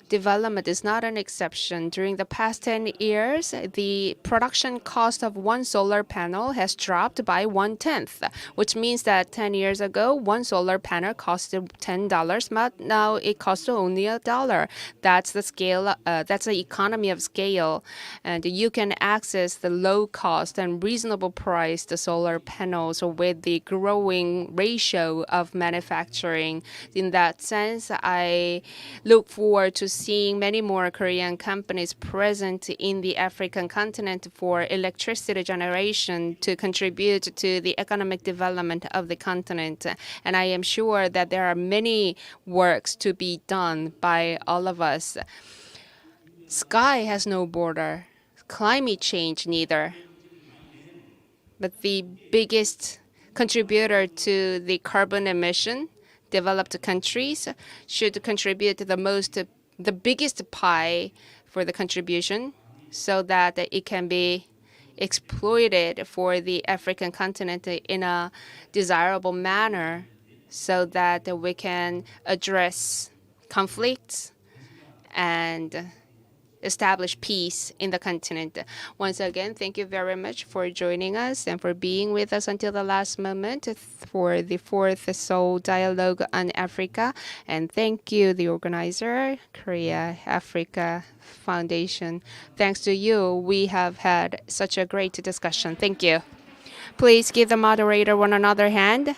development is not an exception. During the past 10 years, the production cost of one solar panel has dropped by 1/10, which means that 10 years ago, one solar panel costed $10, but now it costs only $1. That's the scale, that's the economy of scale. And you can access the low cost and reasonable priced solar panels with the growing ratio of manufacturing. In that sense, I look forward to seeing many more Korean companies present in the African continent for electricity generation to contribute to the economic development of the continent. And I am sure that there are many works to be done by all of us. Sky has no border, climate change neither. But the biggest contributor to the carbon emission, developed countries should contribute the biggest pie for the contribution so that it can be exploited for the African continent in a desirable manner so that we can address conflicts and establish peace in the continent. Once again, thank you very much for joining us and for being with us until the last moment for the fourth Seoul Dialogue on Africa. And thank you, the organizer, Korea Africa Foundation. Thanks to you, we have had such a great discussion. Thank you. Please give the moderator one another hand.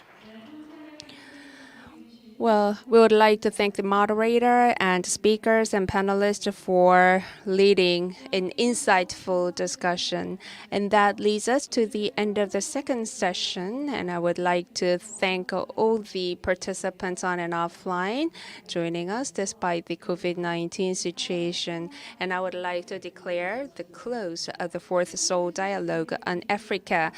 Well, we would like to thank the moderator and speakers and panelists for leading an insightful discussion. And that leads us to the end of the second session. And I would like to thank all the participants on and offline joining us despite the COVID-19 situation. And I would like to declare the close of the fourth Seoul Dialogue on Africa.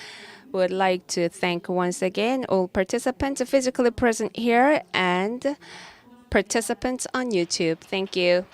Would like to thank once again all participants physically present here and participants on YouTube. Thank you.